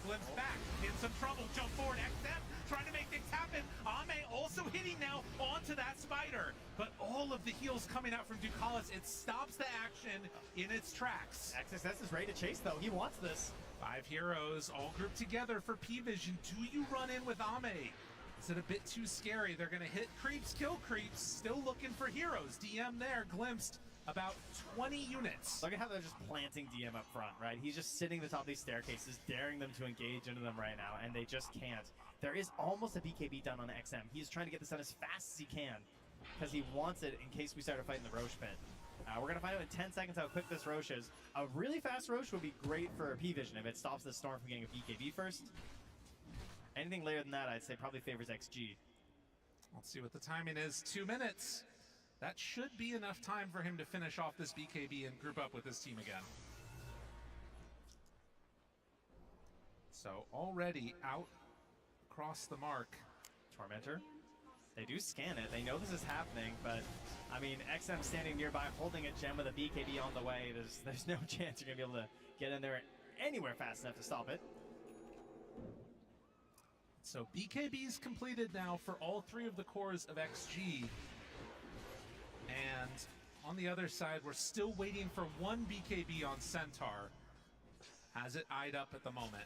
Glimpse back, in some trouble, jump forward, XM, trying to make things happen. Ame also hitting now onto that spider. But all of the heals coming out from Ducalis, it stops the action in its tracks. XSS is ready to chase though, he wants this. 5 heroes all grouped together for P-Vision. Do you run in with Ame? Is it a bit too scary? They're gonna hit creeps, kill creeps, still looking for heroes. DM there, glimpsed about 20 units. Look at how they're just planting DM up front, right? He's just sitting at the top of these staircases, daring them to engage into them right now, and they just can't. There is almost a BKB done on XM. He's trying to get this done as fast as he can, because he wants it in case we start a fight in the Roche pit. We're going to find out in 10 seconds how quick this Roche is. A really fast Roche would be great for P-Vision if it stops the Storm from getting a BKB first. Anything later than that, I'd say probably favors XG. Let's see what the timing is. 2 minutes. That should be enough time for him to finish off this BKB and group up with his team again. So already out across the mark. Tormentor. They do scan it. They know this is happening, but I mean, XM standing nearby holding a gem with a BKB on the way. There's no chance you're going to be able to get in there anywhere fast enough to stop it. So BKB is completed now for all 3 of the cores of XG. And on the other side, we're still waiting for 1 BKB on Centaur. Has it eyed up at the moment.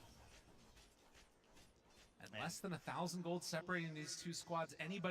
And less than 1,000 gold separating these 2 squads. Anybody